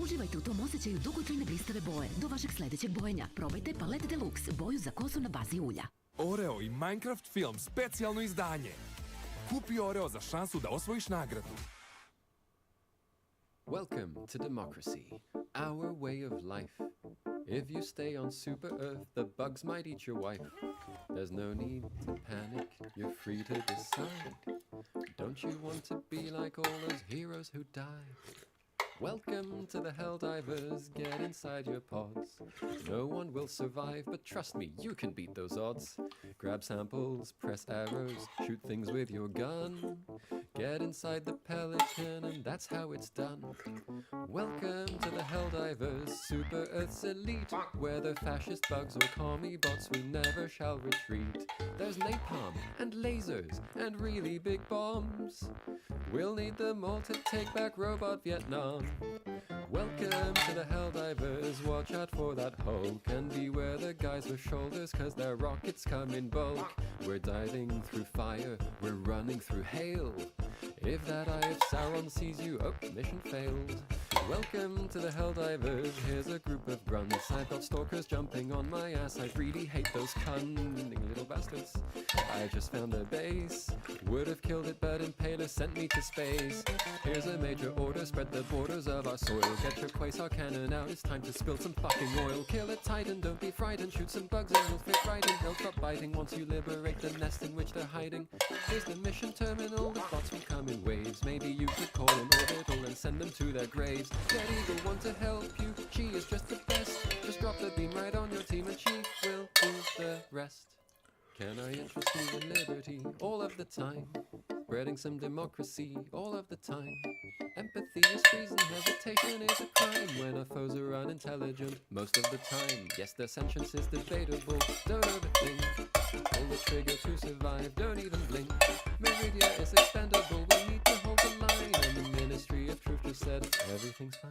Uživajte u tom osjećaju dugotrajne blistave boje. Do vašeg sledećeg bojenja probajte Palette Deluxe, boju za kosu na bazi ulja. Oreo i Minecraft film specijalno izdanje. Kupi Oreo za šansu da osvojiš nagradu. Welcome to democracy, our way of life. If you stay on Super Earth, the bugs might eat your wife. There's no need to panic, you're free to decide. Don't you want to be like all those heroes who died? Welcome to the Helldivers, get inside your pods. No one will survive, but trust me, you can beat those odds. Grab samples, press arrows, shoot things with your gun. Get inside the Pelican, and that's how it's done. Welcome to the Helldivers, Super Earth's elite. Whether fascist bugs or commie bots, we never shall retreat. There's napalm, and lasers, and really big bombs. We'll need them all to take back robot Vietnam. Welcome to the Helldivers, watch out for that Hulk. And beware the guys with shoulders, cause their rockets come in bulk. We're diving through fire, we're running through hail. If that eye of Sauron sees you, oh, mission failed. Welcome to the Helldivers, here's a group of grunts. I've got stalkers jumping on my ass, I really hate those cunning little bastards. I just found their base, would have killed it but Impaler sent me to space. Here's a major order, spread the borders of our soil. Get your Quasar cannon out, it's time to spill some fucking oil. Kill a titan, don't be frightened, shoot some bugs and you'll fit right in. They'll stop biting once you liberate the nest in which they're hiding. Here's the mission terminal, the bots will come in waves. Maybe you should call an orbital and send them to their graves. Get Eagle One to help you, she is just the best. Just drop the beam right on your team and she will do the rest. Can I interest you in liberty all of the time? Spreading some democracy all of the time. Empathy is treason, hesitation is a crime. When our foes are unintelligent most of the time. Yes, their sentience is debatable, don't overthink. Pull the trigger to survive, don't even blink. Meridia is expendable, we need to hold the line. And the Ministry of Truth just said, everything's fine.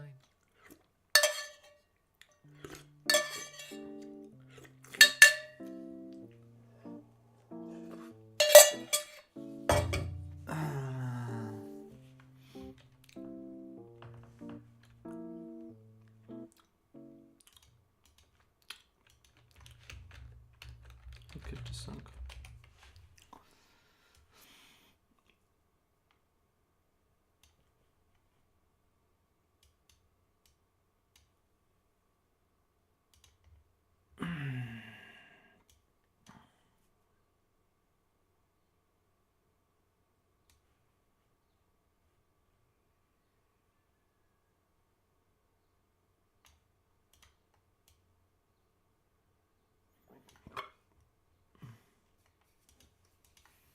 Kötü sanki.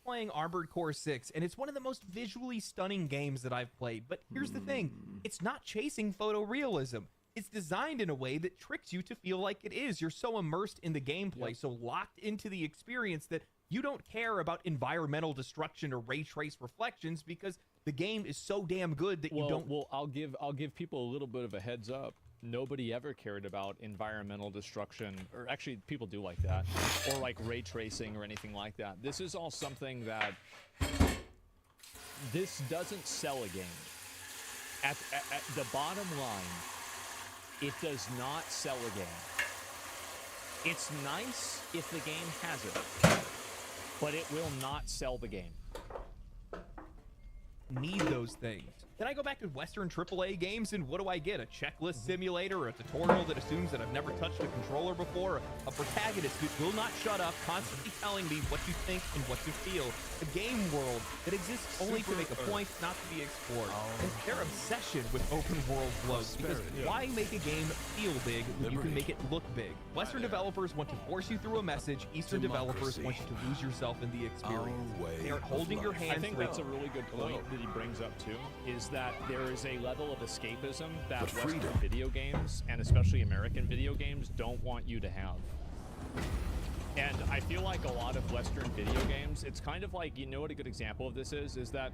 Playing Armored Core 6, and it's one of the most visually stunning games that I've played. But here's the thing, it's not chasing photorealism. It's designed in a way that tricks you to feel like it is. You're so immersed in the gameplay, so locked into the experience that you don't care about environmental destruction or ray trace reflections because the game is so damn good that you don't. Well, I'll give people a little bit of a heads up. Nobody ever cared about environmental destruction, or actually people do like that, or like ray tracing or anything like that. This is all something that this doesn't sell a game. At the bottom line, it does not sell a game. It's nice if the game has it, but it will not sell the game. Need those things. Then I go back to Western AAA games, and what do I get? A checklist simulator or a tutorial that assumes that I've never touched a controller before? A protagonist who will not shut up, constantly telling me what you think and what you feel. A game world that exists only to make a point, not to be explored. And their obsession with open world flows, because why make a game feel big when you can make it look big? Western developers want to force you through a message. Eastern developers want you to lose yourself in the experience. They are holding your hand. I think that's a really good point that he brings up too, is that there is a level of escapism that Western video games, and especially American video games, don't want you to have. And I feel like a lot of Western video games, it's kind of like, you know what a good example of this is that,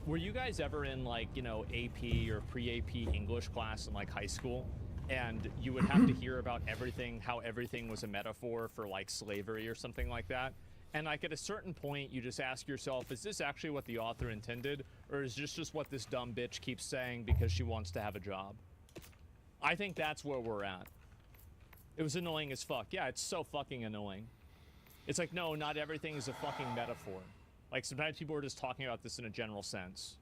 were you guys ever in like, you know, AP or pre-AP English class in like high school? And you would have to hear about everything, how everything was a metaphor for like slavery or something like that. And like at a certain point, you just ask yourself, is this actually what the author intended? Or is this just what this dumb bitch keeps saying because she wants to have a job? I think that's where we're at. It was annoying as fuck. Yeah, it's so fucking annoying. It's like, no, not everything is a fucking metaphor. Like, sometimes people are just talking about this in a general sense.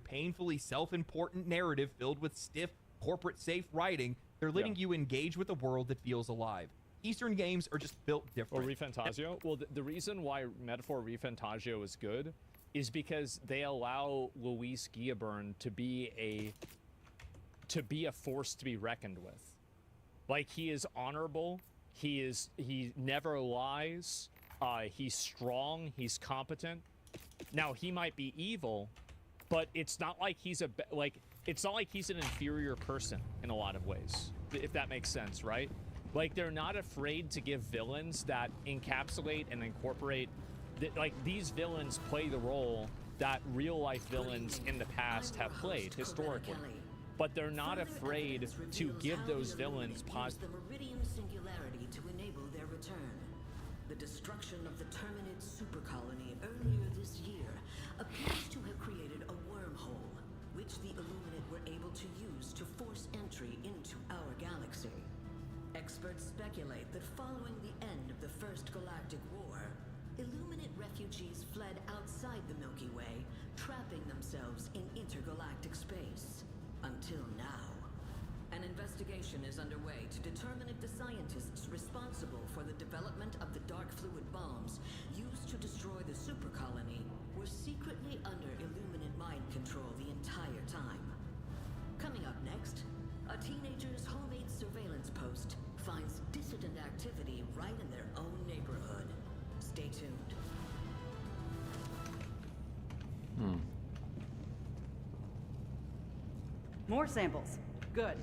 Painfully self-important narrative filled with stiff, corporate-safe writing, they're letting you engage with a world that feels alive. Eastern games are just built different. Or Refantagio? Well, the reason why Metaphor Refantagio is good is because they allow Luis Guillaburn to be a force to be reckoned with. Like, he is honorable, he never lies, he's strong, he's competent. Now, he might be evil, but it's not like he's it's not like he's an inferior person in a lot of ways, if that makes sense, right? Like, they're not afraid to give villains that encapsulate and incorporate like, these villains play the role that real-life villains in the past have played historically. But they're not afraid to give those villains the Meridian Singularity to enable their return. The destruction of the Terminid supercolony earlier this year appears to have created a wormhole, which the Illuminate were able to use to force entry into our galaxy. Experts speculate that following the end of the First Galactic War, Illuminate refugees fled outside the Milky Way, trapping themselves in intergalactic space. Until now. An investigation is underway to determine if the scientists responsible for the development of the dark fluid bombs used to destroy the supercolony were secretly under Illuminate mind control the entire time. Coming up next, a teenager's homemade surveillance post finds dissident activity right in their own neighborhood. Stay tuned. More samples. Good.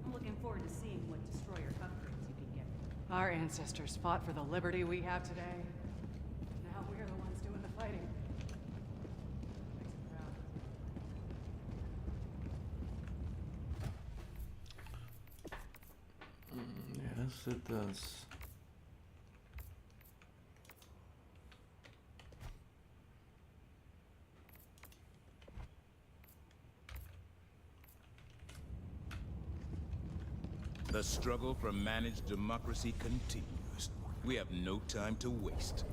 I'm looking forward to seeing what destroyer upgrades you can get. Our ancestors fought for the liberty we have today. Now we're the ones doing the fighting. Yes, it does. The struggle for managed democracy continues. We have no time to waste.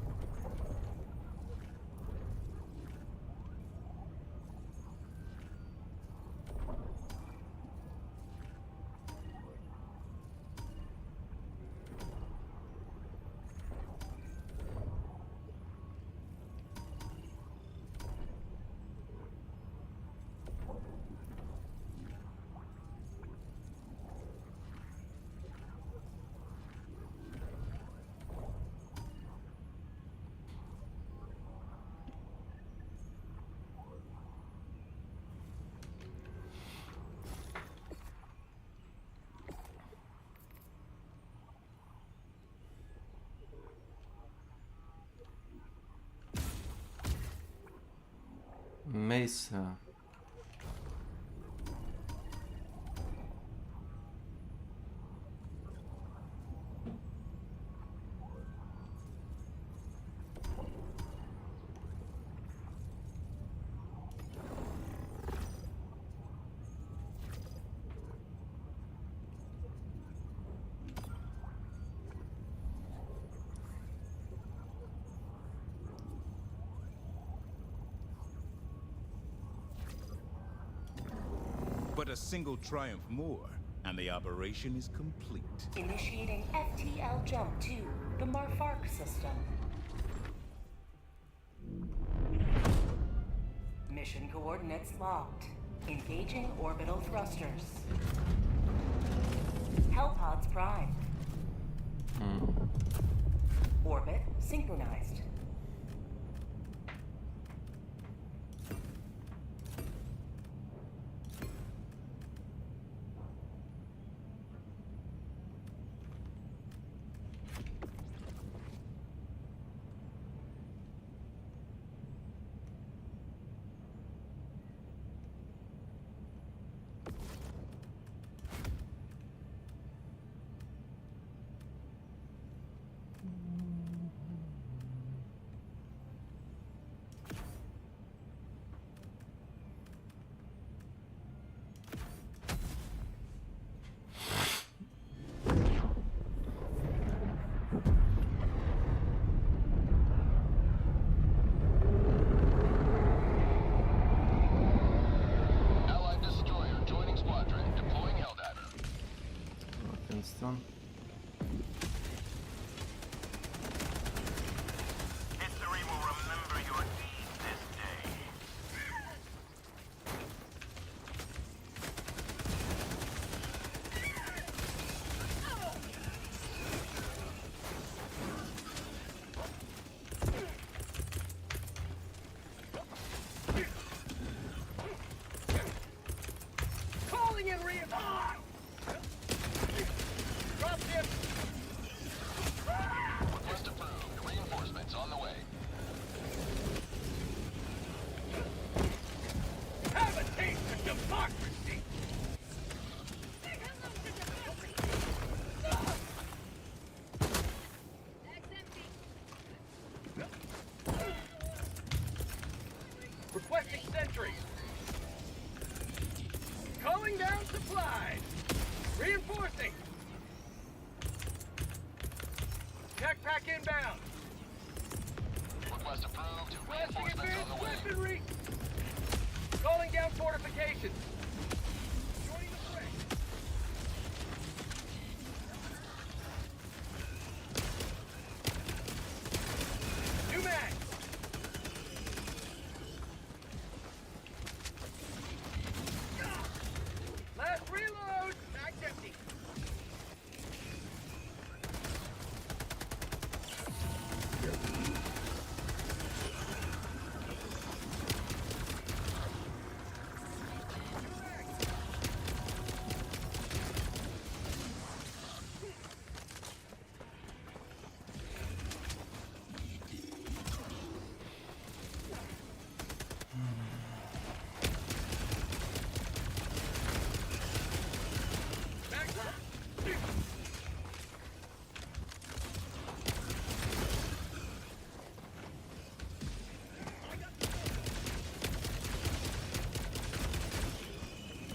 Mesa. But a single triumph more, and the operation is complete. Initiating FTL jump to the Marfark system. Mission coordinates locked. Engaging orbital thrusters. Hellpods primed. Orbit synchronized. Missed one. History will remember your deeds this day. Calling in reinforcements! Drop ship! Request approved. Reinforcements on the way. Have a taste of democracy! Requesting sentry! Calling down supplies! Reinforcing! Backpack inbound! Request approved. Requesting Reinforcements on advanced the way. weaponry! Calling down fortifications! Joining the fray! New mag! Last reload! Mag's empty!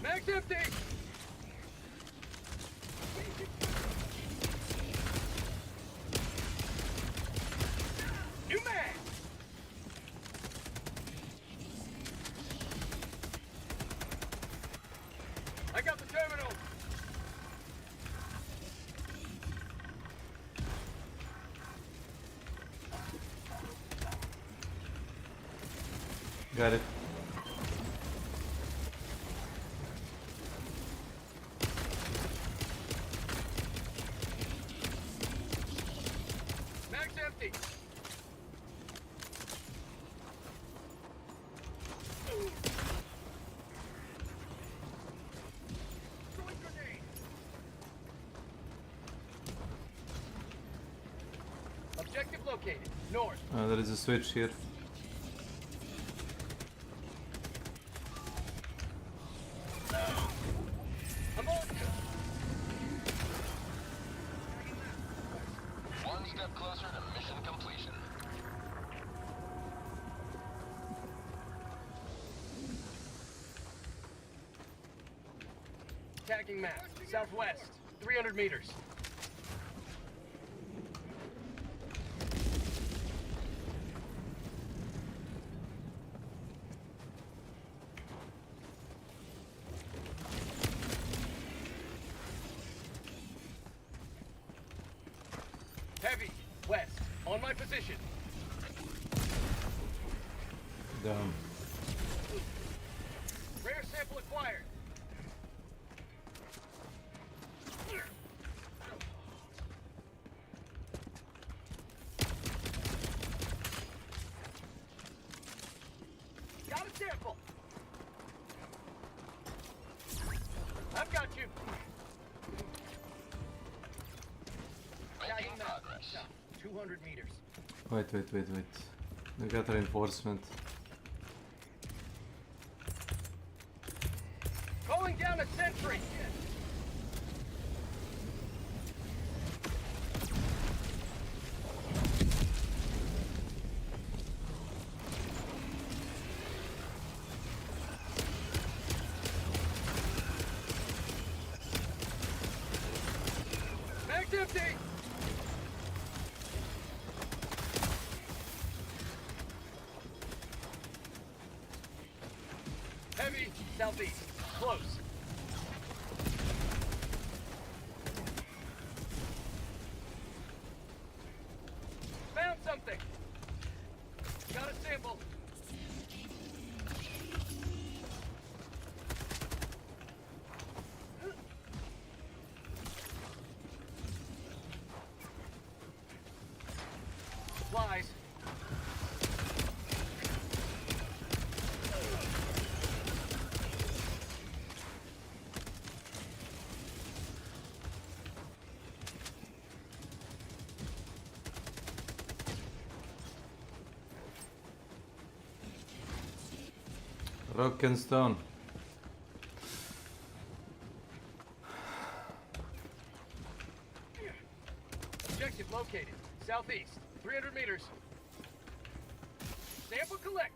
Mag's empty! New mag! I got the terminal! Got it. Mag's empty! Throwing grenade! Objective located. North. There is a switch here. I'm on. One step closer to mission completion. Tagging map. Southwest. 300 meters. Heavy. West. On my position. Down. Rare sample acquired. Got a sample. I've got you. Making progress. 200 meters. Wait. I got reinforcement. Calling down a sentry. Mag's empty. Heavy, southeast. Close. supplies. Rock and stone. Objective located. Southeast. 300 meters. Sample collected.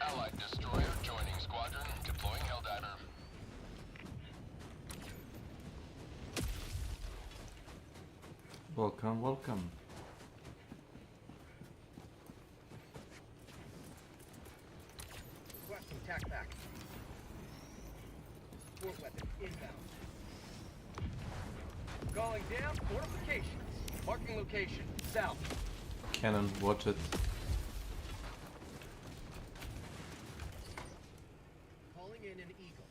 Allied destroyer joining squadron, deploying Helldiver. Welcome, welcome. Requesting tac back. Sport weapon inbound. Calling down fortifications. Marking location. South. Cannon, watch it. Calling in an eagle.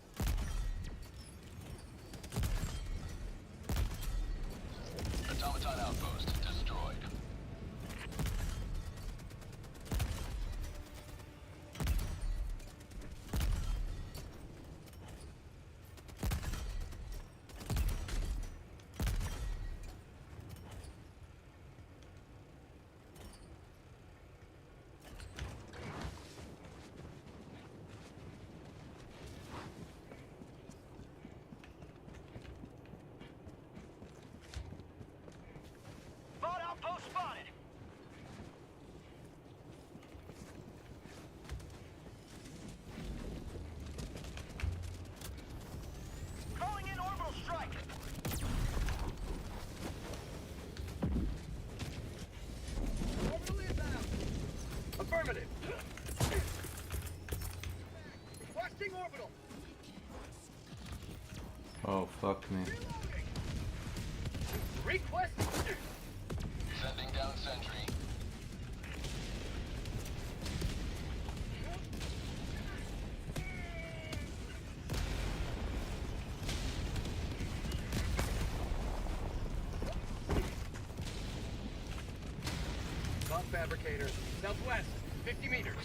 Automaton outpost destroyed. Bot outpost spotted. Calling in orbital strike. Orbital inbound. Affirmative. Requesting orbital. Oh, fuck me. Request. Sending down sentry. Bomb fabricator. Southwest. 50 meters.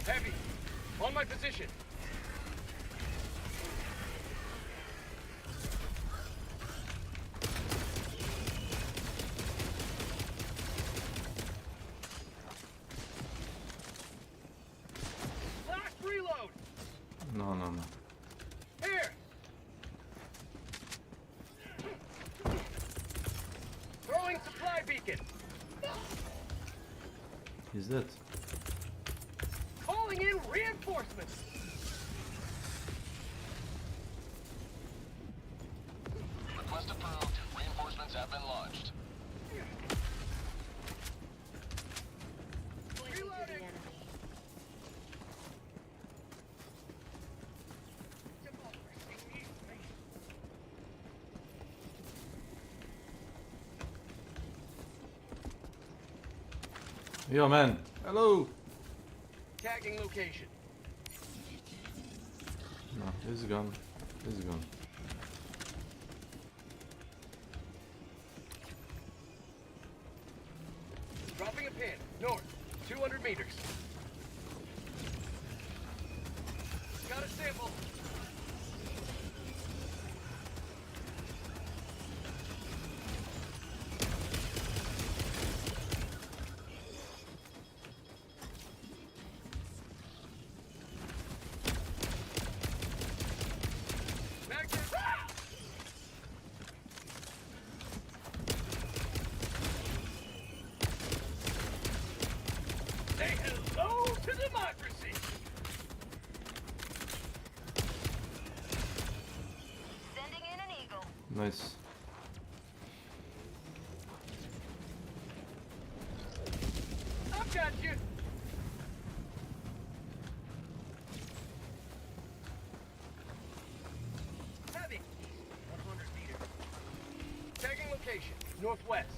Heavy. On my position. Last reload. No, no, no. Here. Throwing supply beacon. Is that? Calling in reinforcements. Request approved. Reinforcements have been launched. Reloading. Yo, man. Hello. Tagging location. No, this is gone. This is gone. Dropping a pin. North. 200 meters. Got a sample. Say hello Nice. I've got you. Heavy. 100 meters. Tagging location. Northwest.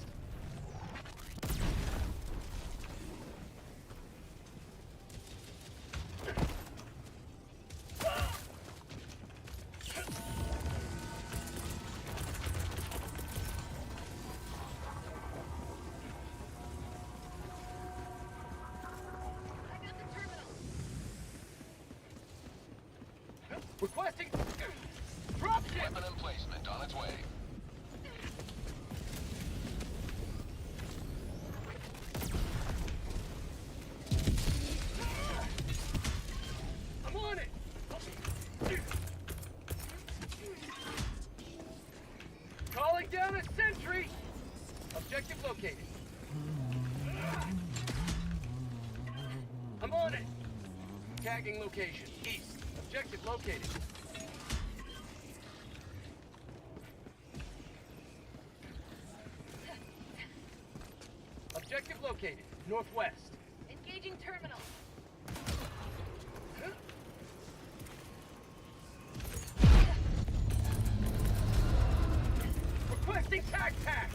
Requesting dropship. Weapon emplacement on its way. I'm on it. Calling down a sentry. Objective located. I'm on it. Tagging location. East. Objective located. Objective located. Northwest. Engaging terminal. Requesting tag pack.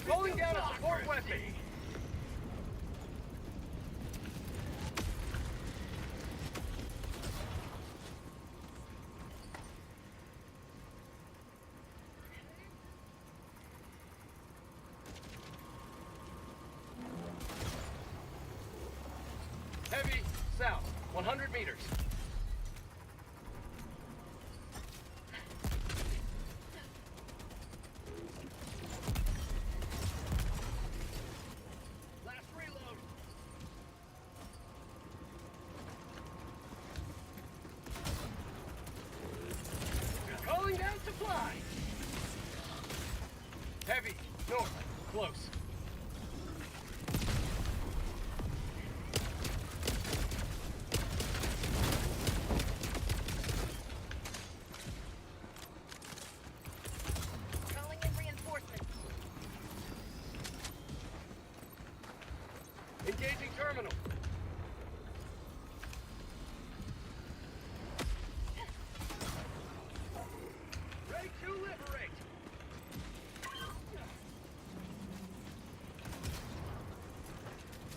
Rolling down a support weapon. Heavy, south, 100 meters. Last reload. Calling down supply. Heavy, north, close. Calling in reinforcements. Engaging terminal. Ready to liberate.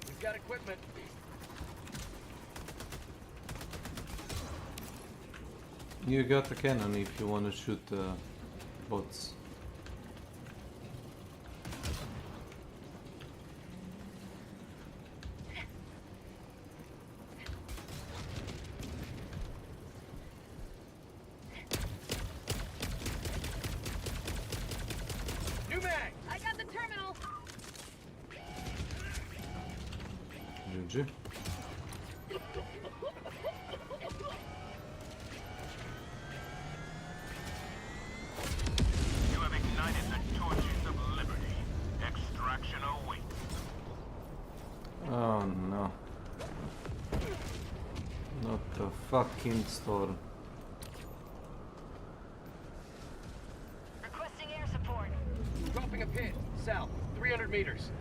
We've got equipment. You got a cannon if you want to shoot bots. New mag. I got the terminal. GG. You have ignited the torches of liberty. Extraction awaits. Oh no. Not the fucking storm. Requesting air support. Dropping a pin. South, 300 meters.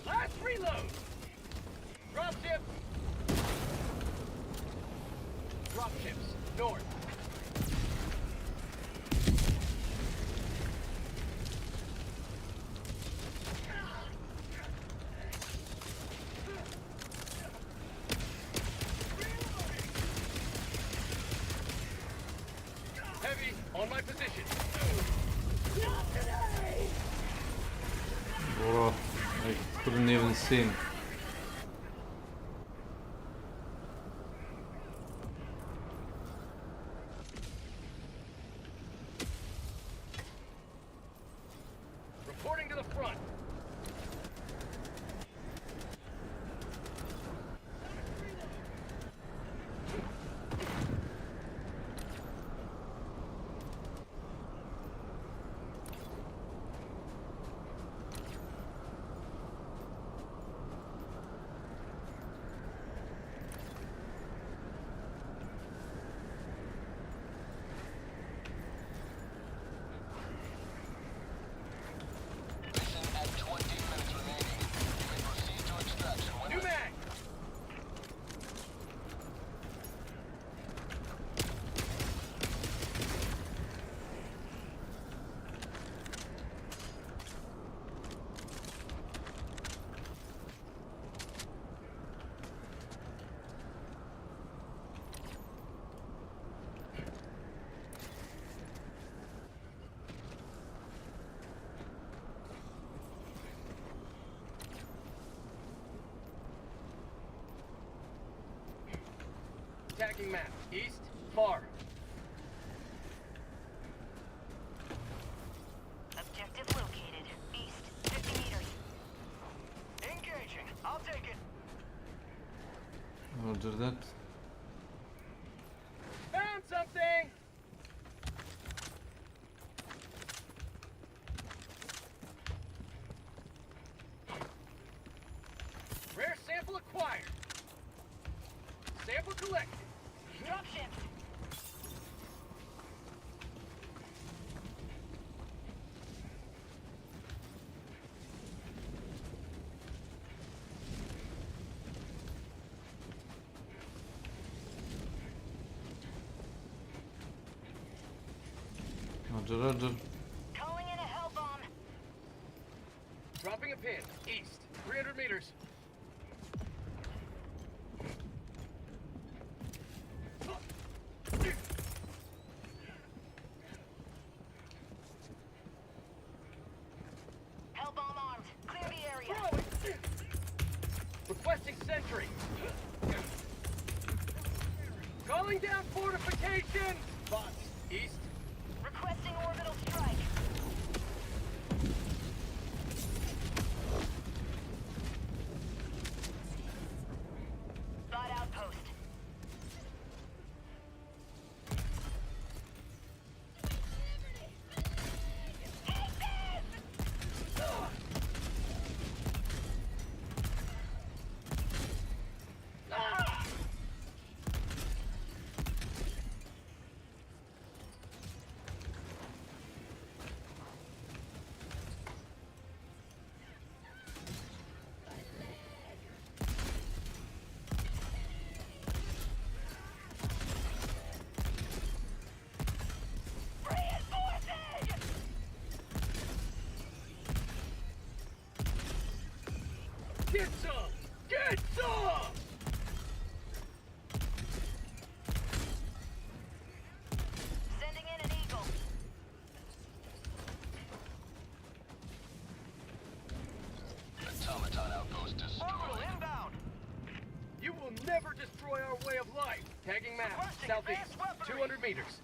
Last reload. Dropship. Dropships, north. Heavy, on my position. Bro, I couldn't even see him. Reporting Tagging map. East, far. Objective located. East, 50 meters. Engaging. I'll take it. Roger that. Found something! Rare sample acquired. Sample collected. Dropship. Roger, roger. Calling in a hell bomb. Dropping a pin. East, 300 meters. Hell bomb armed. Clear the area. Requesting sentry. Calling down fortifications. Bots. East. Requesting orbital strike. Bot outpost. Get some! Get some! Sending in an eagle. Automaton outpost destroyed. Orbital inbound. You will never destroy our way of life. Tagging map. Requesting Southeast. advanced weaponry. 200 meters.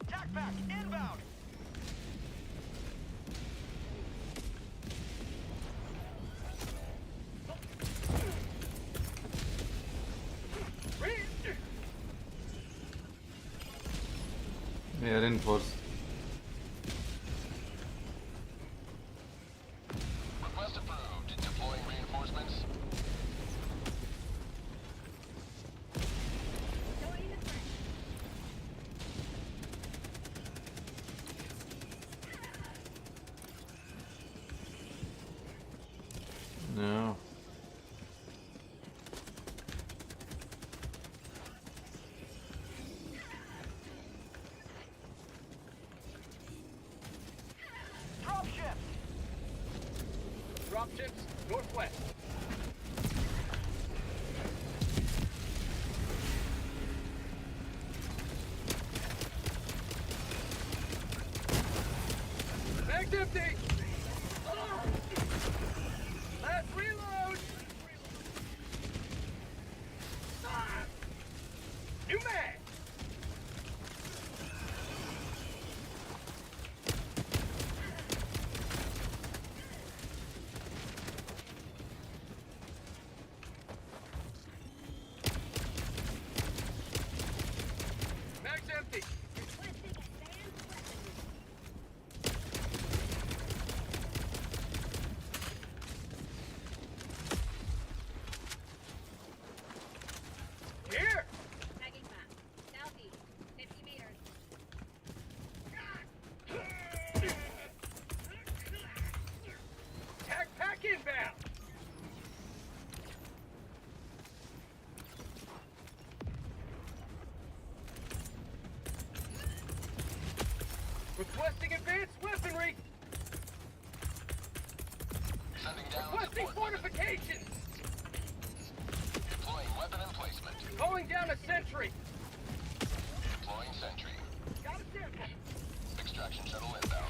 Tac pack inbound. Yeah, reinforce. Request approved. Deploying reinforcements. No. Dropships. Dropships. Northwest. Mag's empty! Last reload! New mag! Mag's empty! Here! Tagging map. Southeast, 50 meters. Tag pack inbound! Requesting advanced weaponry! Sending down Requesting deployment. fortifications! Deploying weapon emplacement. Calling down a sentry! Deploying sentry. Got a sample! Extraction shuttle inbound.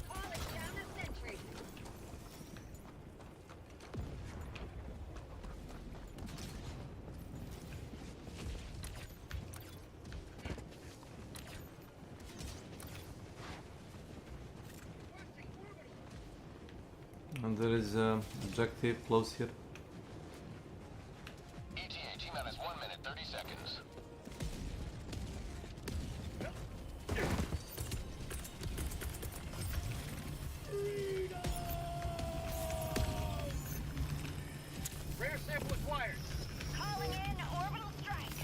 Calling down a sentry. And there is objective close here. ETA T-minus 1 minute, 30 seconds. Rare sample acquired. Calling in orbital strike.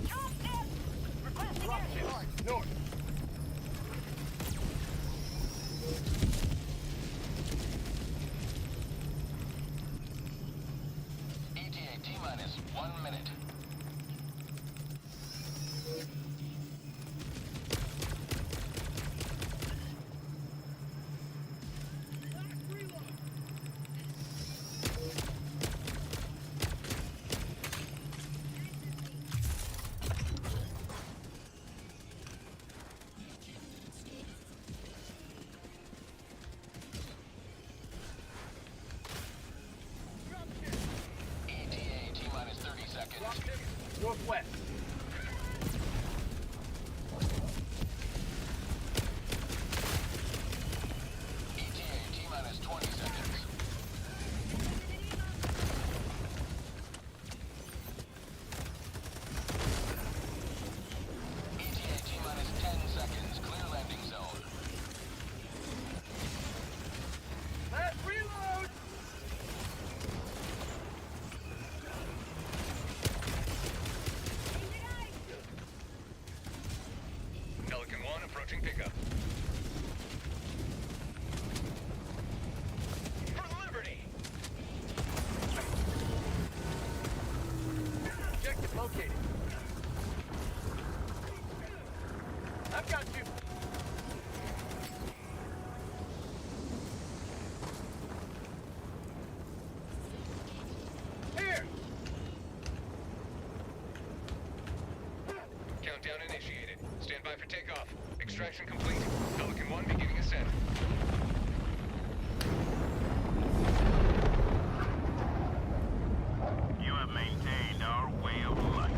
Drop tip. Requesting Drop air support. ships. North. ETA T-minus 1 minute. ETA T-minus 30 seconds. Drop ships. Northwest. ETA T-minus 20 seconds. ETA T-minus 10 seconds. Clear landing zone. Last reload. Pelican 1 approaching pickup. For liberty. Objective located. I've got you. Here. Countdown initiated. Stand by for takeoff. Extraction complete. Pelican 1 beginning ascent. You have maintained our way of life.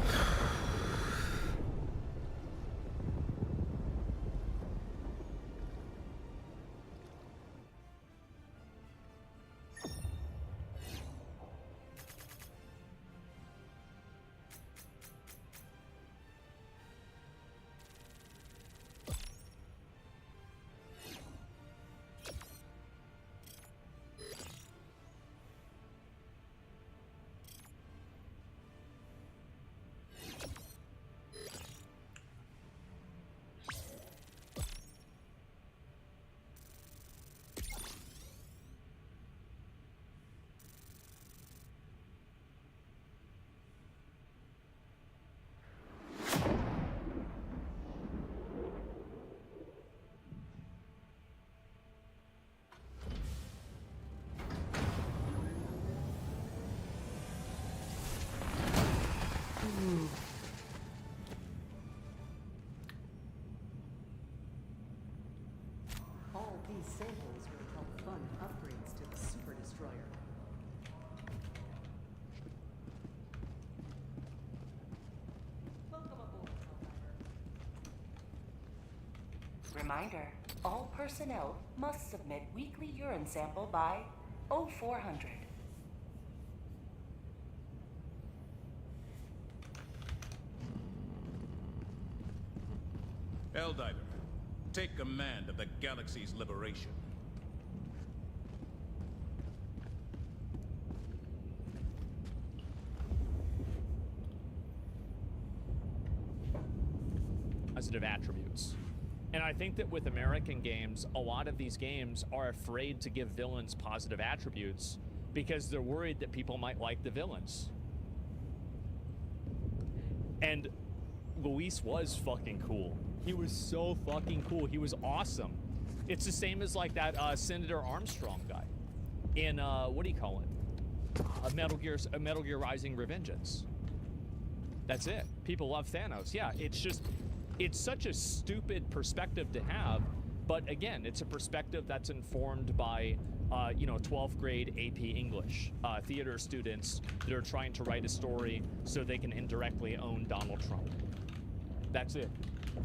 All these samples will help fund upgrades to the Super Destroyer. Welcome aboard, Helldiver. Reminder, all personnel must submit weekly urine sample by 0400. Helldiver, take command of the galaxy's liberation. Positive attributes. And I think that with American games, a lot of these games are afraid to give villains positive attributes because they're worried that people might like the villains. And Luis was fucking cool. He was so fucking cool. He was awesome. It's the same as like that Senator Armstrong guy in what do you call it? Metal Gear Rising: Revengeance. That's it. People love Thanos. Yeah, it's just, it's such a stupid perspective to have, but again, it's a perspective that's informed by, 12th grade AP English, theater students that are trying to write a story so they can indirectly own Donald Trump. That's it.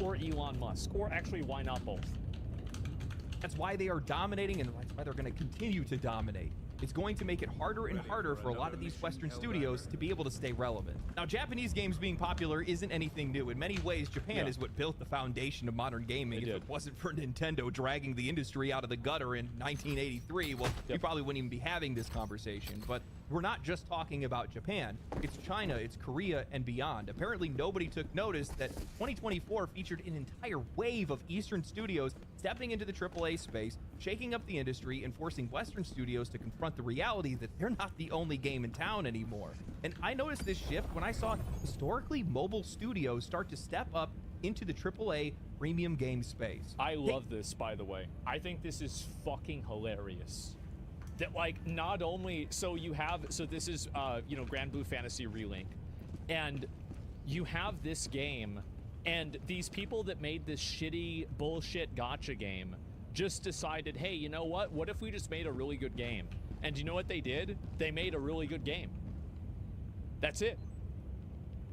Or Elon Musk. Or actually, why not both? That's why they are dominating, and that's why they're going to continue to dominate. It's going to make it harder and harder for a lot of these Western studios to be able to stay relevant. Now, Japanese games being popular isn't anything new. In many ways, Japan is what built the foundation of modern gaming. If it wasn't for Nintendo dragging the industry out of the gutter in 1983, well, we probably wouldn't even be having this conversation. But we're not just talking about Japan. It's China, it's Korea, and beyond. Apparently, nobody took notice that 2024 featured an entire wave of Eastern studios stepping into the AAA space, shaking up the industry, and forcing Western studios to confront the reality that they're not the only game in town anymore. And I noticed this shift when I saw historically mobile studios start to step up into the AAA premium game space. I love this, by the way. I think this is fucking hilarious. That, like, not only, so this is, you know, Grand Blue Fantasy Relink, and you have this game, and these people that made this shitty bullshit gacha game just decided, hey, you know what? What if we just made a really good game? And you know what they did? They made a really good game. That's it.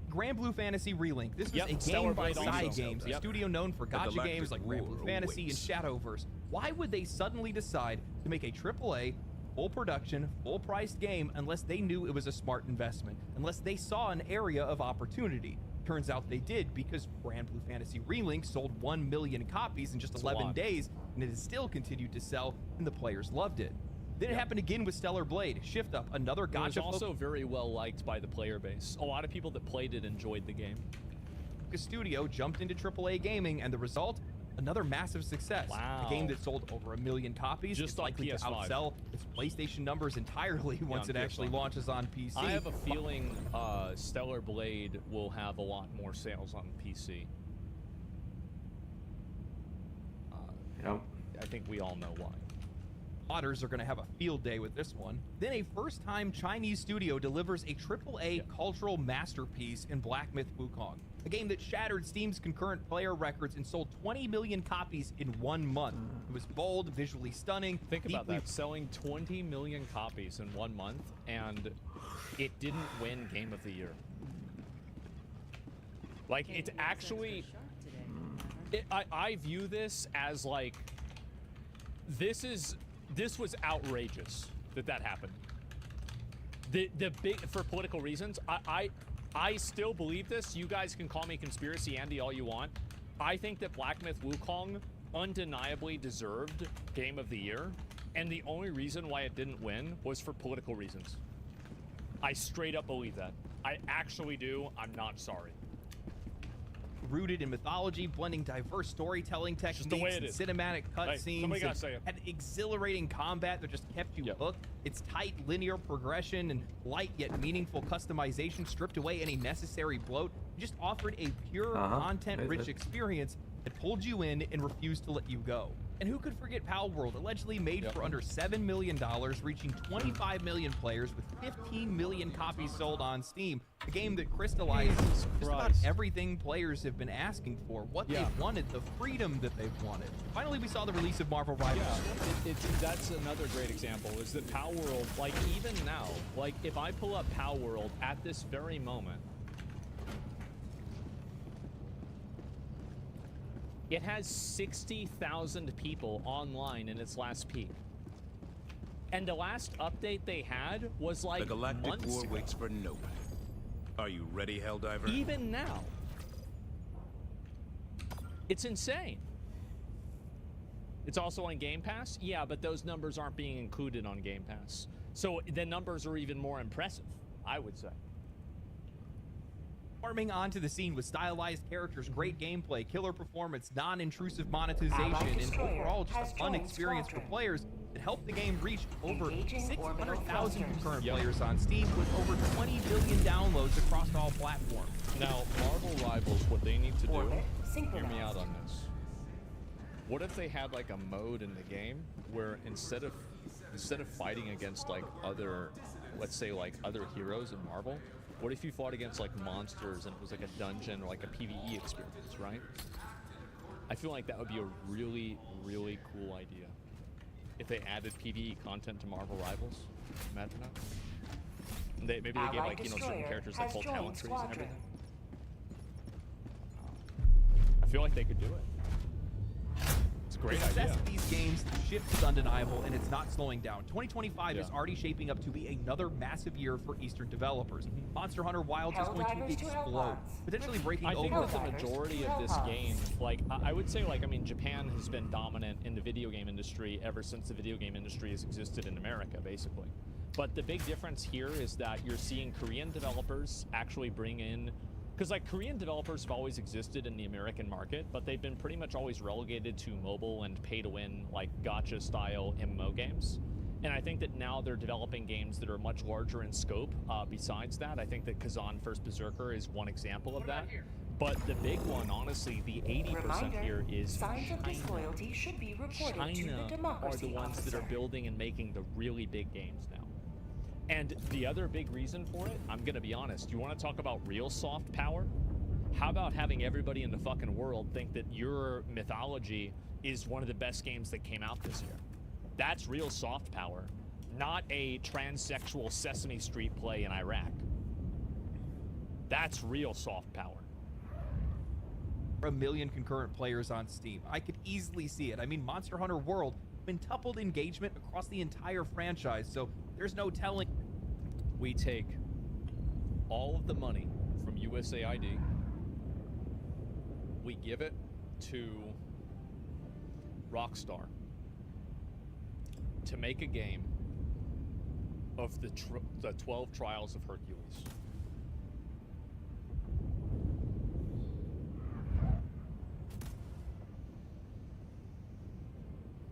Grand Blue Fantasy Relink. This was a game by Side Games, a studio known for gacha games like Grand Blue Fantasy and Shadowverse. Why would they suddenly decide to make a AAA, full production, full priced game unless they knew it was a smart investment, unless they saw an area of opportunity? Turns out they did, because Grand Blue Fantasy Relink sold 1 million copies in just 11 days, and it has still continued to sell, and the players loved it. Then it happened again with Stellar Blade. Shift Up, another gacha. It was also very well liked by the player base. A lot of people that played it enjoyed the game. The studio jumped into AAA gaming, and the result? Another massive success. Wow. A game that sold over 1 million copies. Just is like likely to PS5. outsell its PlayStation numbers entirely once it actually launches on PC. I have a feeling Stellar Blade will have a lot more sales on PC. I think we all know why. Modders are going to have a field day with this one. Then a first-time Chinese studio delivers a AAA cultural masterpiece in Black Myth Wukong, a game that shattered Steam's concurrent player records and sold 20 million copies in 1 month. It was bold, visually stunning. Think about that, selling 20 million copies in 1 month, and it didn't win Game of the Year. Like, it's actually... I view this as, like... This was outrageous that happened. The big, for political reasons, I still believe this. You guys can call me Conspiracy Andy all you want. I think that Black Myth Wukong undeniably deserved Game of the Year, and the only reason why it didn't win was for political reasons. I straight up believe that. I actually do. I'm not sorry. Rooted in mythology, blending diverse storytelling techniques and cinematic cutscenes, had exhilarating combat that just kept you hooked. Its tight linear progression and light yet meaningful customization stripped away any necessary bloat. It just offered a pure content-rich experience that pulled you in and refused to let you go. And who could forget Pal World, allegedly made for under $7 million, reaching 25 million players with 15 million copies sold on Steam. A game that crystallizes just about everything players have been asking for, what they've wanted, the freedom that they've wanted. Finally, we saw the release of Marvel Rivals. That's another great example, is that Pal World, like even now, like if I pull up Pal World at this very moment, it has 60,000 people online in its last peak. And the last update they had was like the Galactic months War ago. waits for nobody. Are you ready, Helldiver? Even now. It's insane. It's also on Game Pass? Yeah, but those numbers aren't being included on Game Pass. So the numbers are even more impressive, I would say. Farming onto the scene with stylized characters, great gameplay, killer performance, non-intrusive monetization, and overall just a fun experience for players that helped the game reach over 600,000 concurrent players on Steam with over 20 billion downloads across all platforms. Now, Marvel Rivals, what they need to do, hear me out on this. What if they had like a mode in the game where instead of fighting against like other, let's say like other heroes in Marvel, what if you fought against like monsters and it was like a dungeon or like a PvE experience, right? I feel like that would be a really, really cool idea. If they added PvE content to Marvel Rivals. Imagine that. Maybe they gave like, you know, certain characters like full talent trees and everything. I feel like they could do it. It's a great The success idea. of these games, the shift is undeniable, and it's not slowing down. 2025 is Yeah. already shaping up to be another massive year for Eastern developers. Monster Hunter Wilds is going to Helldivers to explode, Hellbots. potentially breaking I think over. that the majority of this game, like, I would say, like, I mean, Japan has been dominant in the video game industry ever since the video game industry has existed in America, basically. But the big difference here is that you're seeing Korean developers actually bring in, because like Korean developers have always existed in the American market, but they've been pretty much always relegated to mobile and pay-to-win, like gacha style MMO games. And I think that now they're developing games that are much larger in scope. Besides that, I think that Kazan First Berserker is one example of that. But the big one, honestly, the 80% Reminder, here is signs of China. disloyalty should be reported to China the are democracy the ones that are officer. building and making the really big games now. And the other big reason for it, I'm gonna be honest, you want to talk about real soft power? How about having everybody in the fucking world think that your mythology is one of the best games that came out this year? That's real soft power, not a transsexual Sesame Street play in Iraq. That's real soft power. A million concurrent players on Steam. I could easily see it. I mean, Monster Hunter World, quintupled engagement across the entire franchise, so there's no telling. We take all of the money from USAID, we give it to Rockstar to make a game of the 12 Trials of Hercules.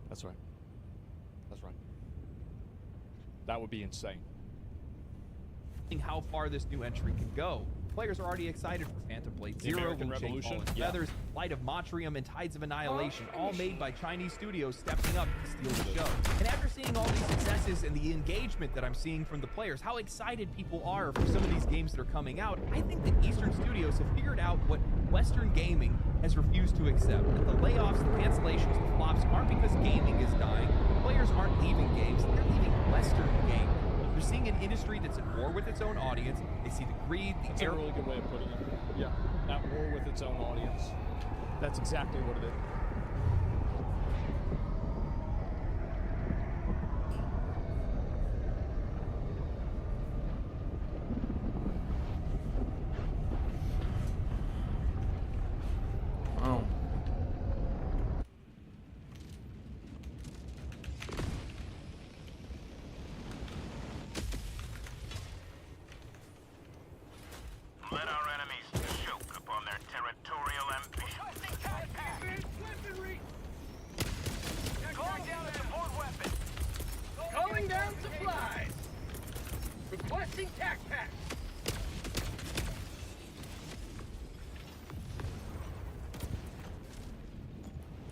That's right. That's right. That would be insane. How far this new entry can go. Players are already excited for Phantom Blade The Zero, American Wu-Chang Revolution, Fallen yeah. Feathers, Light of Motrium, and Tides of Annihilation, all made by Chinese studios stepping up to steal the show. And after seeing all these successes and the engagement that I'm seeing from the players, how excited people are for some of these games that are coming out, I think that Eastern studios have figured out what Western gaming has refused to accept. That the layoffs, the cancellations, the flops aren't because gaming is dying. Players aren't leaving games, they're leaving Western gaming. They're seeing an industry that's at war with its own audience. They see the greed, the That's a really good way of putting it. Yeah, at war with its own audience. That's exactly what it is. Oh. Let our enemies choke upon their territorial ambitions. Calling down a support weapon. Calling down supplies. Requesting tac packs.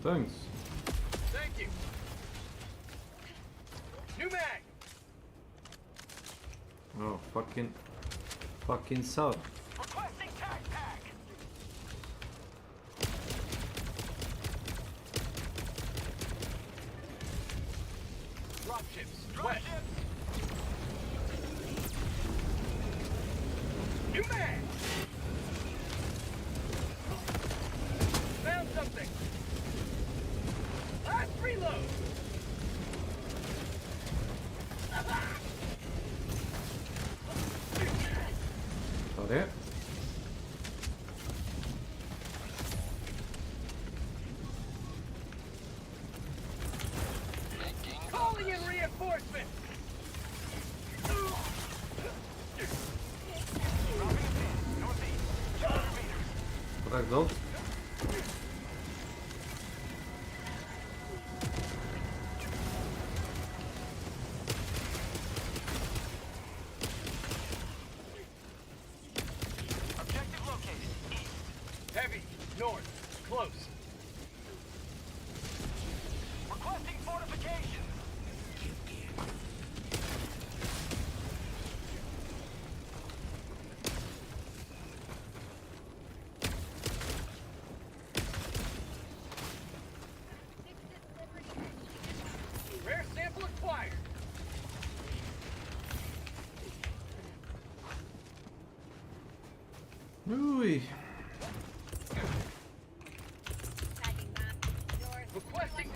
Thanks. Thank you. New mag. Oh, fucking suck. Requesting tac pack. Dropships. West. New mag. Found something. Last reload. Got it. Calling in reinforcements. Protect those. Objective located. East. Heavy. North. Close. Requesting fortifications. Rare sample acquired. Ooh. Requesting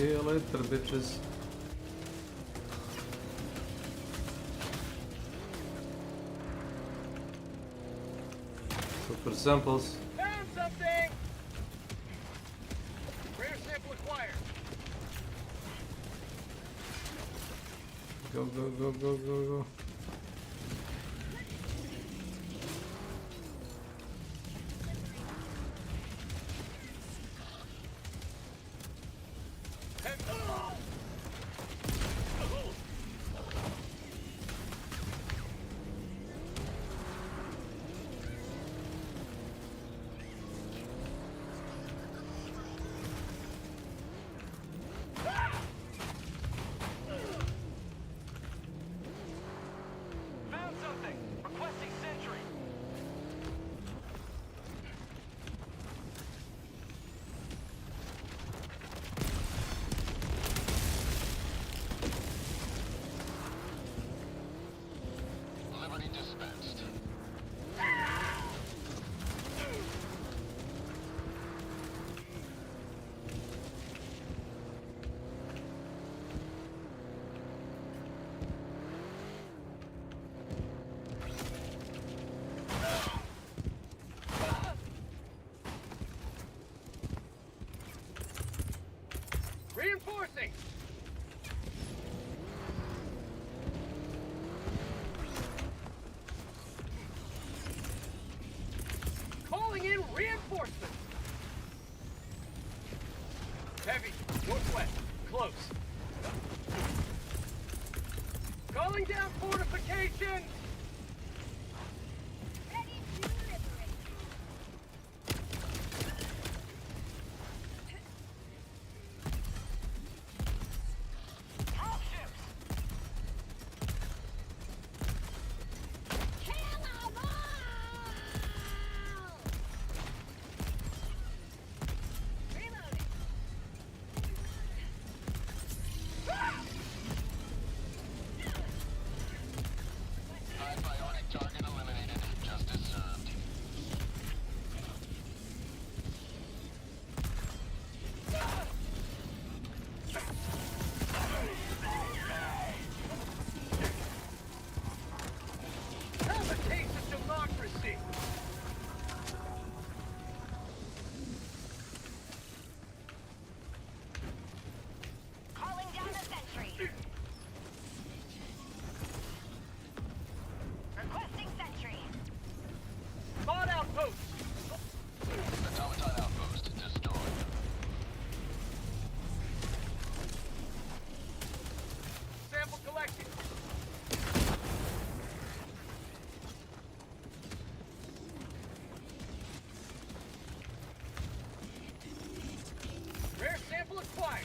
See you later, bitches. Super samples. Found something! Rare sample acquired. Go, go, go, go, go, go. Found something! Requesting sentry! Liberty dispensed. Reinforcing! Calling in reinforcements! Heavy, northwest, close. Calling down fortifications! High priority target eliminated. Justice served. Have a taste of democracy! Calling down the sentry. Requesting sentry. Spot outpost! Automaton outpost destroyed. Sample collected. Rare sample acquired.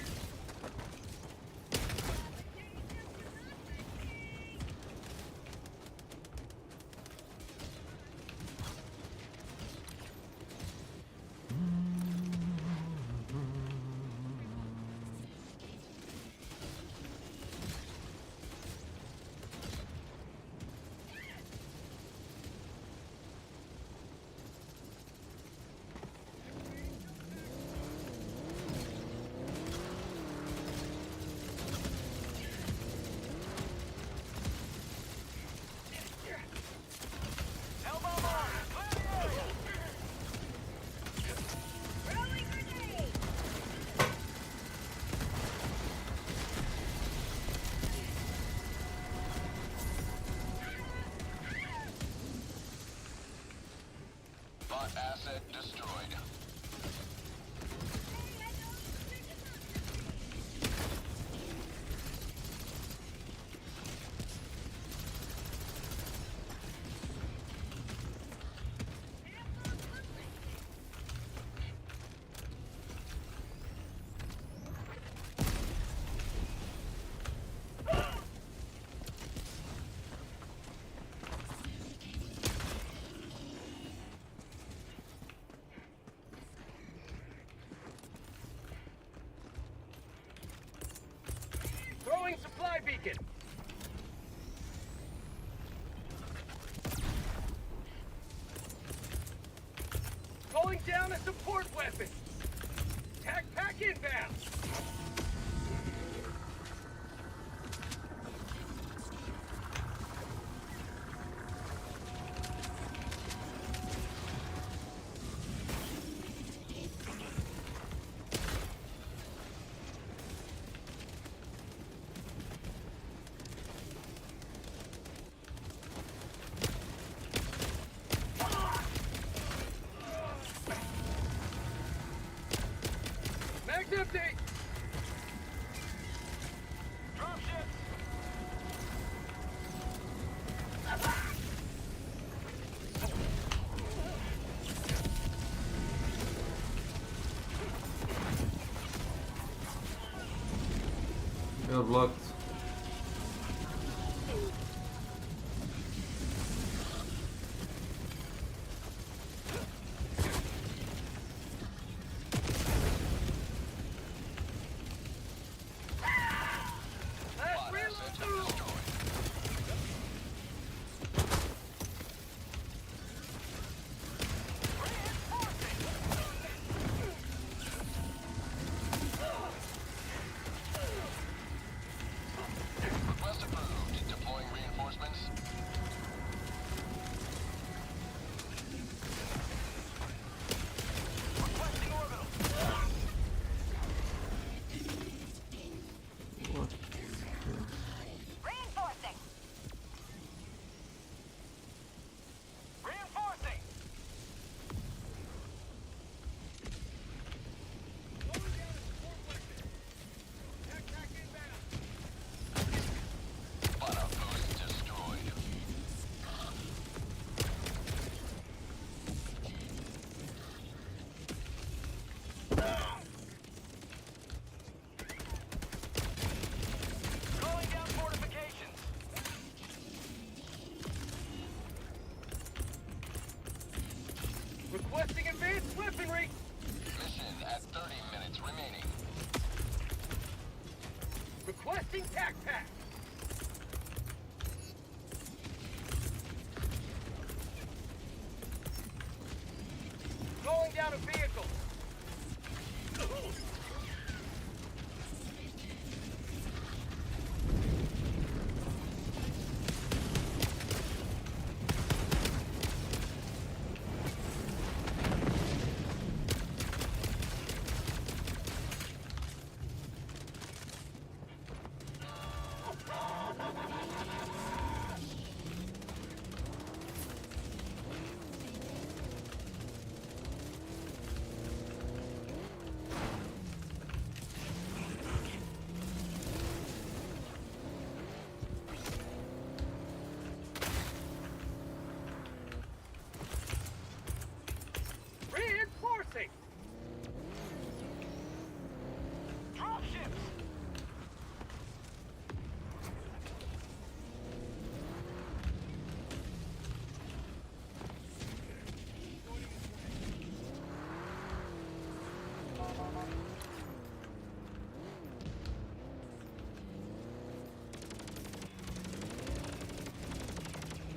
Elbow mine! Throwing grenade. Bot asset destroyed. Throwing supply beacon! Calling down a support weapon! Tac pack inbound! blocked. Request approved. Deploying reinforcements. Requesting orbital. Reinforcing. Reinforcing. Spot outpost destroyed. Calling down fortifications. Requesting advanced weaponry. Mission at 30 minutes remaining. Requesting tac pack. Calling down a vehicle. Reinforcing. Dropships.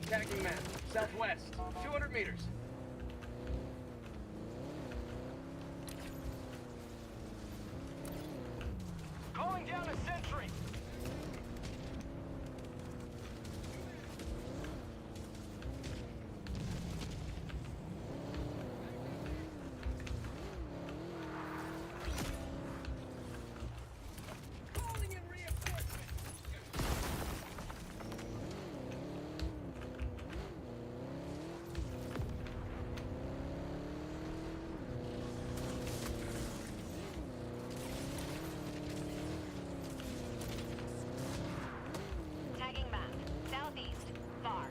Tagging map. Southwest. 200 meters. Calling down a sentry. Calling in reinforcements. Tagging map. Southeast. Far.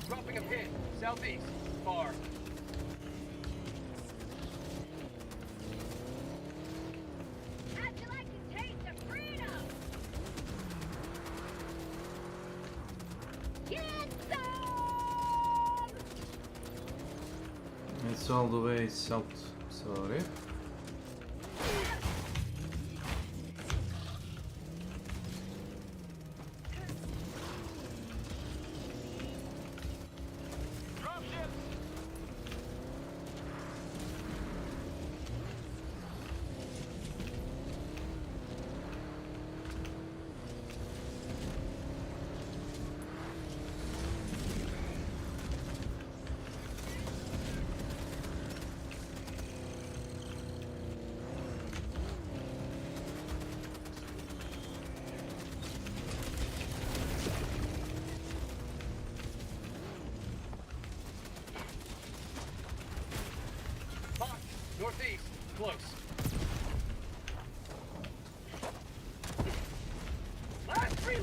Dropping a pin. Southeast. Far. How'd you like to taste of freedom? Get some! It's all the way south. Sorry.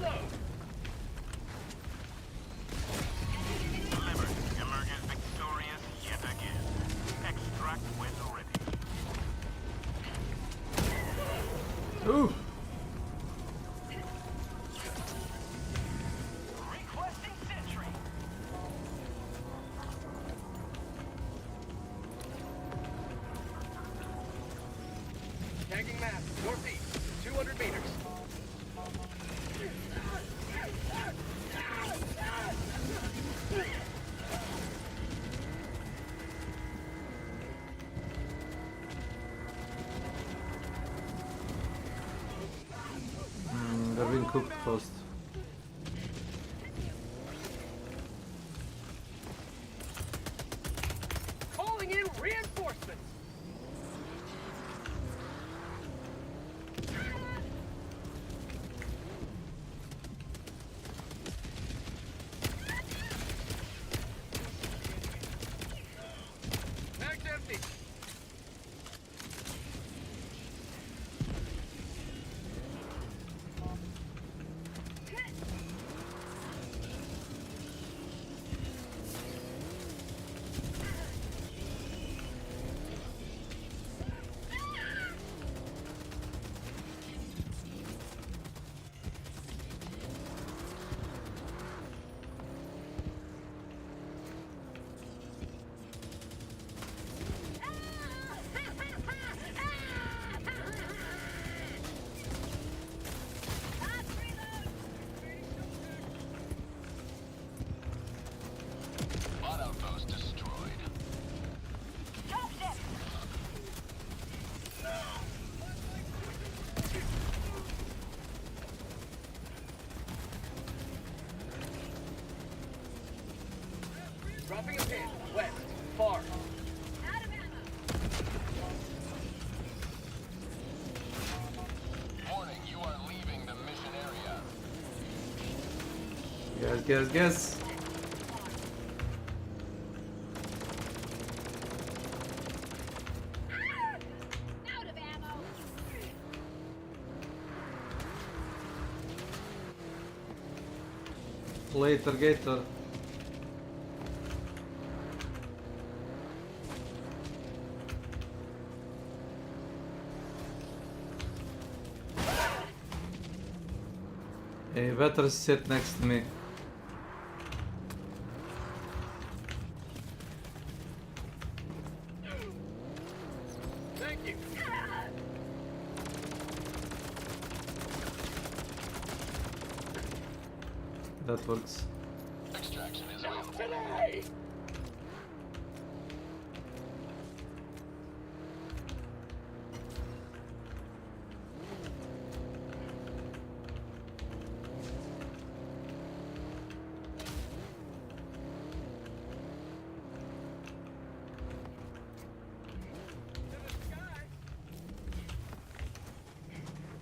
reload! Liberty emerges victorious yet again. Extract when ready. Ooh. Requesting sentry. Tagging map, northeast, 200 meters. They're being cooked first. Calling in reinforcements. Mag's empty. Bot outpost destroyed. Dropping a pin. West. Far. Warning, you are leaving the mission area. Guess. Later, Gator. You better sit next to me. Thank you. That works. Extraction is available. Today!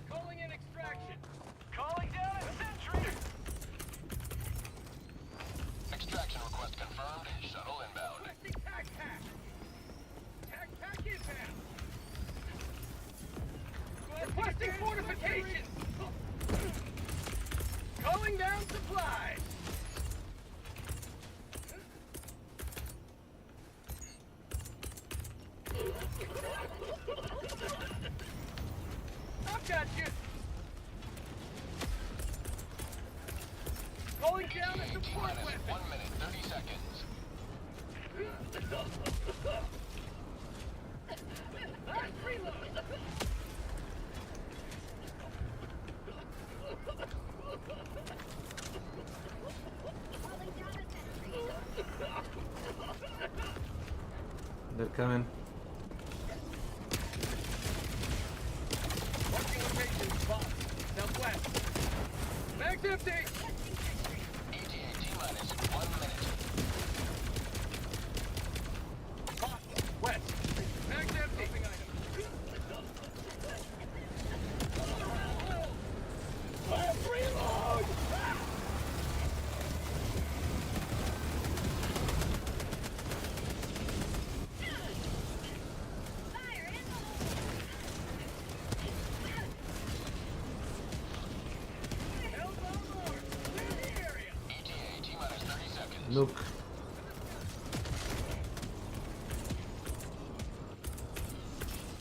Calling in extraction. Calling down a sentry. Extraction request confirmed. Shuttle inbound. Requesting tag pack. Tag pack inbound. Requesting fortifications. Calling down supplies. I've got you. Calling down a support weapon. 1 minute, 30 seconds. Reload. They're coming. Marking location, spot. Southwest. Mag's empty. ETA T-minus 1 minute. Spot. West. Mag's empty. Reload. Elbow Look.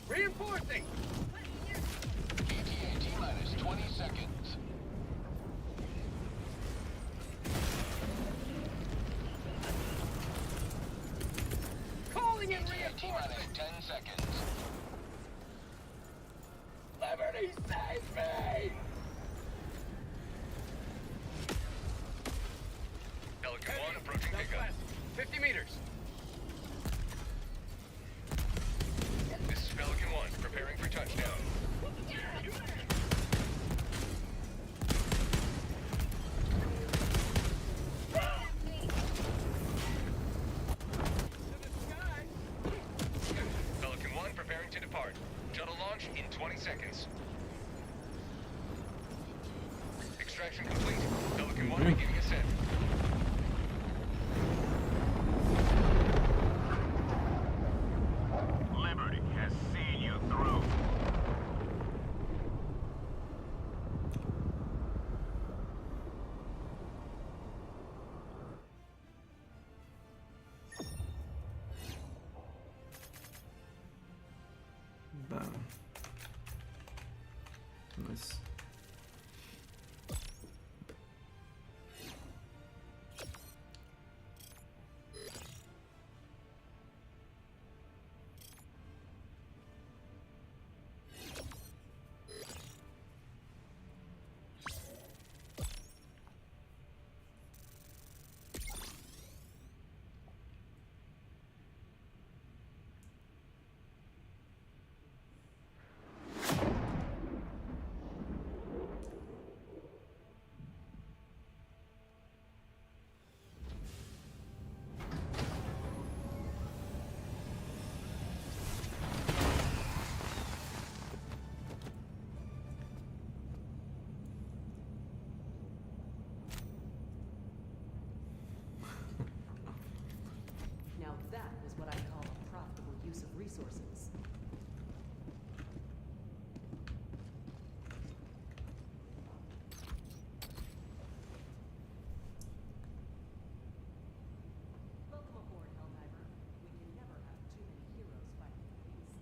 Reinforcing! ETA T-minus 20 seconds. Calling in ETA reinforcing! T-minus 10 seconds. Liberty, save me! Pelican 1 approaching pickup. Southwest, 50 meters. This is Pelican 1, preparing for touchdown. Pelican 1 preparing to depart. Shuttle launch in 20 seconds. Extraction complete. Pelican 1 beginning ascent. Liberty has seen you through. Bam. Nice. Now that is what I call a profitable use of resources. Welcome aboard, Helldiver. We can never have too many heroes fighting for peace.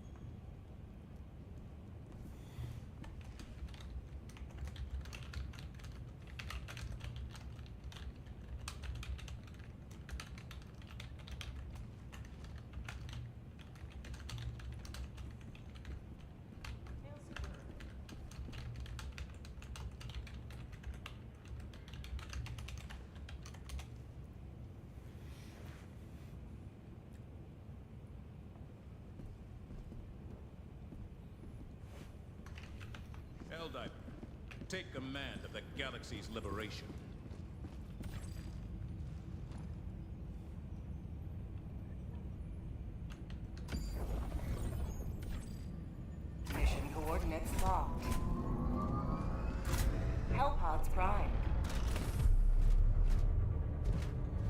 Hail Super. Helldiver, take command of the galaxy's liberation. Mission coordinates locked. Hellpods primed.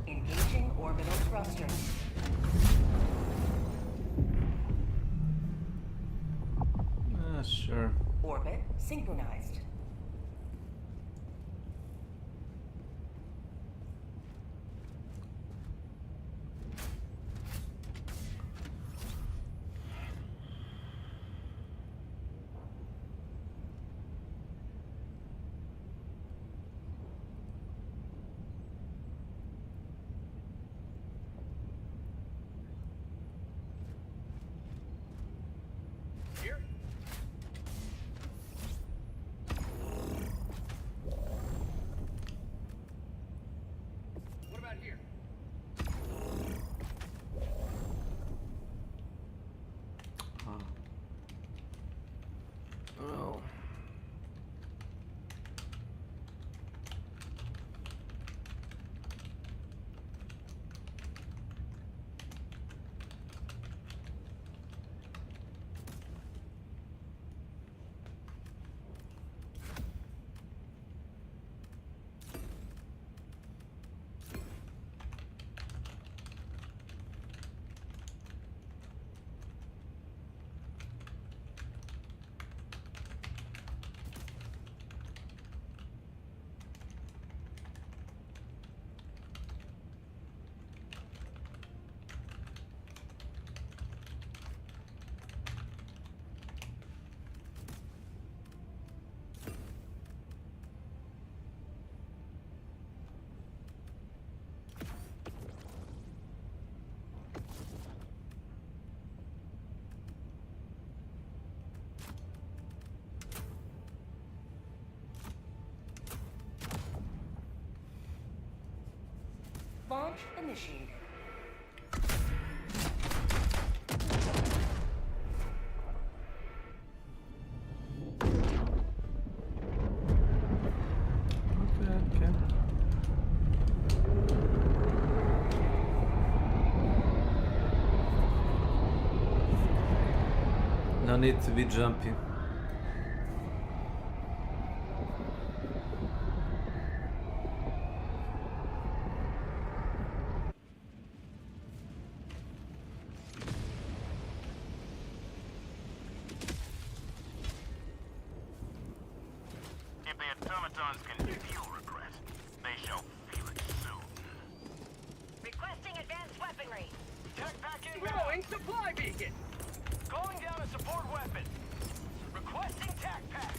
Engaging orbital thrusters. Sure. Orbit synchronized. Here? Launch initiated. Okay. No need to be jumpy. If the automatons can fuel regress, they shall feel it soon. Requesting advanced weaponry. Tech pack ingoing supply beacon. Calling down a support weapon. Requesting tac pack.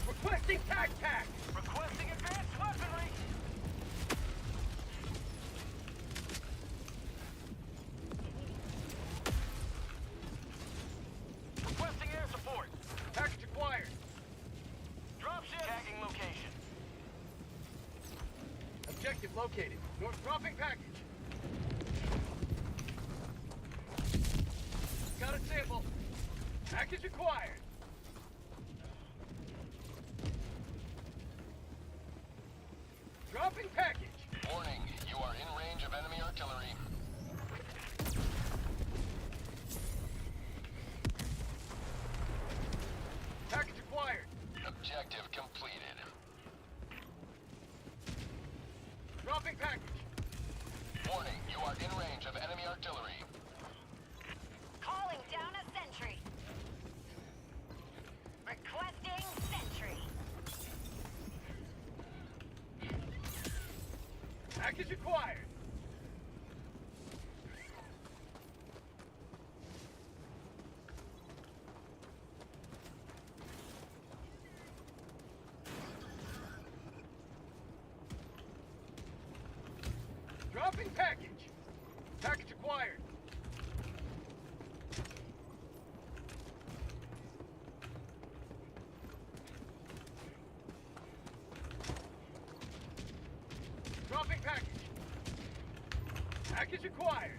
Requesting tac pack. Requesting advanced weaponry. Requesting air support. Package acquired. Dropship. Tagging location. Objective located. North dropping package. Got a sample. Package acquired. Dropping package. Warning, you are in range of enemy artillery. Package acquired. Objective completed. Dropping package. Warning, you are in range of enemy artillery. Calling down a sentry. Requesting sentry. Package acquired. Dropping package. Package acquired. Dropping package. Package acquired.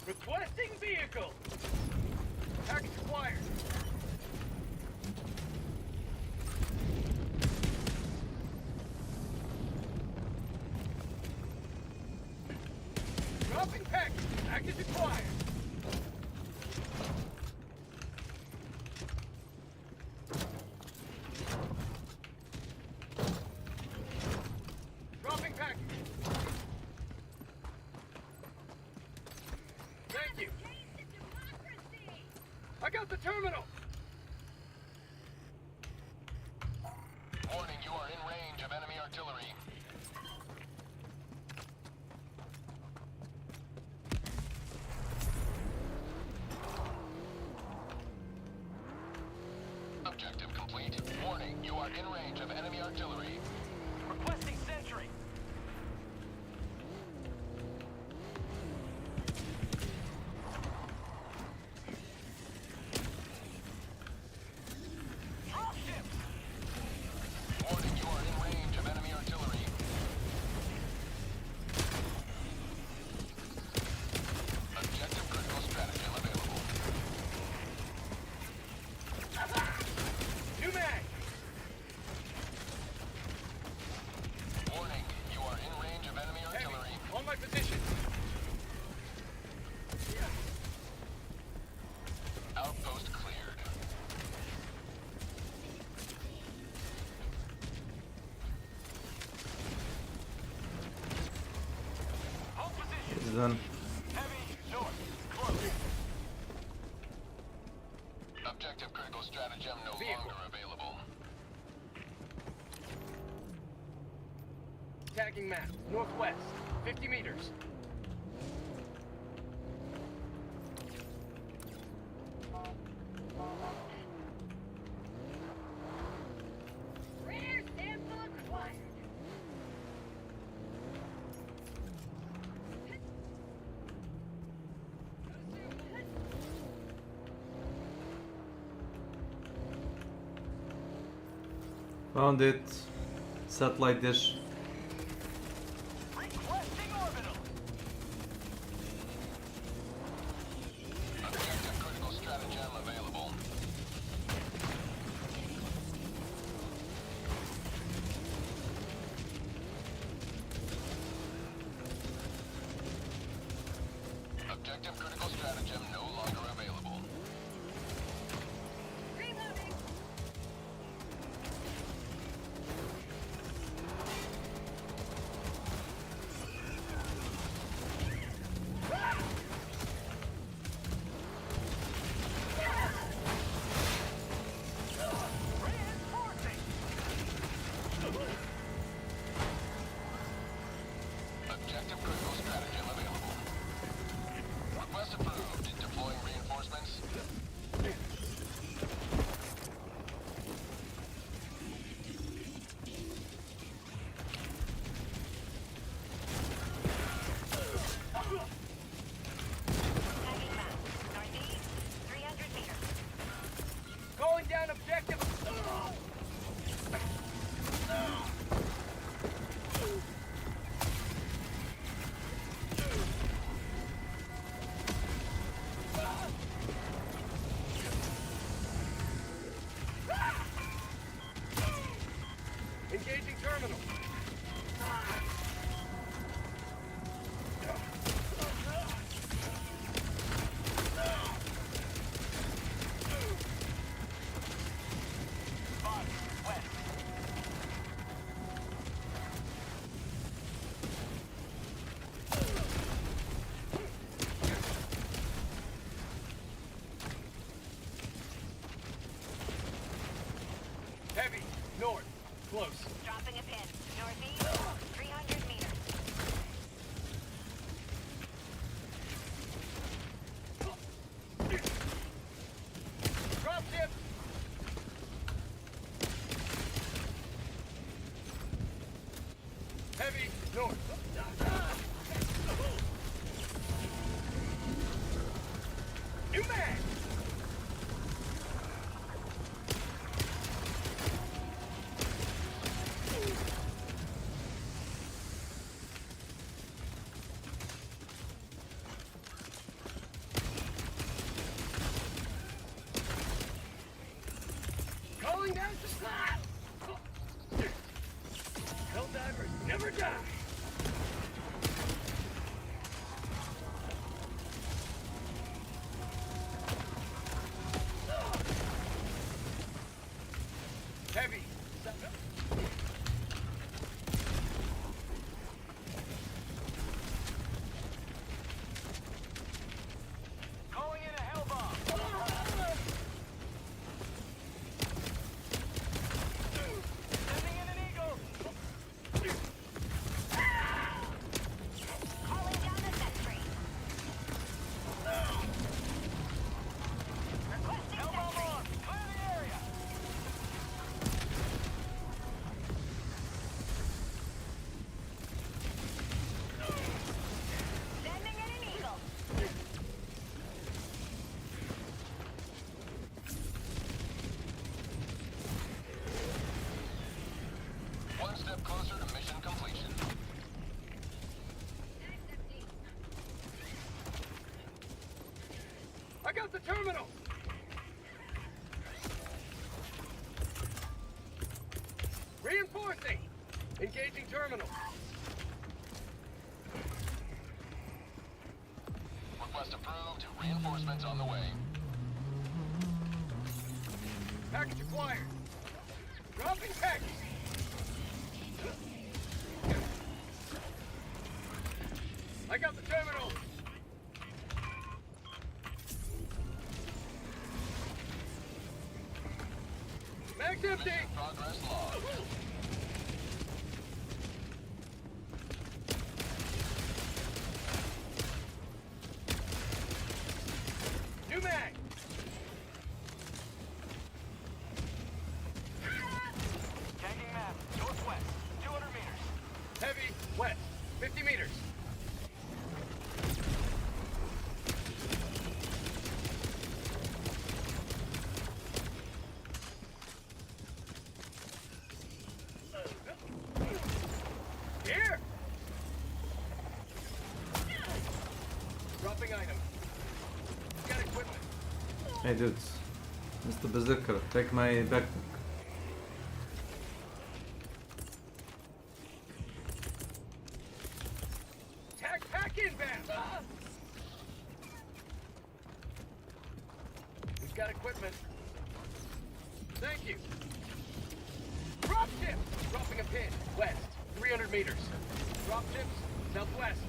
Requesting vehicle. Package acquired. Dropping package. Package acquired. Dropping package. Thank you. I got the terminal. Warning, you are in range of enemy artillery. Objective complete. Warning, you are in range of enemy artillery. Requesting sentry. Dropships. Warning, you are in range of enemy artillery. Objective critical stratagem available. New mag. Warning, you are in range of enemy artillery. Heavy. On my position. Outpost cleared. Hold position. It's done. Heavy. North. Close. Objective critical stratagem no Vehicle. longer available. Tagging map. Northwest. 50 meters. Rare sample acquired. Found it. Satellite dish. Requesting orbital. Objective critical stratagem available. Objective critical stratagem no longer available. Reloading. Objective critical stratagem available. Request approved. Deploying reinforcements. Tagging map. Northeast, 300 meters. Going down objective. Engaging terminal. Heavy, north, close. Dropping a pin. Northeast, 300 meters. Drop ship. Heavy, north. New mag. Calling down supply. Helldivers never die. Heavy. Calling in a hell bomb. Sending in an eagle. Calling down the sentry. Requesting Hell bomb sentry. on. Clear the area. Sending in an eagle. One step closer to mission completion. I got the terminal. Reinforcing. Engaging terminal. Request approved. Reinforcements on the way. Package acquired. Dropping package. I got the terminal. Mag's empty. Progress logged. New mag. Tagging map. Northwest. 200 meters. Heavy. West. 50 meters. Hey dudes, Mr. Berserker, take my backpack. Tag pack inbound! We've got equipment. Thank you. Drop ship! Dropping a pin. West. 300 meters. Drop ships. Southwest.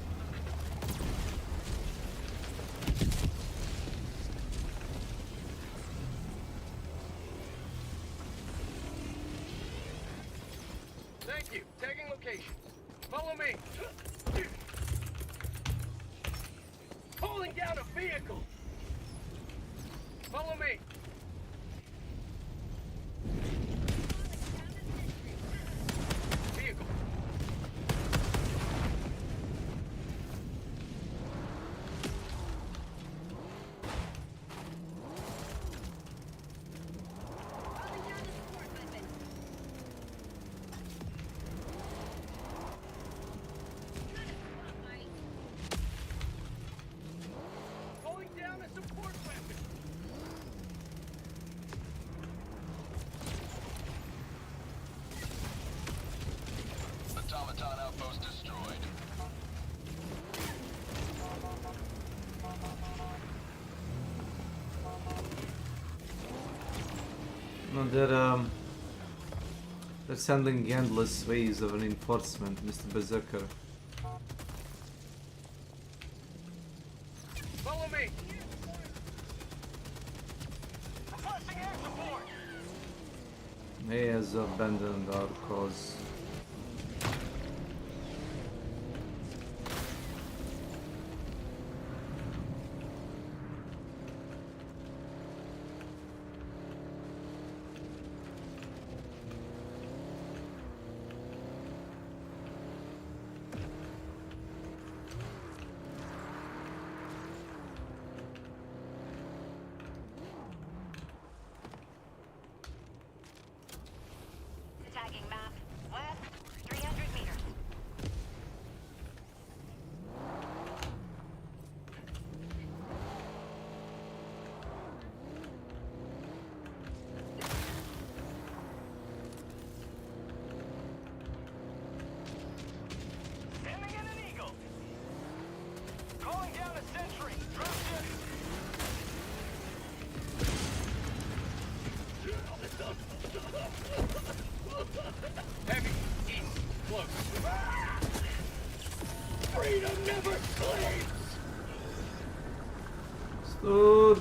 Thank you. Tagging location. Follow me. Pulling down a vehicle. Follow me. Vehicle. Pulling down a support weapon. Automaton outpost destroyed. No, they're sending endless ways of reinforcement, Mr. Berserker. Follow me. Requesting air support. He has abandoned our cause. Tagging map. West, 300 meters. Sending in an eagle. Calling down a sentry. Drop ship. Heavy. East. Close. Freedom never sleeps! Stood.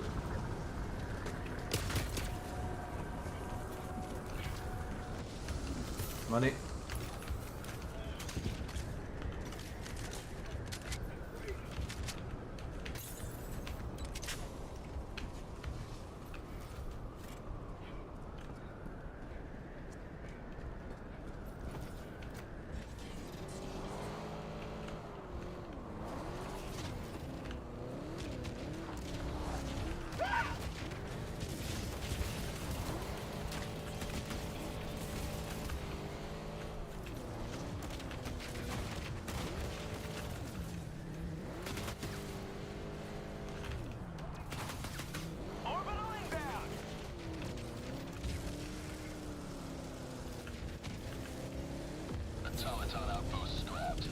Money. Orbital inbound. Automaton outpost scrapped.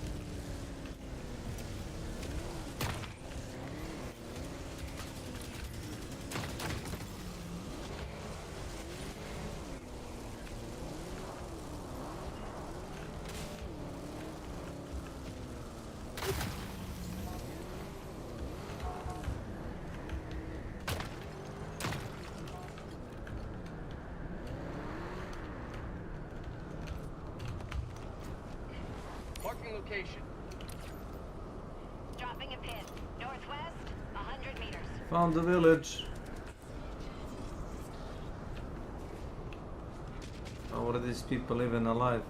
Marking location. Dropping a pin. Northwest, 100 meters. Found the village. How are these people even alive?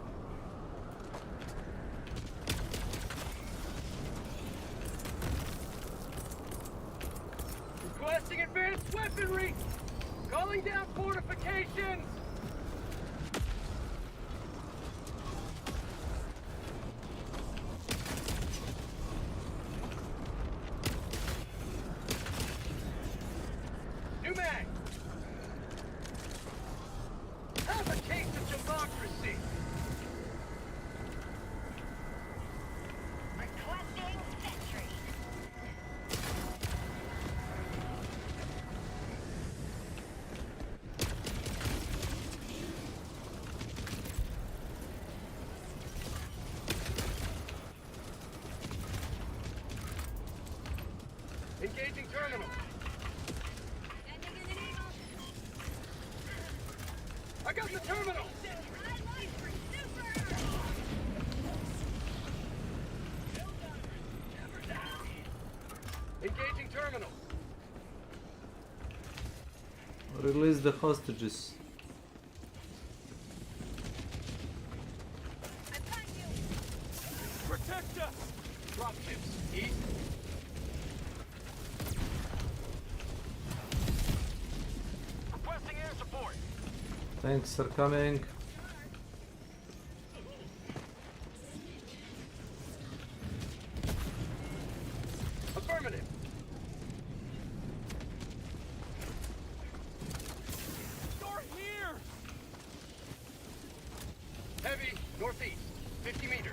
Requesting advanced weaponry. Calling down fortifications. New mag. Engaging terminal. I got the terminal. Engaging terminal. Release the hostages. Protect us. Dropships east. Requesting air support. Tanks are coming. Affirmative. Door here. Heavy northeast. 50 meters.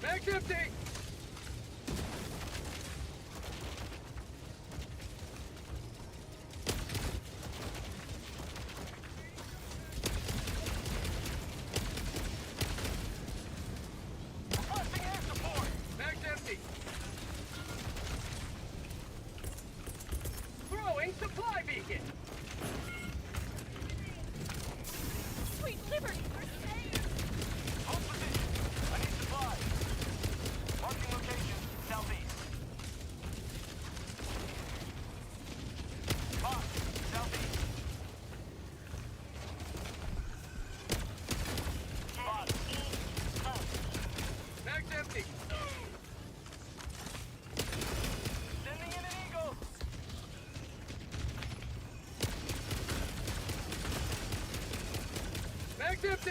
Mag's empty! Requesting air support. Mag's empty! Throwing supply beacon! Sweet liberty, we're safe! Hold position. I need supplies. Marking location, southeast. Mark, southeast. Spot. Mag's empty! Sending in an eagle. Mag's empty!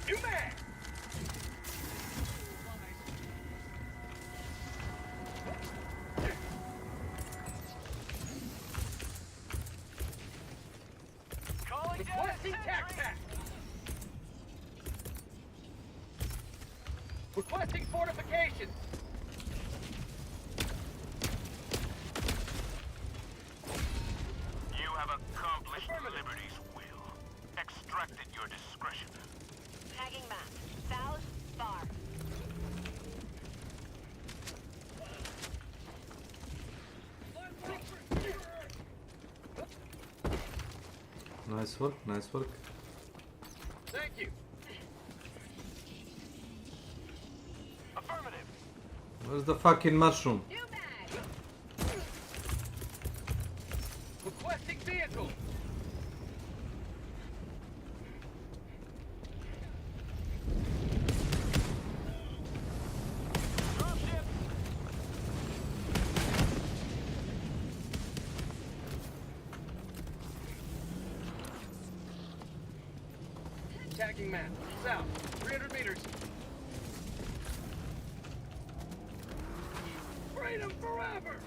New mag! Calling down Requesting tac-tac! Requesting fortifications! You have accomplished Liberty's will. Extract at your discretion. Tagging map. South, far. Nice work, nice work. Thank you. Affirmative. Where's the fucking mushroom? Requesting vehicle! Dropship. Tagging map. South. 300 meters. Freedom forever!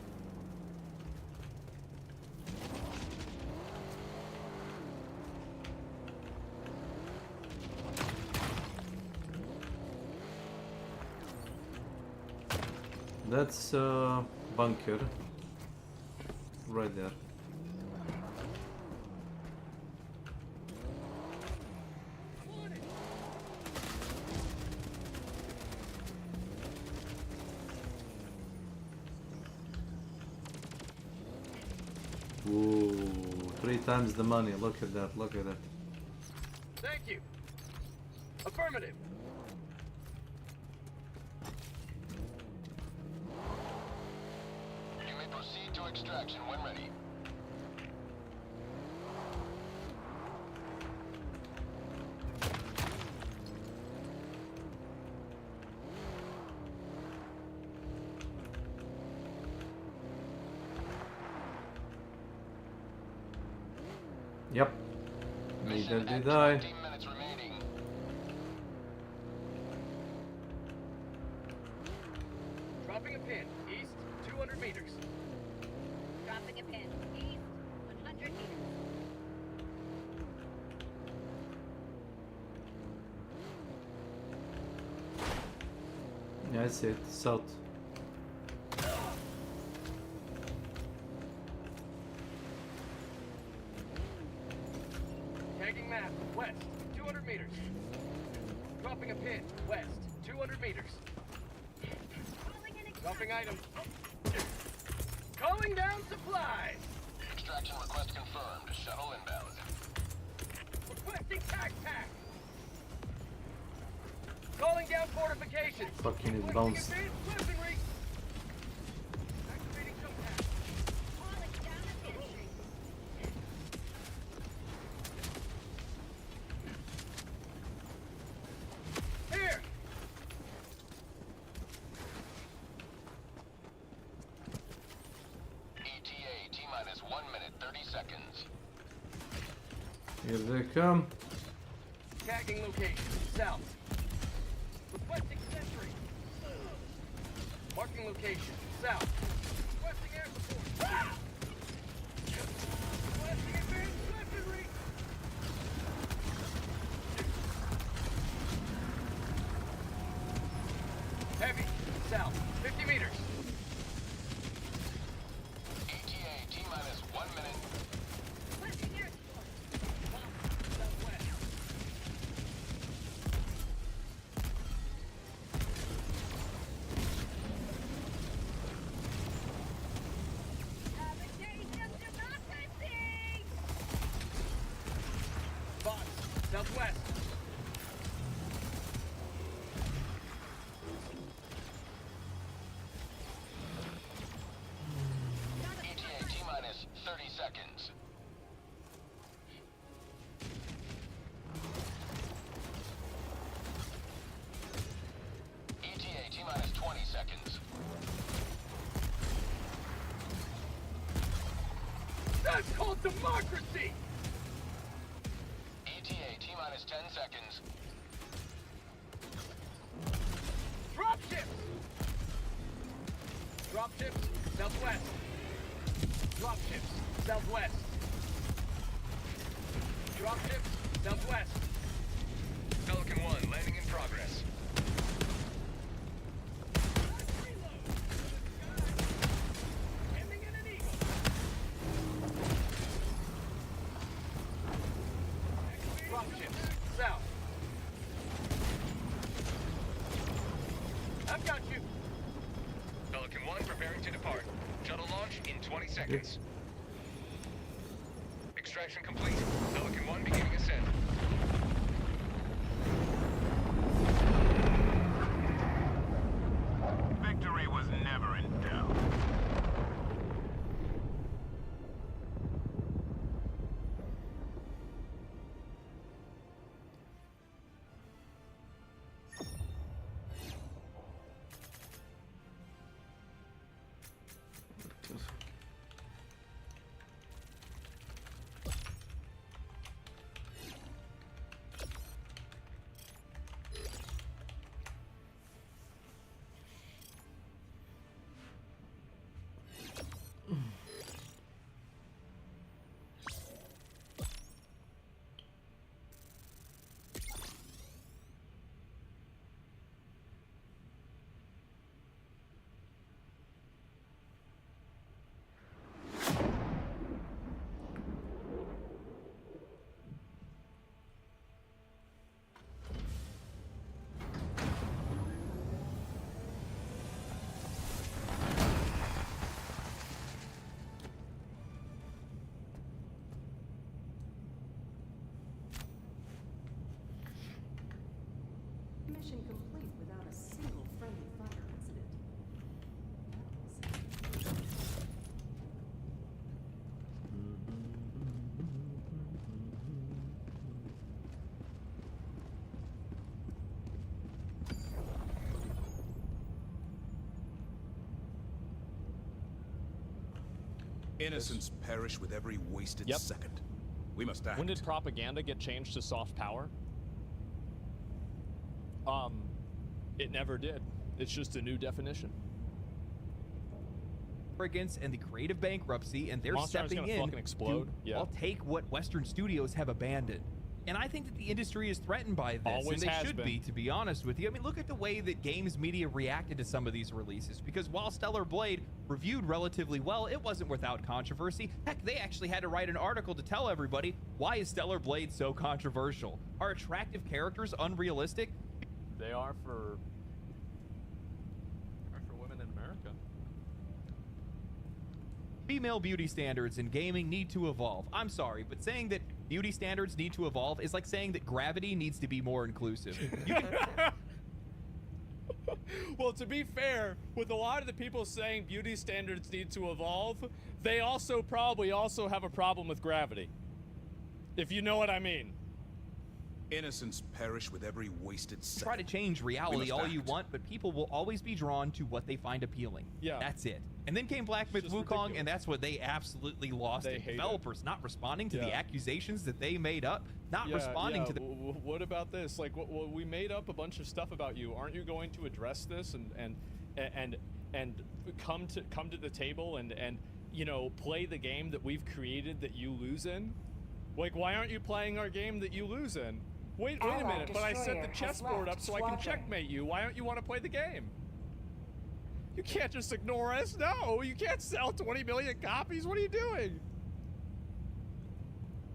That's bunker. Right there. Ooh, 3 times the money. Look at that, look at that. Thank you. Affirmative. You may proceed to extraction when ready. Yep. Neither did I. 15 minutes remaining. Dropping a pin. East, 200 meters. Dropping a pin. East, 100 meters. Yeah, I see it. South. Tagging map, west, 200 meters. Dropping a pin, west, 200 meters. Dropping item. Calling down supplies. Extraction request confirmed. Shuttle inbound. Requesting tag pack. Calling down fortifications. Fucking it Requesting bounced. advanced weaponry. Activating compact. Here. ETA T-minus 1 minute, 30 seconds. Here they come. Tagging location, south. Requesting sentry. Marking location, south. Requesting air support. Ah! Requesting advanced weaponry. Heavy, south, 50 meters. ETA T-minus 1 minute. Requesting air support. Southwest. Box, southwest. ETA T-minus 30 seconds. ETA T-minus 20 seconds. That's called democracy! ETA T-minus 10 seconds. Dropships! Dropships, southwest. Dropships, southwest. Dropships, southwest. Pelican 1, landing in progress. Ending in an eagle. Dropships, south. I've got you. Pelican 1 preparing to depart. Shuttle launch in 20 seconds. Extraction complete. Pelican 1 beginning ascent. Victory was never in doubt. Mission complete without a single friendly fire incident. Innocents perish with every wasted Yep. second. We must act. When did propaganda get changed to soft power? It never did. It's just a new definition. Arrogance and the creative bankruptcy, and they're Monster Hunter's stepping gonna in fucking explode. to Yeah. I'll take what Western studios have abandoned. And I think that the industry is threatened by this. Always and they has should been. be, to be honest with you. I mean, look at the way that games media reacted to some of these releases. Because while Stellar Blade reviewed relatively well, it wasn't without controversy. Heck, they actually had to write an article to tell everybody, why is Stellar Blade so controversial? Are attractive characters unrealistic? They are for women in America. Female beauty standards in gaming need to evolve. I'm sorry, but saying that beauty standards need to evolve is like saying that gravity needs to be more inclusive. Well, to be fair, with a lot of the people saying beauty standards need to evolve, they also probably also have a problem with gravity. If you know what I mean. Innocents perish with every wasted second. Try to change We reality must all act. you want, but people will always be drawn to what they find appealing. Yeah. That's it. And then came Black Myth just Wukong, ridiculous. and that's what they absolutely lost. They it. hate it. Developers not responding to the Yeah. accusations that they made up, not Yeah, responding yeah. to the... What about this? Like, we made up a bunch of stuff about you. Aren't you going to address this and come to the table and you know, play the game that we've created that you lose in? Like, why aren't you playing our game that you lose in? Wait a Allied minute, but I set destroyer the has chessboard left up so I can squadron. checkmate you. Why don't you want to play the game? You can't just ignore us. No, you can't sell 20 million copies. What are you doing?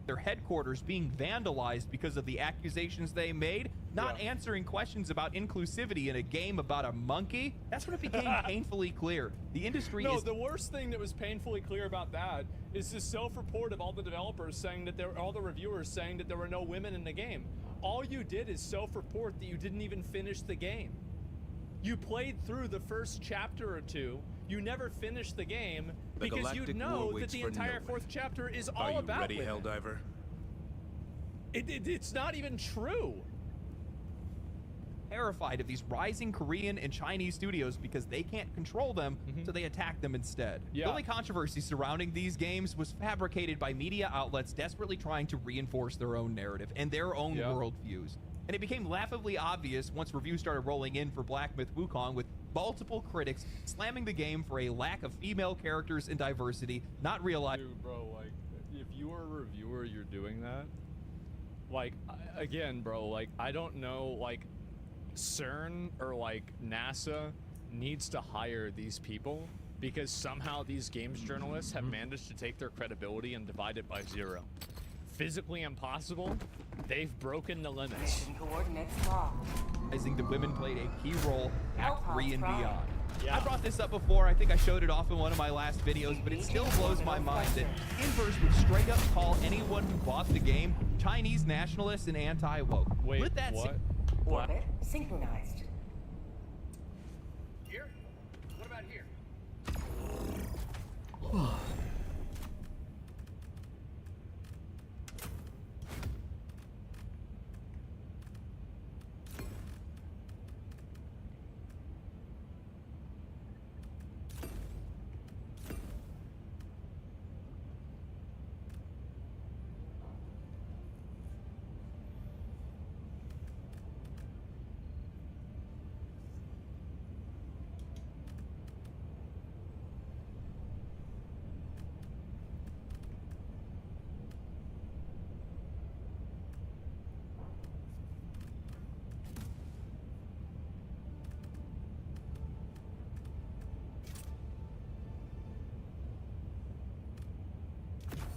their headquarters being vandalized because of the accusations they made, not answering questions about inclusivity in a game about a monkey. That's when it became painfully clear. The industry No, is... the worst thing that was painfully clear about that is the self-report of all the developers saying that all the reviewers saying that there were no women in the game. All you did is self-report that you didn't even finish the game. You played through the first chapter or two. You never finished the game The because you galactic war know that waits the for entire no one. fourth chapter is Are all you about ready, women. Helldiver? It's not even true. Terrified of these rising Korean and Chinese studios because they can't control them, so they attack them instead. The only controversy surrounding these games was fabricated by media outlets desperately trying to reinforce their own narrative and their own worldviews. And it became laughably obvious once reviews started rolling in for Black Myth Wukong, with multiple critics slamming the game for a lack of female characters and diversity, not realizing... Dude, bro, like, if you are a reviewer, you're doing that. Like, again, bro, like, I don't know, like, CERN or, like, NASA needs to hire these people because somehow these games journalists have managed to take their credibility and divide it by 0. Physically impossible, they've broken the limits. Mission coordinates locked. Realizing that women played a key role Act 3 and Prime. beyond. I brought this up before. I think I showed it off in one of my last videos, but it still blows my mind that Inverse would straight up call anyone who bought the game Chinese nationalists and anti-woke. Wait, Let that what? Orbit synchronized. Here? What about here?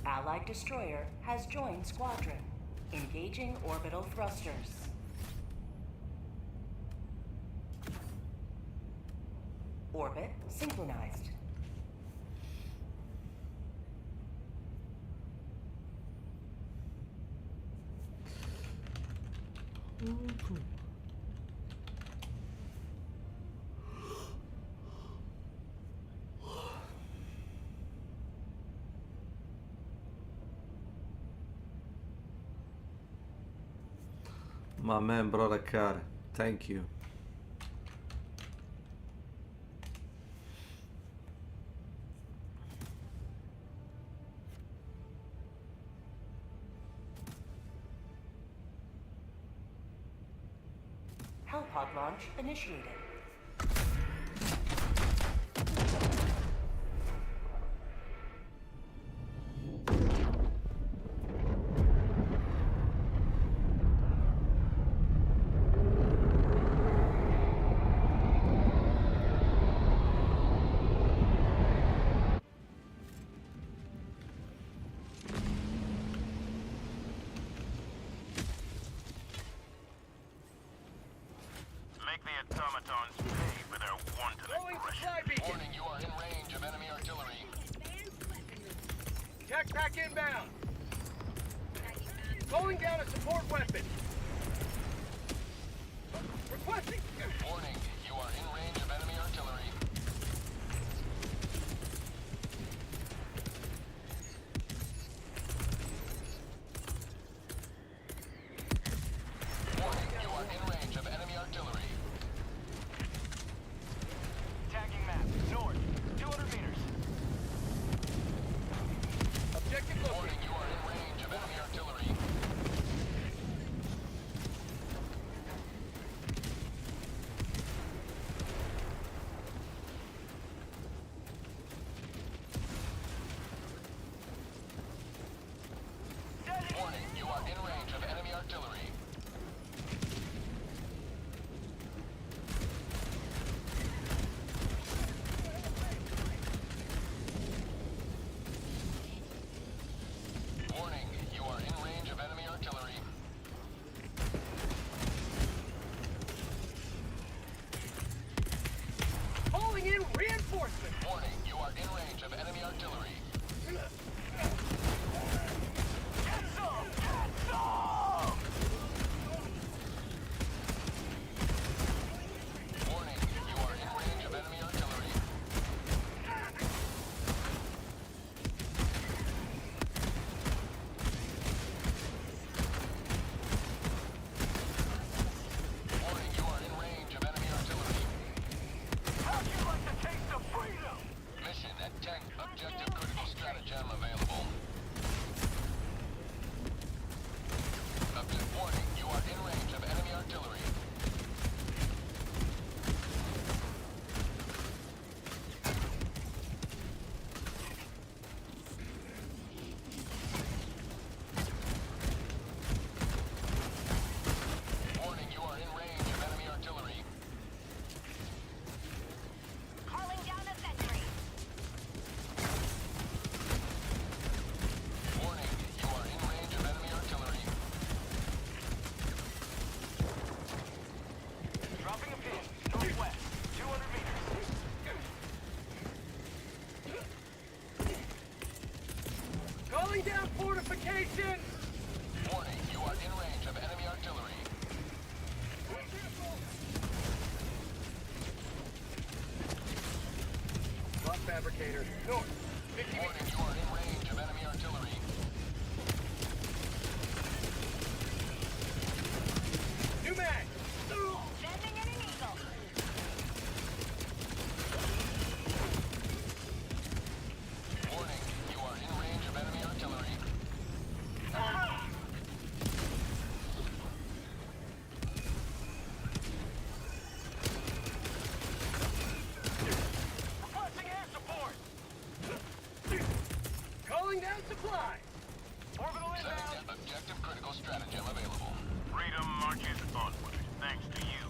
Allied destroyer has joined squadron. Engaging orbital thrusters. Orbit synchronized. My man brought a car. Thank you. Hellpod launch initiated. Backpack inbound. Calling down a support weapon. Requesting. Warning, you are in range of enemy artillery. Warning, you are in range of enemy artillery. Tagging map. North. 200 meters. Objective located. Warning, you are in range of enemy artillery. Warning, you are in range of enemy artillery. Warning, you are in range of enemy artillery. Calling in reinforcements. Warning, you are in range of enemy artillery. Warning, you are in range of enemy artillery. Warning, you are in range of enemy artillery. How'd you like the taste of freedom? Mission at tank objective critical stratagem available. Warning, you are in range of enemy artillery. Warning, you are in range of enemy artillery. Calling down a sentry. Warning, you are in range of enemy artillery. Dropping a pin. Northwest. 200 meters. Calling down fortifications. Warning, you are in range of enemy artillery. Lock fabricator. North. 50 meters. Warning, you are in range of enemy artillery. New mag. Sending in an eagle. Warning, you are in range of enemy artillery. Requesting air support. Calling down supply. Orbital inbound. Setting objective critical stratagem available. Freedom marches onward. Thanks to you.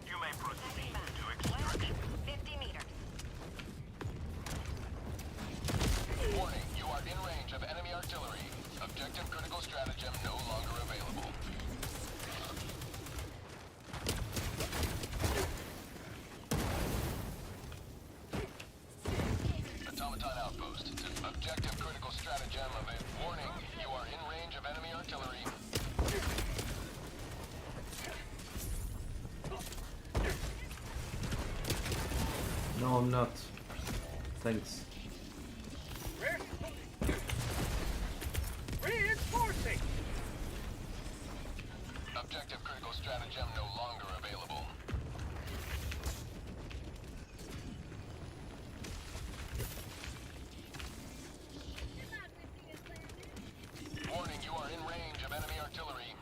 You may proceed to extraction. 50 meters. Warning, you are in range of enemy artillery. Objective critical stratagem no longer available. Automaton outpost. Objective critical stratagem available. Warning, you are in range of enemy artillery. No, I'm not. Thanks. Reinforcing. Objective critical stratagem no longer available. Warning, you are in range of enemy artillery.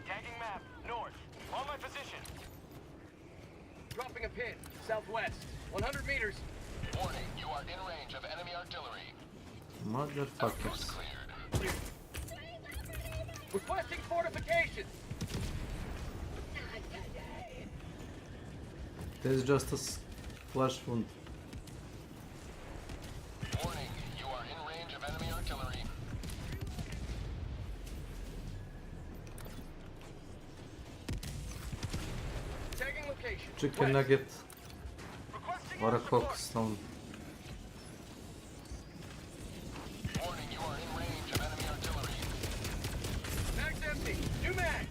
Tagging map. North. On my position. Dropping a pin. Southwest. 100 meters. Warning, you are in range of enemy artillery. Motherfuckers. Cleared. Requesting fortifications. There's just a flash wound. Warning, you are in range of enemy artillery. Tagging location. location. Chicken West. nugget or a cock stone. Warning, you are in range of enemy artillery. Mag's empty. New mag.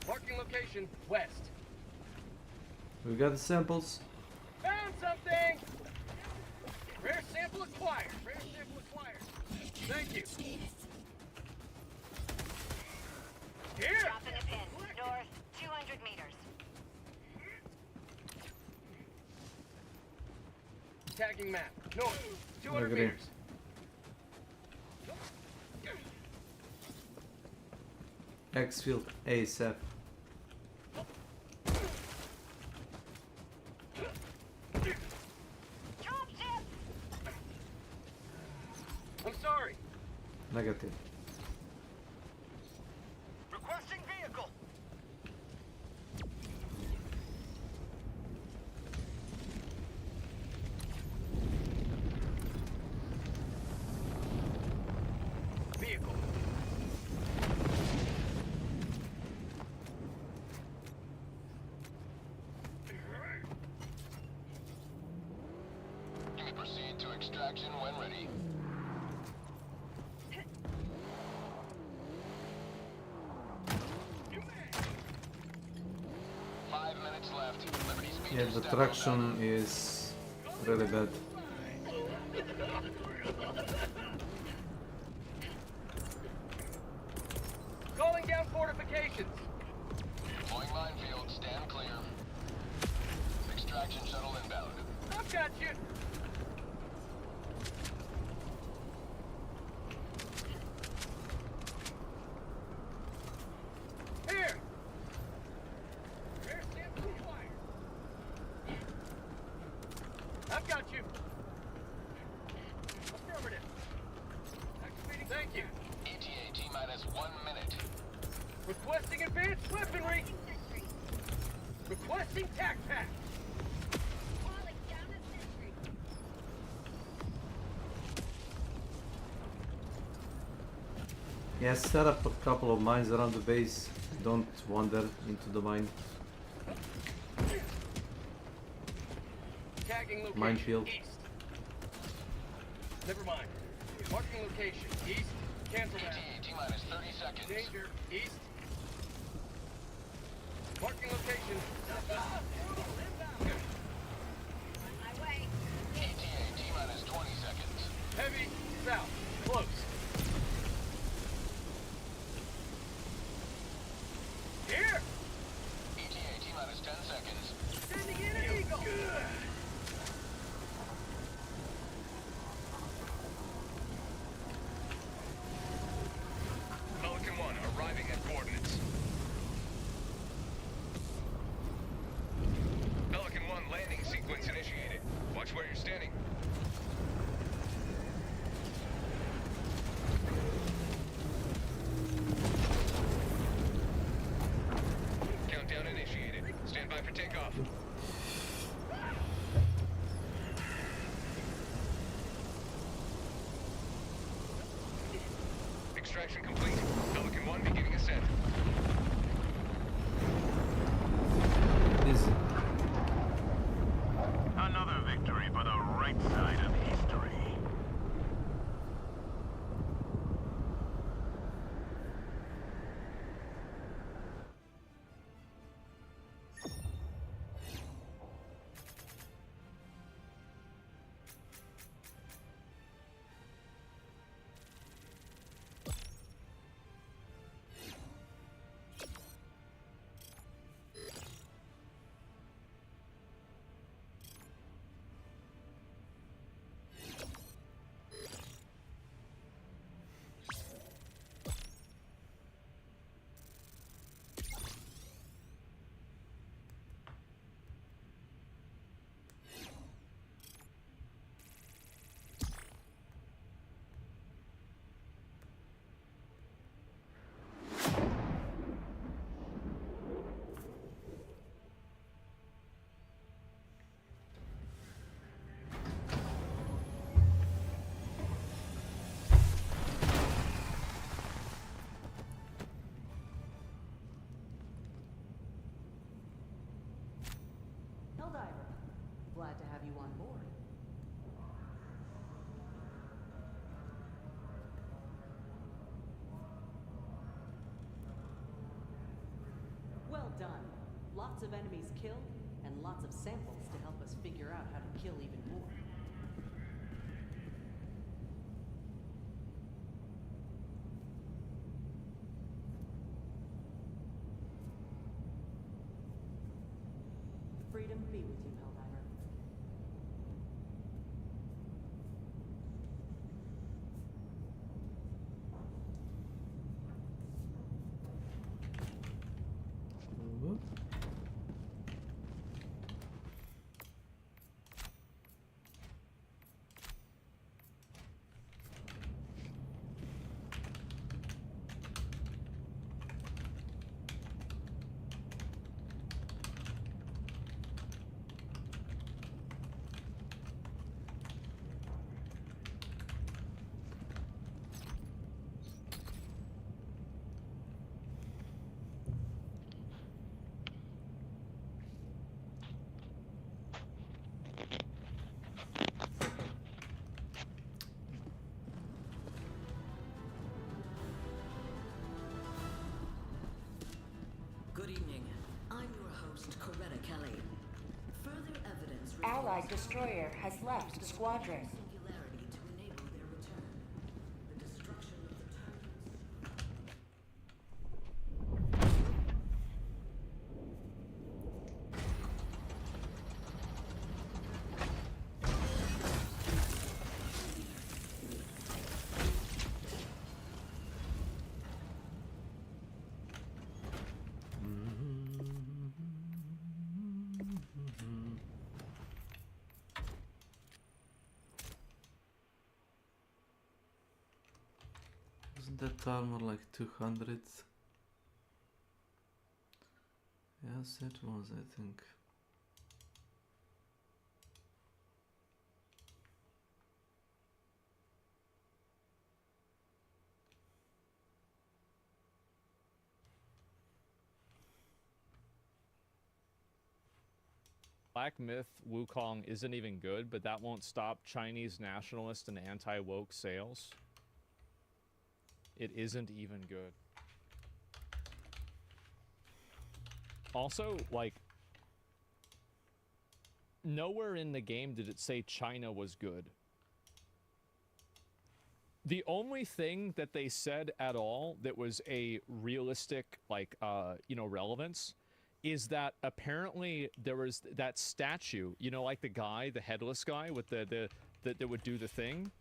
Marking location west. We got the samples. Found something! Rare sample acquired. Rare sample acquired. Thank you. Here! Dropping a pin. North, 200 meters. Tagging map. North, 200 Look at meters. Exfil ASAP. I'm sorry. Negative. Requesting vehicle. Vehicle. You may proceed to extraction when ready. Yeah, the traction is really bad. Calling down fortifications. Deploying minefield, stand clear. Extraction shuttle inbound. I've got you. Here. Rare sample acquired. I've got you. Affirmative. Activating. Thank you. ETA T-minus 1 minute. Requesting advanced weaponry. Requesting tac pack. Yeah, set up a couple of mines around the base. Don't wander into the mine. Tagging location. Minefield. East. Never mind. Marking location. East. Cancel that. ETA T-minus 30 seconds. Danger. East. Marking location. ETA T-minus 20 seconds. Heavy. South. Close. Here. ETA T-minus 10 seconds. Sending in an eagle. Good. Pelican 1 arriving at coordinates. Pelican 1 landing sequence initiated. Watch where you're standing. Countdown initiated. Stand by for takeoff. Extraction complete. Pelican 1 beginning ascent. Easy. Another victory for the right side of history. Glad to have you on board. Well done. Lots of enemies killed, and lots of samples to help us figure out how to kill even more. Freedom be with you, Helldiver. Good evening. I'm your host, Coretta Kelly. Further evidence Allied destroyer has left the squadron. singularity to enable their return. The destruction of the terminals. Isn't that armor like 200? Yes, it was, I think. Black Myth Wukong isn't even good, but that won't stop Chinese nationalist and anti-woke sales. It isn't even good. Also, like, nowhere in the game did it say China was good. The only thing that they said at all that was a realistic, like, you know, relevance is that apparently there was that statue, you know, like the guy, the headless guy with that would do the thing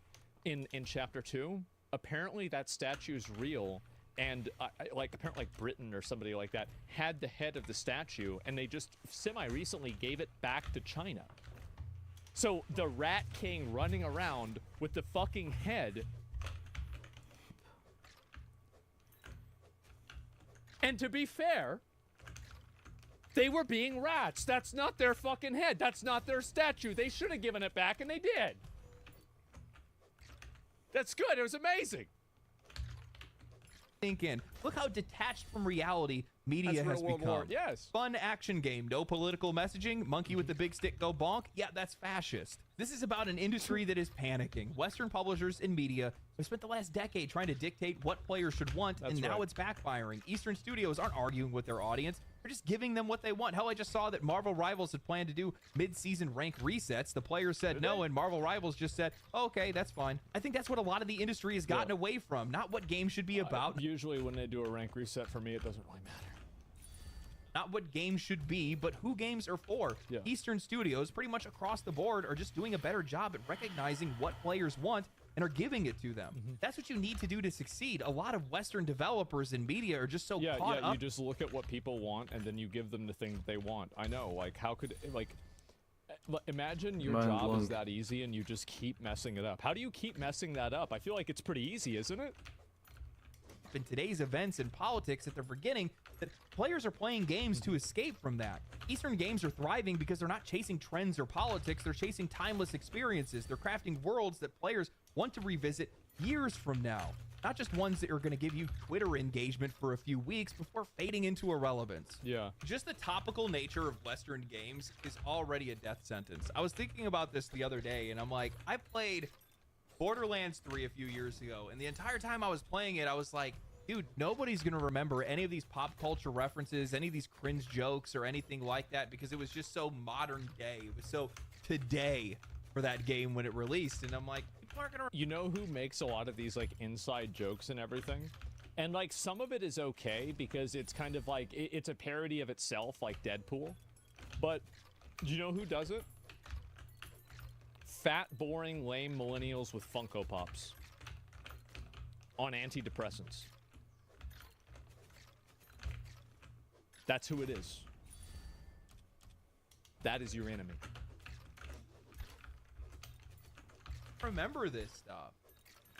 in chapter 2. Apparently that statue is real, and like apparently like Britain or somebody like that had the head of the statue, and they just semi-recently gave it back to China. So the Rat King running around with the fucking head. And to be fair, they were being rats. That's not their fucking head. That's not their statue. They should have given it back, and they did. That's good. It was amazing. Think in. Look how detached from reality media has become. Yes. Fun action game, no political messaging, monkey with the big stick go bonk. Yeah, that's fascist. This is about an industry that is panicking. Western publishers and media have spent the last decade trying to dictate what players should want, and now it's backfiring. Eastern studios aren't arguing with their audience. They're just giving them what they want. Hell, I just saw that Marvel Rivals had planned to do mid-season rank resets. The players said no, and Marvel Rivals just said, oh, okay, that's fine. I think that's what a lot of the industry has gotten away from, not what games should be about. Usually when they do a rank reset for me, it doesn't really matter. Not what games should be, but who games are for. Yeah. Eastern studios, pretty much across the board, are just doing a better job at recognizing what players want and are giving it to them. That's what you need to do to succeed. A lot of Western developers and media are just so caught up. You just look at what people want and then you give them the thing that they want. I know, like, how could, like, imagine your job is that easy and you just keep messing it up. How do you keep messing that up? I feel like it's pretty easy, isn't it? In today's events and politics that they're forgetting that players are playing games to escape from that. Eastern games are thriving because they're not chasing trends or politics, they're chasing timeless experiences. They're crafting worlds that players want to revisit years from now. not just ones that are going to give you Twitter engagement for a few weeks before fading into irrelevance. Yeah. Just the topical nature of Western games is already a death sentence. I was thinking about this the other day, and I'm like, I played Borderlands 3 a few years ago, and the entire time I was playing it, I was like, dude, nobody's going to remember any of these pop culture references, any of these cringe jokes or anything like that, because it was just so modern day. It was so today for that game when it released. And I'm like, people aren't going to... You know who makes a lot of these like inside jokes and everything? And like some of it is okay because it's kind of like, it's a parody of itself, like Deadpool. But do you know who does it? Fat, boring, lame millennials with Funko Pops on antidepressants. That's who it is. That is your enemy. Remember this stuff.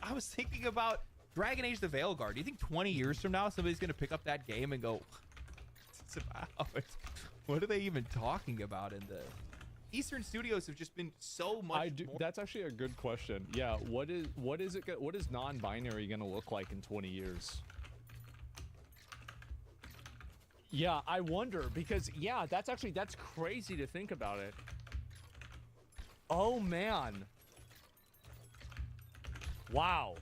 I was thinking about Dragon Age the Veilguard. Do you think 20 years from now somebody's going to pick up that game and go, what's it about? What are they even talking about in this? Eastern Studios have just been so much more... That's actually a good question. Yeah, what is non-binary going to look like in 20 years? Yeah, I wonder, because yeah, that's crazy to think about it. Oh man. Wow.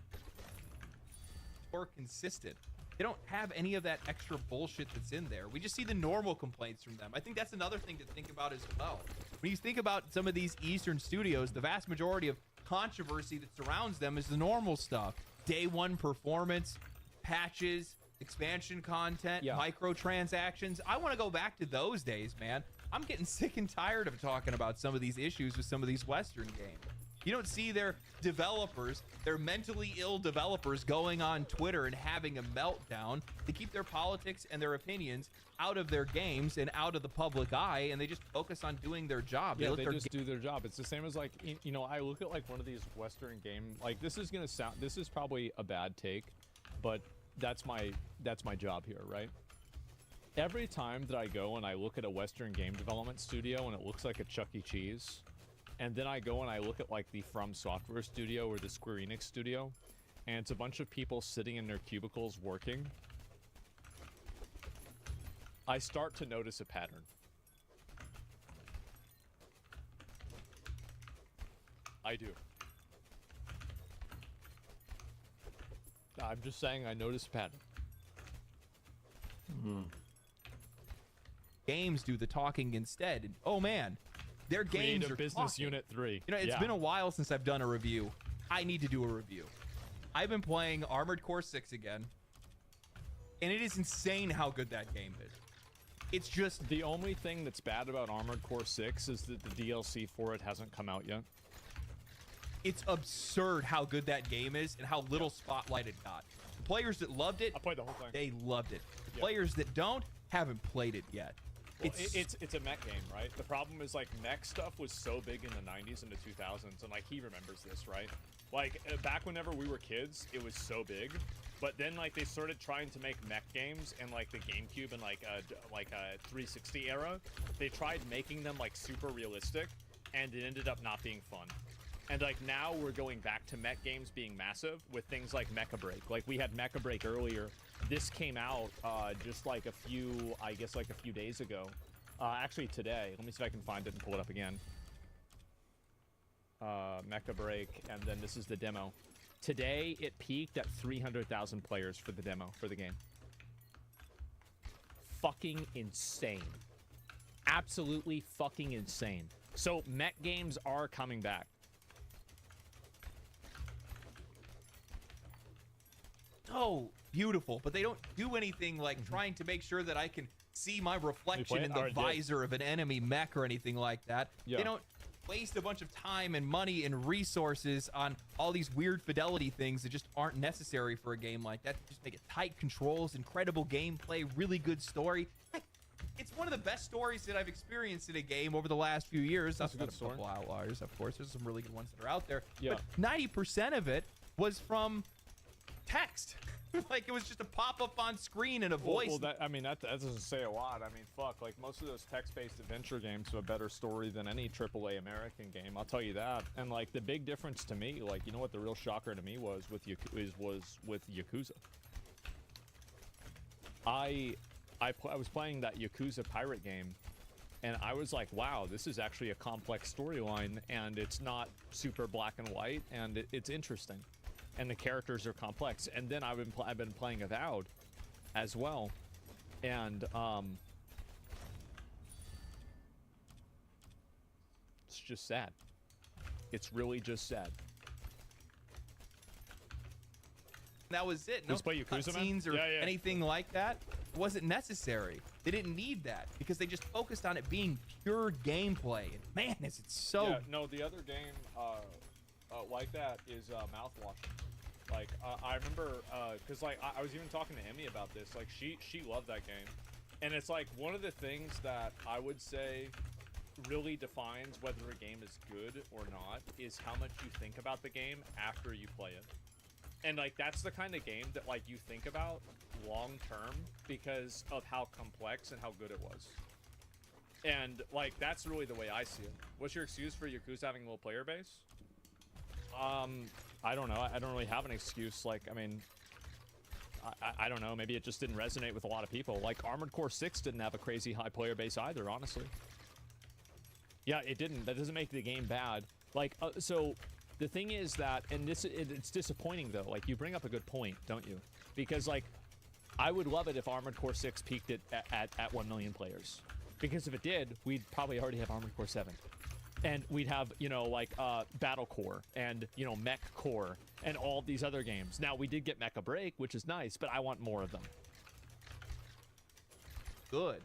Or consistent. They don't have any of that extra bullshit that's in there. We just see the normal complaints from them. I think that's another thing to think about as well. When you think about some of these Eastern studios, the vast majority of controversy that surrounds them is the normal stuff. Day one performance, patches, expansion content, microtransactions. I want to go back to those days, man. I'm getting sick and tired of talking about some of these issues with some of these Western games. You don't see their developers, their mentally ill developers, going on Twitter and having a meltdown to keep their politics and their opinions out of their games and out of the public eye, and they just focus on doing their job. Yeah, they just do their job. It's the same as like, you know, I look at like one of these Western game, like this is probably a bad take, but that's my job here, right? Every time that I go and I look at a Western game development studio and it looks like a Chuck E. Cheese, and then I go and I look at like the From Software studio or the Square Enix studio, and it's a bunch of people sitting in their cubicles working, I start to notice a pattern. I do. I'm just saying I notice a pattern. Games do the talking instead. And, oh man, their games are Business talking. Unit 3. You know, it's been a while since I've done a review. I need to do a review. I've been playing Armored Core 6 again, and it is insane how good that game is. It's just... The only thing that's bad about Armored Core 6 is that the DLC for it hasn't come out yet. It's absurd how good that game is and how little spotlight it got. The players that loved it, I played the whole thing. They loved it. The players that don't haven't played it yet. Well, it's a mech game, right? The problem is like mech stuff was so big in the 90s and the 2000s, and like he remembers this, right? Like back whenever we were kids, it was so big, but then like they started trying to make mech games in like the GameCube and like a 360 era. They tried making them like super realistic, and it ended up not being fun. And like now we're going back to mech games being massive with things like Mecha Break. Like we had Mecha Break earlier. This came out just like a few days ago. Actually today. Let me see if I can find it and pull it up again. Mecha Break, and then this is the demo. Today it peaked at 300,000 players for the demo for the game. Fucking insane. Absolutely fucking insane. So mech games are coming back. Oh, beautiful, but they don't do anything like trying to make sure that I can see my reflection in the visor of an enemy mech or anything like that. Yeah. They don't waste a bunch of time and money and resources on all these weird fidelity things that just aren't necessary for a game like that. Just make it tight controls, incredible gameplay, really good story. Heck, it's one of the best stories that I've experienced in a game over the last few years. That's a good story. A couple outliers, of course. There's some really good ones that are out there. Yeah. But 90% of it was from text. Like it was just a pop-up on screen and a voice. Well, that, I mean, that doesn't say a lot. I mean, fuck, like most of those text-based adventure games have a better story than any AAA American game. I'll tell you that. And like the big difference to me, like you know what the real shocker to me was with Yakuza. I was playing that Yakuza pirate game, and I was like, wow, this is actually a complex storyline, and it's not super black and white, and it's interesting. And the characters are complex. And then I've been playing Avowed as well, and it's just sad. It's really just sad. That was it. No cutscenes or anything like that. It wasn't necessary. They didn't need that because they just focused on it being pure gameplay. And man, is it so... Yeah, no, the other game like that is Mouthwash. Like, I remember, because, like, I was even talking to Emmy about this. Like, she loved that game. And it's, like, one of the things that I would say really defines whether a game is good or not is how much you think about the game after you play it. And, like, that's the kind of game that, like, you think about long-term because of how complex and how good it was. And, like, that's really the way I see it. What's your excuse for Yakuza having a low player base? I don't know. I don't really have an excuse. Like, I mean, I don't know. Maybe it just didn't resonate with a lot of people. Like, Armored Core 6 didn't have a crazy high player base either, honestly. Yeah, it didn't. That doesn't make the game bad. Like, so the thing is that, and it's disappointing, though. Like, you bring up a good point, don't you? Because, like, I would love it if Armored Core 6 peaked at 1 million players. Because if it did, we'd probably already have Armored Core 7. And we'd have, you know, like, Battle Core and, you know, Mech Core and all these other games. Now, we did get Mecha Break, which is nice, but I want more of them. Good.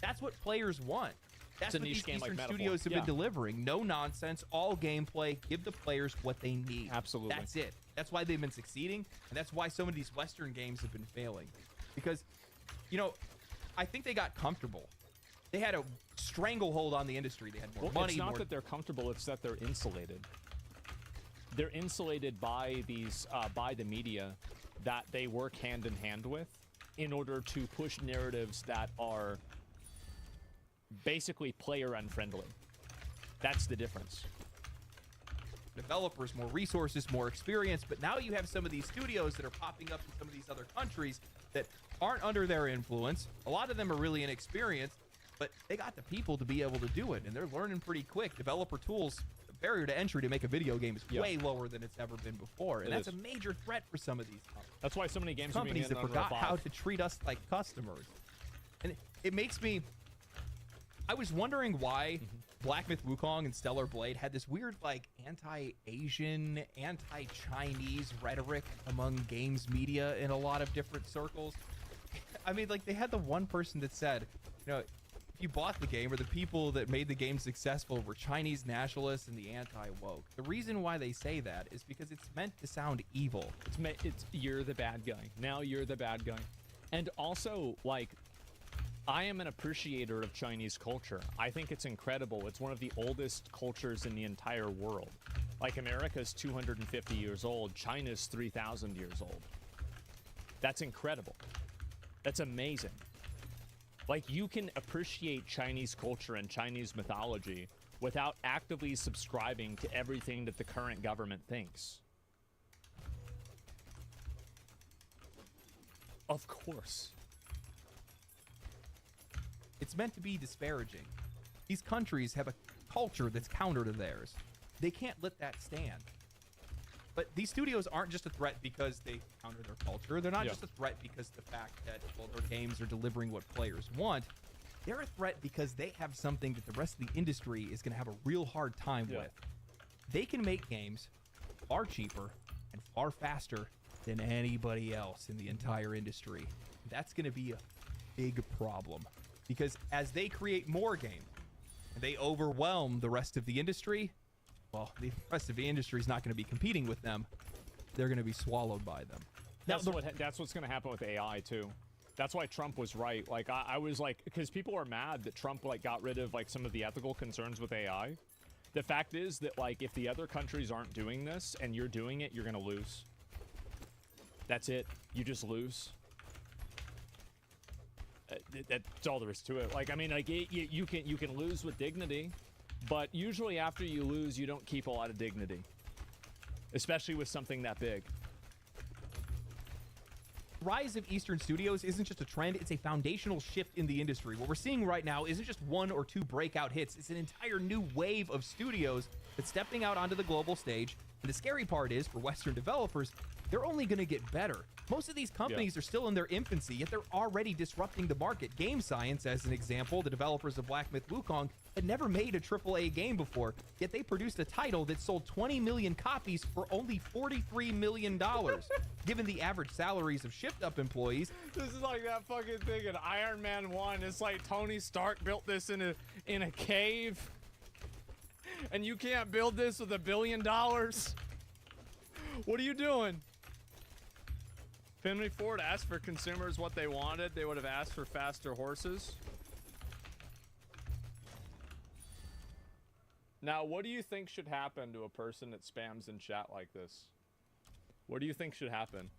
That's what players want. That's what these game Eastern like studios have been delivering. No nonsense, all gameplay. Give the players what they need. Absolutely. That's it. That's why they've been succeeding, and that's why some of these Western games have been failing. Because, you know, I think they got comfortable. They had a stranglehold on the industry. They had more money. It's not that they're comfortable, it's that they're insulated. They're insulated by these, by the media that they work hand in hand with in order to push narratives that are basically player unfriendly. That's the difference. Developers, more resources, more experience, but now you have some of these studios that are popping up in some of these other countries that aren't under their influence. A lot of them are really inexperienced, but they got the people to be able to do it, and they're learning pretty quick. Developer tools, the barrier to entry to make a video game is way lower than it's ever been before, and that's a major threat for some of these companies. That's why so many games Companies that forgot how to treat us like customers. And it makes me... I was wondering why Black Myth Wukong and Stellar Blade had this weird, like, anti-Asian, anti-Chinese rhetoric among games media in a lot of different circles. I mean, like, they had the one person that said, you know, if you bought the game, or the people that made the game successful were Chinese nationalists and the anti-woke. The reason why they say that is because it's meant to sound evil. It's you're the bad guy. Now you're the bad guy. And also, like, I am an appreciator of Chinese culture. I think it's incredible. It's one of the oldest cultures in the entire world. Like, America's 250 years old. China's 3,000 years old. That's incredible. That's amazing. Like, you can appreciate Chinese culture and Chinese mythology without actively subscribing to everything that the current government thinks. Of course. It's meant to be disparaging. These countries have a culture that's counter to theirs. They can't let that stand. But these studios aren't just a threat because they counter their culture. They're not just a threat because the fact that, well, their games are delivering what players want. They're a threat because they have something that the rest of the industry is going to have a real hard time with. They can make games far cheaper and far faster than anybody else in the entire industry. That's going to be a big problem. Because as they create more games and they overwhelm the rest of the industry, well, the rest of the industry is not going to be competing with them. They're going to be swallowed by them. That's what's going to happen with AI too. That's why Trump was right. Like, I was like, because people are mad that Trump, like, got rid of, like, some of the ethical concerns with AI. The fact is that, like, if the other countries aren't doing this and you're doing it, you're going to lose. That's it. You just lose. That's all there is to it. Like, I mean, like you can lose with dignity, but usually after you lose, you don't keep a lot of dignity, especially with something that big. Rise of Eastern Studios isn't just a trend, it's a foundational shift in the industry. What we're seeing right now isn't just one or two breakout hits, it's an entire new wave of studios that's stepping out onto the global stage. And the scary part is, for Western developers, they're only going to get better. Most of these companies are still in their infancy, yet they're already disrupting the market. Game Science, as an example, the developers of Black Myth Wukong, had never made a AAA game before, yet they produced a title that sold 20 million copies for only $43 million. Given the average salaries of shift-up employees, This is like that fucking thing in Iron Man 1. It's like Tony Stark built this in a cave. And you can't build this with $1 billion. What are you doing? If Henry Ford asked for consumers what they wanted, they would have asked for faster horses. Now, what do you think should happen to a person that spams in chat like this? What do you think should happen?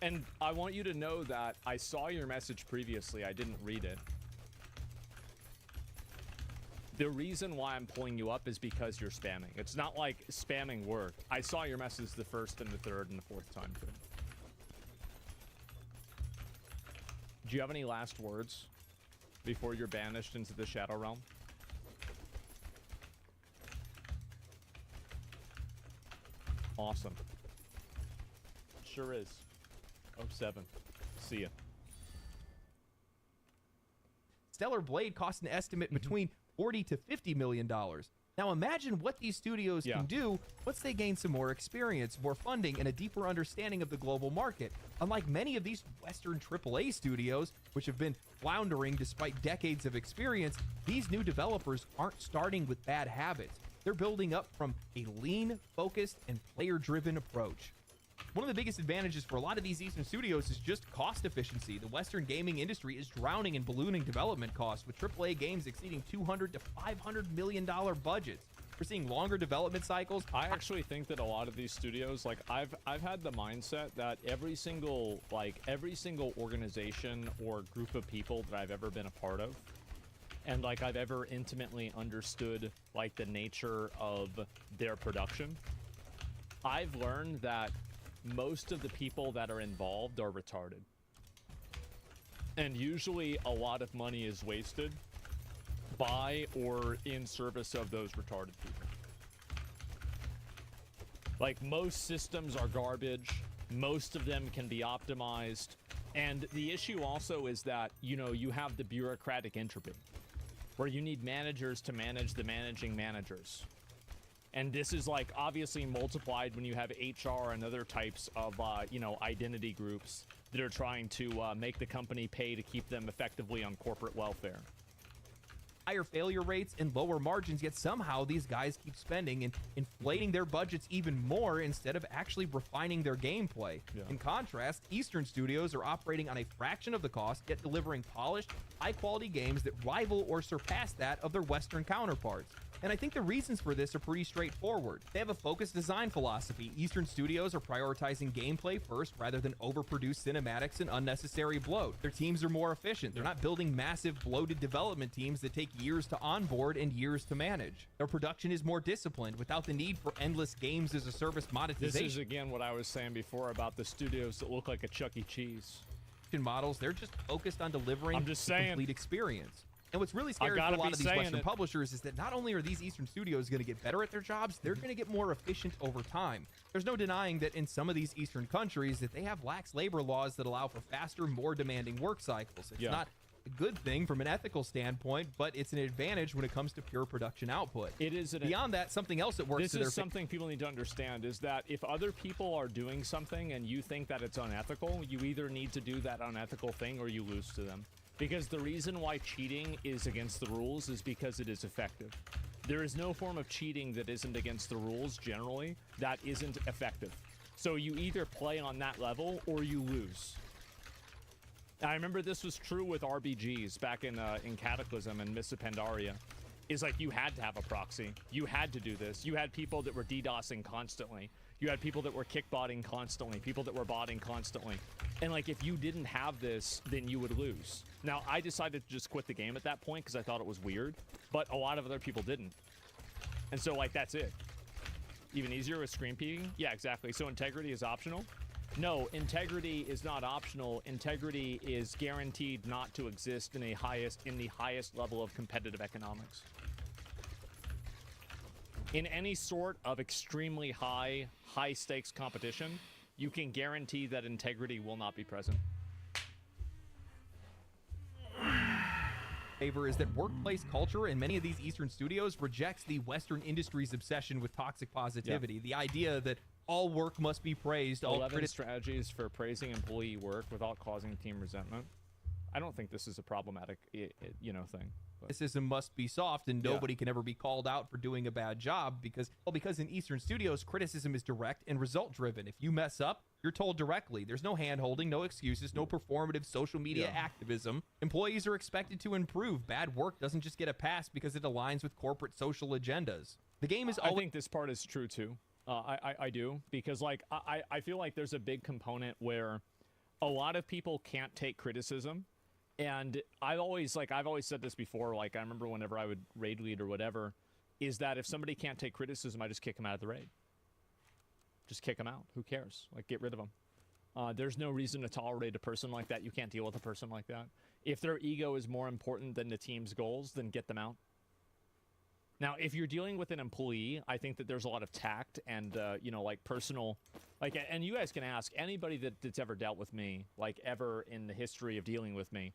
And I want you to know that I saw your message previously. I didn't read it. The reason why I'm pulling you up is because you're spamming. It's not like spamming worked. I saw your message the first and the third and the fourth time too. Do you have any last words before you're banished into the Shadow Realm? Awesome. Sure is. 07. See ya. Stellar Blade cost an estimate between $40 to $50 million. Now imagine what these studios can do once they gain some more experience, more funding, and a deeper understanding of the global market. Unlike many of these Western AAA studios, which have been floundering despite decades of experience, these new developers aren't starting with bad habits. They're building up from a lean, focused, and player-driven approach. One of the biggest advantages for a lot of these Eastern studios is just cost efficiency. The Western gaming industry is drowning in ballooning development costs, with AAA games exceeding $200 to $500 million budgets. We're seeing longer development cycles. I actually think that a lot of these studios, like I've had the mindset that every single organization or group of people that I've ever been a part of, and like I've ever intimately understood like the nature of their production, I've learned that most of the people that are involved are retarded. And usually a lot of money is wasted by or in service of those retarded people. Like, most systems are garbage. Most of them can be optimized. And the issue also is that, you know, you have the bureaucratic entropy, where you need managers to manage the managing managers. And this is like obviously multiplied when you have HR and other types of, you know, identity groups that are trying to make the company pay to keep them effectively on corporate welfare. Higher failure rates and lower margins, yet somehow these guys keep spending and inflating their budgets even more instead of actually refining their gameplay. In contrast, Eastern studios are operating on a fraction of the cost, yet delivering polished, high-quality games that rival or surpass that of their Western counterparts. And I think the reasons for this are pretty straightforward. They have a focused design philosophy. Eastern studios are prioritizing gameplay first rather than overproduced cinematics and unnecessary bloat. Their teams are more efficient. They're not building massive bloated development teams that take years to onboard and years to manage. Their production is more disciplined without the need for endless games as a service monetization. This is again what I was saying before about the studios that look like a Chuck E. Cheese. Models, they're just focused on delivering a complete experience. And what's really scary for a lot of these Western publishers is that not only are these Eastern studios going to get better at their jobs, they're going to get more efficient over time. There's no denying that in some of these Eastern countries that they have lax labor laws that allow for faster, more demanding work cycles. It's not a good thing from an ethical standpoint, but it's an advantage when it comes to pure production output. It is beyond that, something else that works. This is something people need to understand, is that if other people are doing something and you think that it's unethical, you either need to do that unethical thing or you lose to them. Because the reason why cheating is against the rules is because it is effective. There is no form of cheating that isn't against the rules generally that isn't effective. So you either play on that level or you lose. I remember this was true with RBGs back in Cataclysm and Mists of Pandaria. is like you had to have a proxy. You had to do this. You had people that were DDoSing constantly. You had people that were kickbotting constantly, people that were botting constantly. And like, if you didn't have this, then you would lose. Now, I decided to just quit the game at that point because I thought it was weird, but a lot of other people didn't. And so like, that's it. Even easier with screen peeking? Yeah, exactly. So integrity is optional? No, integrity is not optional. Integrity is guaranteed not to exist in the highest level of competitive economics. In any sort of extremely high stakes competition, you can guarantee that integrity will not be present. Favor is that workplace culture in many of these Eastern studios rejects the Western industry's obsession with toxic positivity. The idea that all work must be praised. 11 strategies for praising employee work without causing team resentment. I don't think this is a problematic, you know, thing. Criticism must be soft, and nobody can ever be called out for doing a bad job because in Eastern studios, criticism is direct and result-driven. If you mess up, you're told directly. There's no hand-holding, no excuses, no performative social media activism. Employees are expected to improve. Bad work doesn't just get a pass because it aligns with corporate social agendas. The game is always... I think this part is true, too. I do, because, like, I feel like there's a big component where a lot of people can't take criticism. And I've always said this before, like I remember whenever I would raid lead or whatever, is that if somebody can't take criticism, I just kick them out of the raid. Just kick them out. Who cares? Like, get rid of them. There's no reason to tolerate a person like that. You can't deal with a person like that. If their ego is more important than the team's goals, then get them out. Now, if you're dealing with an employee, I think that there's a lot of tact and, you know, like personal, like, and you guys can ask anybody that's ever dealt with me, like ever in the history of dealing with me.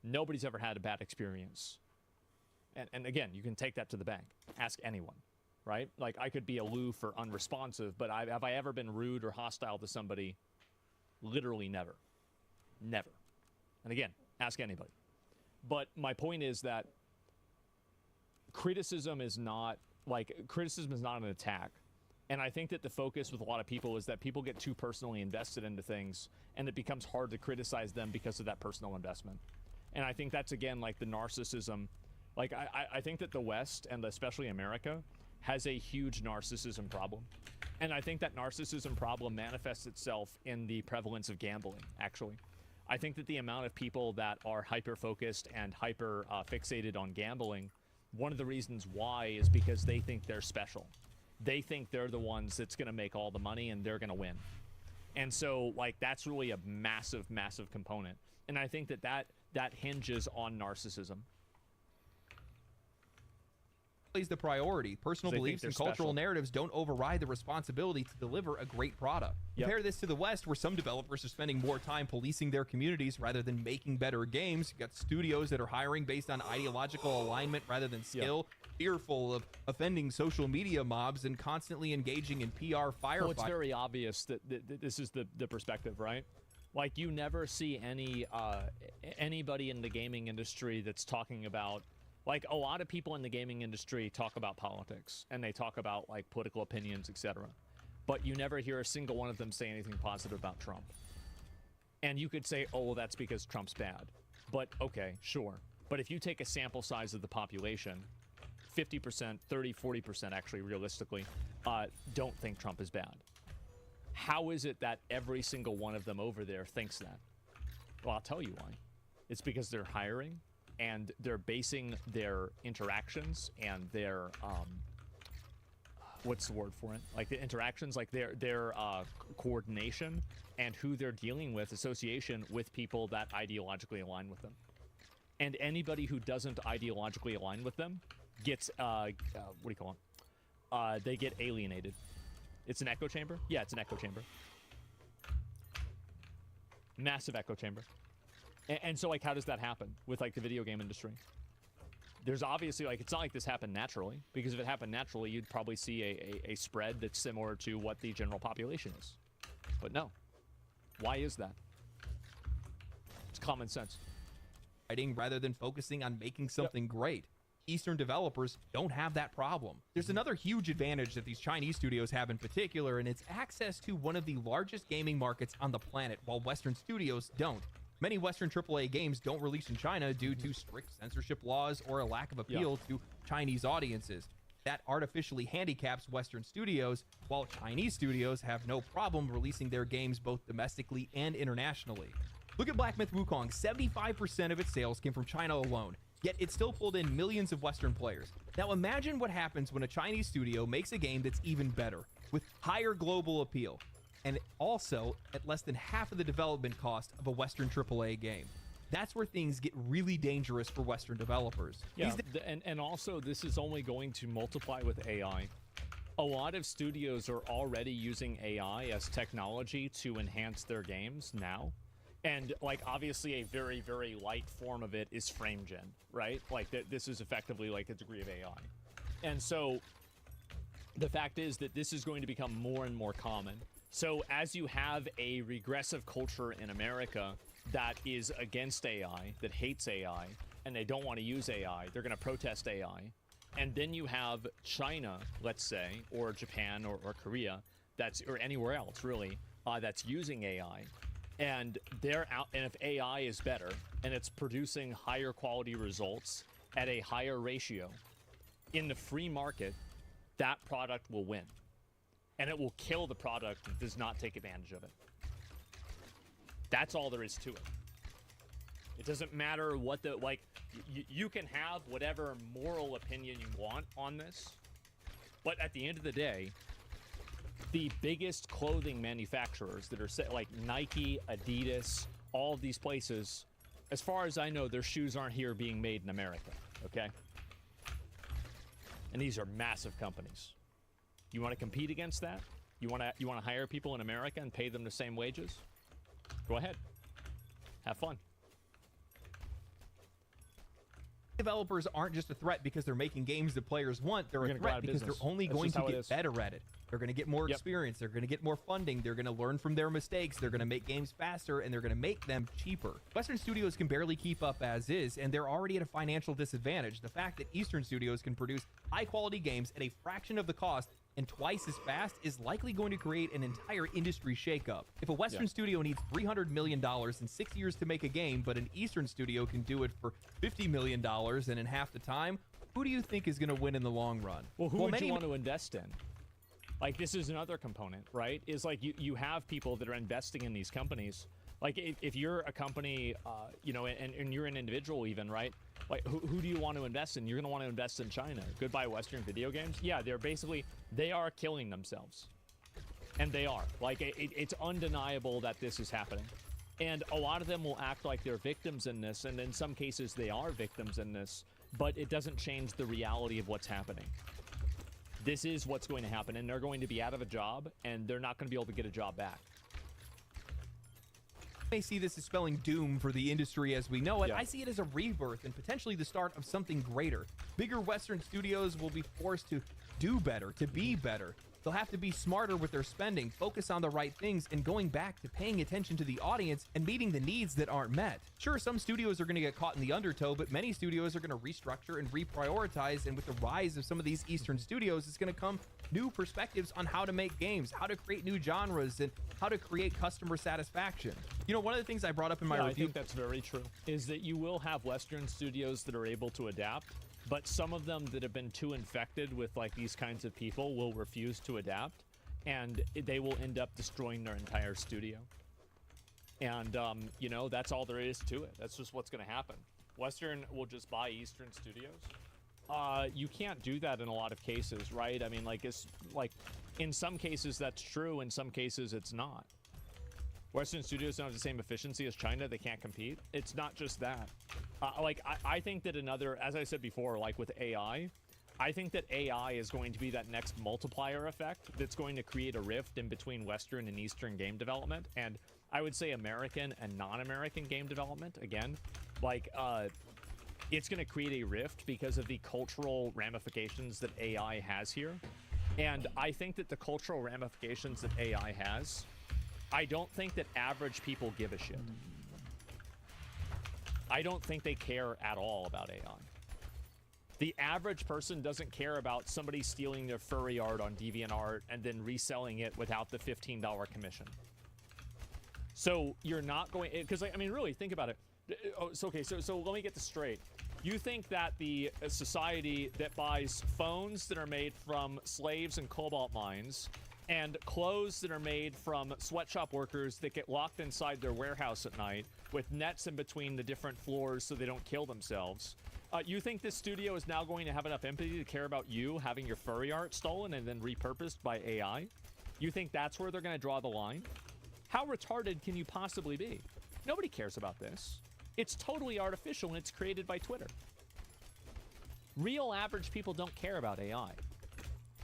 Nobody's ever had a bad experience. And again, you can take that to the bank. Ask anyone, right? Like, I could be aloof or unresponsive, but have I ever been rude or hostile to somebody? Literally never. Never. And again, ask anybody. But my point is that criticism is not an attack. And I think that the focus with a lot of people is that people get too personally invested into things, and it becomes hard to criticize them because of that personal investment. And I think that's, again, like the narcissism. Like, I think that the West, and especially America, has a huge narcissism problem. And I think that narcissism problem manifests itself in the prevalence of gambling, actually. I think that the amount of people that are hyper-focused and hyper-fixated on gambling, one of the reasons why is because they think they're special. They think they're the ones that's going to make all the money and they're going to win. And so, like, that's really a massive, massive component. And I think that hinges on narcissism. Is the priority. Personal beliefs and cultural narratives don't override the responsibility to deliver a great product. Compare this to the West, where some developers are spending more time policing their communities rather than making better games. You've got studios that are hiring based on ideological alignment rather than skill, fearful of offending social media mobs, and constantly engaging in PR firefighting. Well, it's very obvious that this is the perspective, right? Like, you never see anybody in the gaming industry that's talking about, like, a lot of people in the gaming industry talk about politics, and they talk about, like, political opinions, etc. But you never hear a single one of them say anything positive about Trump. And you could say, oh, well, that's because Trump's bad. But, okay, sure. But if you take a sample size of the population, 50%, 30, 40% actually, realistically, don't think Trump is bad. How is it that every single one of them over there thinks that? Well, I'll tell you why. It's because they're hiring, and they're basing their interactions and their what's the word for it? Like the interactions, like their coordination and who they're dealing with, association with people that ideologically align with them. And anybody who doesn't ideologically align with them gets what do you call it? They get alienated. It's an echo chamber? Yeah, it's an echo chamber. Massive echo chamber. And so, like, how does that happen with, like, the video game industry? There's obviously, like, it's not like this happened naturally, because if it happened naturally, you'd probably see a spread that's similar to what the general population is. But no. Why is that? It's common sense. Rather than focusing on making something great. Eastern developers don't have that problem. There's another huge advantage that these Chinese studios have in particular, and it's access to one of the largest gaming markets on the planet, while Western studios don't. Many Western AAA games don't release in China due to strict censorship laws or a lack of appeal to Chinese audiences. That artificially handicaps Western studios, while Chinese studios have no problem releasing their games both domestically and internationally. Look at Black Myth Wukong. 75% of its sales came from China alone, yet it still pulled in millions of Western players. Now imagine what happens when a Chinese studio makes a game that's even better, with higher global appeal, and also at less than half of the development cost of a Western AAA game. That's where things get really dangerous for Western developers. Yeah, and also this is only going to multiply with AI. A lot of studios are already using AI as technology to enhance their games now. And, like, obviously a very, very light form of it is frame gen, right? Like, this is effectively like a degree of AI. And so the fact is that this is going to become more and more common. So as you have a regressive culture in America that is against AI, that hates AI, and they don't want to use AI, they're going to protest AI. And then you have China, let's say, or Japan or Korea, or anywhere else really, that's using AI. And they're out, and if AI is better and it's producing higher quality results at a higher ratio in the free market, that product will win. And it will kill the product that does not take advantage of it. That's all there is to it. It doesn't matter what the, like, you can have whatever moral opinion you want on this, but at the end of the day, the biggest clothing manufacturers that are like Nike, Adidas, all of these places, as far as I know, their shoes aren't here being made in America, okay? And these are massive companies. You want to compete against that? You want to hire people in America and pay them the same wages? Go ahead. Have fun. Developers aren't just a threat because they're making games that players want. They're a threat because they're only going to get better at it. They're going to get more experience. They're going to get more funding. They're going to learn from their mistakes. They're going to make games faster, and they're going to make them cheaper. Western studios can barely keep up as is, and they're already at a financial disadvantage. The fact that Eastern studios can produce high-quality games at a fraction of the cost and twice as fast is likely going to create an entire industry shakeup. If a Western studio needs $300 million in 6 years to make a game, but an Eastern studio can do it for $50 million and in half the time, who do you think is going to win in the long run? Well, who would you want to invest in? Like, this is another component, right? Is like you have people that are investing in these companies. Like, if you're a company, you know, and you're an individual even, right? Like, who do you want to invest in? You're going to want to invest in China. Goodbye Western video games. Yeah, they are killing themselves. And they are. Like, it's undeniable that this is happening. And a lot of them will act like they're victims in this, and in some cases they are victims in this, but it doesn't change the reality of what's happening. This is what's going to happen, and they're going to be out of a job, and they're not going to be able to get a job back. May see this as spelling doom for the industry as we know it. Yeah. I see it as a rebirth and potentially the start of something greater. Bigger Western studios will be forced to do better, to be better. They'll have to be smarter with their spending, focus on the right things, and going back to paying attention to the audience and meeting the needs that aren't met. Sure, some studios are going to get caught in the undertow, but many studios are going to restructure and reprioritize, and with the rise of some of these Eastern studios, it's going to come new perspectives on how to make games, how to create new genres, and how to create customer satisfaction. You know, one of the things I brought up in my review— I think that's very true, is that you will have Western studios that are able to adapt, but some of them that have been too infected with like these kinds of people will refuse to adapt, and they will end up destroying their entire studio. And you know, that's all there is to it. That's just what's going to happen. Western will just buy Eastern studios. You can't do that in a lot of cases, right? I mean, like, it's like in some cases that's true, in some cases it's not. Western studios don't have the same efficiency as China. They can't compete. It's not just that. I think that as I said before, like with AI, I think that AI is going to be that next multiplier effect that's going to create a rift in between Western and Eastern game development. And I would say American and non-American game development, again, like, it's going to create a rift because of the cultural ramifications that AI has here. And I think that the cultural ramifications that AI has, I don't think that average people give a shit. I don't think they care at all about AI. The average person doesn't care about somebody stealing their furry art on DeviantArt and then reselling it without the $15 commission. So you're not going, because, I mean, really think about it. Okay, so let me get this straight. You think that the society that buys phones that are made from slaves and cobalt mines and clothes that are made from sweatshop workers that get locked inside their warehouse at night with nets in between the different floors so they don't kill themselves, you think this studio is now going to have enough empathy to care about you having your furry art stolen and then repurposed by AI? You think that's where they're going to draw the line? How retarded can you possibly be? Nobody cares about this. It's totally artificial and it's created by Twitter. Real average people don't care about AI.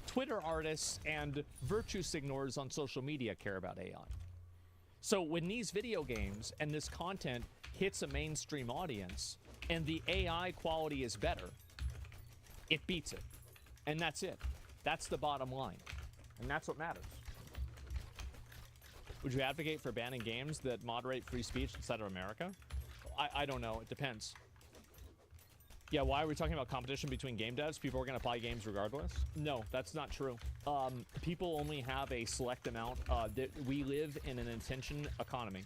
Twitter artists and virtue signalers on social media care about AI. So when these video games and this content hits a mainstream audience and the AI quality is better, it beats it. And that's it. That's the bottom line. And that's what matters. Would you advocate for banning games that moderate free speech inside of America? I don't know. It depends. Yeah, why are we talking about competition between game devs? People are going to buy games regardless? No, that's not true. People only have a select amount. We live in an attention economy.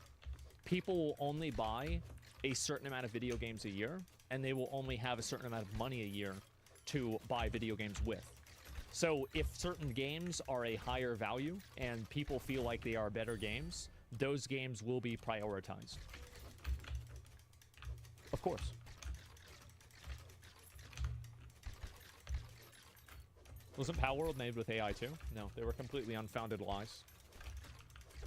People will only buy a certain amount of video games a year, and they will only have a certain amount of money a year to buy video games with. So if certain games are a higher value and people feel like they are better games, those games will be prioritized. Of course. Wasn't Palworld made with AI too? No, they were completely unfounded lies.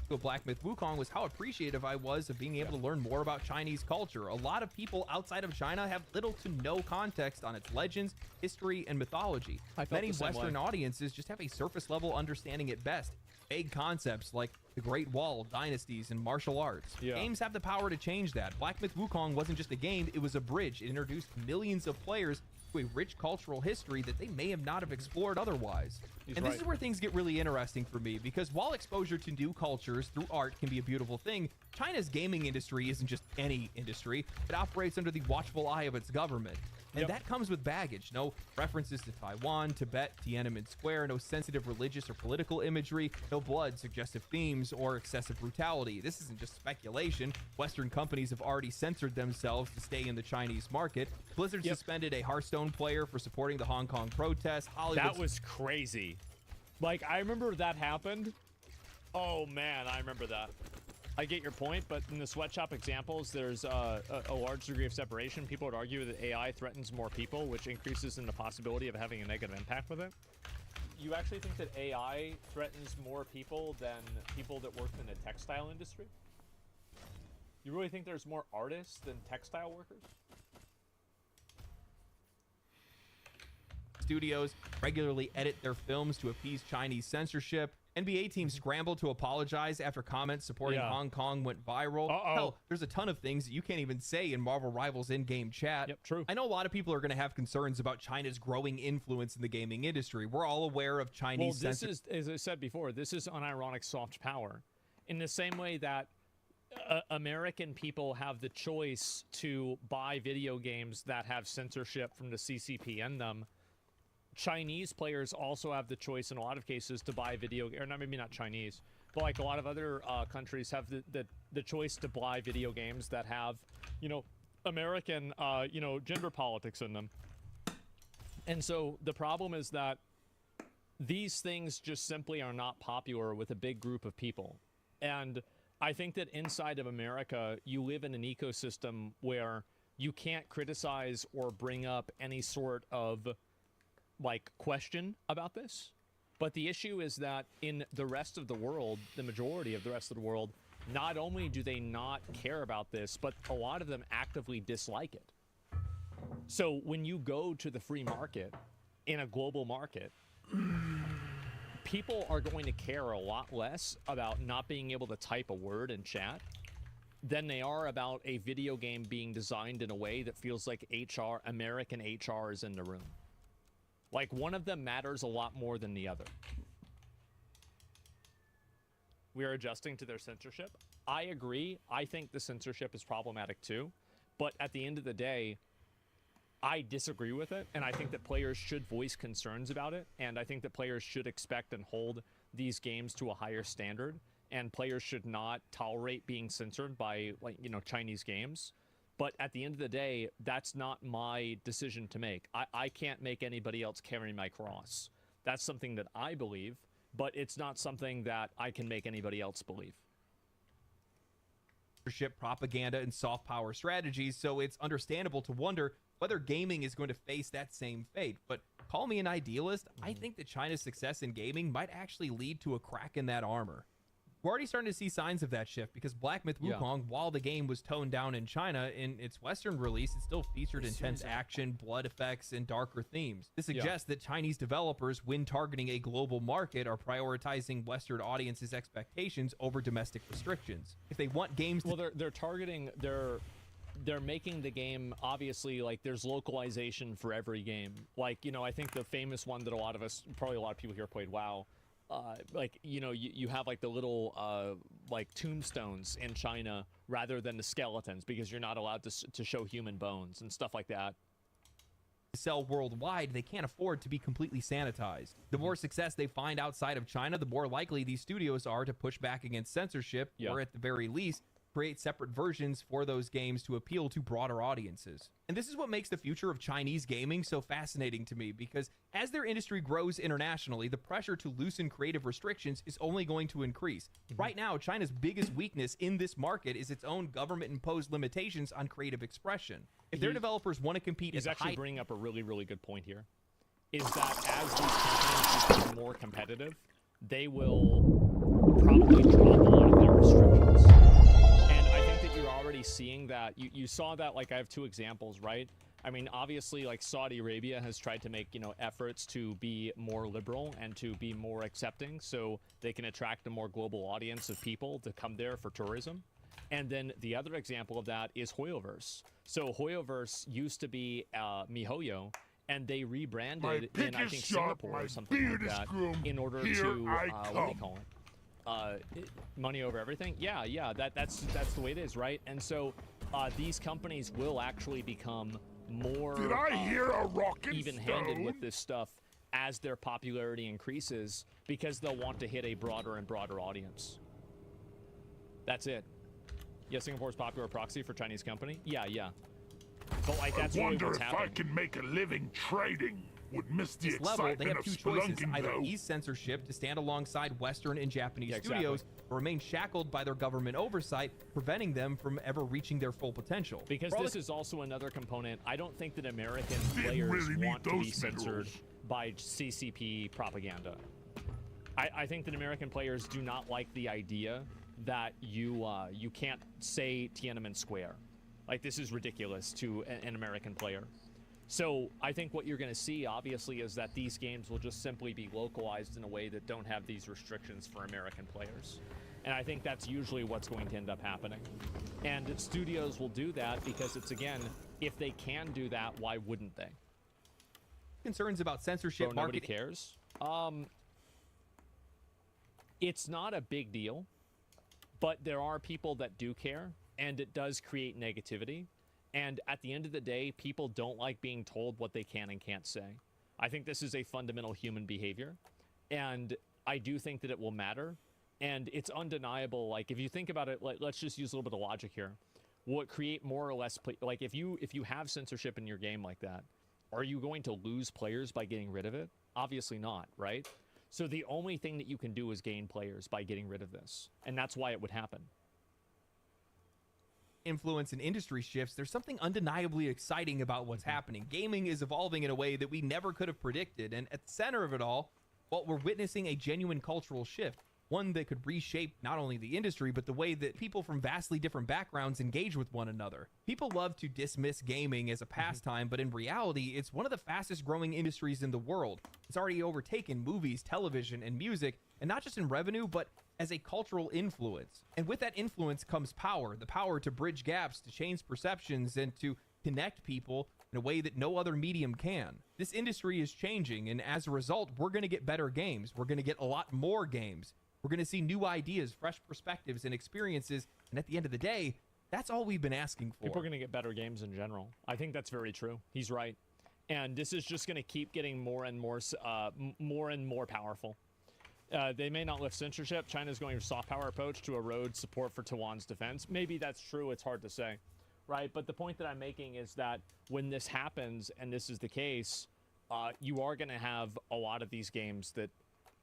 Black Myth Wukong was how appreciative I was of being able to learn more about Chinese culture. A lot of people outside of China have little to no context on its legends, history, and mythology. Many Western audiences just have a surface level understanding at best. Vague concepts like the Great Wall, dynasties, and martial arts. Games have the power to change that. Black Myth Wukong wasn't just a game, it was a bridge. It introduced millions of players to a rich cultural history that they may have not have explored otherwise. This is where things get really interesting for me, because while exposure to new cultures through art can be a beautiful thing, China's gaming industry isn't just any industry. It operates under the watchful eye of its government. And that comes with baggage. No references to Taiwan, Tibet, Tiananmen Square, no sensitive religious or political imagery, no blood, suggestive themes, or excessive brutality. This isn't just speculation. Western companies have already censored themselves to stay in the Chinese market. Blizzard suspended a Hearthstone player for supporting the Hong Kong protests. That was crazy. Like, I remember that happened. Oh, man, I remember that. I get your point, but in the sweatshop examples, there's a large degree of separation. People would argue that AI threatens more people, which increases in the possibility of having a negative impact with it. You actually think that AI threatens more people than people that work in the textile industry? You really think there's more artists than textile workers? Studios regularly edit their films to appease Chinese censorship. NBA teams scrambled to apologize after comments supporting Hong Kong went viral. Hell, there's a ton of things that you can't even say in Marvel Rivals in-game chat. True. I know a lot of people are going to have concerns about China's growing influence in the gaming industry. We're all aware of Chinese censorship. This is, as I said before, this is unironic soft power. In the same way that American people have the choice to buy video games that have censorship from the CCP in them, Chinese players also have the choice in a lot of cases to buy video, or not, maybe not Chinese, but like a lot of other countries have the choice to buy video games that have, you know, American, you know, gender politics in them. And so the problem is that these things just simply are not popular with a big group of people. And I think that inside of America, you live in an ecosystem where you can't criticize or bring up any sort of like question about this. But the issue is that in the rest of the world, the majority of the rest of the world, not only do they not care about this, but a lot of them actively dislike it. So when you go to the free market in a global market, people are going to care a lot less about not being able to type a word in chat than they are about a video game being designed in a way that feels like HR, American HR is in the room. Like, one of them matters a lot more than the other. We are adjusting to their censorship. I agree. I think the censorship is problematic too. But at the end of the day, I disagree with it. And I think that players should voice concerns about it. And I think that players should expect and hold these games to a higher standard. And players should not tolerate being censored by, like, you know, Chinese games. But at the end of the day, that's not my decision to make. I can't make anybody else carry my cross. That's something that I believe, but it's not something that I can make anybody else believe. Propaganda and soft power strategies, so it's understandable to wonder whether gaming is going to face that same fate. But call me an idealist, I think that China's success in gaming might actually lead to a crack in that armor. We're already starting to see signs of that shift because Black Myth Wukong, while the game was toned down in China, in its Western release, it still featured intense action, blood effects, and darker themes. This suggests that Chinese developers, when targeting a global market, are prioritizing Western audiences' expectations over domestic restrictions. If they want games to... Well, they're targeting... They're making the game, obviously, like, there's localization for every game. Like, you know, I think the famous one that probably a lot of people here played WoW, like, you know, you have like the little like tombstones in China rather than the skeletons because you're not allowed to show human bones and stuff like that. Sell worldwide, they can't afford to be completely sanitized. The more success they find outside of China, the more likely these studios are to push back against censorship, or at the very least create separate versions for those games to appeal to broader audiences. And this is what makes the future of Chinese gaming so fascinating to me, because as their industry grows internationally, the pressure to loosen creative restrictions is only going to increase. Right now, China's biggest weakness in this market is its own government-imposed limitations on creative expression. If their developers want to compete, he's actually bringing up a really, really good point here. Is that as these companies become more competitive, they will probably drop a lot of their restrictions. You're already seeing that. You saw that, like, I have two examples, right? I mean, obviously, like, Saudi Arabia has tried to make, you know, efforts to be more liberal and to be more accepting so they can attract a more global audience of people to come there for tourism. And then the other example of that is Hoyoverse. So Hoyoverse used to be MiHoYo, and they rebranded in, I think, Singapore or something like that in order to, what do they call it? Money over everything. Yeah, that's the way it is, right? And so these companies will actually become more even-handed with this stuff as their popularity increases because they'll want to hit a broader and broader audience. That's it. Yeah, Singapore's popular proxy for Chinese company. Yeah. But like that's really what's happening. I wonder if I can make a living trading. Would miss the excitement they have two of choices: either though. ease censorship to stand alongside Western and Japanese studios, or remain shackled by their government oversight, preventing them from ever reaching their full potential. Because this is also another component. I don't think that American players want to be censored by CCP propaganda. I think that American players do not like the idea that you can't say Tiananmen Square. Like, this is ridiculous to an American player. So I think what you're going to see, obviously, is that these games will just simply be localized in a way that don't have these restrictions for American players. And I think that's usually what's going to end up happening. And studios will do that because it's, again, if they can do that, why wouldn't they? Concerns about censorship, nobody cares. It's not a big deal, but there are people that do care, and it does create negativity. And at the end of the day, people don't like being told what they can and can't say. I think this is a fundamental human behavior, and I do think that it will matter. And it's undeniable. Like, if you think about it, like, let's just use a little bit of logic here. Will it create more or less like if you have censorship in your game like that, are you going to lose players by getting rid of it? Obviously not, right? So the only thing that you can do is gain players by getting rid of this, and that's why it would happen. Influence and industry shifts, there's something undeniably exciting about what's happening. Gaming is evolving in a way that we never could have predicted, and at the center of it all, well, we're witnessing a genuine cultural shift, one that could reshape not only the industry, but the way that people from vastly different backgrounds engage with one another. People love to dismiss gaming as a pastime, but in reality, it's one of the fastest growing industries in the world. It's already overtaken movies, television, and music, and not just in revenue, but as a cultural influence. And with that influence comes power, the power to bridge gaps, to change perceptions, and to connect people in a way that no other medium can. This industry is changing, and as a result, we're going to get better games. We're going to get a lot more games. We're going to see new ideas, fresh perspectives, and experiences. And at the end of the day, that's all we've been asking for. People are going to get better games in general. I think that's very true. He's right. And this is just going to keep getting more and more powerful. They may not lift censorship. China's going a soft power approach to erode support for Taiwan's defense. Maybe that's true. It's hard to say. right? But the point that I'm making is that when this happens, and this is the case, you are going to have a lot of these games that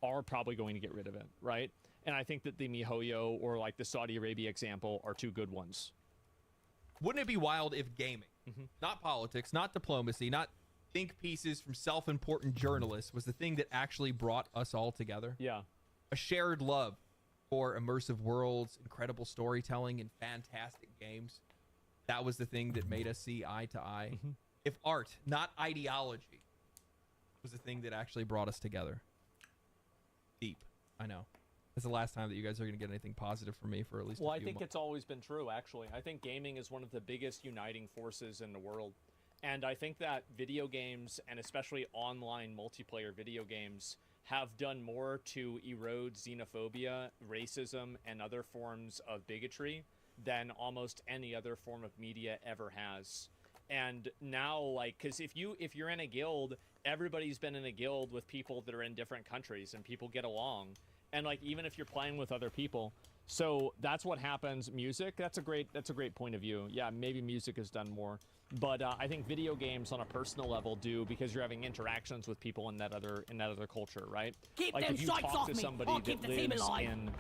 are probably going to get rid of it, right? And I think that the MiHoYo or like the Saudi Arabia example are two good ones. Wouldn't it be wild if gaming, not politics, not diplomacy, not think pieces from self-important journalists, was the thing that actually brought us all together? Yeah. A shared love for immersive worlds, incredible storytelling, and fantastic games. That was the thing that made us see eye to eye. If art, not ideology, was the thing that actually brought us together. Deep. I know. That's the last time that you guys are going to get anything positive from me for at least Well, a I few think months. it's always been true, actually. I think gaming is one of the biggest uniting forces in the world. And I think that video games, and especially online multiplayer video games, have done more to erode xenophobia, racism, and other forms of bigotry than almost any other form of media ever has. And now, like, because if you're in a guild, everybody's been in a guild with people that are in different countries, and people get along. And like, even if you're playing with other people, so that's what happens. Music, that's a great point of view. Yeah, maybe music has done more, but I think video games on a personal level do, because you're having interactions with people in that other culture, right? Keep like them if you sights talk off to me. somebody I'll that keep the team lives alive. in,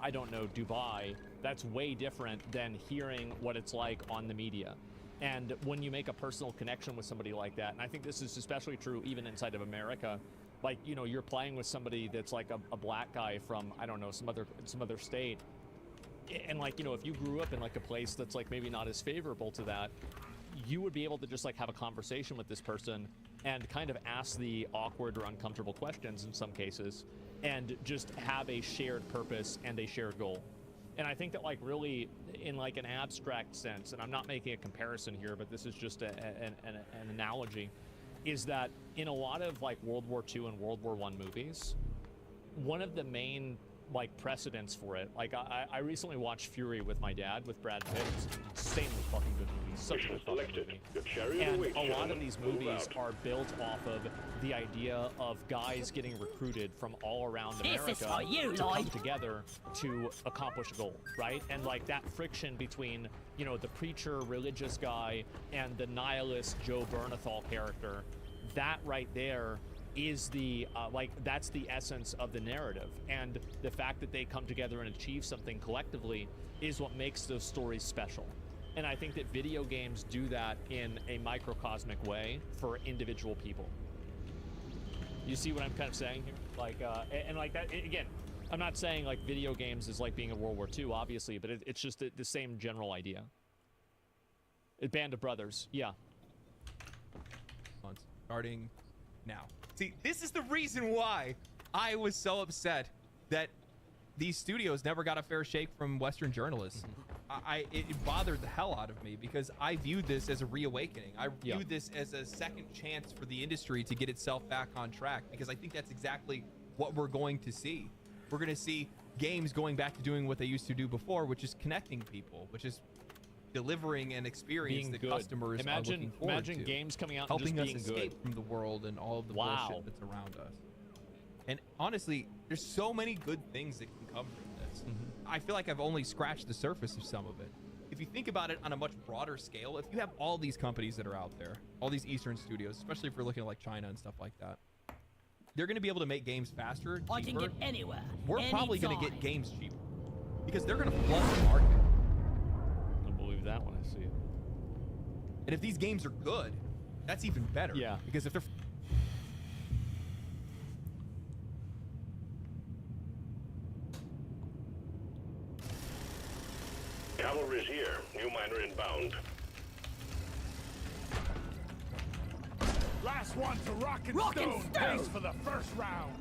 I don't know, Dubai, that's way different than hearing what it's like on the media. And when you make a personal connection with somebody like that, and I think this is especially true even inside of America, like, you know, you're playing with somebody that's like a black guy from, I don't know, some other state. And like, you know, if you grew up in like a place that's like maybe not as favorable to that, you would be able to just like have a conversation with this person and kind of ask the awkward or uncomfortable questions in some cases, and just have a shared purpose and a shared goal. And I think that, like, really in like an abstract sense, and I'm not making a comparison here, but this is just an analogy, is that in a lot of like World War II and World War I movies, one of the main like precedents for it, like I recently watched Fury with my dad, with Brad Pitt. It's an insanely fucking good movie. Such a good fucking movie. And a lot of these movies are built off of the idea of guys getting recruited from all around America to come together to accomplish a goal, right? And like that friction between, you know, the preacher religious guy and the nihilist Joe Bernthal character, that right there is the like, that's the essence of the narrative. And the fact that they come together and achieve something collectively is what makes those stories special. And I think that video games do that in a microcosmic way for individual people. You see what I'm kind of saying here? Like, and like that, again, I'm not saying like video games is like being in World War II, obviously, but it's just the same general idea. A band of brothers, yeah. Starting now. See, this is the reason why I was so upset that these studios never got a fair shake from Western journalists. It bothered the hell out of me, because I viewed this as a reawakening. I viewed this as a second chance for the industry to get itself back on track, because I think that's exactly what we're going to see. We're going to see games going back to doing what they used to do before, which is connecting people, which is delivering an experience that customers are looking forward imagine to. games coming out helping and just us being escape good from the world and all of the Wow. bullshit that's around us. And honestly, there's so many good things that can come from this. I feel like I've only scratched the surface of some of it. If you think about it on a much broader scale, if you have all these companies that are out there, all these Eastern studios, especially if we're looking at like China and stuff like that, they're going to be able to make games faster, cheaper. I can get anywhere. We're probably going to anytime. get games cheaper, because they're going to flood the market. I'll believe that when I see it. And if these games are good, that's even better. Yeah. Because if they're... Cavalry's here. New miner inbound. Last one to rock and stone. Pace for the first round.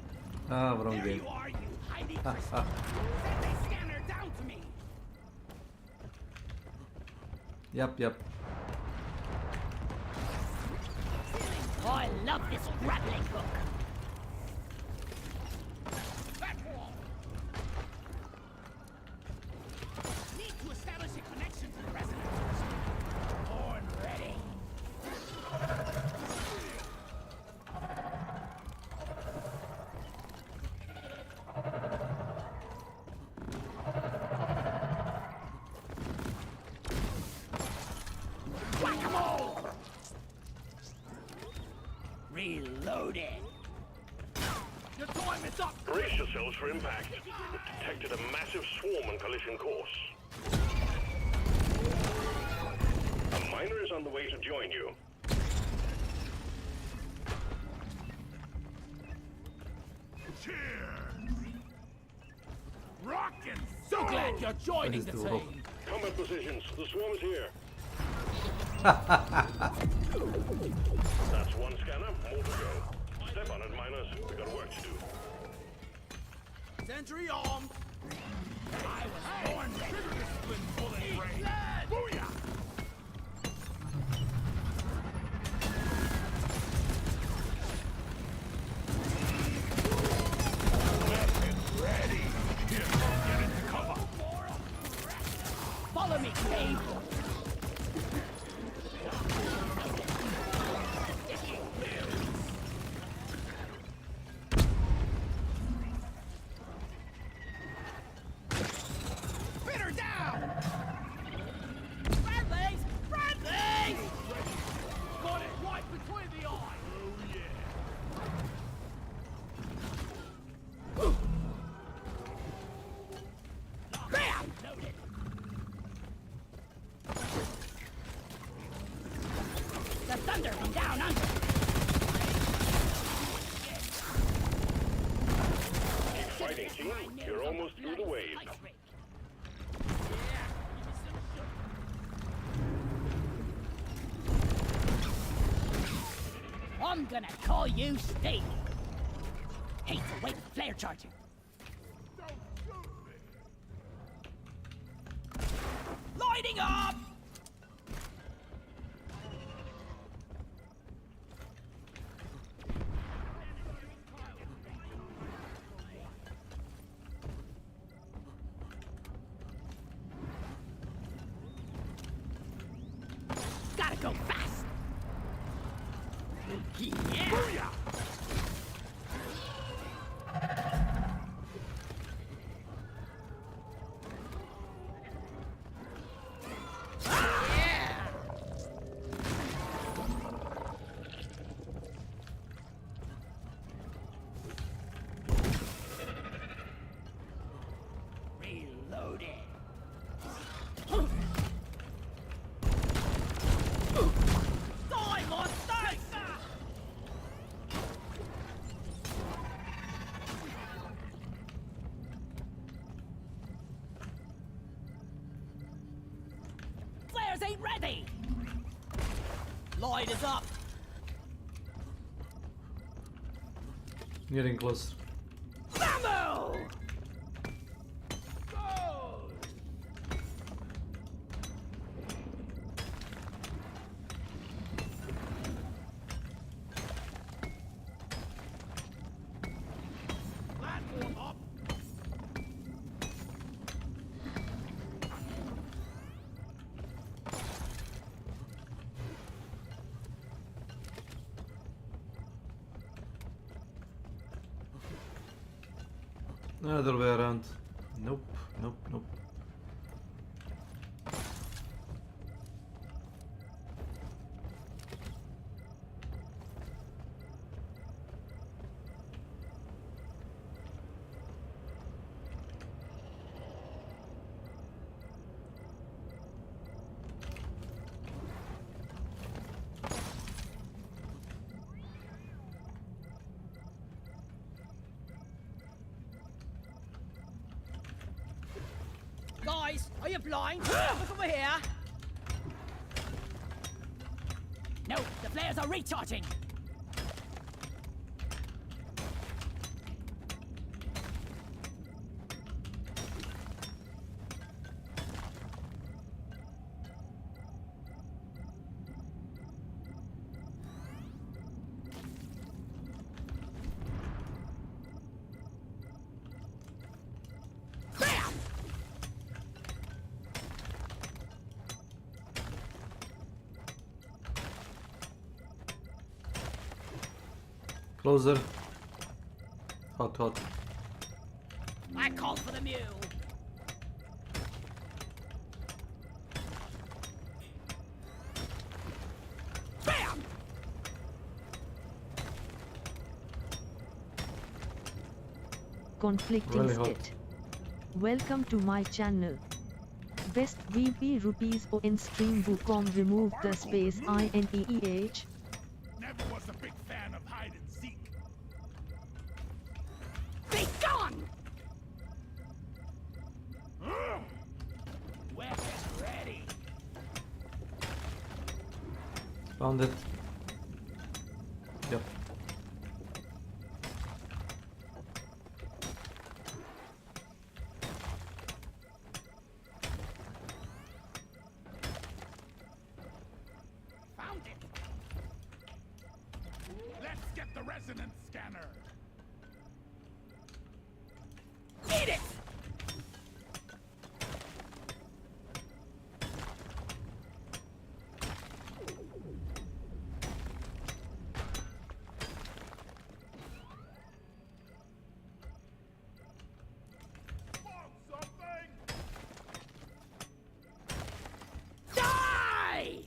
Ah, wrong game. You are, you hiding crystal. They scanner down to me. Yep. I love this grappling hook. Back wall. Need to establish a connection to the resident. Horn ready. Reloading. Your time is up. Brace yourselves for impact. We've detected a massive swarm on collision course. A miner is on the way to join you. Cheers. Rockin' so glad you're joining the team. Combat positions. The swarm is here. That's one scanner. More to go. Step on it, miners. We got work to do. Sentry armed. I was born ready. Bullet rain. Booyah! Ready. Here, get into cover. Follow me, Cave. You're almost through the wave. I'm gonna call you Steve. Hate to wait flare charging. Lighting up! Gotta go fast! Yeah! Booyah! Ain't ready. Light is up. Getting close. Ammo! Platform up. Other way around. Nope, nope, nope. Guys, are you blind? Look over here. No, the flares are recharging. Closer. Hot, hot. I called for the mule. Bam! conflicting Really hot. state. Welcome to my channel. Best VP rupees O in stream Wukong remove the space INEEH. Never was a big fan of hide and seek. Be gone! Weapons ready. Found it. Yep. Found it. Let's get the resonance scanner. Eat it! Die!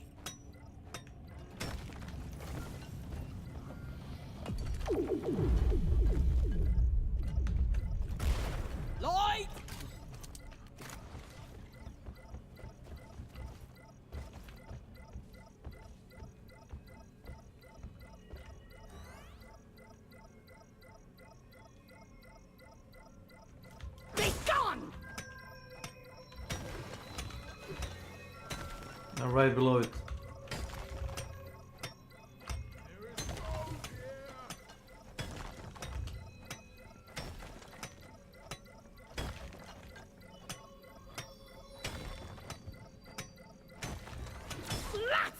Lloyd! Be gone! And right below it. Slut!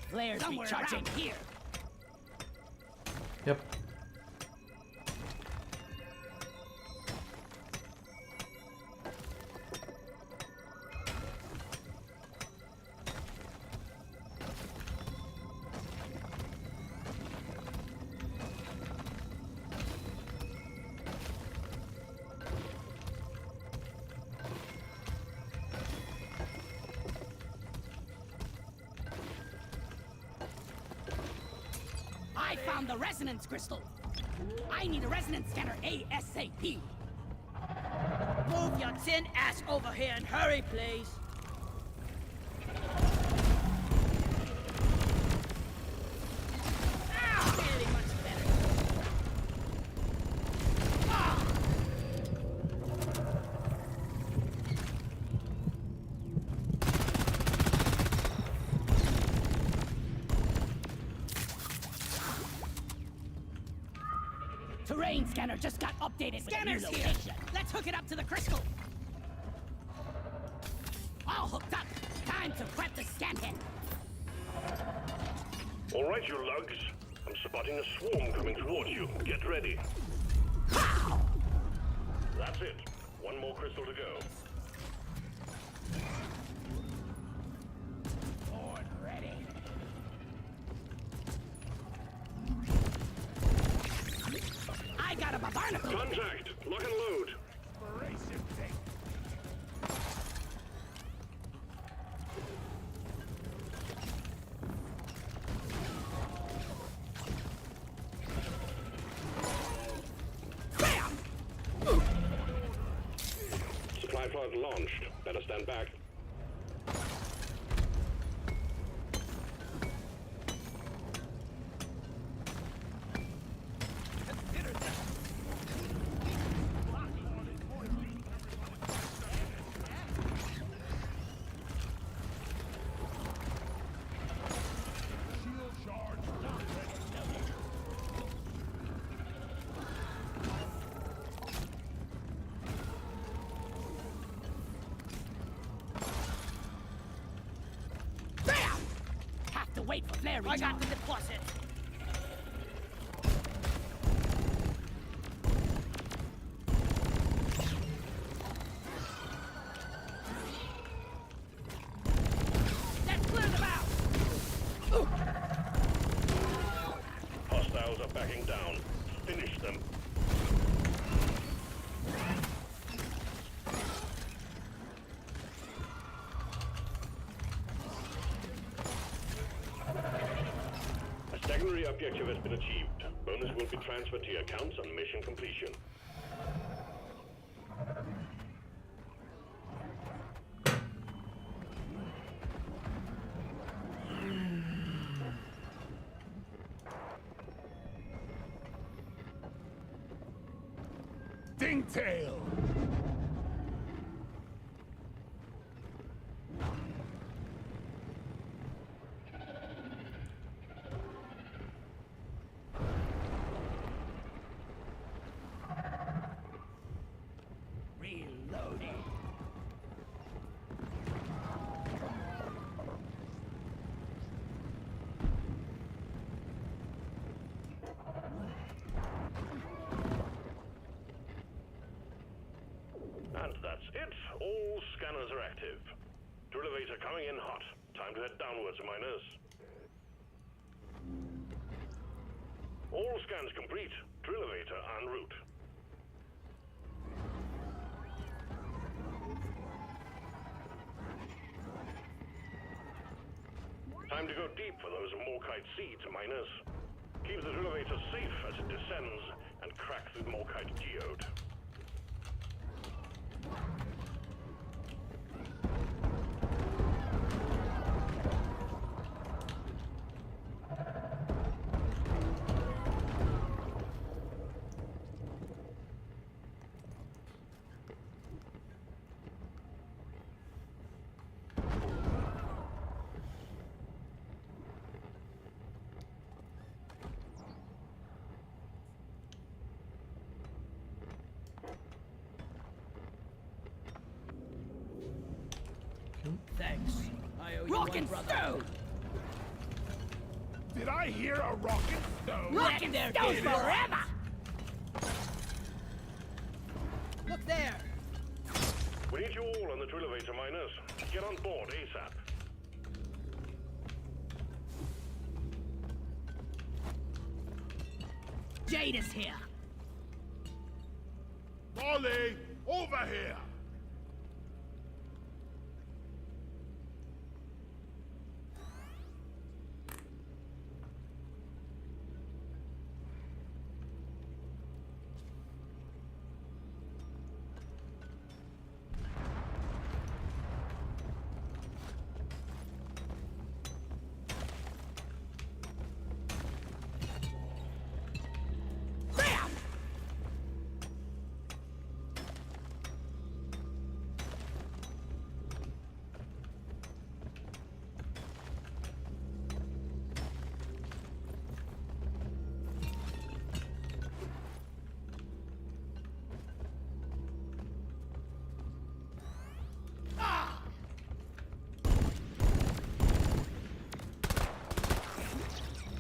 Flares Somewhere recharging around here. Yep. I found the resonance crystal. I need a resonance scanner ASAP. Move your tin ass over here and hurry, please. Ah, feeling much better. Ah. Terrain scanner just got updated with a new location. Let's hook it up to the crystal. All hooked up. Time to prep the scan head. All right, you lugs. I'm spotting a swarm coming towards you. Get ready. That's it. One more crystal to go. Board ready. I got a barnacle. Contact. Lock and load. Operation take. Supply pod launched. Better stand back. Have to wait for flare recharge. I got the deposit. Let's clear them out. Hostiles are backing down. Finish them. A secondary objective has been achieved. Bonus funds will be transferred to your accounts on mission completion. Dingtail! Reloading. And that's it. All scanners are active. Drill elevator coming in hot. Time to head downwards, miners. All scans complete. Drill elevator en route. Time to go deep for those Morkite seeds, miners. Keep the drill elevator safe as it descends and crack the Morkite geode. Thanks. I owe you Rock one, and brother. stone! Did I hear a rock and stone? Rock and stone forever! Look there! We need you all on the drill elevator, miners. Get on board ASAP. Jade is here! Molly, over here!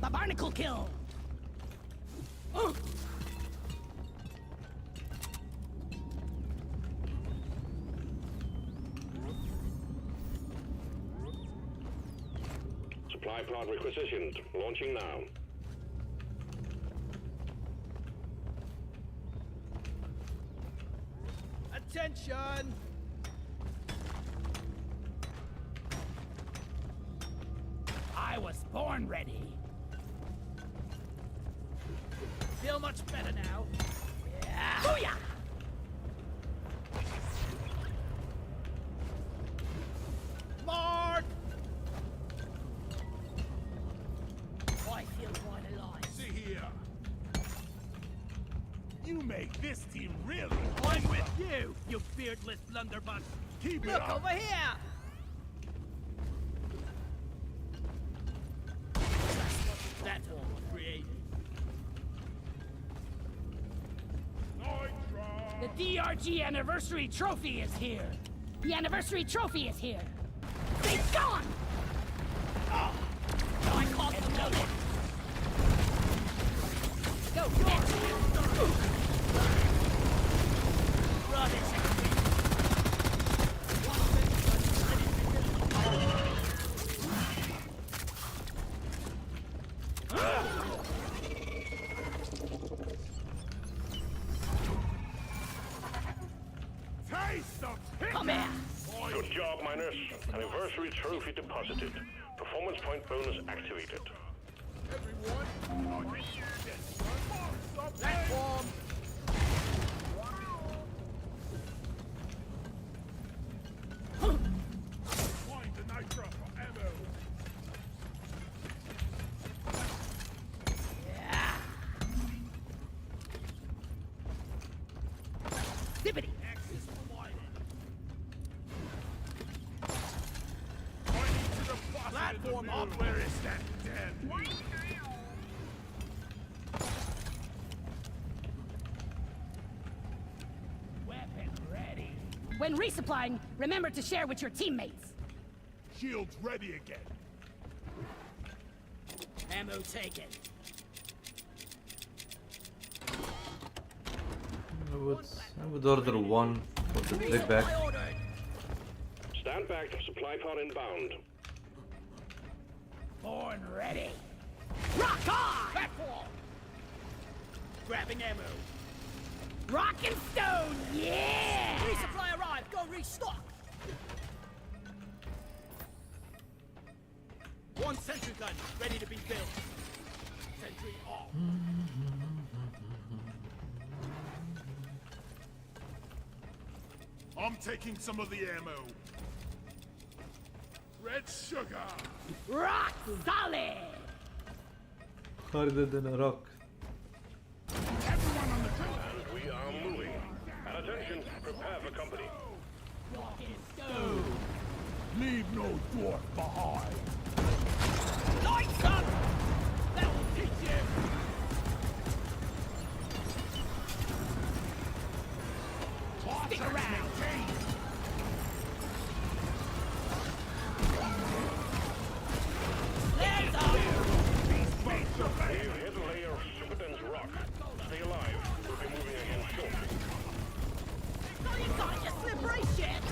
The barnacle kill! Supply pod requisitioned. Launching now. Attention! I was born ready. Feel much better now. Yeah. Booyah! Mark! I feel quite alive. See here. You make this team really I'm with you, you beardless blunderbuss. Keep it Look up. over here! That's all created. The DRG anniversary trophy is here! The anniversary trophy is here! It's gone! Oh, I caught the moment. Go, bitch! Come here! Good job, miners. Anniversary trophy deposited. Performance point bonus activated. Platform! Find the nitro for ammo! Zippity! Access provided. Pointing to the platform up. Where is that damn? Weapon ready. When resupplying, remember to share with your teammates. Shields ready again. Ammo taken. I would order one for the trip back. Stand back. Supply pod inbound. Born ready. Rock on! Platform! Grabbing ammo. Rock and stone, yeah! Resupply arrived. Go restock. One sentry gun ready to be built. Sentry off. I'm taking some of the ammo. Red sugar. Rock solid! Harder than a rock. Everyone on the drill. And we are moving. And attention, prepare for company. Rock and stone! Leave no dwarf behind. Lights up! That will teach you! Stick around! Let's go! We've hit a layer of super dense rock. Stay alive. We'll be moving again shortly. So you got your slippery shit!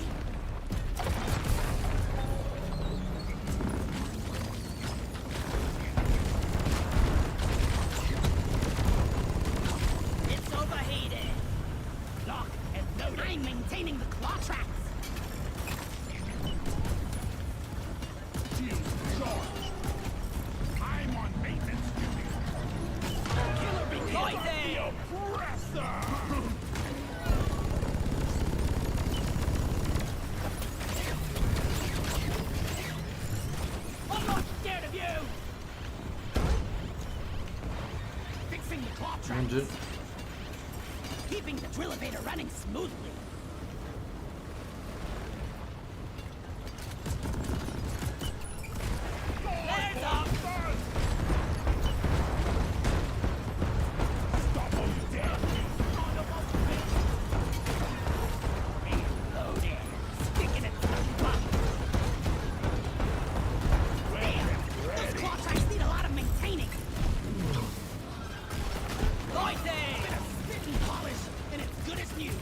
It's overheated! Lock and load. I'm maintaining the claw tracks! Shield charged. I'm on maintenance duty. Killer be noisy! The oppressor! I'm not scared of you! Fixing the claw tracks! Engine. Keeping the drill elevator running smoothly. Flares up! Stop all you dare! Reloading. Sticking it to the butt. Damn! Those claw tracks need a lot of maintaining. Noisy! Bit of spitting polish, and it's good as new.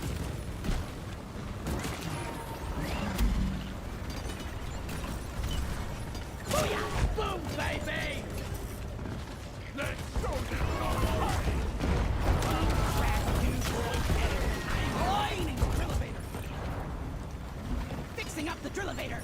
Booyah! Boom, baby! Let's show them! Cleaning the drill elevator. Fixing up the drill elevator.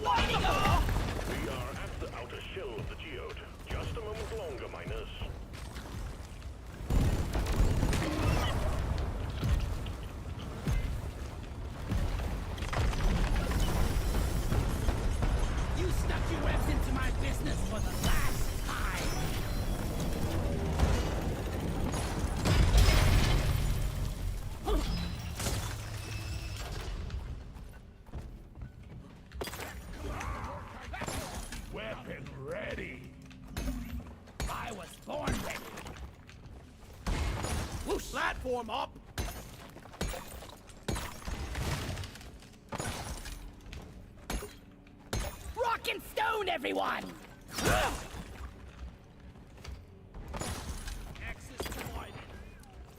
Winding up! We are at the outer shell of the geode. Just a moment longer, miners. You stuck your webs into my business for the last time. Weapon ready. I was born ready. Whoosh! Platform up. Rock and stone, everyone! Access provided.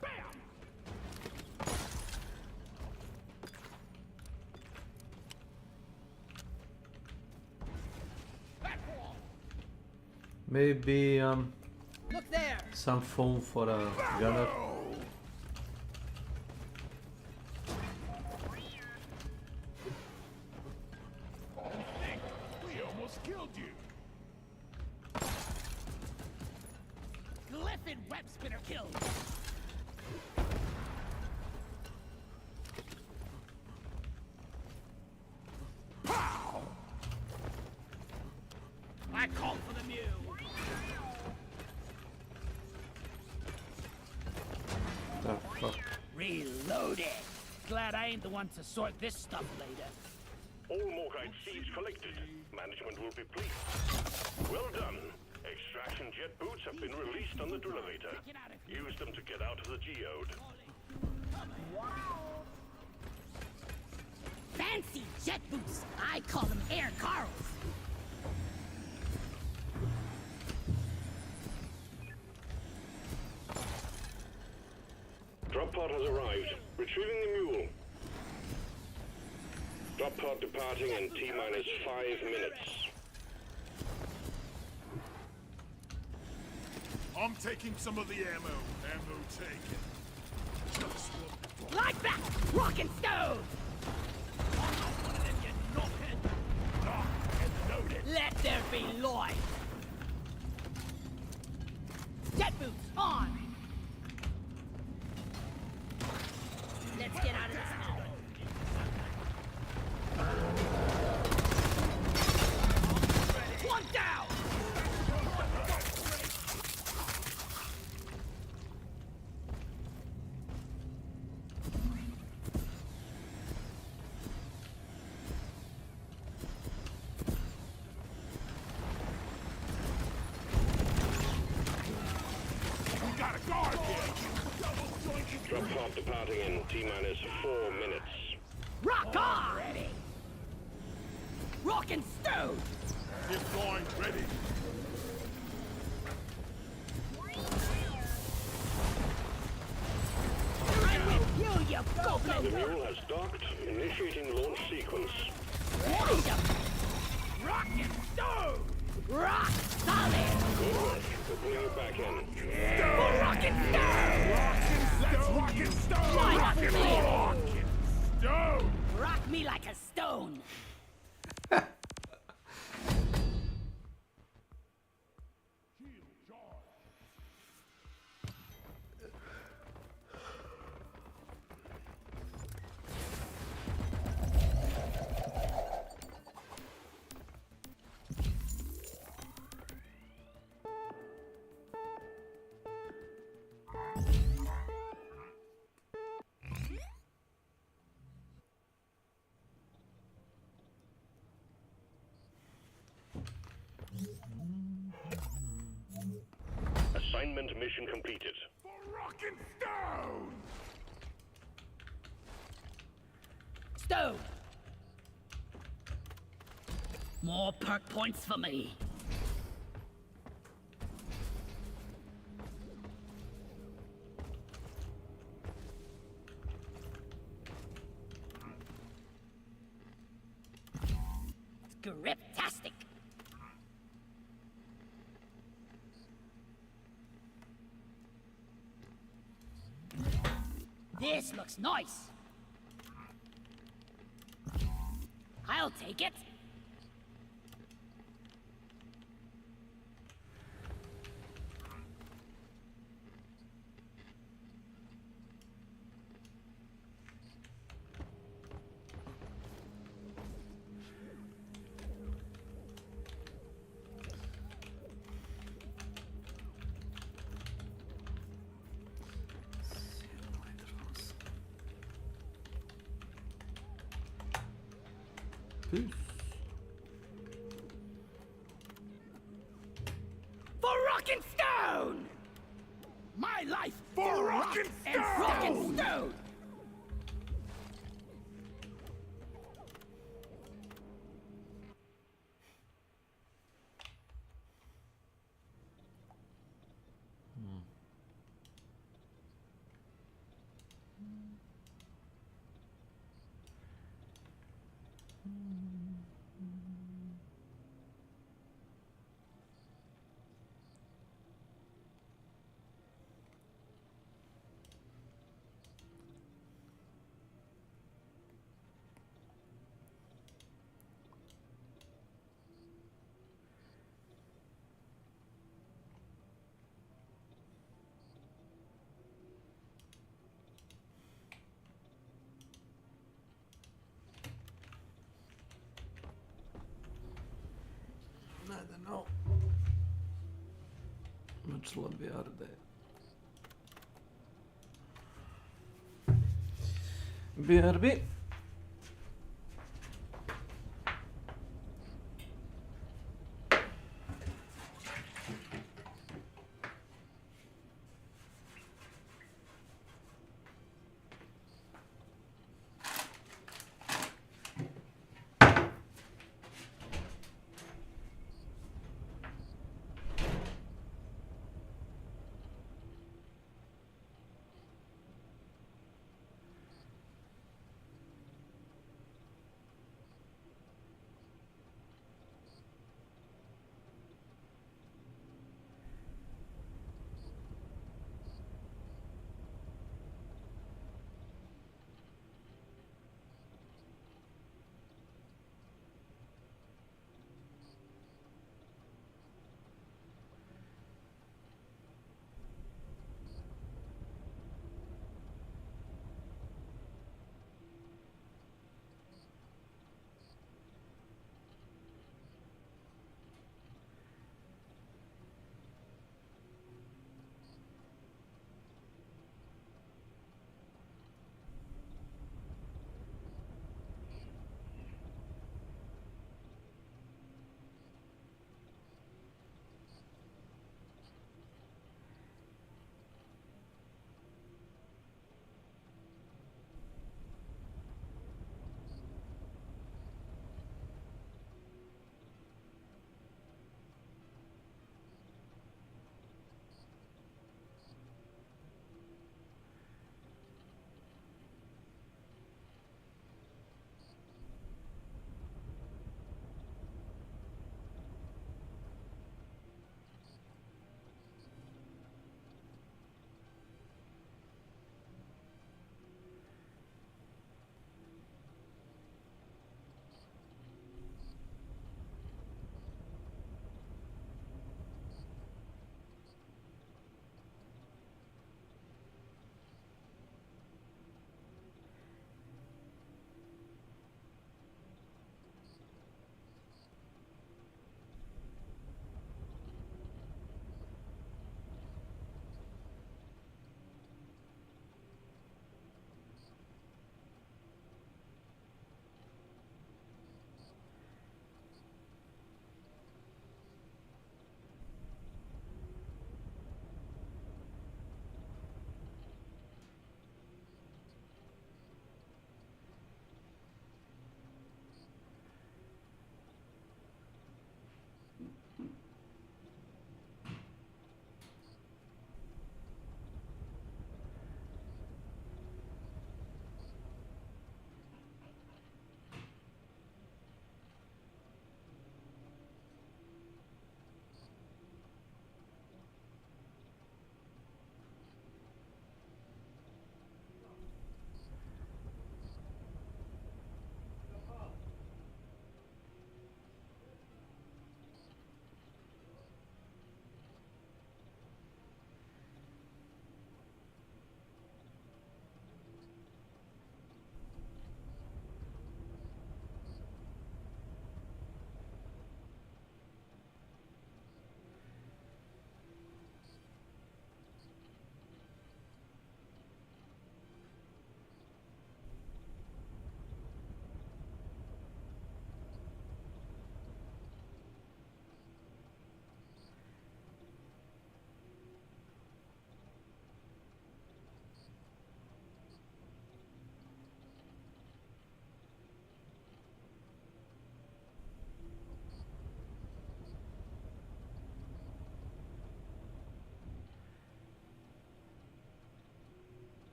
Bam! Platform. Maybe Look there. some foam for a gunner. We almost killed you. Glyphid web spinner killed. Pow! I called for the mule. The fuck? Reloaded. Glad I ain't the one to sort this stuff later. All Morkite seeds collected. Management will be pleased. Well done. Extraction jet boots have been released on the drill elevator. Use them to get out of the geode. Fancy jet boots. I call them air Carls. Drop pod has arrived. Retrieving the mule. Drop pod departing in T-minus 5 minutes. I'm taking some of the ammo. Ammo taken. Just what Like that! Rock and stone! I'm not one of them, you knockhead. Knock and loaded. Let there be light! Jet boots on! Let's get out of this hole. One down! We got a guard here. Drop pod departing in T-minus 4 minutes. Rock on! Ready. Rock and stone! Deploying ready. I'm with you, you The goblin! mule has docked. Initiating launch sequence. Rock and stone! Rock solid! Good work. We'll bring you back in. For rock and stone! Rock and stone. Why not Rock and me? rock and stone. Rock me like a stone! Assignment mission completed. For rock and stone. Stone! More perk points for me. Griptastic! This looks nice. I'll take it. Peace. For rock and stone! My life For rock and stone! rock and stone! No. Начала BRD. BRB.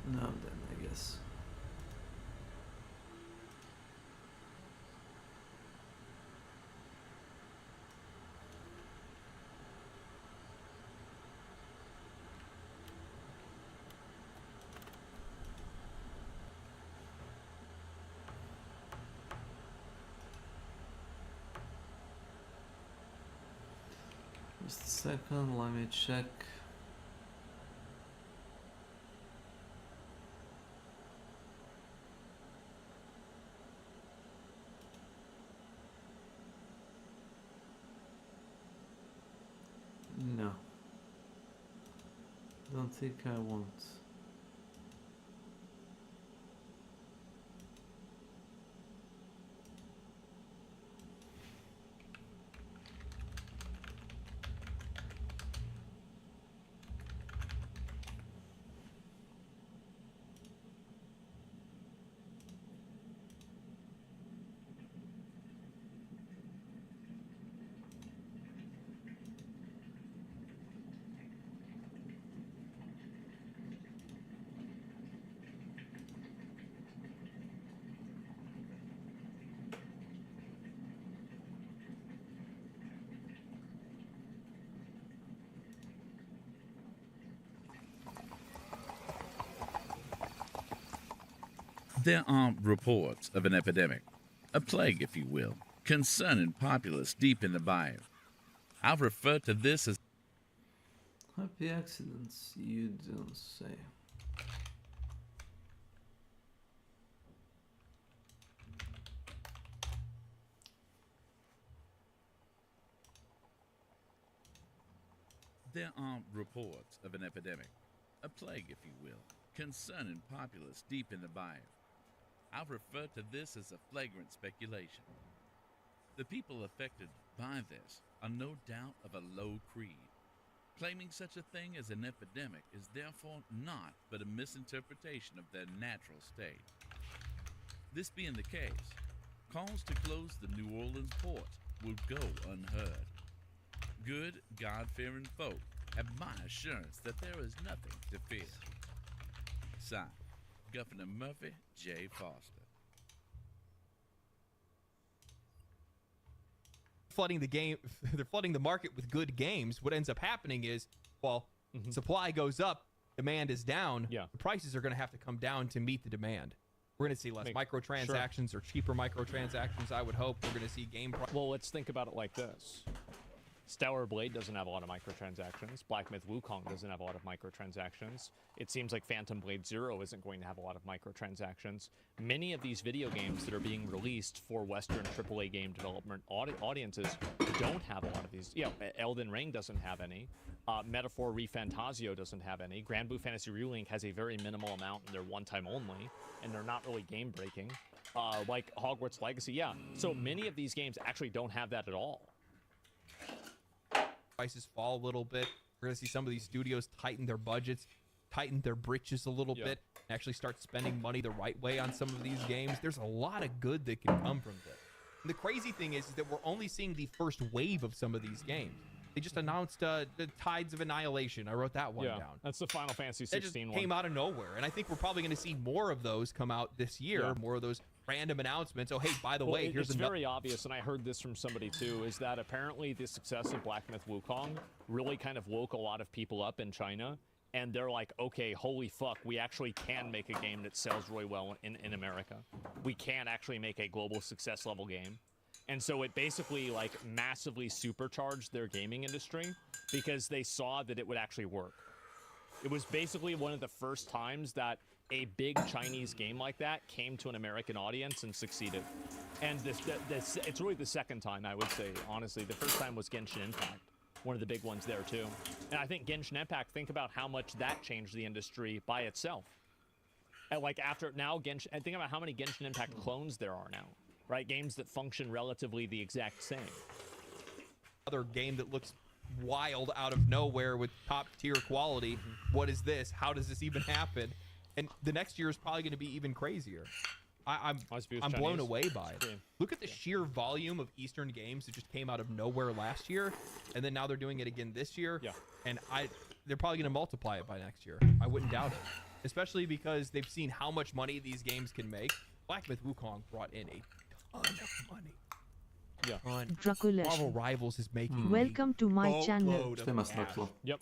Now then, I guess. Just a second, let me check. No. Don't think I want. There are reports of an epidemic, a plague if you will, concerning populace deep in the bayou. I'll refer to this as Happy accidents, you don't say. there are reports of an epidemic, a plague if you will, concerning populace deep in the bayou. I'll refer to this as a flagrant speculation. The people affected by this are no doubt of a low creed. Claiming such a thing as an epidemic is therefore not but a misinterpretation of their natural state. This being the case, calls to close the New Orleans port will go unheard. Good, God-fearing folk have my assurance that there is nothing to fear. Signed, Governor Murphy J. Foster. Flooding the game, they're flooding the market with good games. What ends up happening is, well, supply goes up, demand is down. Yeah. The prices are going to have to come down to meet the demand. We're going to see less microtransactions or cheaper microtransactions, I would hope. We're going to see game price. Well, let's think about it like this. Stellar Blade doesn't have a lot of microtransactions. Black Myth Wukong doesn't have a lot of microtransactions. It seems like Phantom Blade Zero isn't going to have a lot of microtransactions. Many of these video games that are being released for Western AAA game development audiences don't have a lot of these. Yeah, Elden Ring doesn't have any. Metaphor ReFantasio doesn't have any. Grand Blue Fantasy Relink has a very minimal amount and they're one-time only, and they're not really game-breaking. Like Hogwarts Legacy, yeah. So many of these games actually don't have that at all. Prices fall a little bit. We're going to see some of these studios tighten their budgets, tighten their britches a little bit, and actually start spending money the right way on some of these games. There's a lot of good that can come from this. And the crazy thing is that we're only seeing the first wave of some of these games. They just announced the Tides of Annihilation. I wrote that one down. That's the Final Fantasy 16 one. It just one. came out of nowhere. And I think we're probably going to see more of those come out this year, more of those random announcements. Oh, hey, by the way, here's it's very obvious, and I heard this from somebody too, is that apparently the success of Black Myth Wukong really kind of woke a lot of people up in China, and they're like, okay, holy fuck, we actually can make a game that sells really well in America. We can actually make a global success level game. And so it basically like massively supercharged their gaming industry because they saw that it would actually work. It was basically one of the first times that a big Chinese game like that came to an American audience and succeeded. And it's really the second time, I would say, honestly. The first time was Genshin Impact, one of the big ones there too. And I think Genshin Impact, think about how much that changed the industry by itself. And like after now Genshin, and think about how many Genshin Impact clones there are now, right? Games that function relatively the exact same. Other game that looks wild out of nowhere with top tier quality. What is this? How does this even happen? And the next year is probably going to be even crazier. I'm blown away by it. Look at the sheer volume of Eastern games that just came out of nowhere last year, and then now they're doing it again this year. Yeah. And they're probably going to multiply it by next year. I wouldn't doubt it. especially because they've seen how much money these games can make. Black Myth Wukong brought in a ton of money. Yeah. Draculash. Marvel Rivals is making Welcome to my channel. Yep.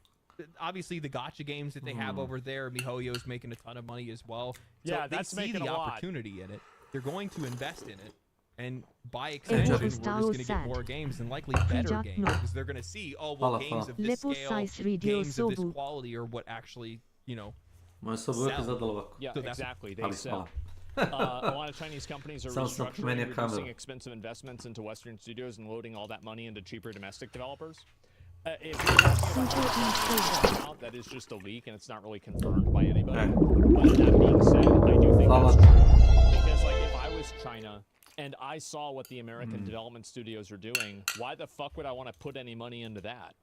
Obviously, the gacha games that they have over there, MiHoYo's making a ton of money as well. So Yeah, they that's see making the a lot. opportunity in it. They're going to invest in it. And by extension, we're just going to get more games and likely better games because they're going to see, oh, well, games of this scale, games of this quality are what actually, you know, sell. Yeah, So that's- exactly. They sell. A lot of Chinese companies are restructuring, reducing expensive investments into Western studios and loading all that money into cheaper domestic developers. If you're talking about out, that is just a leak and it's not really confirmed by anybody. But that being said, I do think that's true. Because like if I was China and I saw what the American development studios are doing, why the fuck would I want to put any money into that?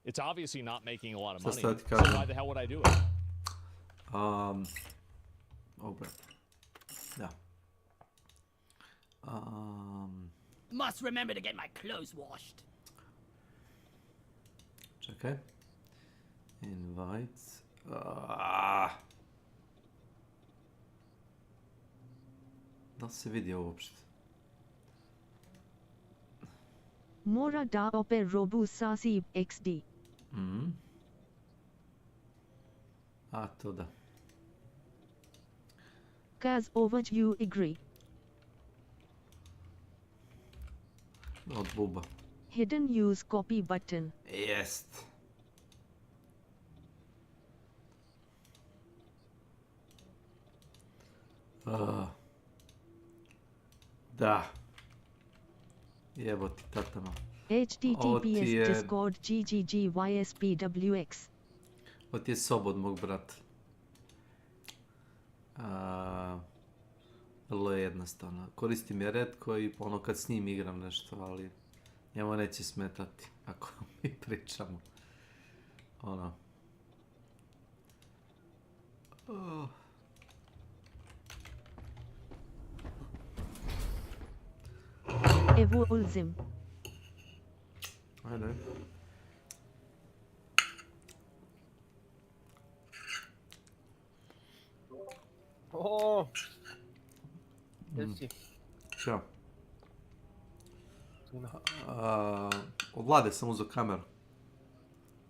It's obviously not making a lot of money. So why the hell would I do it? Oh, bro. Yeah. Must remember to get my clothes washed. Čekaj. Invite. Da li se vidi uopšte? Mora da oper robu sasi XD. A, to da. Kaz over you agree. Od buba. Hidden use copy button. Jest. Da. Jebo ti tatama. HTTPS Discord GGGYSPWX. Ovo ti je sob od mog brata. Vrlo je jednostavno. Koristim je retko i ono kad s njim igram nešto, ali njemu neće smetati ako mi pričamo. Ono. Evo ulzim. Ajde. O, gdje si? Ćao. Od Vlade sam uzeo kameru.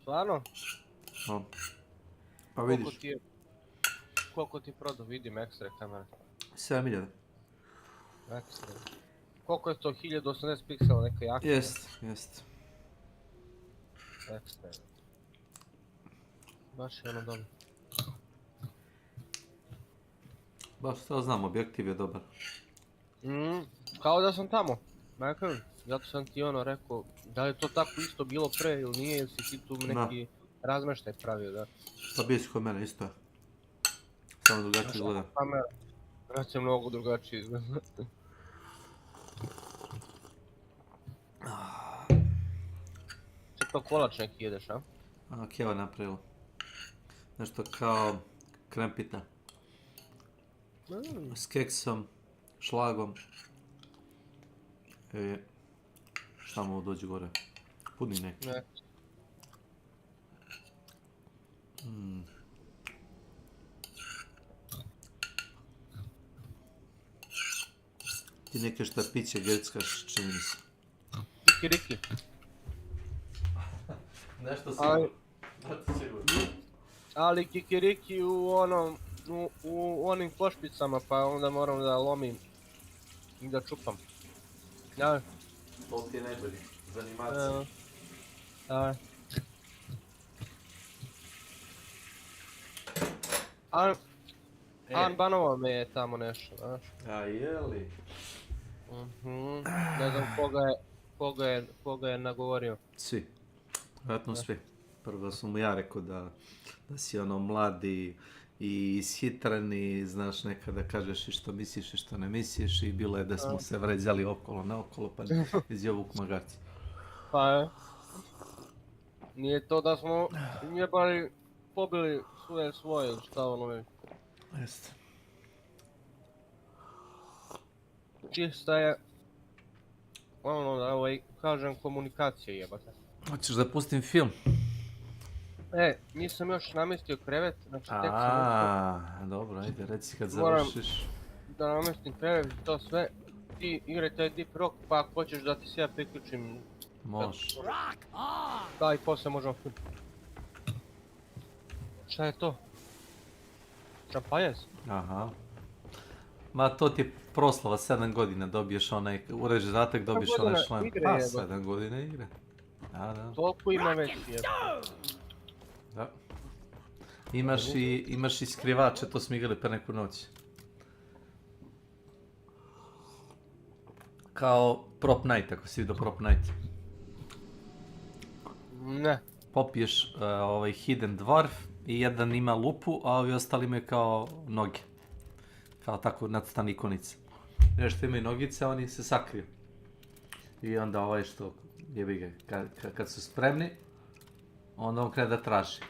Stvarno? No. Pa vidiš. Koliko ti prodao? Vidim ekstra kamera. 7000. Ekstra. Koliko je to? 1080 piksela, neka jaka? Jest. Ekstra. Baš je ono dobro. Baš sad znam, objektiv je dobar. Kao da sam tamo. Michael, zato sam ti ono rekao, da li je to tako isto bilo pre ili nije, ili si ti tu neki razmeštaj pravio, da? Pa bio si kod mene, isto je. Samo drugačije izgleda. Vrat se mnogo drugačije izgleda. Ti to kolač neki jedeš, a? Keva napravila. Nešto kao krempita. S keksom, šlagom. Šta mu dođe gore? Puding neki. Ti neke štapiće grckaš, čini mi se. Kikiriki. Nešto sigurno. Ali kikiriki u onim košpicama, pa onda moram da lomim i da čupam. Ja. To ti je najbolji, za animaciju. Anbanovao me je tamo nešto, znaš. A jeli? Ne znam koga je nagovorio. Svi. Vjerojatno svi. Prvo sam mu ja rekao da si ono mladi i ishitren, znaš, nekada kažeš i što misliš i što ne misliš, i bilo je da smo se vređali okolo naokolo, pa izjavuk magarci. Pa je. Nije to da smo njebali, pobili svoje, šta ono je. Jeste. Čista je, ono da kažem, komunikacija jebate. Hoćeš da pustim film? Nisam još namestio krevet, znači tek sam Aaaa, dobro, ajde, reci kad Moram završiš. da namestim krevet i to sve. Ti igraj taj Deep Rock, pa ako hoćeš da ti se ja priključim. Može. Da, i posle možemo film. Šta je to? Šampanjac? Aha. Ma to ti je proslava 7 godina, dobiješ onaj, uradiš zadatak, dobiješ onaj šlem. igre Pa, jebote. 7 godina igre. Da. Toliko ima već jebote. Da. Imaš i skrivače, to smo igrali pre neku noć. Kao Prop Night, ako si vidio Prop Night. Ne. Popiješ ovaj Hidden Dwarf i jedan ima lupu, a ovi ostali imaju kao noge. Kao tako nacrtane ikonice. Nešto imaju nogice, a oni se sakriju. I onda ovaj što, jebi ga, kad su spremni, onda on krene da traži.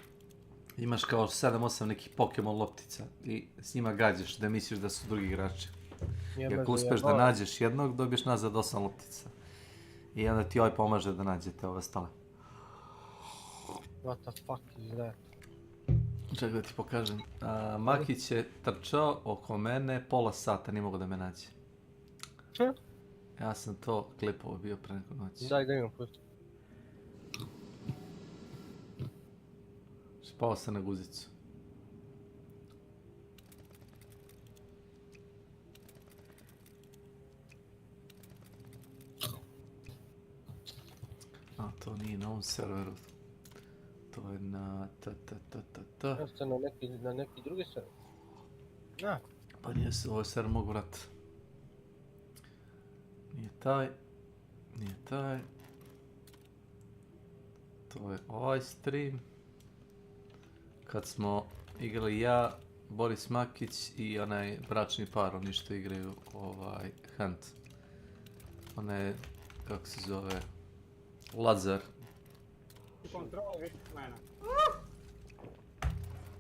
Imaš kao 7-8 nekih Pokemon loptica i s njima gađaš da misliš da su drugi igrači. I ako uspeš da nađeš jednog, dobiješ nazad 8 loptica. I onda ti ovaj pomaže da nađete ove ostale. What the fuck is that? Čekaj da ti pokažem. Makić je trčao oko mene pola sata, nije mogo da me nađe. Ja sam to klipovo bio pre neku noć. Daj da imam pusti. Spao sam na guzicu. A to nije na ovom serveru. To je na Jeste na neki drugi server? Da. Pa nije se, ovaj server mogu vratiti. Nije taj. To je ovaj stream. Kad smo igrali ja, Boris Makić i onaj bračni par, oni što igraju ovaj Hunt. Onaj, kako se zove, Lazar.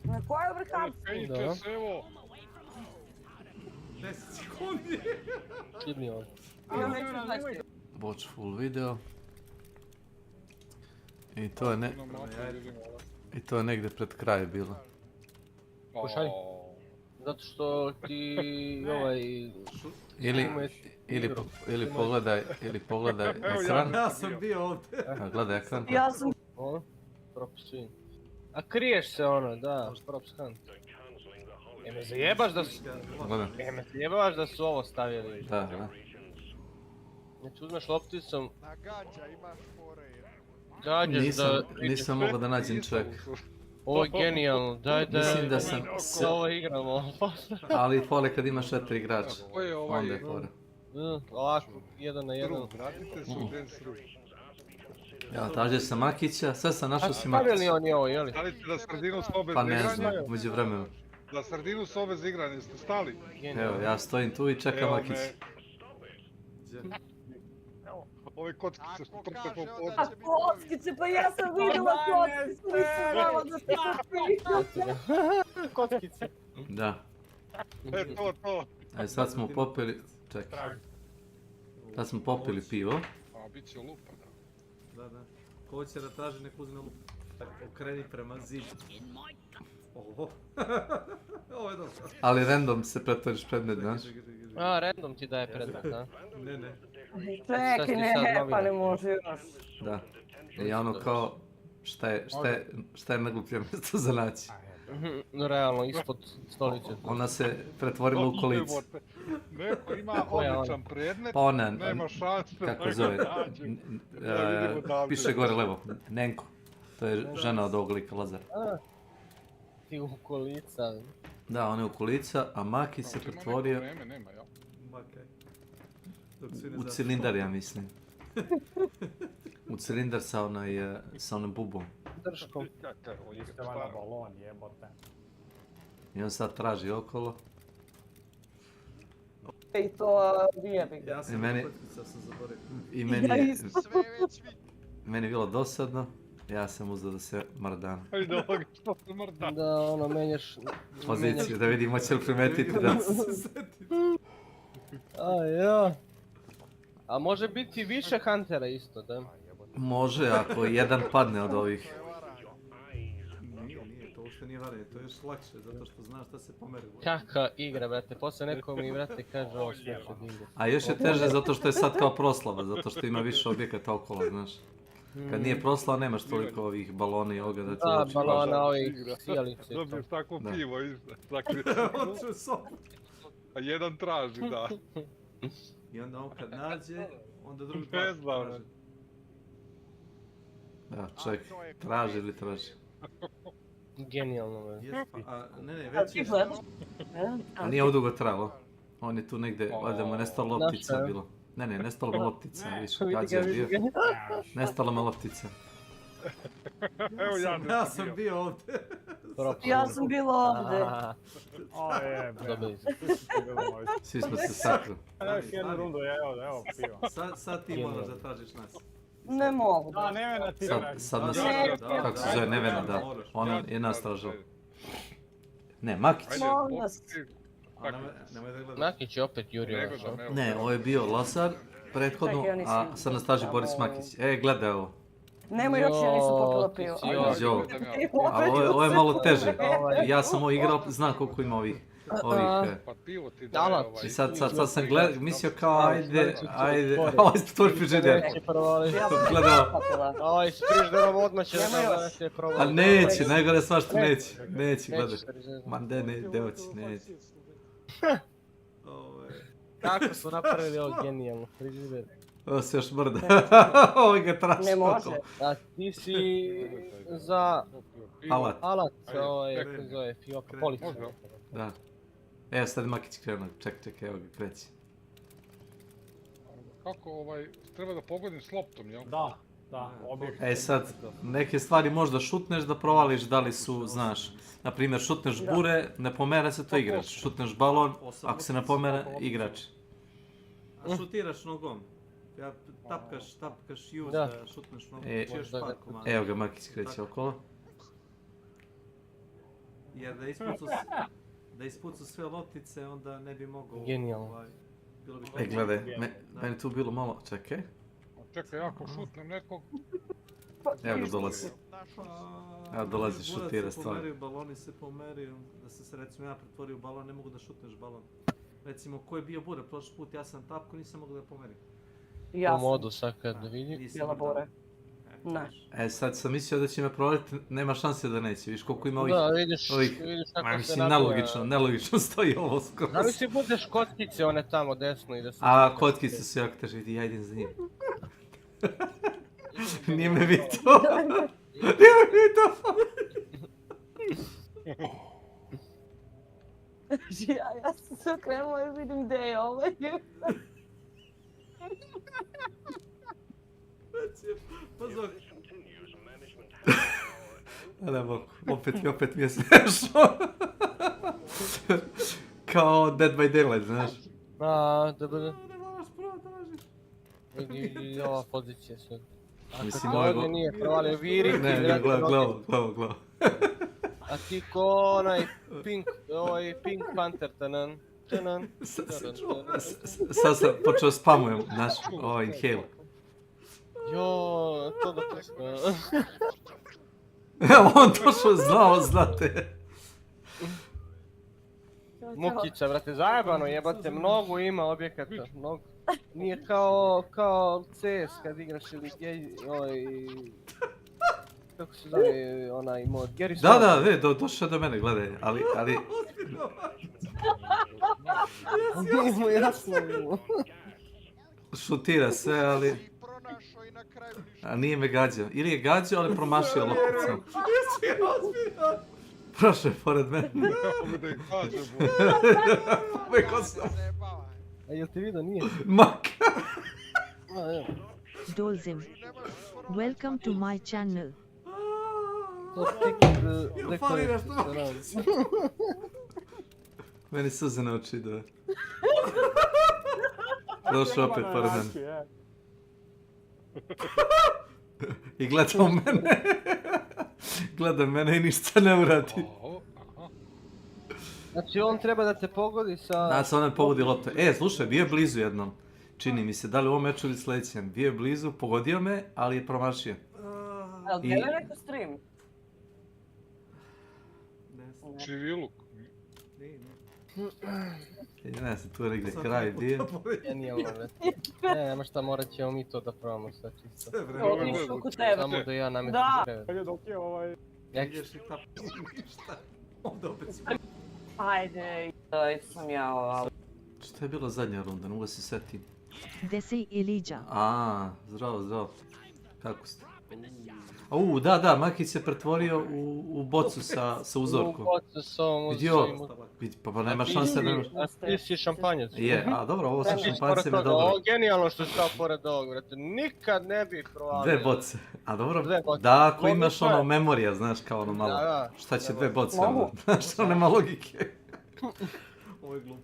Na kojoj vrhaci? Penjite se, evo! 10 sekundi. Kibni ovdje. Watch full video. I to je negdje pred kraj bilo. Pošalj. Zato što ti ovaj... Ili pogledaj ekran. Ja sam bio ovdje. Gledaj ekran. Ja sam... Propisujem. A kriješ se ono, da, props hunt. Me zajebaš da su... Me zajebaš da su ovo stavili. Da. Znači uzmeš lopticom... Na gađa imaš fore. Gađaš da... Nisam mogao da nađem čovjek. Ovo je genijalno, daj da... Mislim da sam... Ovo igramo. Ali fore kad imaš 4 igrača. Onda je fore. Ovako, 1 na 1. Ja, tražio sam Makića, sve sam našao si Makića. Stavili oni ovo, jeli? Stavite da sredinu sobe Pa za igranje. ne znam, umeđu vremenu. Da sredinu sobe za igranje, ste stali? Evo, ja stojim tu i čekam Makića. Ove kockice što trpe po podu. A kockice, pa ja sam vidjela kockice, nisam znala da ste to Kockice. Da. To. Ajde, sad smo popili... Čekaj. Sad smo popili pivo. A, bit će lupa, da. Da. Ko će da traži nek uzme lupu. Okreni prema zidu. Ovo je dobro. Ali random se pretvoriš predmet, znaš? A, random ti daje predmet, da? Ne. Čekaj, ne, pa ne može još. Da. I ono kao, šta je najgluplje mjesto za naći? Realno, ispod stolice. Ona se pretvorila u kolicu. Neko ima odličan predmet, Pa ona, nema šanse. kako zove, piše gore levo, Nenko. To je žena od ovog lika, Lazar. Ti u kolica. Da, ona je u kolica, a Maki se pretvorio... U cilindar, ja mislim. U cilindar sa onom bubom. Drškom. I on sad traži okolo. I to vijebi ga. Ja sam zaboravio. I meni je bilo dosadno. Ja sam uzeo da se mrdam. Ajde ovoga što se mrdam. Da, ono, menjaš... Poziciju, da vidimo će li primetiti da se seti. A može biti više huntera isto, da? Može, ako jedan padne od ovih. uopšte nije varanje, to je još lakše, zato što znaš da se pomeri. Kakva igra, brate, posle neko mi, brate, kaže ovo smiješ od igre. A još je teže zato što je sad kao proslava, zato što ima više objekata okolo, znaš. Kad nije proslava nemaš toliko ovih balona i ovoga da ti Da, uopće balona, ovih sijalice. Dobiješ tako Da. pivo, Hoću sok. A jedan traži, da. I onda on kad nađe, onda drugi Ne znam, traži. Da, čovjek, traži ili traži. Genijalno, brate. Ne, već je... A nije ovo dugo trajalo. On je tu negdje, valjda mu je nestalo loptica bilo. Ne, nestalo mu loptica, više gađa je bio. Nestala mu loptica. Evo Ja sam bio ovdje. Ja sam bila ovdje. O jebe. Svi smo se sakli. Još jednu rundu, evo pivo. Sad ti moraš da tražiš nas. Ne mogu. Da, Nevena ti Sad nas, kako se zove, Nevena, da. Ona je nas tražila. Ne, Makić. Molim vas. Makić je opet jurio. Ne, ovo je bio Lasar, prethodno, a sad nas traži Boris Makić. Gledaj ovo. Nemoj još, ja nisam popila pivo. A ovo je malo teže. Ja sam ovo igrao, znam koliko ima ovih. I sad sam mislio kao ajde, ovo je tvoj frižider. Gledao. Ovo je s frižiderom odmah će da probati. A neće, najgore stvar što neće, gledaj. Ma ne oći, neće. Kako su napravili ovo genijalno, frižider? Ovo se još mrda. Ovo ga traži. Ne može. A ti si za... Alat. Alat, ovo je, kako zove, fioka, polica. Da. Evo sad Makić krenuo, čekaj, evo ga kreći. Kako treba da pogodim s loptom, jel? Da, objekt. Sad, neke stvari možda šutneš da provališ da li su, znaš, na primjer šutneš bure, ne pomera se to igrač, šutneš balon, ako se ne pomera, igrač. A šutiraš nogom, tapkaš use da šutneš nogom, čiješ par komada. Evo ga Makić kreće okolo. Jer da ispucu sve loptice, onda ne bi mogao... Genijalno. Gledaj, meni tu bilo malo... Čekaj. Čekaj, ako šutnem nekog... Evo ga dolazi. Evo dolazi, šutira stvari. Baloni se pomeriju, da se recimo ja pretvorio u balon, ne mogu da šutneš balon. Recimo, ko je bio bure prošli put, ja sam tapko, nisam mogu da pomerim. U modu sad kad vidim. Bila bure. Ne. Sad sam mislio da će me provaliti, nema šanse da neće, viš koliko ima ovih... Da, vidiš kako se naboja. Nelogično stoji ovo skroz. Da li si budeš kotkice one tamo desno i da se... A, kotkice su jako teže, vidi, ja idem za njim. Nije me vidio. Nije me vidio. Ja sam se okrenula i vidim gde je ovaj. Pozor. Ne mogu, opet mi je smešno. Kao Dead by Daylight, znaš. Da. Vidi ova pozicija sad. Mislim, ako ti ovdje nije provalio viriti... Ne, glavo. A ti ko onaj Pink Panther, tanan. Sad sam počeo spamujem, znaš, inhale. Jo, to da teško. Evo on došao, znate. Mukica, brate, zajebano jebate, mnogo ima objekata, mnogo. Nije kao CS kad igraš ili kako se zove onaj mod, Gary Swan. Da, došao do mene, gledaj, ali... Nije jasno. Šutira sve, ali... A nije me gađao. Ili je gađao, ali promašio lopticom. Prošao je pored mene. A jel ti vidio, nije? Mak! Dolzim. Welcome to my channel. Meni suze na oči ide. Došao opet pored mene. I gleda mene. Gleda mene i ništa ne uradi. Znači on treba da te pogodi sa... Znači on ne pogodi loptu. Slušaj, bio je blizu jednom. Čini mi se, da li u ovom meču ili sljedećem. Bio je blizu, pogodio me, ali je promašio. Ali gdje je rekao stream? Čiviluk. Ne znam, tu je negdje kraj bio. Genijalno, bre. Nema šta, morat ćemo mi to da probamo sve čisto. Otišao kod tebe. Samo da ja namestim krevet. Dok je ovaj... Ideš i tap... Ništa. Ovdje opet si... Ajde, da sam ja ovo. Šta je bila zadnja runda, ne mogu se setim. Desi Iliđa. A, zdravo. Kako ste? Da, Makić se pretvorio u bocu sa uzorkom. U bocu sa ovom Vidio? Pa nema šanse da... A ti si šampanjac. Je, a dobro, ovo sa šampanjcem je dobro. Ovo genijalno što si stao pored ovog, brate. Nikad ne bih provalio. Dve boce. A dobro, da ako imaš ono memorija, znaš kao ono malo. Šta će dve boce? Znaš, ono nema logike. Ovo je glupo.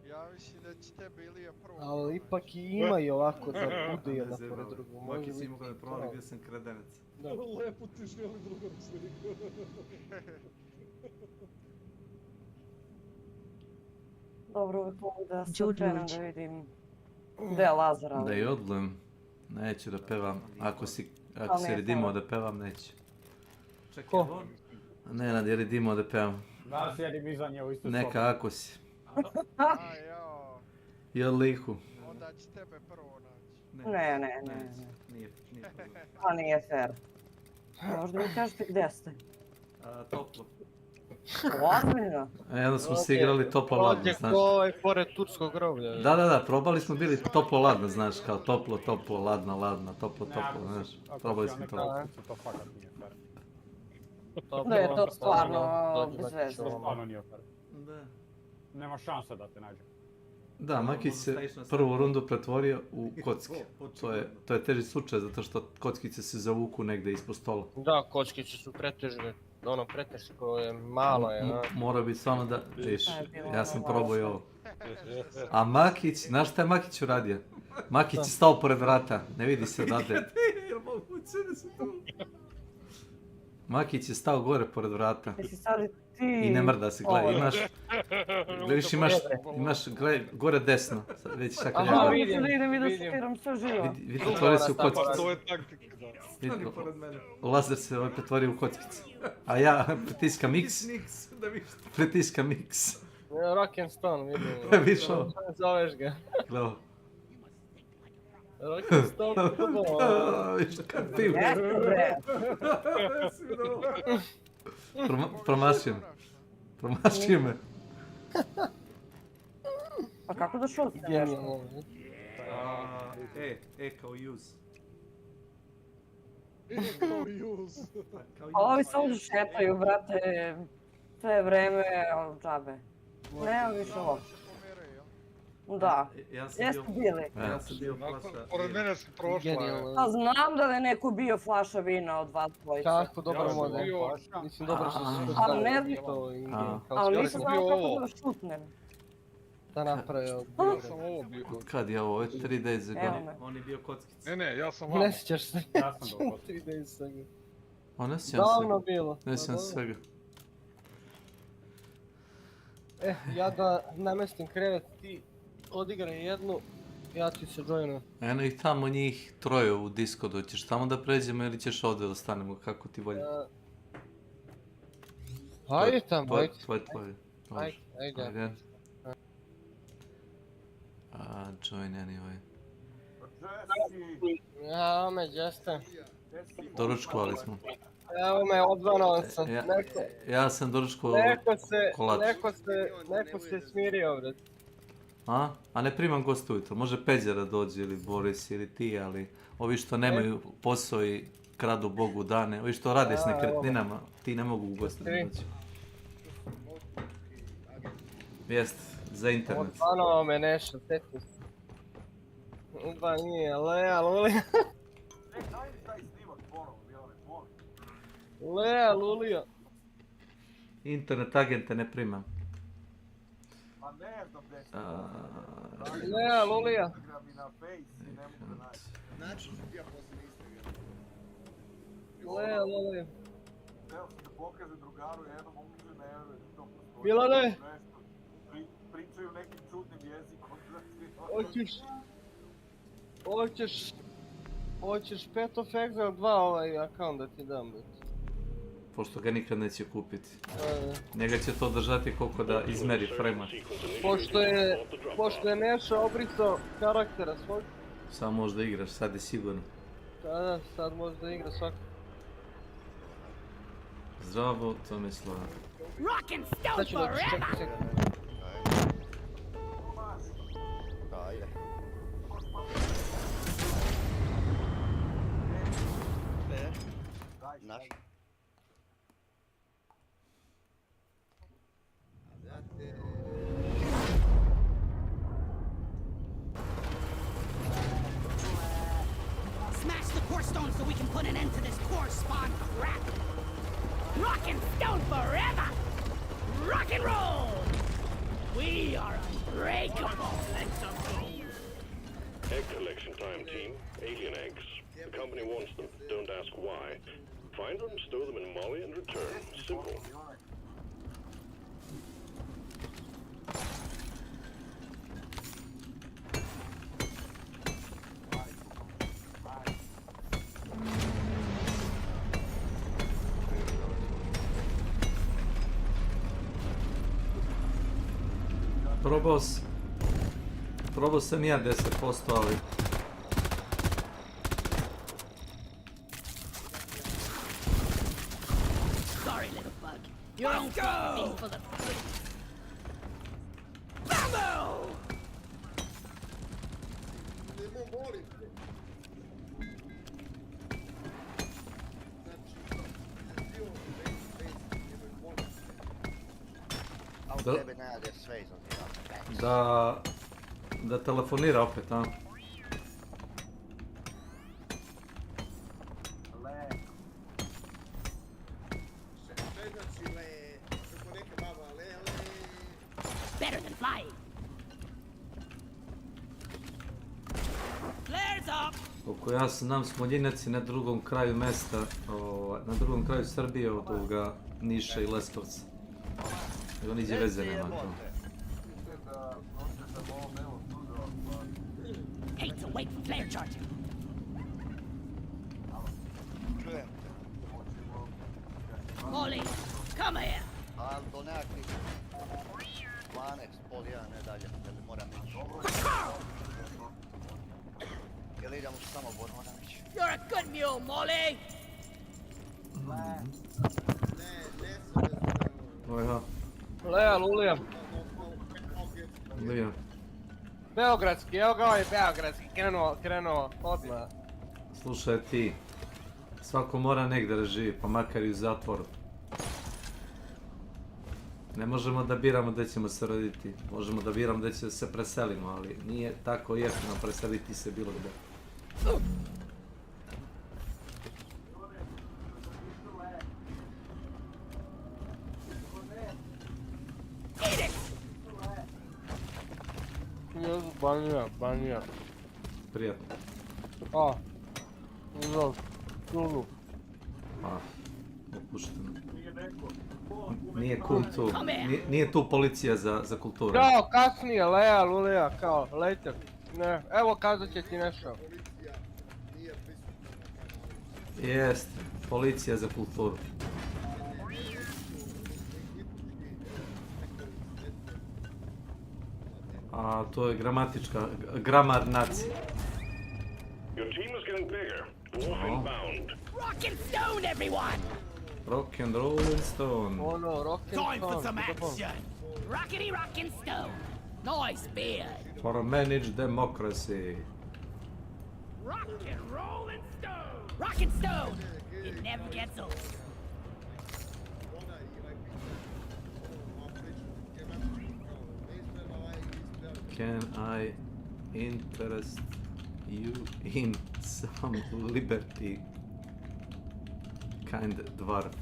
Ja mislim da će tebe Ilija prvo. Ali ipak i ima i ovako da bude jedna pored drugog. Maki si imao kada provali gdje sam kredenec. Lepo ti želi drugom sliku. Dobro, uvijek mogu da se okrenem da vidim gdje je Lazar. Da i odlujem. Neću da pevam. Ako si redimao da pevam, neću. Čekaj, on? Ne, nad je redimao da pevam. Da, sjedim iza nje u istu sobu. Neka ako si. Jel lihu? Onda će tebe prvo naći. Ne. Nije. Pa nije fair. Možda mi kažete gdje ste? Toplo. Ozbiljno? Onda smo se igrali toplo-ladno, znaš. Ovo je pored turskog groblja. Da, probali smo bili toplo-ladno, znaš, kao toplo, ladno, toplo, znaš. Probali smo to. To fakat nije fair. Da je to stvarno bez veze. To stvarno nije fair. Da. Nema šanse da te nađe. Da, Makić se prvu rundu pretvorio u kocke. To je teži slučaj zato što kockice se zavuku negde ispod stola. Da, kockice su pretežne. Ono preteško je, malo je. Mora biti stvarno da... Viš, ja sam probao i ovo. A Makić, znaš šta je Makić uradio? Makić je stao pored vrata, ne vidi se odavde. Jel moguće da se tu... Makić je stao gore pored vrata. I ne mrda se, gledaj, imaš, gledaj, gore desno. Vidiš šta kad ja vidim da šutiram sve živo. Vidi, otvori se u kockicu. To je taktika, da. Stani pored mene. Lazar se pretvorio u kockicu. A ja pritiskam X. Pritiskam X. Rock and Stone, vidim. Vidiš ovo? Zoveš ga. Gledaj ovo. Rock and Stone, vidiš kad piju. Promašio me. Pa kako da šutim? Kao use. A ovi se ovdje šetaju, brate, sve vreme, džabe. Nema više ovo. Da, jeste bili. Ja sam bio flaša. Pored mene si prošla. A znam da je neko bio flaša vina od vas dvojice. Kako, dobro model. Mislim, dobro što se to ali nisam znao kako da šutnem. Da napravio. Ja sam ovo bio. Kad je ovo? 3 days ago. On je bio kockica. Ne, ja sam vamo. Ne sjećaš se. Ja sam dobro. 3 days ago. O, ne sjećam se. Davno bilo. Ne sjećam se svega. Ja da namestim krevet, ti odigraj jednu, ja ti se joinu. Eno ih tamo njih troje u Discordu, ćeš tamo da pređemo ili ćeš ovdje da stanemo, kako ti volje? Ajde tamo, ajde. Tvoje. Ajde. Join anyway. Ja, me Jeste. Doručkovali smo. Evo me, odvanao sam. Ja sam doručkovao kolač. Neko se smirio, vred. A ne primam goste ujutro, može Peđa da dođe ili Boris ili ti, ali ovi što nemaju posao i kradu Bogu dane, ovi što rade s nekretninama, ti ne mogu u goste da dođe. Jest, za internet. Odvanao me nešto, sjetim se. Udva nije, Lea, Lulija. Lea, Lulija. Internet agente ne primam. Pa ne znam gdje se. Lea, Lulija. Znači ću ti ja poslije Instagram. Lea, Lulija. Teo sam da pokaže drugaru jednom uključe na evo to postoji. Milane! Pričaju nekim čudnim jezikom. Hoćeš. Hoćeš Path of Exile 2 ovaj account da ti dam, bet. Pošto ga nikad neće kupiti. Njega će to držati koliko da izmeri frame-a. Pošto je Neša obrisao karaktera svog. Samo možda igraš, sad je sigurno. Da, sad možda igra svako. Zdravo, Tomislav. Rockin' stone forever! Ajde. Naš. Smash the core stone so we can put an end to this core spawn crap! Rockin' stone forever! Rock and roll! We are unbreakable! Egg collection time, team. Alien eggs. The company wants them. Don't ask why. Find them, stow them in Molly, and return. Simple. Probao sam ja 10%, ali... Sorry, little bug. Your own thing full of... Bambo! A u tebi ne jade sve Da telefonira opet, a? Better than flying. Flares up! Koliko ja znam, Smoljinac je na drugom kraju mesta, na drugom kraju Srbije od ovoga Niša i Leskovca. Evo niđe veze nema to. Hate to wait for flare charging. Molly, come here. Ali do nekakvih 12, pol 1, ne dalje, jer moram ići. Jel idemo samo vod, moram ići. You're a good mule, Molly. Ojha. Lea, Lulija. Lija. Beogradski, evo ga ovaj Beogradski, krenuo odmah. Slušaj ti, svako mora negdje da živi, pa makar i u zatvoru. Ne možemo da biramo gdje ćemo se roditi, možemo da biramo gdje će se preselimo, ali nije tako jeftino preseliti se bilo gdje. Banija. Prijatno. Uzal, Lulu. Opušteno. Nije cool tu, nije tu policija za kulturu. Kao kasnije, Lea, Lulija, kao, later. Ne, evo kazat će ti nešto. Jest, policija za kulturu. A to je gramar nacija. Your team is getting bigger. Dwarf inbound. Rock and stone, everyone! Rock and roll and stone. Oh no, rock and stone. Time for some action! Rockety rock and stone! Nice beard! For managed democracy. Rock and roll and stone! Rock and stone! It never gets old. Can I interest you in some liberty, kind dwarf?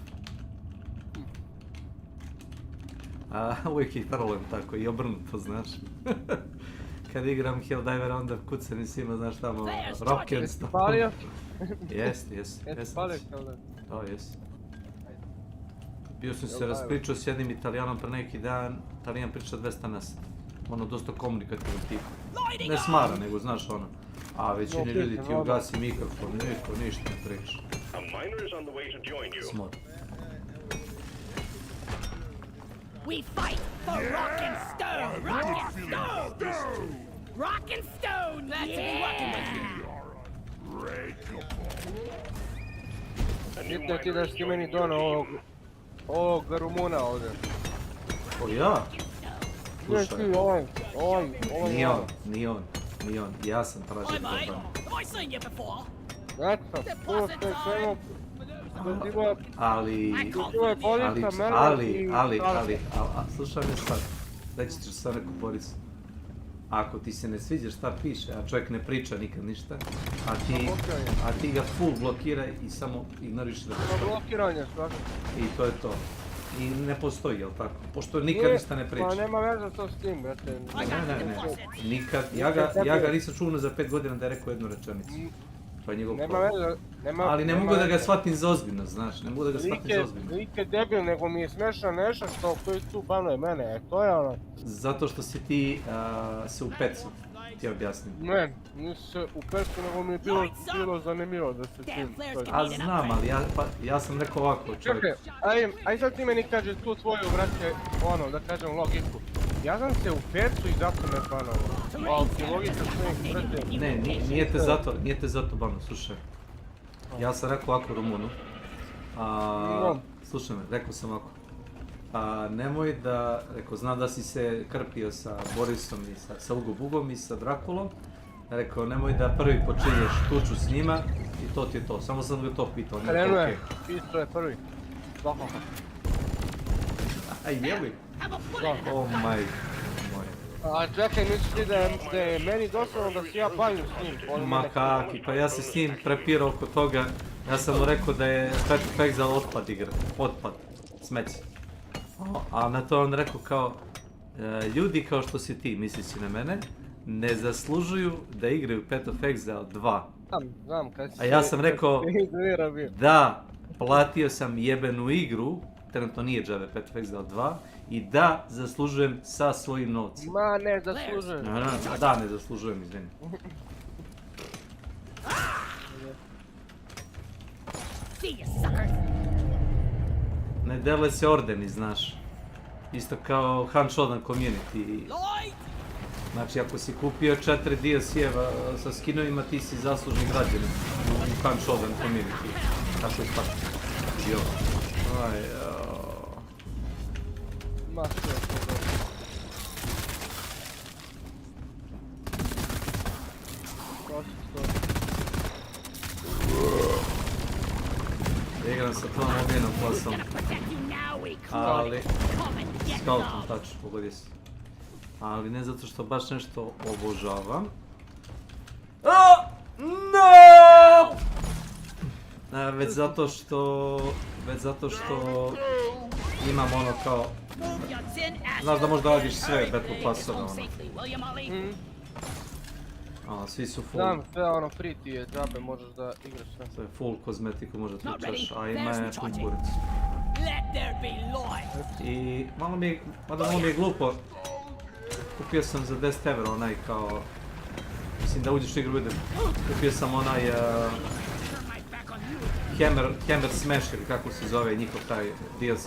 A uvijek ih trolujem tako i obrnuto, znaš. Kad igram Helldiver onda kucam i svima, znaš tamo, rock and stone. Palio? Jest. Palio Helldiver? Da, jest. Bio sam se raspričao s jednim Italijanom pre neki dan, Italijan priča 200 nas. Ono, dosta komunikativan tip. Ne smara, nego znaš ono. A većini ljudi ti ugasi mikrofon, niko ništa ne priča. A miner is on the way to join you. Smot. We fight for rock and stone! Rock and stone! Rock and stone! Glad to be working with you! Bitno ti da si meni donao ovog Rumuna ovdje. O ja? Ne ti, ovaj. Nije on. Ja sam tražio problem. Have I seen you before? Eto, puno ste svemu. Ali, slušaj me sad. Reći ću sad neku poricu. Ako ti se ne sviđa šta piše, a čovjek ne priča nikad ništa, a ti ga full blokiraj i samo ignoriš da postoji. Blokiranje svakako. I to je to. I ne postoji, jel tako? Pošto nikad ništa ne priča. Pa nema veze to s tim, brate. Ne. Nikad. Ja ga nisam čuo za 5 godina da je rekao jednu rečenicu. To je njegov problem. Ali ne mogu da ga shvatim za ozbiljno, znaš. Ne mogu da ga shvatim za ozbiljno. Nike debil, nego mi je smešno nešto što koji tu banuje mene. To je ono. Zato što si ti se u pecu. Ti objasnim. Ne, nisu se u pecu, nego mi je bilo zanimljivo da se tim. A znam, ali ja sam rekao ovako, čovjek. Čekaj, aj sad ti meni kaže tu tvoju, brate, ono, da kažem logiku. Ja sam se u pecu i zato me banovao. Ali ti logika svojim, brate. Ne, nije te zato banovao, slušaj. Ja sam rekao ovako Rumunu. Slušaj me, rekao sam ovako. Nemoj da, rekao, znam da si se krpio sa Borisom i sa Ugobugom i sa Drakulom. Rekao, nemoj da prvi počinješ tuču s njima i to ti je to. Samo sam ga to pitao, nije to okej. Pisto je prvi. Aj, jeli? O maj. A čekaj, misliš ti da je meni dosadno da se ja bavim s njim? Ma kaki, pa ja se s njim prepirao oko toga. Ja sam mu rekao da je Path of Exile otpad igra. Otpad. Smeći. A na to on rekao kao, ljudi kao što si ti, mislići na mene, ne zaslužuju da igraju Path of Exile 2. Znam, kad si... A ja sam rekao, da, platio sam jebenu igru, trenutno nije Java Path of Exile 2, i da, zaslužujem sa svojim novcima. Ma, ne zaslužujem. Da, ne zaslužujem, izvini. Ne dele se ordeni, znaš. Isto kao Hunt Shodan Community. Znači, ako si kupio 4 DLC-eva sa skinovima, ti si zaslužni građanin u Hunt Shodan Community. Tako je tako. I ovo. Ma, sve je to. Igram sa tom obijenom klasom. Ali... Scoutom, tačno, pogodio si. Ali ne zato što baš nešto obožavam. No! Već zato što imam ono kao... Znaš da možda radiš sve battle passove, ono. Svi su full... Znam, sve ono free ti je, džabe, možeš da igraš sve. Sve full kozmetiku možda pričaš, a ima je pun kurac. I malo mi je glupo. Kupio sam za 10 € onaj kao... Mislim da uđeš u igru vidim. Kupio sam onaj... Hammer Smash ili kako se zove njihov taj DLC.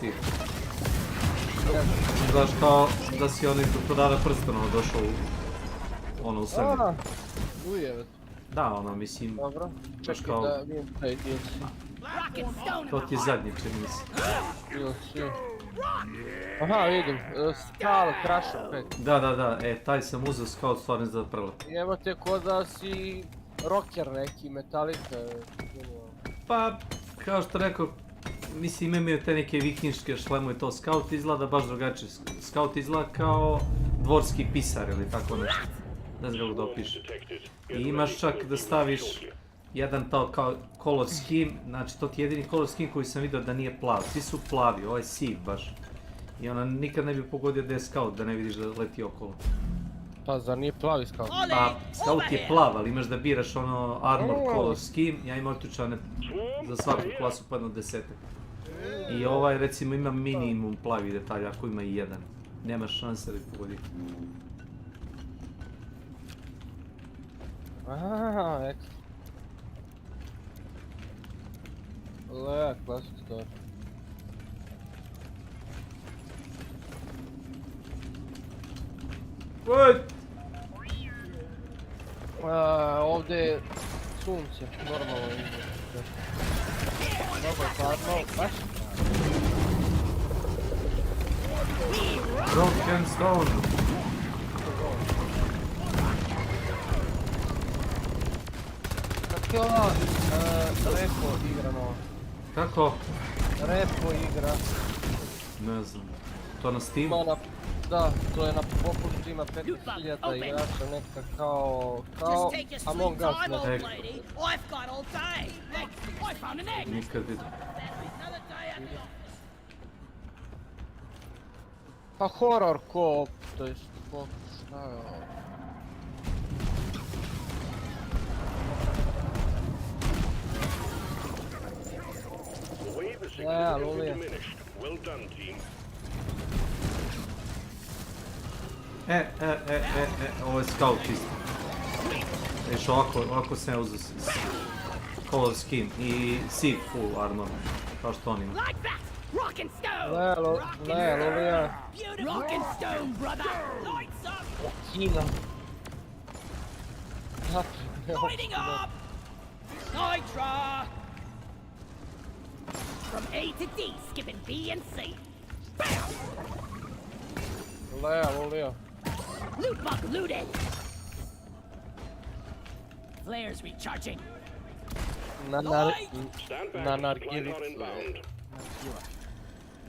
Znaš kao da si onaj do prodara prstenova došao u svemir. Ujeve. Da, ono, mislim... Dobro, čekaj da vidim taj DLC. To ti je zadnji, čini mi se. Aha, vidim, Skull Crusher 5. Da, taj sam uzeo Skull stvarno za prelep. Evo te ko da si rocker neki, Metallica. Pa, kao što rekao, mislim imaju te neke vikinške šlemu i to, Scout izgleda baš drugačije. Scout izgleda kao dvorski pisar ili tako nešto. Ne znam kako da opišem. I imaš čak da staviš jedan kao color scheme, znači to ti je jedini color scheme koji sam vidio da nije plav. Svi su plavi, ovo je siv baš. I ona nikad ne bi pogodio da je Scout, da ne vidiš da leti okolo. Pa zar nije plavi Scout? Pa, Scout je plav, ali imaš da biraš ono armor color scheme, ja imam otučane za svaku klasu pa jedno 10. I ovaj recimo ima minimum plavi detalja, ako ima i jedan. Nema šanse da ih pogodi. Aha, ekstra. Le, classic story. Ovdje je sunce, normalno izgleda. Mnogo je hladno, baš? Broken stone. Kako je ova repo igra nova? Kako? Repo igra. Ne znam. To na Steamu? Ima na, da, to je na popustu, ima 15.000 igrača, neka kao Among Us neka. I've got all day. I found an egg. Nikad vidim. Pa horror co-op, to jest šta je ovo? Ja, lulija. Ovo je scout isto. Viš ovako sam ja uzeo color skin i Sieg full armor, kao što on ima. Rock and stone. Lulija. Rock and stone, brother. Lights up. Kina. Lighting up. Nitra. From A to D, skipping B and C. Bam. Lulija. Loot bug looted. Flares recharging. Na nargilicu.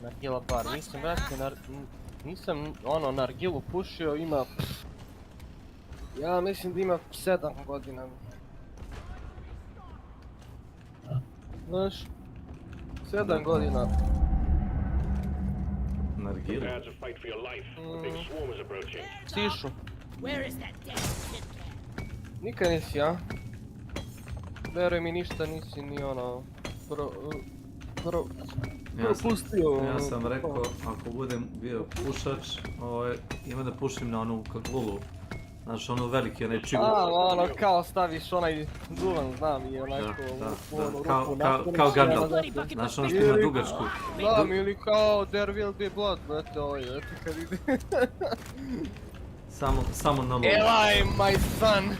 Nargila bar, nisam ono nargilu pušio, ima... Ja mislim da ima 7 godina. Znaš, 7 godina. Nargilu? Sišu. Nikad nisi, a? Veruj mi, ništa nisi ni ono... propustio. Ja sam rekao, ako budem bio pušač, ima da pušim na onu kaglulu. Znaš, onu veliki, onaj čigur. Ono, kao staviš onaj duvan, znam, i onako u onu ruku napuneš. Kao Gandalf. Znaš, ono što ima dugačku. Znam, ili kao There will be blood, brate, eto kad ide. Samo na lunu. Eli, my son!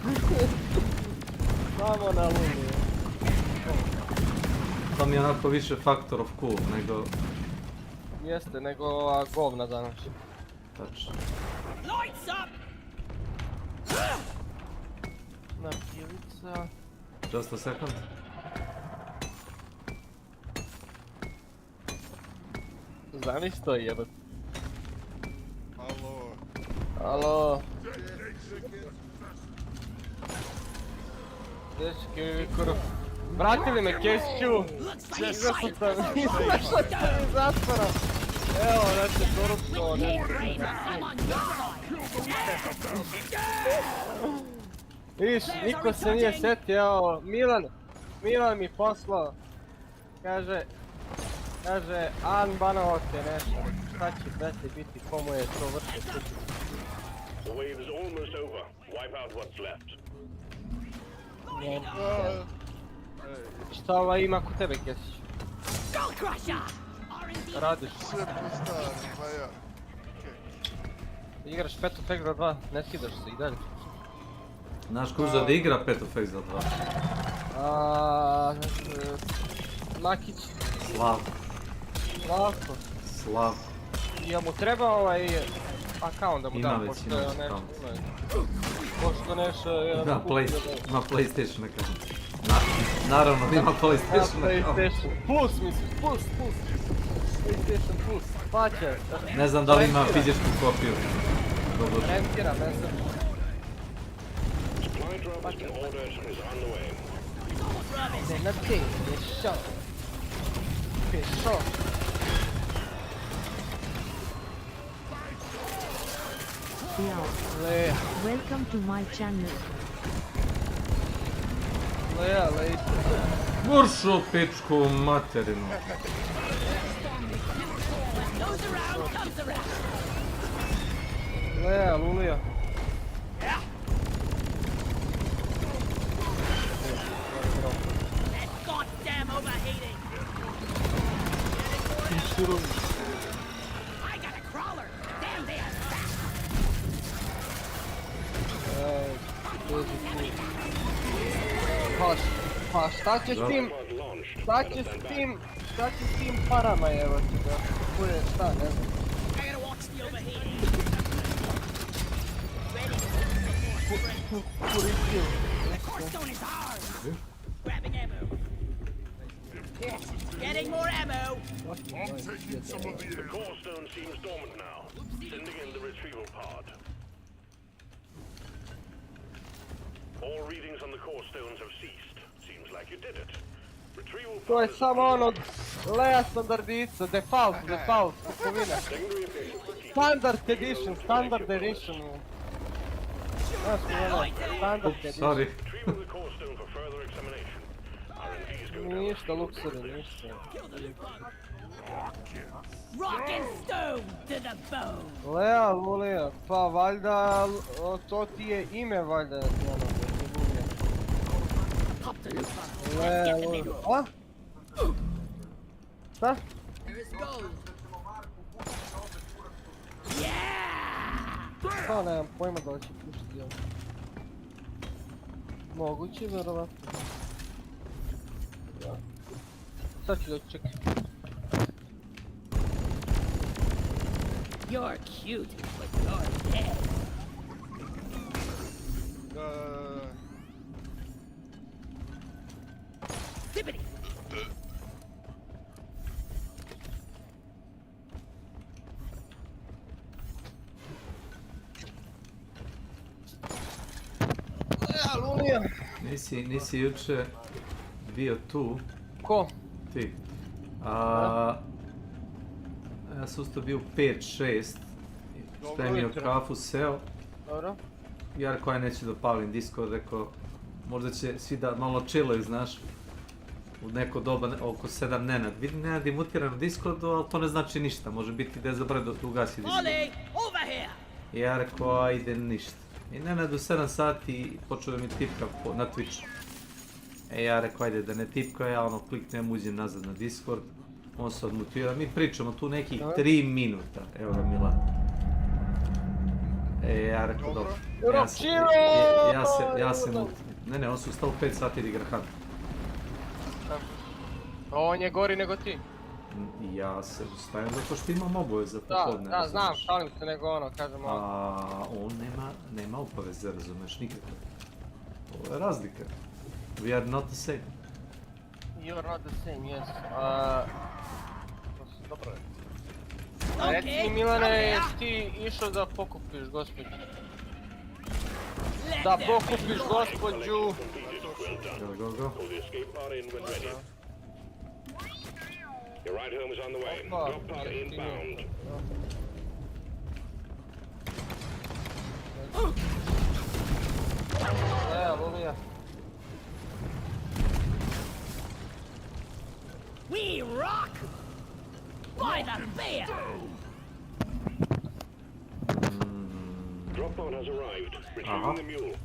Samo na lunu. To mi je onako više factor of cool, nego... Jeste, nego ova govna danas. Tačno. Nargilica... Just a second. Zamisli to jebat. Alo. Dečki, vratili me Kesiću! Izašao sam iz zatvora! Evo, znači, korupto, Viš, niko se nije sjetio, evo, Milan mi poslao, kaže, unbanovao te nešto, šta će brate biti, komu je to vrše kući. The wave is almost over. Wipe out what's left. Šta ova ima kod tebe, Kesić? Radiš? Sve po stari, pa ja. Igraš Path of Exile 2, ne skidaš se i dalje. Znaš ko uzeo da igra Path of Exile 2? Makić. Slavko. Ja mu treba ovaj account da mu dam, pošto je nešto... Pošto nešto je... Da, ima PlayStation account. Naravno da ima PlayStation account. Plus misliš, plus. PlayStation Plus, plaća. Ne znam da li ima fizičku kopiju. Rentira, ne znam. Ne, na te, pešo. Lea, welcome to my channel. Lea. Muršo pičku materinu. Lea, Lulija. siru. I got a crawler. Damn, they are fast. Pa šta će s tim? Šta će s tim parama, evo ti ga? Koje, šta, ne znam. I gotta walk steel over here. The core stone is ours. Grabbing ammo. Getting more ammo. I'm taking some of the core stone seems dormant now. Sending in the retrieval pod. All readings on the core stones have ceased. Seems like you did it. Retrieval To je samo ono Lea standardica, default, kupovina. Standard edition. Standard edition. Sorry. Ništa, luksuri, ništa. Rock and stone to the bone. Lea, Lulija, pa valjda, to ti je ime valjda, ono, Lea, Lulija, a? Šta? Pa nemam pojma da li će pušiti ovo. Moguće, verovatno. Sad ću da čekam. You're cute, but you're dead. Zippity. Lulija. Nisi juče bio tu. Ko? Ti. Ja sam usto bio 5-6. Spremio kafu, seo. Dobro. Ja rekao, aj neću da palim Discord, rekao, možda će svi da malo chillaju, znaš. U neko doba, oko 7 Nenad. Vidim Nenad je mutiran u Discordu, ali to ne znači ništa. Može biti da je zaboravio da ugasi Discord. I ja rekao, ajde ništa. I Nenad u 7 sati počeo da mi tipka na Twitchu. Ja rekao, ajde da ne tipka, ja ono kliknem, uđem nazad na Discord. On se odmutira, mi pričamo tu nekih 3 minuta. Evo ga Milan. Ja rekao, dobro. Ja se mutim. Ne, on su stao 5 sati da igra Hunt. On je gori nego ti. Ja se ustajem zato što imam obaveze popodne. Da, znam, šalim se nego ono, kažem ono. On nema obaveze, razumeš, nikako. Ovo je razlika. We are not the same. You are not the same, yes. Dobro je. Reci mi Milane, jesi ti išao da pokupiš gospođu? Da pokupiš gospođu! Go. Your ride home is on the way. Drop pod inbound. Lulija. We rock! By the bear! Drop pod has arrived. Retrieving the mule.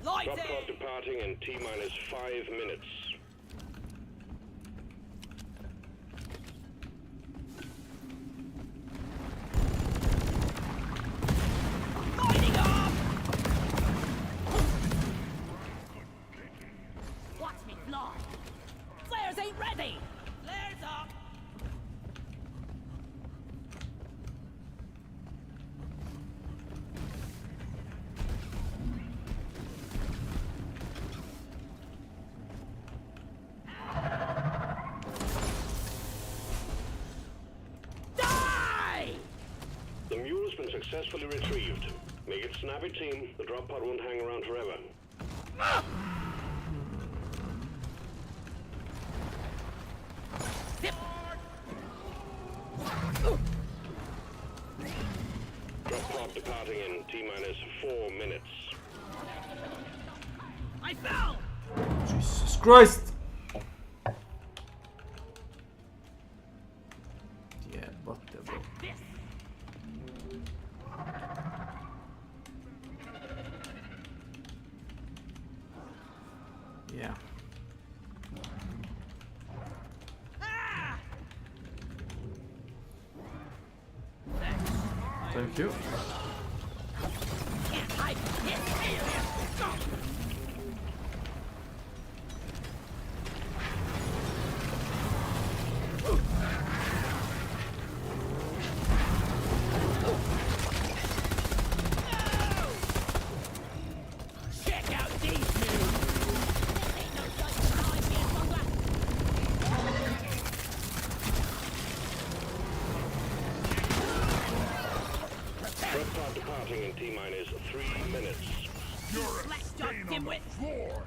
Drop pod departing in T-minus 5 minutes. Lighting up! Watch me fly! Flares ain't ready! Flares up! The mule's been successfully retrieved. Make it snappy, team. The drop pod won't hang around forever. Drop pod departing in T-minus 4 minutes. I fell! Jesus Christ! Yeah, but bro. Yeah. Thank you. Can't hide from this alien scum! Check out these moves! This ain't no such time here, Bungler! Prep pod departing in T-minus 3 minutes. You're a stain on the floor.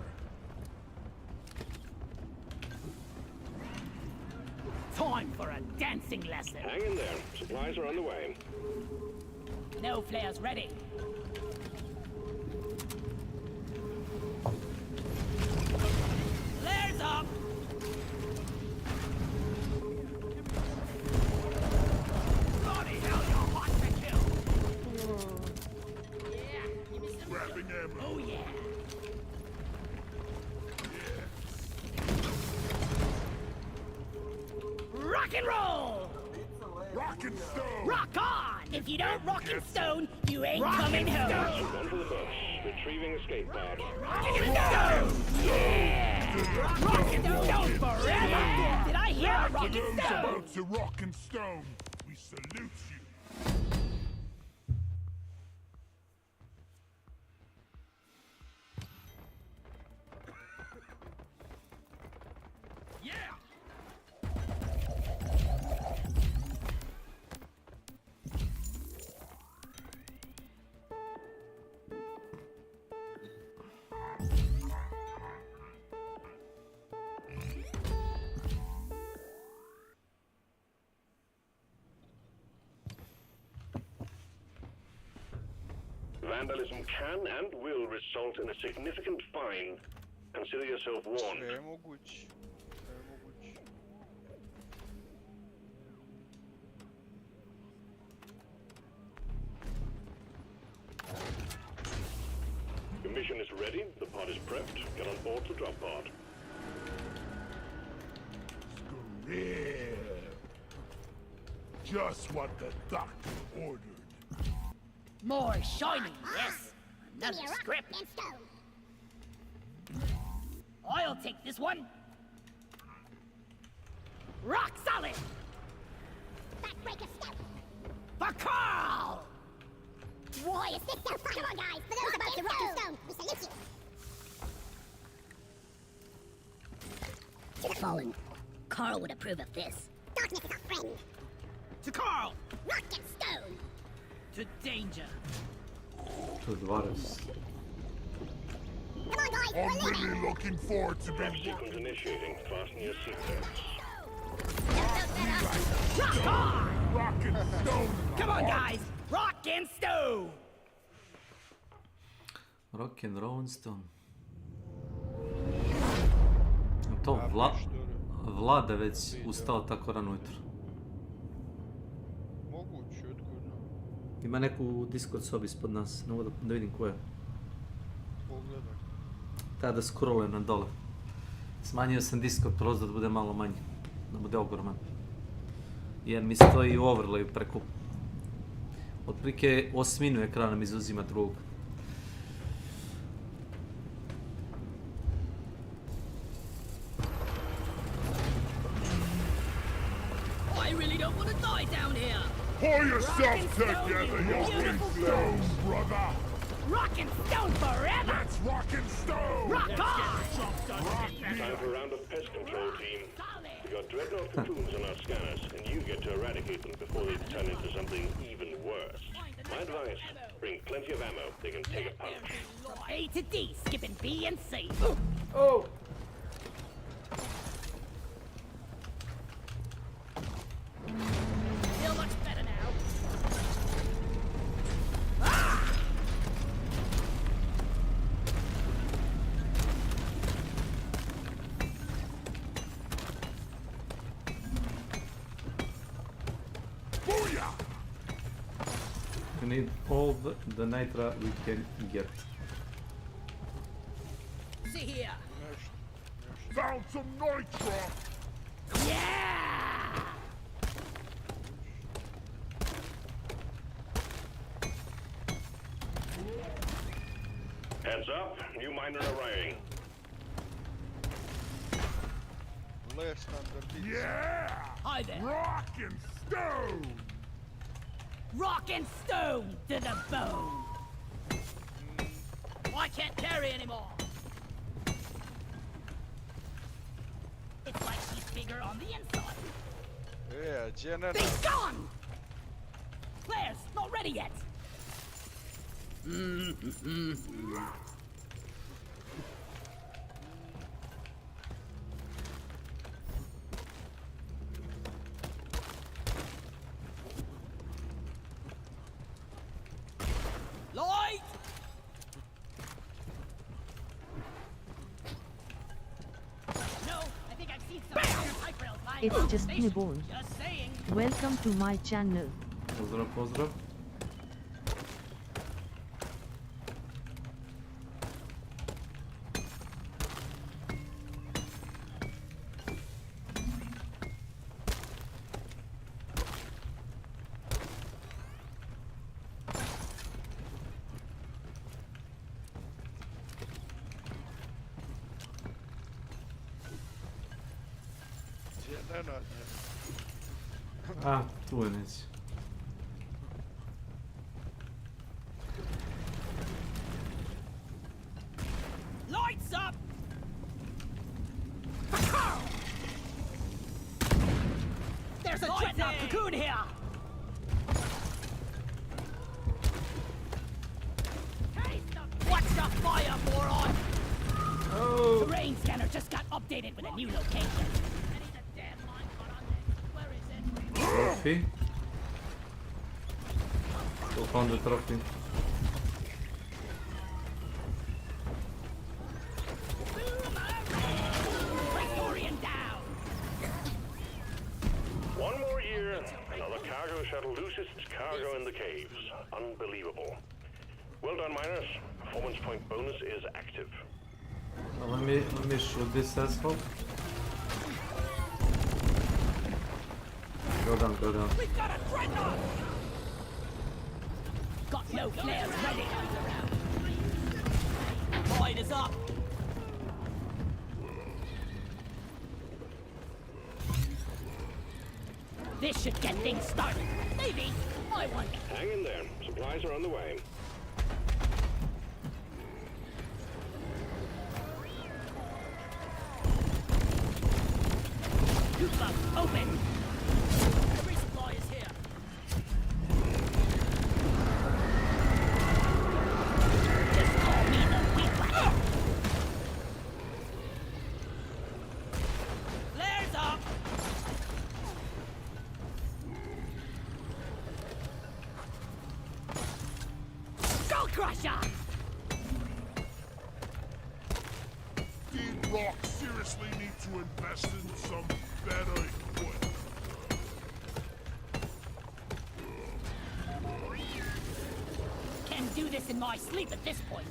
Time for a dancing lesson! Hang in there. Supplies are on the way. No flares ready. Flares up! Bloody hell, you're hot to kill! Yeah, give me some. Grabbing ammo. Oh yeah! Rock and roll! Rock and stone. Rock on! If you don't rock and stone, you ain't Rock coming and home! One for the books. Retrieving escape pod. Rock and stone! Yeah! Rock and stone forever! Did I hear a rock and Those stone? about to rock and stone, we salute you. Yeah! Vandalism can and will result in a significant fine. Consider yourself warned. Sve je moguće. Sve je moguće. Your mission is ready. The pod is prepped. Get on board the drop pod. Yeah. Just what the doctor ordered. More shiny, yes! Another script! I'll take this one! Rock solid! Backbreaker stout! For Carl! Why is this so fun? Come on, guys! For those about to rock and stone, we salute you! To the fallen, Carl would approve of this. Darkness is our friend! To Carl! Rock and stone! To danger! To Dvares. Come on, guys! I'm really looking forward to Drop being sequence initiating. Fasten your seatbelts. Rock on! rock and stone. Come on, guys! Rock and stone! Rock and Rolling. To Vlada već ustao tako rano ujutro. Moguće, otkud znam. Ima neku u Discord sobi ispod nas, ne mogu da vidim ko je. Pogledaj. Tada scrolle na dole. Smanjio sam Discord prozor da bude malo manji, da bude ogroman. Jer mi stoji u overlayu preko... Otprilike osminu ekrana mi izuzima drugog. I really don't want to die down here! Pull yourself together, you big stone, brother. Rock and stone forever! Let's rock and stone. Rock on! Time for a round of pest control, team. We got dreadnought cocoons on our scanners, and you get to eradicate them before they turn into something even worse. My advice, bring plenty of ammo. They can take a punch. A to D, skipping B and C. Oh! Feel much better now. Booyah! We need all the nitra we can get. See here. Found some nitro. Yeah! Heads up, new miner arriving. Yeah! Hi there. Rock and stone! Rock and stone to the bone! I can't carry anymore! It's like she's bigger on the inside. Be gone! Claire's not ready yet! Light! No, I think I've seen some hype rails lying It's around the just station. newborn. Just saying. Welcome to my channel. Pozdrav, pozdrav. A, tu je nisi. Lights up! There's a dreadnought cocoon here! Watch the fire, moron! Oh. The rain scanner just got updated with a new location. Trophy. We'll find the trophy. One more year, another cargo shuttle loses its cargo in the caves. Unbelievable. Well done, miners. Performance point bonus is active. So let me shoot this asshole. Go down, go down. We've got a dreadnought! Got no flares ready. Void is up. This should get things started. Maybe. I wonder. Hang in there. Supplies are on the way. Hoop open. Every supply is here. Just call me the weak one. Flares up. Skull crusher. Did Rock seriously need to invest in some better equipment? Can do this in my sleep at this point.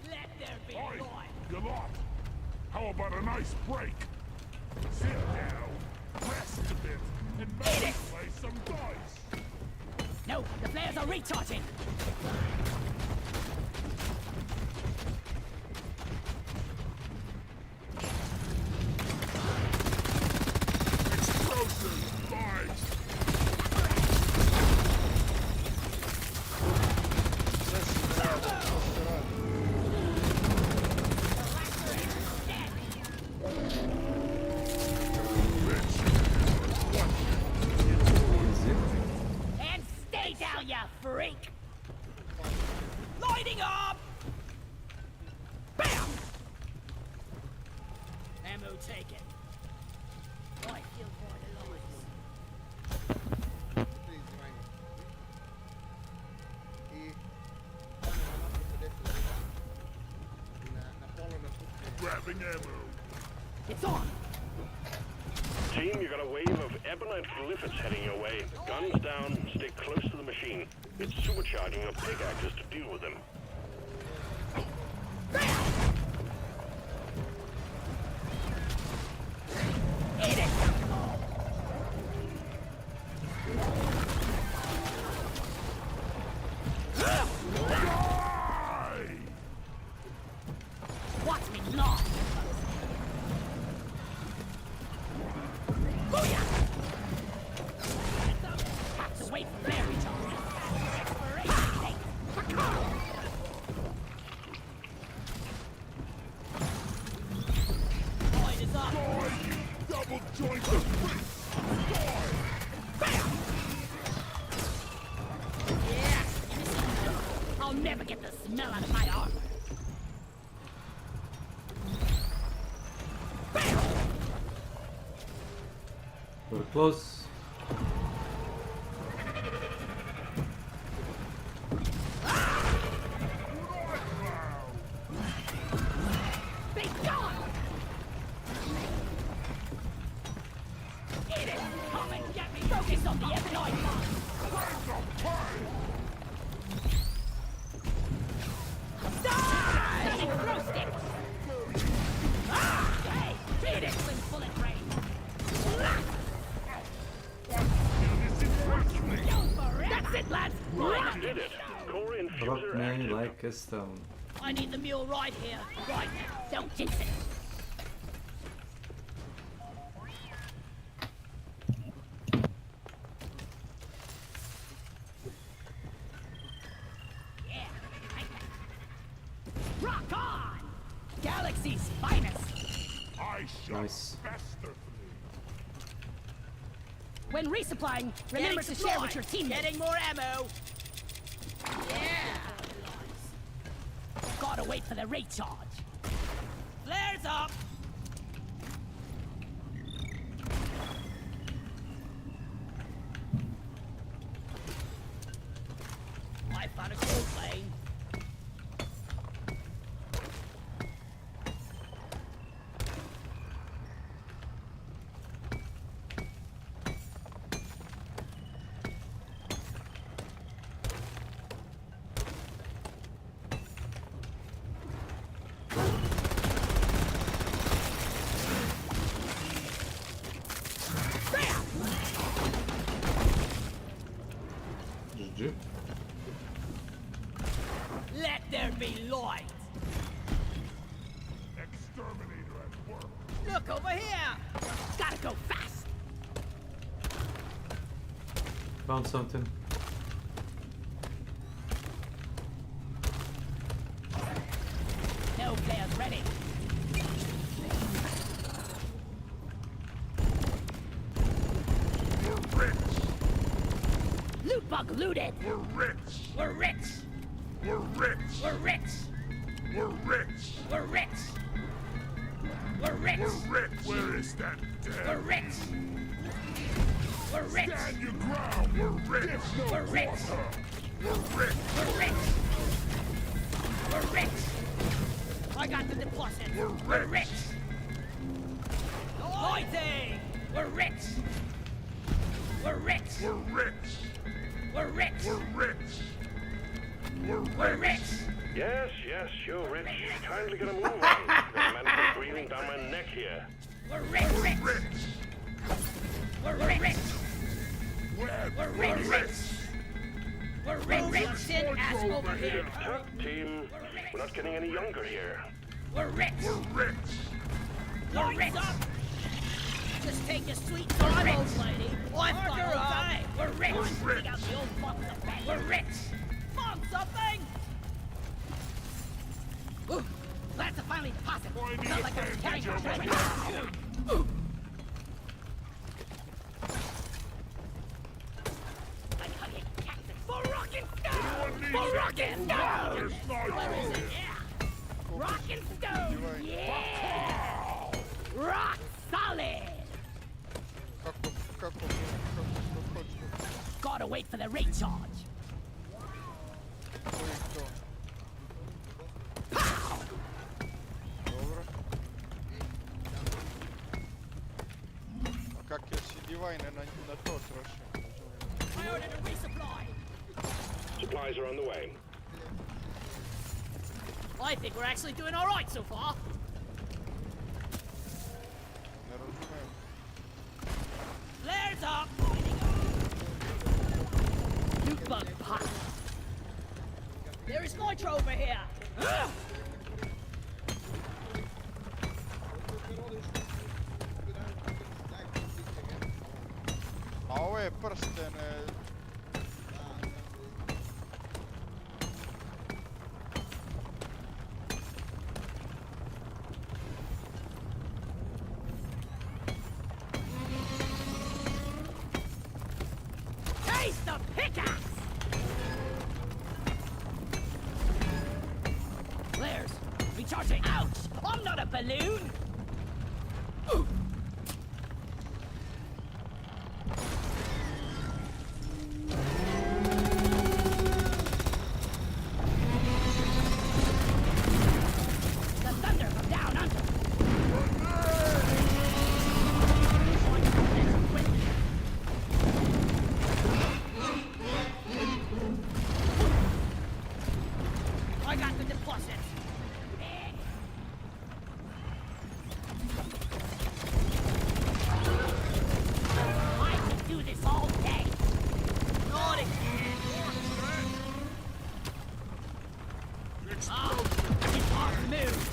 Let there be Oi, light. you lot! How about a nice break? Sit down, rest a bit, and maybe play some dice. No, the flares are recharging. Explosive dice! And stay down, you freak! Lighting up! Bam! Ammo taken. I feel for the lowest. Grabbing ammo. It's on! Team, you got a wave of ebonite glyphids heading your way. Guns down, stay close to the machine. It's supercharging your pickaxes to deal with them. Eat it! Join the fist! Yeah, I'll never get the smell out of my armor. We're close. Be gone! Eat it! Come and get me! Focus on the F9 Die! Roast it! Hey! Eat it with bullet rain! That's it, lads! You did it. Core Drop infuser me active. like a stone. I need the mule right here, right now. Don't jinx it. Yeah. Rock on! Galaxy's finest. I shall Nice. fester. When resupplying, remember to share with your teammates. Getting more ammo. Yeah. Gotta wait for the recharge. Flares up. I found a cool plane. GG. Let there be light. Exterminator at work. Look over here. Gotta go fast. Found something. No players ready. We're rich. Loot bug looted. We're rich. We're rich. We're rich. We're rich. We're rich. We're rich. We're rich. We're rich. Where is that dead? We're rich. We're rich. Stand your ground. We're rich. No We're rich. quarter. We're rich. We're rich. We're rich. I got the deposit. We're rich. Lighting. We're rich. We're rich. We're rich. We're rich. We're rich. We're rich. Yes, yes, you're rich. Kindly get a move on. Got a man breathing down my neck here. We're rich. We're rich. We're rich. We're rich. We're rich. In ass over here. Tut, team. We're not getting any younger here. We're rich. We're rich. We're rich. Just take your sweet time, old lady. I've got all day. We're rich. We're rich. Dig out the old box of bed. We're rich. Find something. Ooh, glad to finally deposit. Sounds like I was carrying a treasure. For rockin' stone! For rockin' stone! Where is it? Yeah! Rockin' stone! Yeah! Rock solid! Gotta wait for the recharge. Pow! Как я си дивайне на то трошим? I ordered a resupply. Supplies are on the way. I think we're actually doing all right so far. Не розумію. Flares up! Nuke bug pot. There is nitro over here. A ovo je prsten... gas! Flares! Recharging! Ouch! I'm not a balloon! The thunder from down under! I got the deposits! I can do this all day! Not again! Oh, it's hard to move!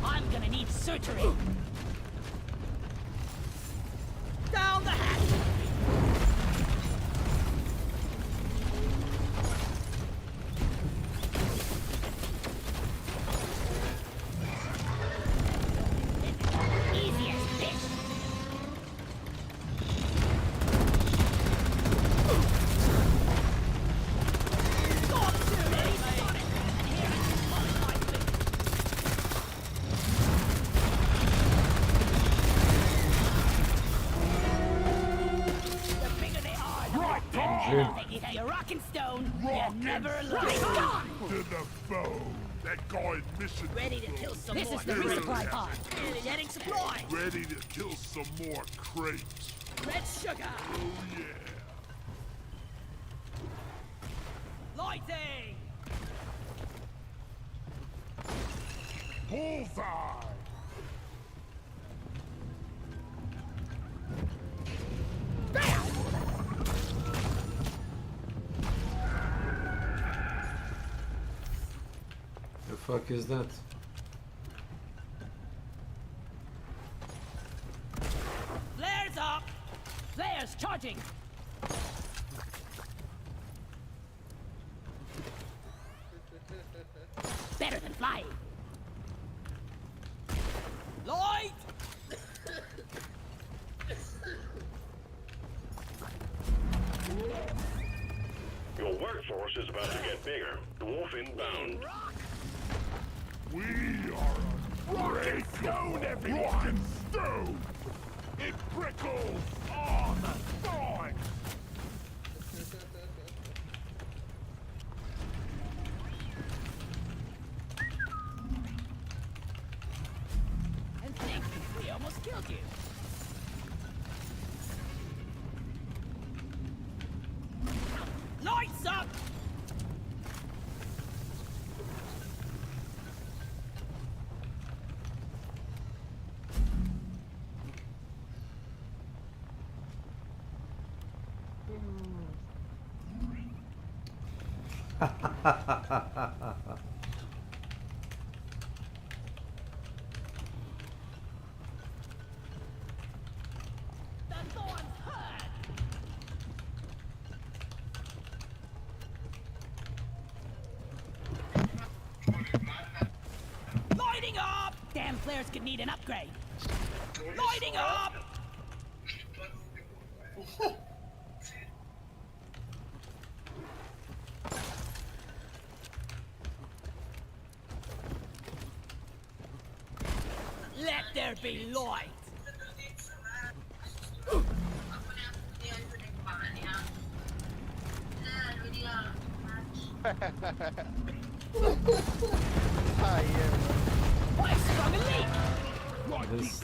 I'm gonna need surgery. Down the hatch. Easy as fish. You're rockin' stone. You never lie. To the foe. That guy in mission. Ready to kill some more. This is the resupply pod. Getting supply. Ready to kill some more crates. Red sugar. Oh yeah. Lighting. Bullseye. The fuck is that? Flares up. Flares charging. Better than flying. Light. Your workforce is about to get bigger. Dwarf inbound. We are a break stone, everyone! Rock stone! It prickles on the thorn! And think, we almost killed you. Lights up! The thorns hurt! Lighting up! Damn flares could need an upgrade. Lighting up! Let there be light! I sprung a leak! This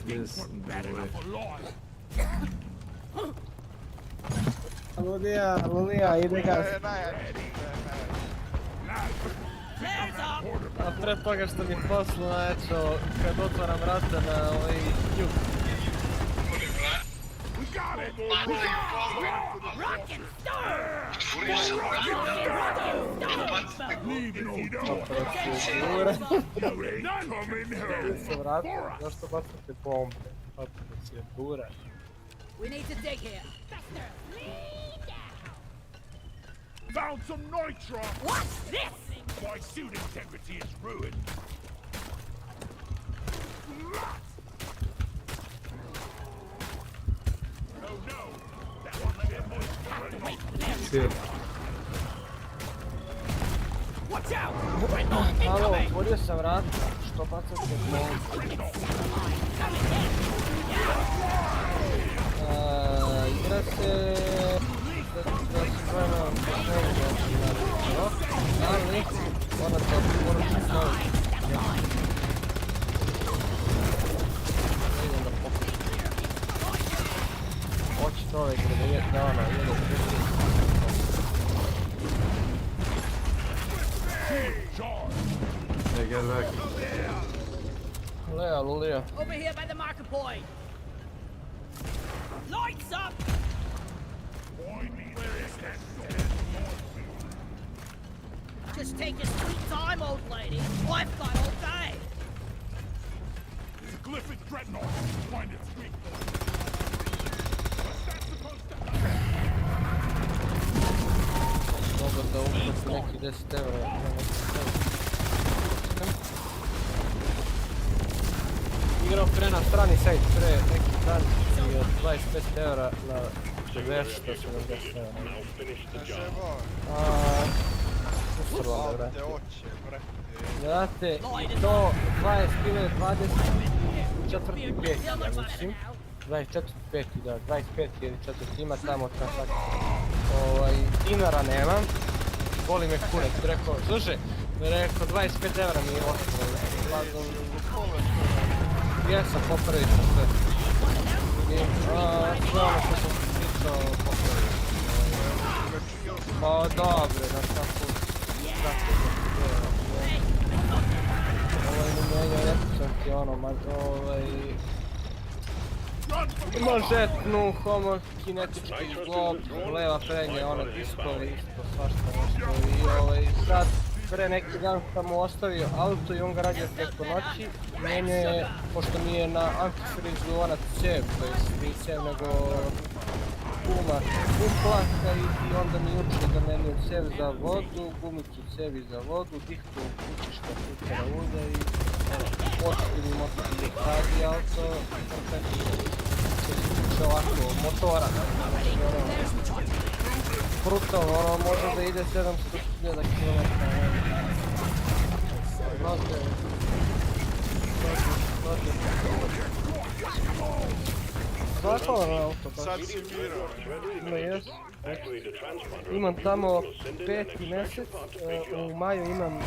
Lulija, ide ga. Flares up! A pre toga što mi poslao, eto, kad otvaram vrata na ovaj jug. Rock and stir! Se vratio, zašto bacate bombe? Procedura. We need to dig here. Faster! Lean down! Found some nitro! What's this? My suit integrity is ruined. Oh no! That won't let him Sjed. Watch out! Alo, otvorio sam vrata. Što bacate bombe? Igra se... da se zovemo... ali... morate otvoriti staviti. Idem da pokušam. Hoće čovjek da je dana, jede prvi. Hey, get back. Lea, Lulija. Over here by the marker point. Lights up! Just take your sweet time, old lady. I've got all day. It's a glyphic dreadnought. Find its street. Dobro da uprati neki 10 evra. Igrao pre na strani sajt, pre neki dan i od 25 evra na 270 evra. Ustrlo me, brate. Znate, i to 24.5, ja mislim. 24.5, da, 25 ili 4 ima tamo transakcija. Dinara nemam. Boli me kurac, rekao, slušaj, rekao 25 evra mi je ostalo. Jesam, popravit ću sve. Sve ono što sam pričao, popravit ću. Ma dobre, znaš kako... ne menja, rekao sam ti ono, Možetnu, homo, kinetički glob, leva prednja, ono diskove, isto, svašta nešto i sad pre neki dan sam mu ostavio auto i on ga radio preko noći, mene je, pošto mi je na antifrizu ona cev, to jest nije cev nego guma uplaka i onda mi uči da meni je cev za vodu, gumicu cevi za vodu, dihtu kućišta filtera ulja i početili motor radi auto, će ovako motora, brutalno, ono može da ide 700.000 km. Zahvalan auto, baš. Sad si mirao. No jes. Imam tamo 5. mjesec, u maju imam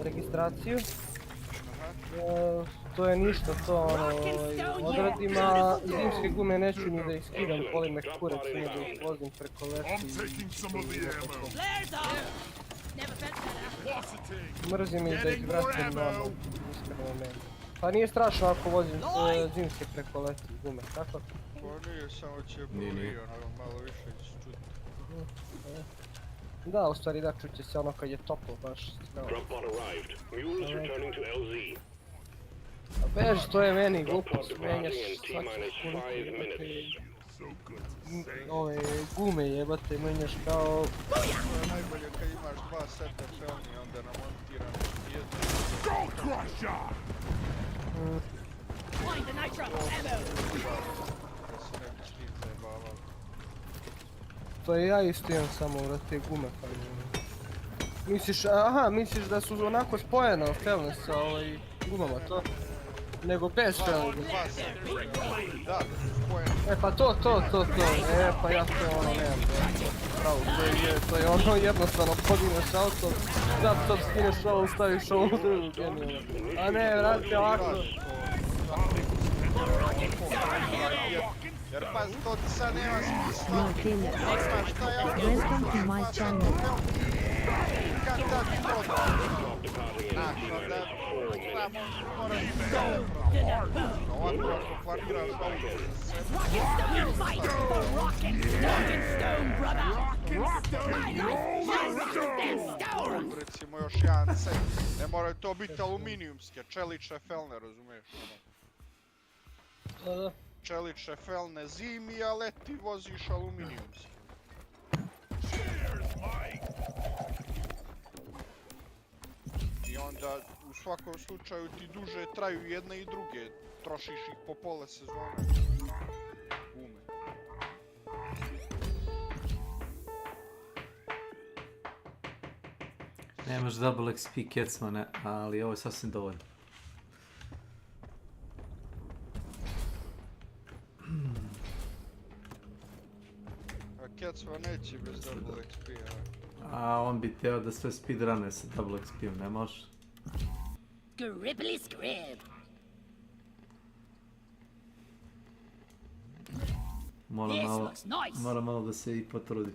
registraciju. To je ništa, to odradim, a zimske gume neću ni da ih skidam, volim me kurac, ni da ih vozim preko leti. Mrzim ih da ih vratim na iskreno meni. Pa nije strašno ako vozim zimske preko leti gume, tako? Pa nije, samo će bolio, malo više čuti. Da, u stvari da, čuće se ono kad je toplo baš. A bež, to je meni glupost, menjaš svaki koliko jebate, ove gume jebate, menjaš kao... To je najbolje kad imaš 2 seta felni, onda namontiran jedno. Gold Crusher! Find the nitro ammo! Da se ne bi svi zajebavali. To je ja isto imam samo u te gume pa misliš, aha, misliš da su onako spojene felne sa gumama, to? Nego bez felne. Da, spojene. E pa to, e pa ja to ono nemam, pravo, to je ono jednostavno podineš auto, laptop skineš ovo, staviš ovo u drugu, genijalno. A ne, vrati ovako. Jer pazi, to ti sad nema smisla. Your Taylor. Nema šta ja Welcome to my channel. Kad tad prodao. Znaš, onda šta mora ovako ako planiraš auto za sebe. Recimo još jedan set. Ne moraju to biti aluminijumske, čelične felne, razumiješ? Čelične felne zimi, a leti voziš aluminijumske. I onda u svakom slučaju ti duže traju jedne i druge, trošiš ih po pola sezone. Gume. Nemaš double XP kecmane, ali ovo je sasvim dovoljno. A Kecman neće bez double XP, A on bi teo da sve speedrune sa double XP-om, ne može? Scribbly scrib. Mora malo da se i potrudi.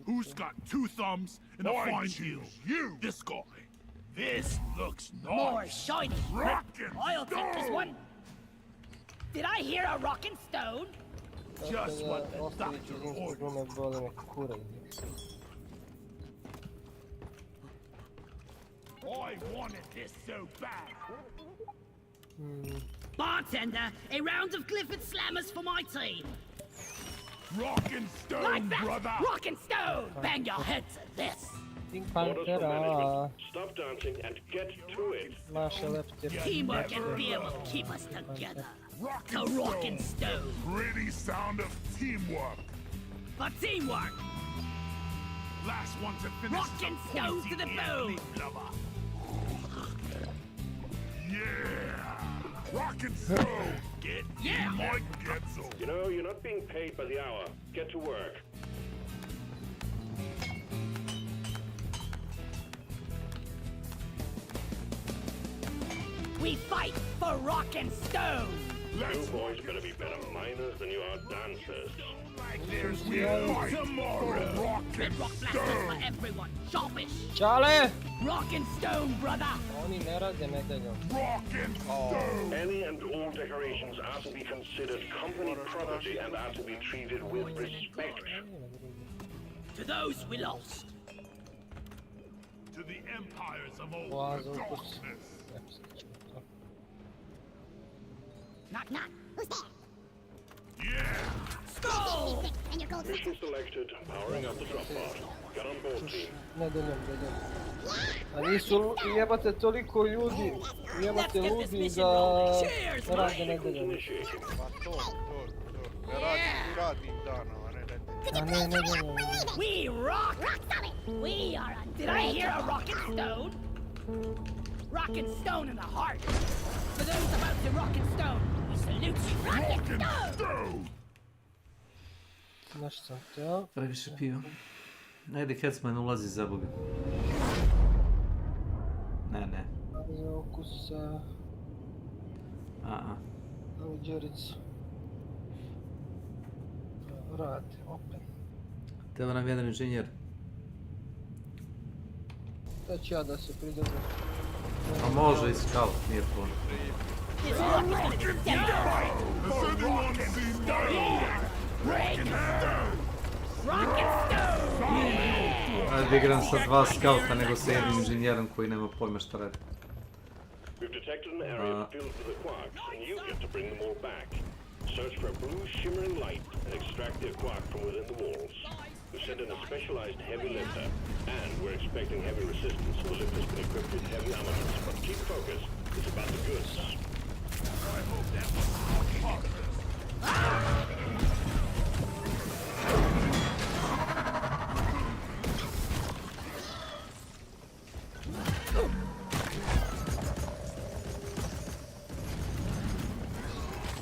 Who's got two thumbs and a fine heel? You! This guy. This looks nice. More shiny. Rockin' I'll take this one. Did I hear a rockin' stone? Just what the doctor ordered. I wanted this so bad. Bartender, a round of Clifford Slammers for my team. Rockin' stone, Like that! brother! Rockin' stone! Bang your head to this! Orders for management. Stop dancing and get to it. Teamwork and beer will keep us together. To Rockin' Stone. Pretty sound of teamwork. For teamwork! Last one to finish. Rockin' Stone to the bone! Yeah! Rockin' stone! Get my Getzel! You know, you're not being paid by the hour. Get to work. We fight for Rockin' Stone! You boys better be better miners than you are dancers. There's no tomorrow! Rockin' Rock blasters for everyone! Sharpish! Čale! Rockin' Stone, brother! Oni ne rade nedeljom. Rockin' stone! Any and all decorations are to be considered company property and are to be treated with respect. To those we lost! To the empires of old the darkness! Knock, knock! Who's there? Yeah! Skull! Mission selected. Powering up the drop pod. Get on board, team. Nedeljom. A nisu jebate toliko ljudi, jebate ludi da rade nedeljom. Pa to. Ne radim u radnim danama, ne nedeljom. A ne nedeljom. We rock! We are on. Did I hear a Rockin' Stone? Rockin' Stone in the heart. For those about to Rockin' Stone, we salute you. Rockin' Stone! Znaš sam teo. Previše piva. Ajde, Kecman ulazi za Boga. Ne. Za okusa. Ovo Đericu. Radi, opet. Treba nam jedan inženjer. Da ću ja da se pridržam. A može i scout, nije puno. Ajde igram sa 2 scouta nego sa jednim inženjerom koji nema pojma šta radi. We've detected an area filled with the quarks, and you get to bring them all back. Search for a blue shimmering light and extract the quark from within the walls. We've sent in a specialized heavy lifter, and we're expecting heavy resistance, so the lift has been equipped with heavy armaments. But keep focused, it's about the goods. I hope that was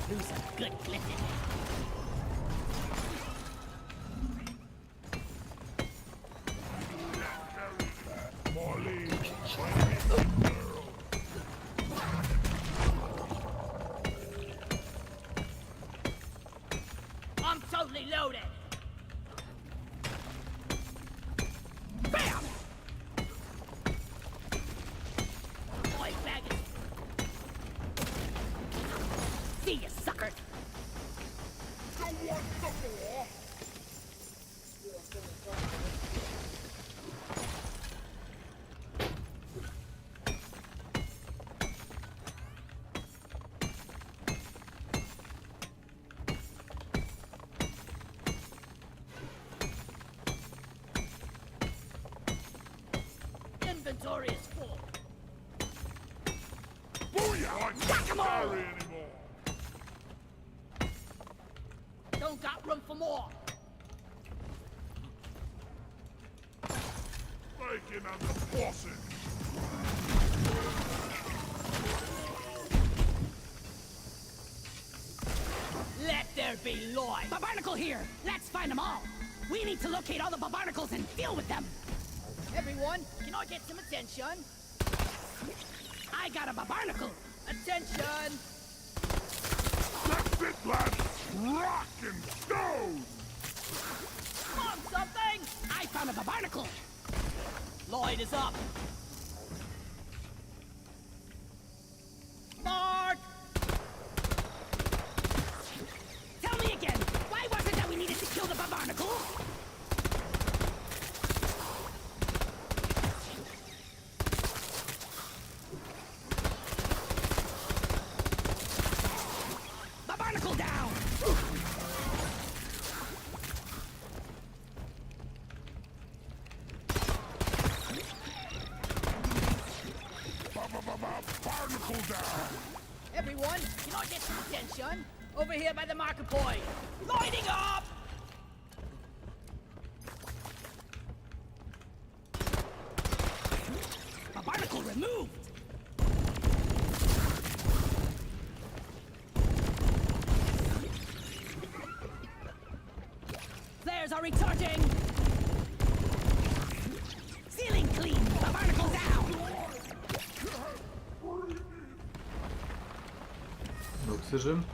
Who's a good Clifford? inventory is full. Booyah! I Whack 'em can't all! carry anymore. Don't got room for more. Making up the bosses. Let there be light. Barbarnacle here. Let's find them all. We need to locate all the barbarnacles and deal with them. Everyone, can I get some attention? I got a barbarnacle. Attention. That's it, lads. Rock and stone. Come on, something. I found a barbarnacle. Lloyd is up. Mark! Tell me again, why was it that we needed to kill the barbarnacle? Barbarnacle down! Barnacle down. Everyone, can I get some attention? Over here by the marker point. Lighting up! Barbarnacle removed! Flares are recharging! Ceiling clean! Barbarnacle down! Oxygen.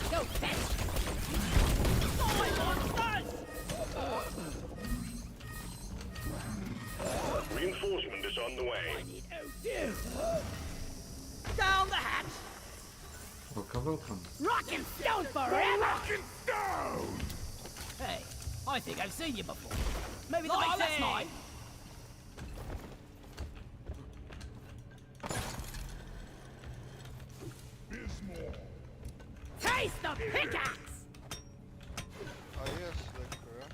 Go fetch! Oh, monsters! Reinforcement is on the way. Down the hatch! Welcome, welcome. Rock and stone forever! Rock and stone. Hey, I think I've seen you before. Maybe the big that's mine. Bismore. Taste the pickaxe! A jest lekko, ja?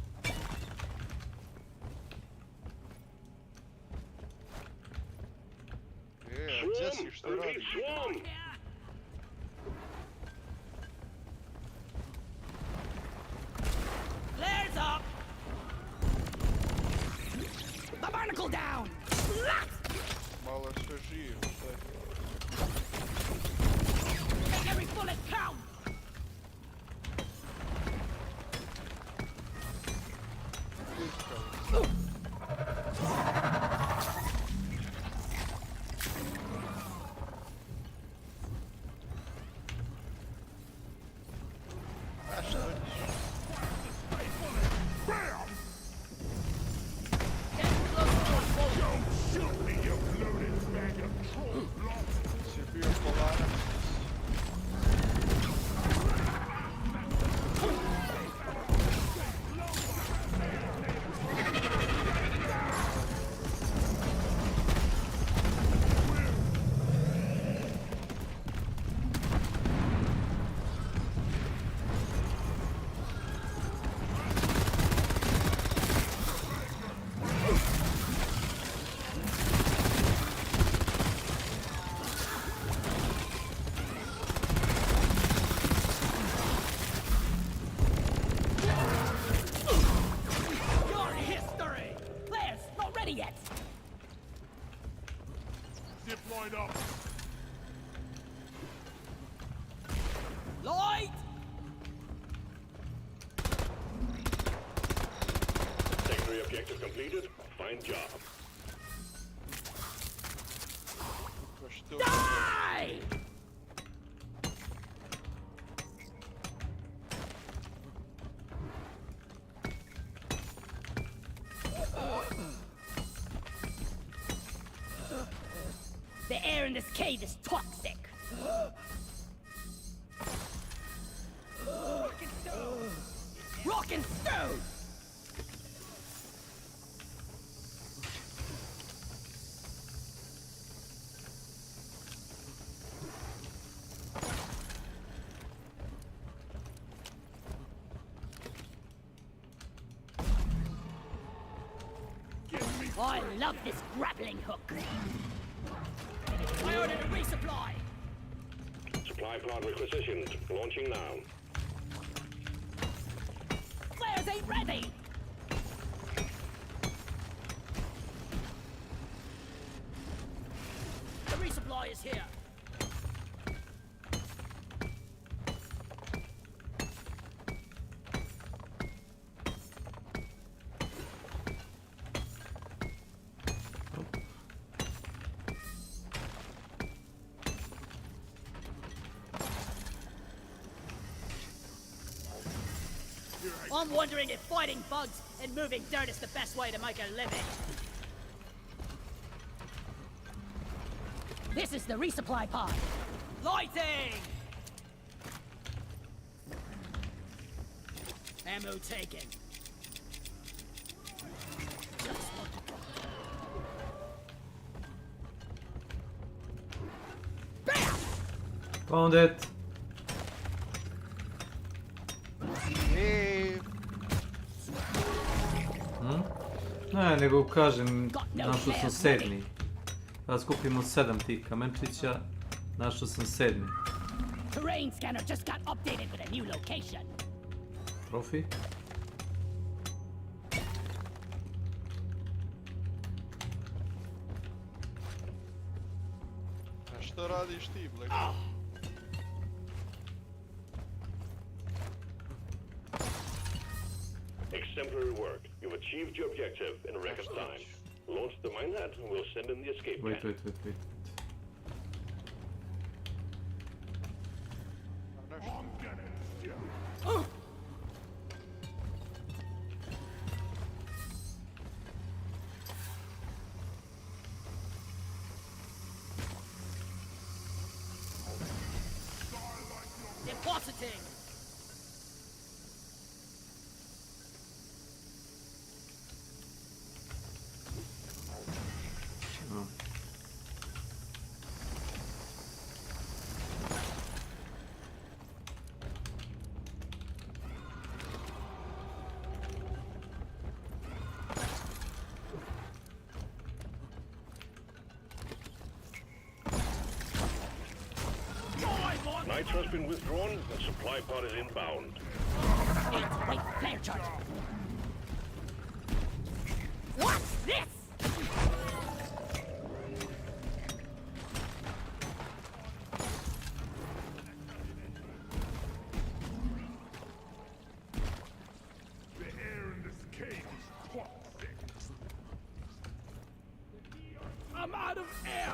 Gdzie ci już to robi? Swarm! Flares up! Barbarnacle down! Мало що жив, кстати. Make every bullet count! Your history! Flares not ready yet! Zip line up. Light! Secondary objective completed. Fine job. Die! The air in this cave is toxic. Rock and stone! I love this grappling hook. I ordered a resupply. Supply pod requisitioned. Launching now. Flares ain't ready. The resupply is here. I'm wondering if fighting bugs and moving dirt is the best way to make a living. This is the resupply pod. Lighting! Ammo taken. Found it. Ne, nego kažem, našao sam 7. Da skupimo 7 tih kamenčića, našao sam 7. Terrain scanner just got updated with a new location. Trofi. A što radiš ti, Black? Exemplary work. You've achieved your objective in record time. Launch the minehead and we'll send in the escape Wait. can. Depositing. Knights has been withdrawn and supply pod is inbound. Wait, flare charge. What's this? The air in this cave is toxic. I'm out of air.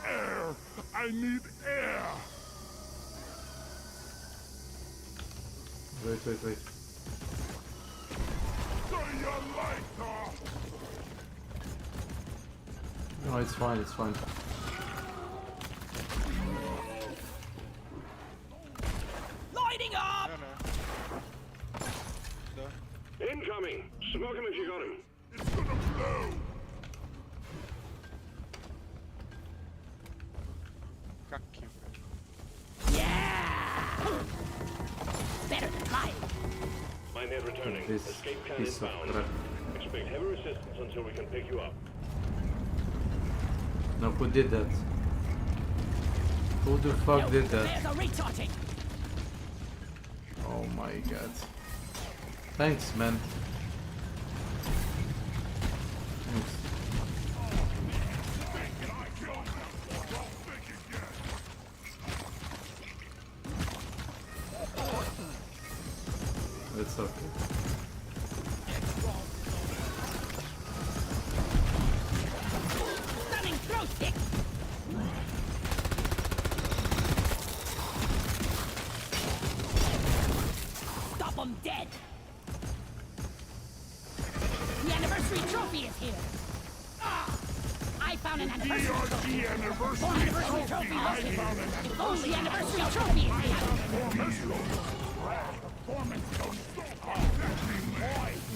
Air! I need air! Wait. Do you like that? No, it's fine. Lighting up! Incoming! Smoke him if you got him. It's gonna blow! Better than flying. Minehead returning. This Escape can piece of inbound. crap. Expect heavy resistance until we can pick you up. No, who did that? Who the fuck did that? There's a recharging. Oh my god. Thanks, man. Thanks. It's okay. Stunning throw stick. Stop them dead. The anniversary trophy is here. I found an anniversary trophy. Anniversary trophy lost it. If only anniversary trophy is here.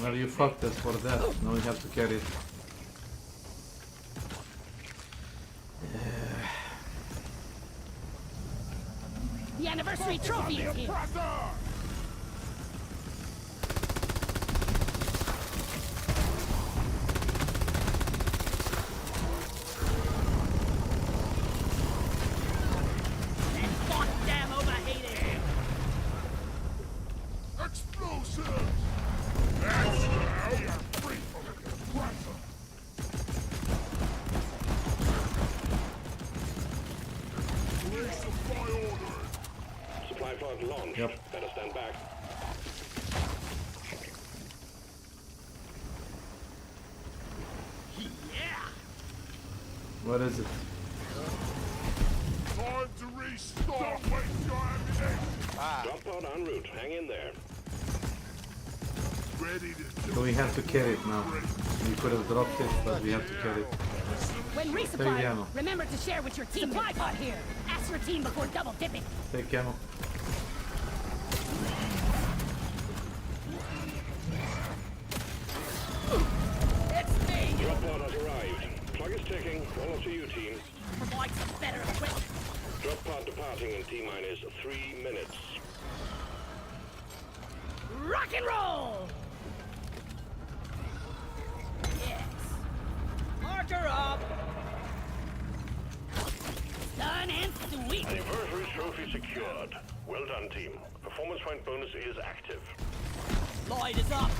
Well, you fucked us for that. Now we have to carry it. The anniversary trophy is here. hasn't launched. Yep. Better stand back. What is it? Time to restart. Don't waste your ammunition. Drop pod en route. Hang in there. Ready to So we have to carry it now. We could have dropped it, but we have to carry it. When Take resupply, ammo. remember to share with your team. Supply pod here. Ask your team before double dipping. Take ammo. It's me. Drop pod has arrived. Clock is ticking. Well up to you, team. Provide some better equipment. Drop pod departing in T-minus 3 minutes. Rock and roll. Yes. Marker up. Done and sweet. Anniversary trophy secured. Well done, team. Performance point bonus is active. Lloyd is up.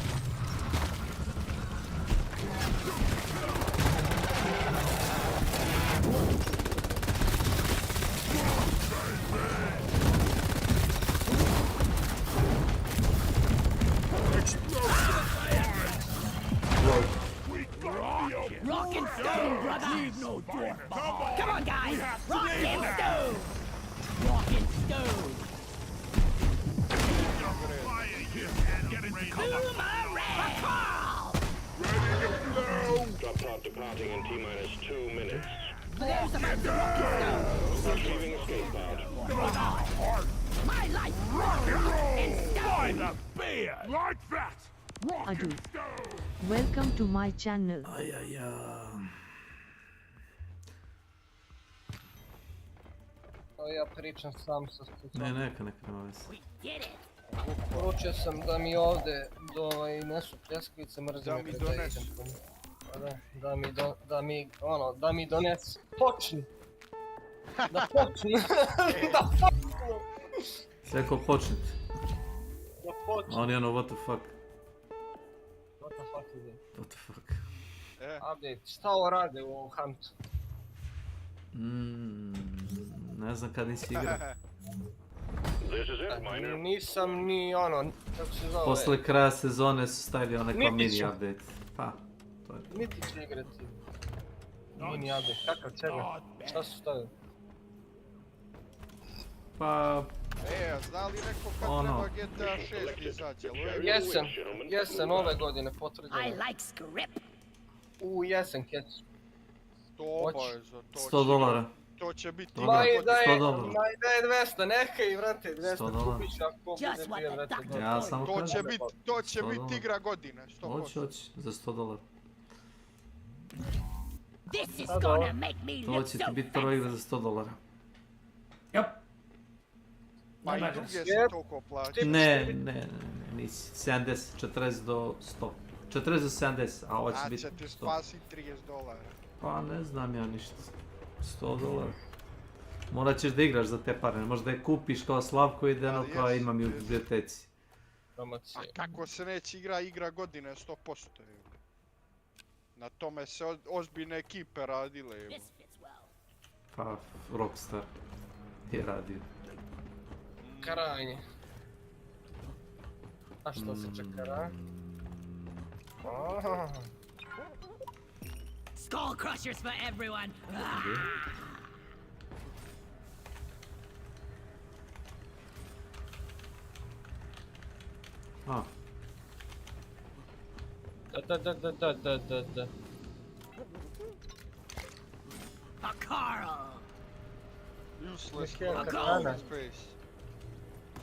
Rock and stone, brother! Leave no dwarf behind. Come on, guys! Rock and stone! Rock and stone! Drop pod departing in T-minus 2 minutes. There's about to rock and stone! Retrieving escape pod. My life! Rock and stone! the beard. Like that. Rock I do. and stone. Welcome to my channel. To ja pričam sam sa specijalom. Ne, neka nema veze. Poručio sam da mi ovdje nesu pljeskavice, mrzim Da mi kada donesu. idem po njih. Pa da mi donesu. Počni! Da počni! Da počni! Sve ko počnite. Da počni! A oni ono, what the fuck? What the fuck is it? What the fuck? Update, šta ovo rade u ovom Huntu? Ne znam kad nisi igrao. Nisam ni kako se zove. Posle kraja sezone su stavili onaj kao Niti mini ću. update. Pa, to je. Niti ću igrati. Mini update, kakav čega? Šta su stavili? Pa... zna li neko kad Ono. treba GTA 6 izaći? Jesen ove godine potvrđeno. I like script. U jesen kecu. To obavezno, $100. to će biti Dobro, Ma i da je, 100 dolara. ma i da je 200, neka i vrate, 100 200 dolara. kupit ću ako bude bio vrate. Ja samo To će kažem. biti, to će 100 biti dolara. igra godine, 100%. Hoće, za $100. This is gonna make me To look će so ti biti prva igra za $100. Pa i druge se toliko plaća. Ne, nisi. 70, 40 do 100. 40 do 70, a ovo će biti A će ti 100. spasiti $30. Pa ne znam ja ništa. $100. Morat ćeš da igraš za te pare, ne možeš da je kupiš kao Slavko i da kao imam i u biblioteci. A kako se neće igra godine 100%. Na tome se ozbiljne ekipe radile. Pa, Rockstar je radio. Krajnje. A što se čeka, da? Skull crushers for everyone. A. Da. A Carl. Useless. A goal. Space.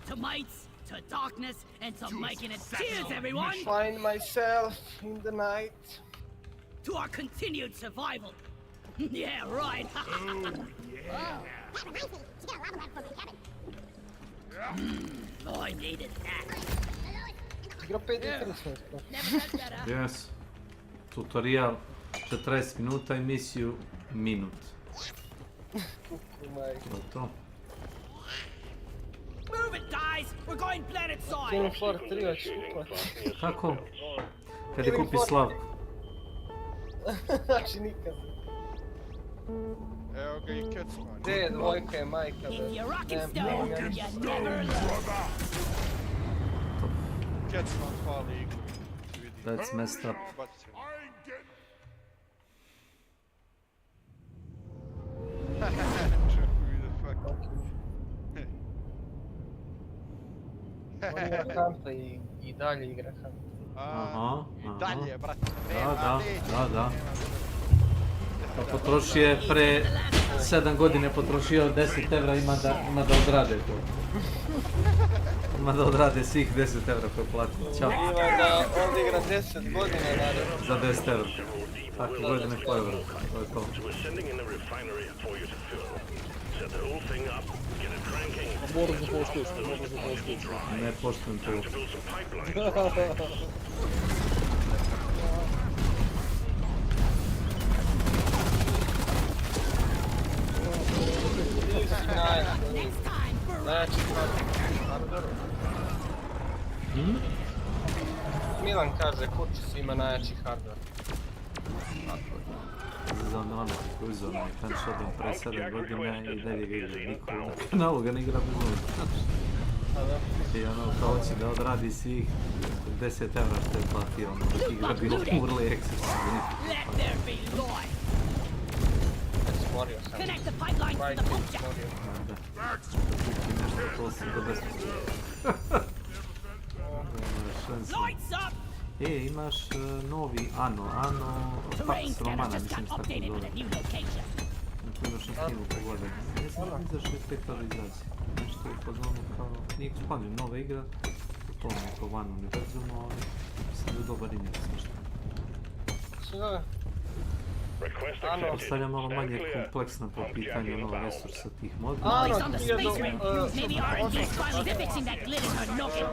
To mites, to darkness, and to making it. Cheers, everyone! Find myself in the night. To our continued survival. Yeah, right. I needed that. Igra 5 Yes. Tutorial 40 minuta i misiju minut. To je to. Move it, guys! We're going planet side! King Floor 3 hoću kupati. Kako? Kad je kupi Slavko. Znači nikad. Evo ga i Kecman. Gdje je dvojka je majka? If you're rocking Ne, stone, ja you ništa. never learn. Kecman pali igru. Vidi. That's messed up. Baci se. Čekaj vidi, fuck. On igra Hanta i dalje igra Hanta. Aha, I dalje, brate. Da. Pa potrošio je pre 7 godine potrošio 10 evra, ima da odrade to. Ima da odrade svih 10 evra koje platio. Ćao. Ima da ovdje igra 10 godina naravno. Za 10 evra. Svake godine po evra. To je to. Moram da poštuješ. Ne poštujem to. Milan kaže, Kurčis ima najjači hardware. Za ono koji uzeo onaj Fan Shodown pre 7 godina i dalje ga igra. Niko na kanalu ga ne igra bez uloga. I ono kao hoće da odradi svih 10 evra što je platio, ono dok igra bilo Early Access. Let there be light. Smorio sam. Connect the pipeline to the pump jack. Nešto to se do besmisla. Lights up. Imaš novi Ano Pax Romana, mislim što tako zove. Ako imaš na Steamu pogledaj. Ne znam izašao iz te aktualizacije. Nešto je po zonu kao... Nije ekspandio, nova igra. U tom neko Van univerzumu, ali sad je dobar indeks nešto. Što zove? Postavlja malo manje kompleksna po pitanju novog resursa tih modula. He's on the space ring. Maybe R&D's finally fixing that glitch in her noggin.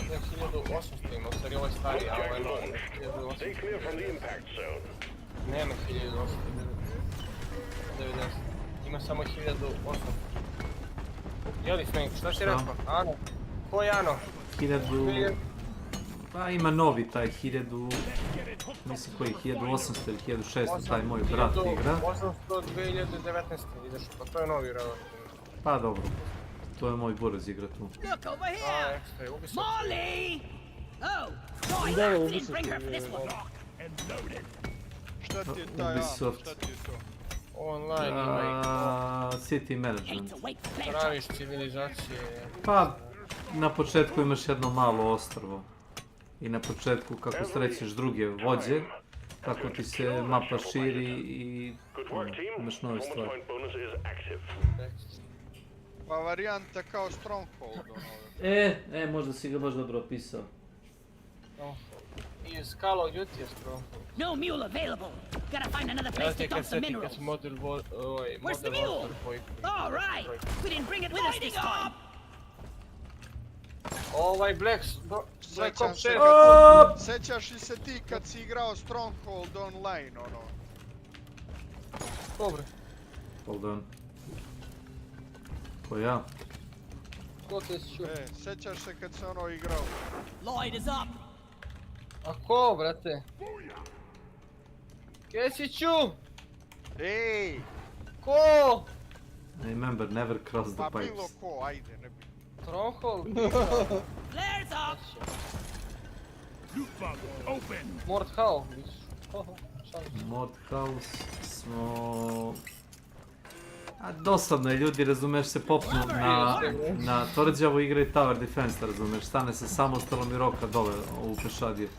1800 ima, u stvari ovo je stariji, a ovo je novi. 1800. Nema 1890. Ima samo 1800. Jeli Snake, šta si rekao? Ano? Ko je Ano? 1000... Pa ima novi taj 1000... Mislim koji je 1800 ili 1600, taj moj brat igra. 800 2019. izašao, pa to je novi rad. Pa dobro. To je moj burez igra tu. Look over here! Molly! Oh, boy, I didn't bring her for this one. Šta ti je taj Ubisoft. Šta ti je to? Online ima City Management. praviš civilizacije. Pa, na početku imaš jedno malo ostrvo. I na početku kako srećeš druge vođe, tako ti se mapa širi i imaš nove stvari. Pa varijanta kao Stronghold ono. Možda si ga baš dobro opisao. I Call of Duty je Stronghold. No mule available. Gotta find another place to dump some minerals. Where's the mule? All right. We didn't bring it with us this time. Ovaj Black Ops 6. Sjećaš li se ti kad si igrao Stronghold online ono? Dobre. Hold on. Ko ja? Ko te si čuo? Sjećaš se kad se ono igrao? Light is up. A ko, brate? Gdje si čuo? Ej! Ko? Remember, never cross the Pa pipes. bilo ko, ajde, ne bi. Stronghold? Flares up. Mordhau. Mordhouse smo... A dosadno je, ljudi, razumeš, se popnu na tvrđavu igre i Tower Defense, razumeš, stane se samostalom i roka dole u pešadiju.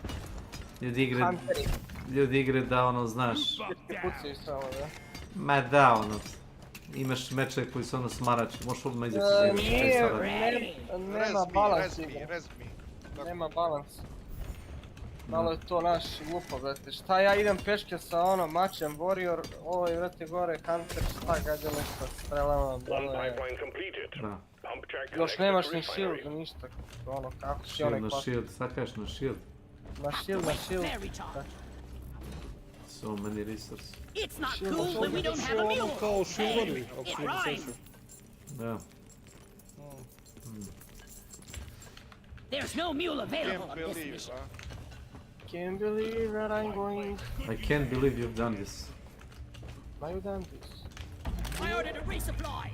Ljudi igre da, ono, znaš... Pucaju samo, da? Ma da, ono, imaš meče koji su ono smarači, možeš odmah izaći iz Nema balans. Nema balans. Malo je to naš glupo, brate. Šta ja idem peške sa ono mačem Warrior, ovo je vrati gore Hunter, šta gađa nešto strelama, malo je... Još nemaš ni shield, ništa, ono kako si onaj klas. Na shield, sad kažeš na shield. Na shield. So many resources. It's not cool when we don't have a mule. Hey, it rhymes. Da. There's no mule available on this mission. can't believe that I'm going. I can't believe you've done this. Why you done this? I ordered a resupply.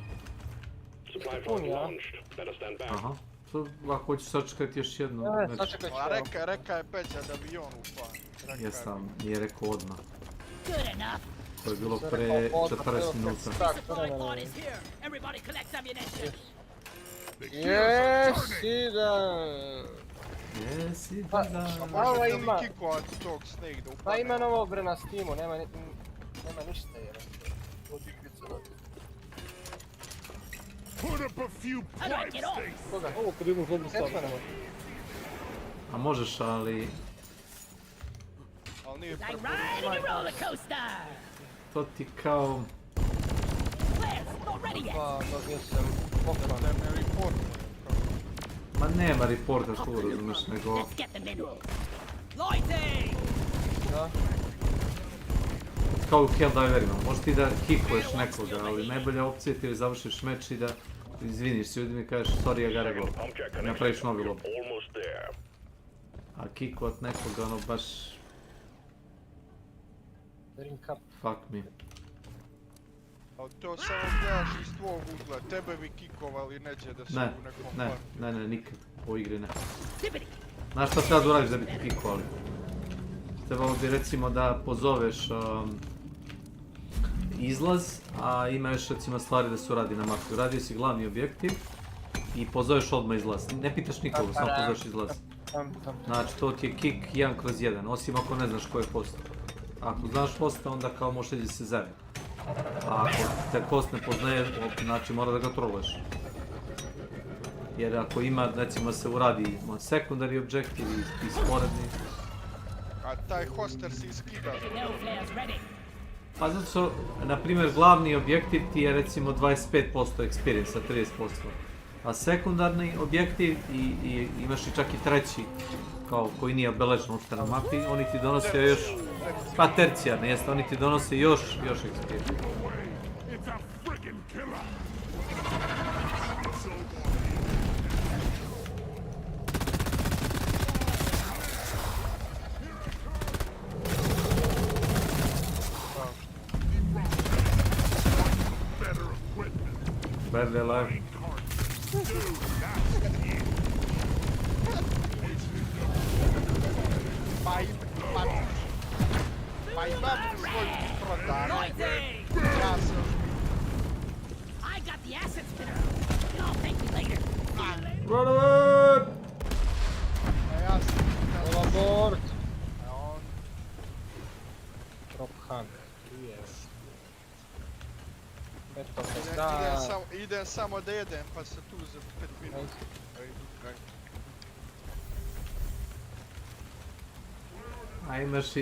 Supply pod launched. Better stand back. Aha. To ako hoćeš sačekati još jedno. Sačekat ću. A reka je Peđa da avion upa. Jesam, nije rekao odmah. Good enough. To je bilo pre 40 minuta. Supply pod is here. Everybody collect ammunition. Jesi da... Jesi da... Možete li kikovati tog Snake da upadne? Pa ima novo bre na Steamu, nema ništa jer. Put up a few pipes, Koga? Ovo kad idemo zlobno stavljamo. A možeš, ali... Ali nije Like riding a roller coaster. To ti kao... Players, not ready yet. Pa, dobio sam poklan. Da ne report. Ma nema reporta tu, razumiješ, nego... Let's get them in. Lighting! Da. Kao u Helldiverima, možeš ti da kikuješ nekoga, ali najbolja opcija ti je da završiš meč i da izviniš s ljudima i kažeš sorry, I gotta go. Napraviš novi lob. A kikovat nekoga, ono baš... Drink up. Fuck me. Ali to samo gledaš iz tvojeg ugla, tebe bi kikovali neđe da si u nekom parku. Ne, nikad. U igri ne. Znaš šta treba da uradiš da bi ti kikovali? Trebalo bi recimo da pozoveš izlaz, a ima još recimo stvari da se uradi na mapi. Uradio si glavni objektiv i pozoveš odmah izlaz. Ne pitaš nikoga, samo pozoveš izlaz. Znači to ti je kick 1/1, osim ako ne znaš ko je post. Ako znaš posta, onda kao možeš ići se zajedno. A ako te post ne poznaje, znači mora da ga troluješ. Jer ako ima, recimo se uradi secondary objektiv i sporedni. A taj hoster si iskida. Pa zato što, na primjer, glavni objektiv ti je recimo 25% experience, 30%. A sekundarni objektiv i imaš i čak i treći, kao koji nije obeležen uopšte na mapi, oni ti donose još, pa tercijarni jeste, oni ti donose još experience. Barely alive. Pa imam svoj prodane. Ja sam... I got the asset spinner. I'll thank you later. Run away! A ja sam... Abort! Drop hunt. Idem samo da jedem, pa se tu za 5 minuta. A imaš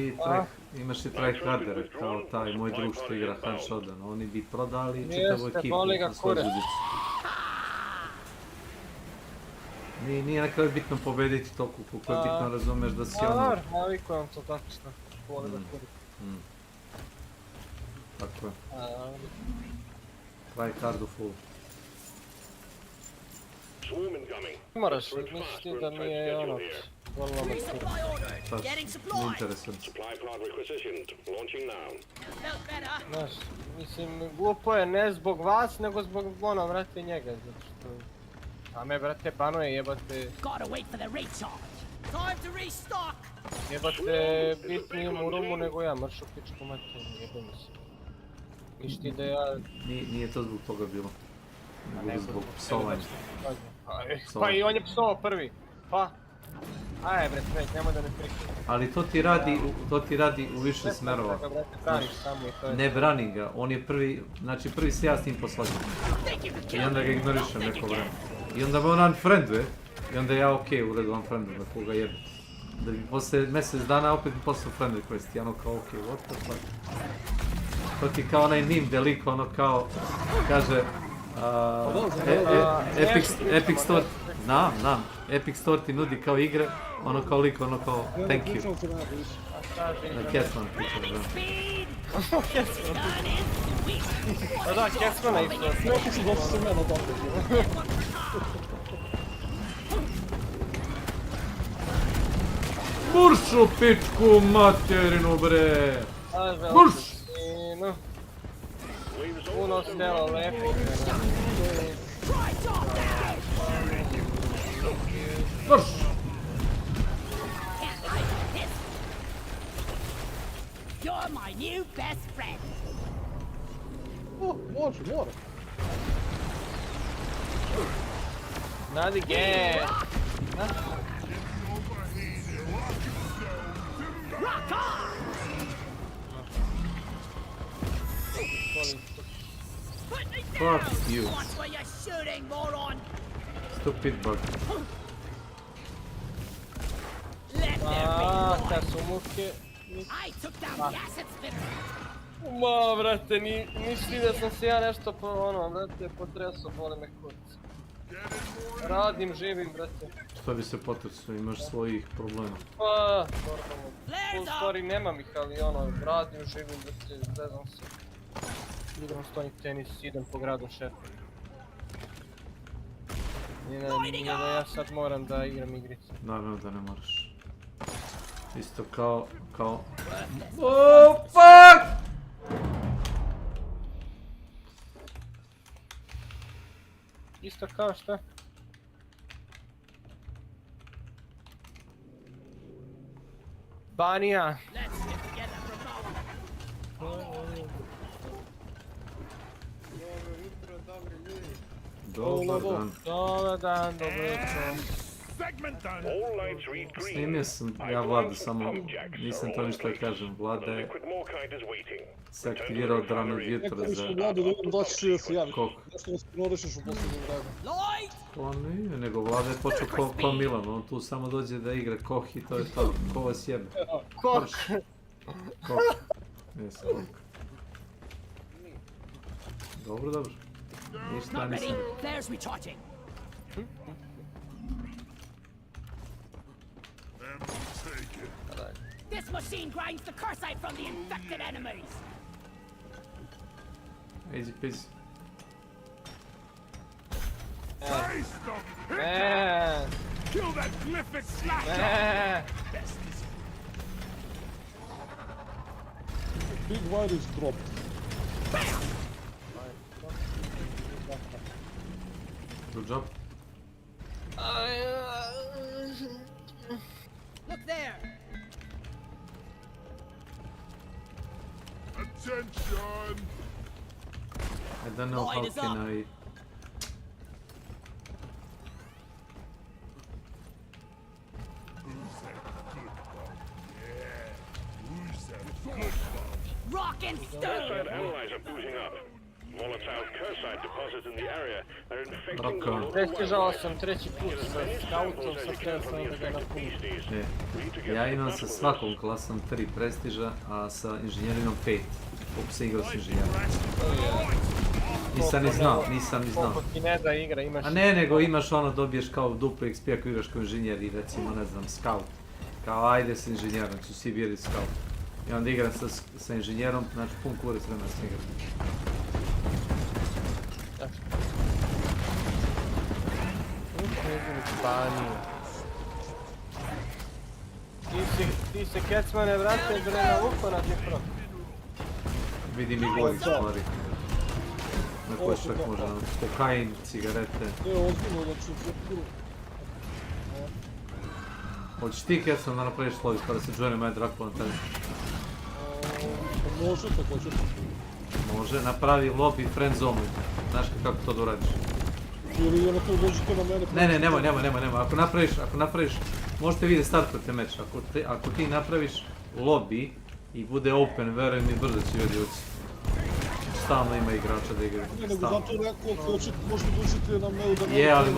i tryhardere, kao taj moj drug što igra Handshodan. Oni bi prodali čitavu ekipu na svoju budicu. Nije na kraju bitno pobediti toliko, koliko je bitno razumeš da si ono... Navikujem to tako što voli da kuri. Tako je. Tryhardu full. Moraš misliti da mi je ono... Volno me kuri. Nije interesant. Znaš, mislim, glupo je ne zbog vas, nego zbog ono, vrate, njega, zato što... A me, brate, banuje, jebate... Jebate, bitnijim u rumu nego ja, mršu pičku materiju, jebim se. Mišti da ja... Nije to zbog toga bilo. Nego zbog psovanja. Pa i on je psovao prvi, pa... Aj bre, smeć, nemoj da ne prikrijem. Ali to ti radi u više smerova. Ne brani ga, on je prvi, znači prvi se ja s njim posvađam. I onda ga ignorišem neko vreme. I onda me on unfrienduje. I onda ja okej, u redu unfriendujem da koga jebe. Da bi posle mjesec dana opet poslao friend request i ono kao okej, what the fuck. To ti kao onaj meme gdje lik ono kao kaže Epic Store, znam, Epic Store ti nudi kao igre, ono kao lik, ono kao thank you. Na Catman priča, da. Pa da, Catmana isto. Neki su dosta se mene dobro. Burš u pičku materinu, bre! Burš! Puno stela lepi. Burš! You're my new best friend. Može. Nadi ge. Rock on! Put me down! Fuck you. Watch where you're shooting, moron! Stupid bug. Let there be noise! Kad su muke. I took down the acid spitter! Ma, brate, nisi da sam se ja nešto brate, potresao, boli me kurac. Radim, živim, brate. Šta bi se potresao, imaš svojih problema. Pa, normalno. U stvari nemam ih, ali radim, živim, brate, zezam se. Idem stojni tenis, idem po gradu šefa. Nije da ja sad moram da igram igrice. Naravno da ne moraš. Isto kao... Oh, fuck! Isto kao šta? Banija! Dobar dan. Dobar dan, dobro jutro. Snimio sam ja Vlada, samo nisam to ništa da kažem. Vlada je se aktivirao od ranog jutra za... Koliko? To nije, nego Vlada je počeo ko Milan, on tu samo dođe da igra koh i to je to, ko vas jebe. Koh! Koh. Jesam, koh. Dobro. Ništa nisam. This machine grinds the cursite from the infected enemies! Easy peasy. Kill that glyphic slasher! Big wire is dropped. Good job. Look there! Attention! I don't know how can I... Rock and stone! Cursite analyzer booting up. Volatile cursite deposits in the area are infecting the local Prestižao sam treći put sa scoutom, sad treba sam da ga napunim. Ja imam sa svakom klasom 3 prestiža, a sa inženjeringom 5. Koliko se igrao s inženjerom. Nisam ni znao. Koliko ti ne da igra, imaš... A ne, nego imaš dobiješ kao duplo XP ako igraš kao inženjer i recimo, ne znam, scout. Kao ajde s inženjerom, ću svi bili scout. I onda igram sa inženjerom, znači pun kurac vremena s igram. Ti se kecmane vrate bre na uho na dipro. Vidim i gori stvari. Na koje čak može nam kokain, cigarete. Hoćeš ti kecman da napraviš slovi pa da se joine my Dracula na tebi? Može također. Može, napravi lobby friend zone. Znaš kako to da uradiš? Ili ono to dođete na mene... Ne, nemoj. Ako napraviš, možete vi da startate meč. Ako ti napraviš lobby i bude open, verujem mi brzo će ljudi ući. Stalno ima igrača da igraju. Ne, nego zato neko možete dođete na mene da... Je, ali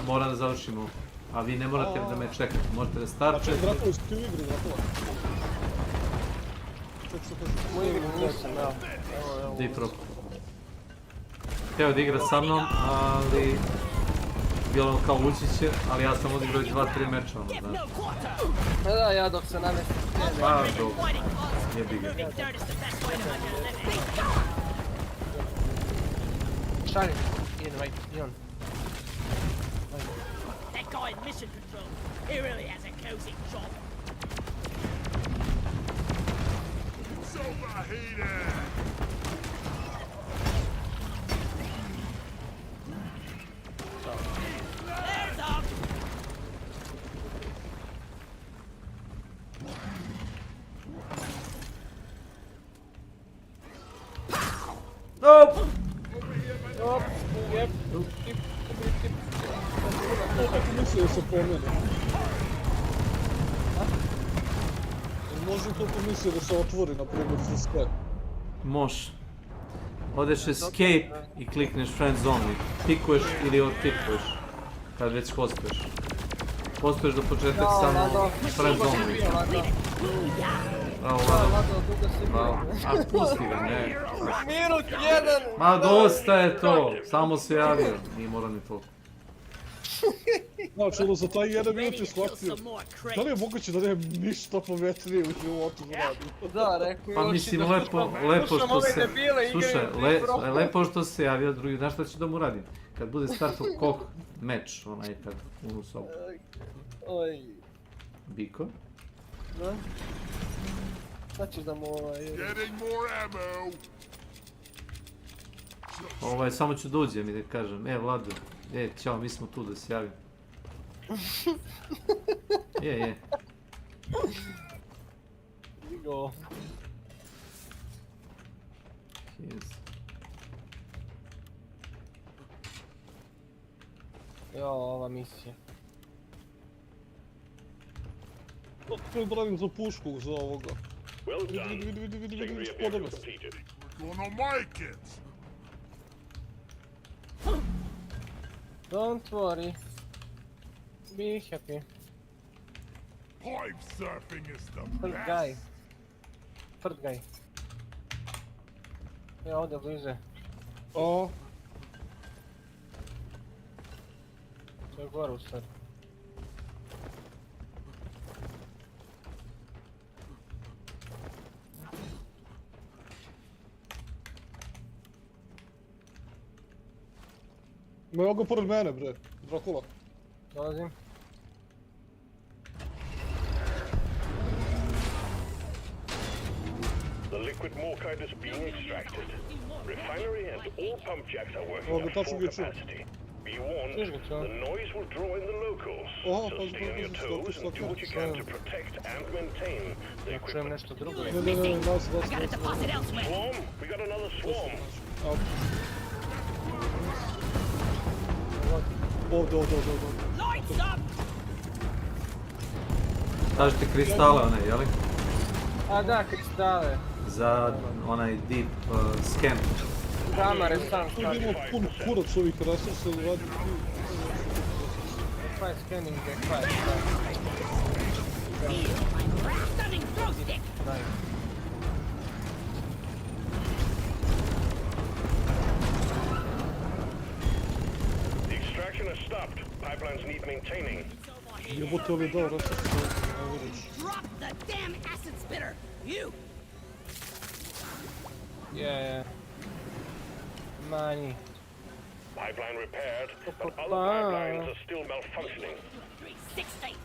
moram da završimo. A vi ne morate da me čekate, možete da startate. Znači, Dracula, ste u igri, Dracula? U igri nisam, evo. D.Frost. Htio da igra sa mnom, ali... Bilo kao ući će, ali ja sam odigrao 2-3 meča, znaš. Da, ja dok se namestim. Pa, dobro. Jebi ga. Šalje, Ian. That guy in mission control, he really has a cozy job. Op! Op, jep. Kako mislio se pomeni? Može to pomislio da se otvori, na primjer, za sve? Može. Odeš escape i klikneš friends only. Pikuješ ili odpikuješ. Kad već postoješ. Postoješ do početak samo friends only. Bravo, Lado. Bravo. A pusti ga, ne. Minut jedan! Ma dosta je to. Samo se javio. Nije mora ni to. Znači, ono, za taj jedan minut je shvatio. Da li je moguće da nemam ništa pametnije u životu da radim? Da, rekao Pa mislim, lepo što se... Slušaj, lepo što se javio drugi. Znaš šta ću da mu radim? Kad bude startao kok meč, onaj kad unu sobu. Oj. Biko? Da? Sad ćeš da mu Samo ću da uđem i da kažem, Vlado, ćao, mi smo tu da se javim. Je. Igo. Jo, ova misija. Pravim za pušku za ovoga. Vidi, spodome se. Gonna make it! Don't worry. Be happy. Pipe surfing is the Third guy. Third guy. Ja, ovdje bliže. O. To je gore u stvari. Ma evo ga pored mene, bre. Drakula. Dolazim. The liquid morkite is being extracted. Refinery and all pump jacks are working at full capacity. Be warned, the noise will draw in the locals, so stay on your toes and do what you can to protect and maintain the equipment. Swarm? We got another swarm. Ovdje. Tražite kristale one, jeli? A da, kristale. Za onaj deep scan. Kamare sam stavio. Imamo pun kurac ovih resursa ili radi. Fire scanning je fire. Stunning throw stick! The extraction has stopped. Pipelines need maintaining. Jebote ovi dao resursa. Drop the damn acid spitter! You! Yeah. Money. Pipeline repaired, but other pipelines are still malfunctioning. 360!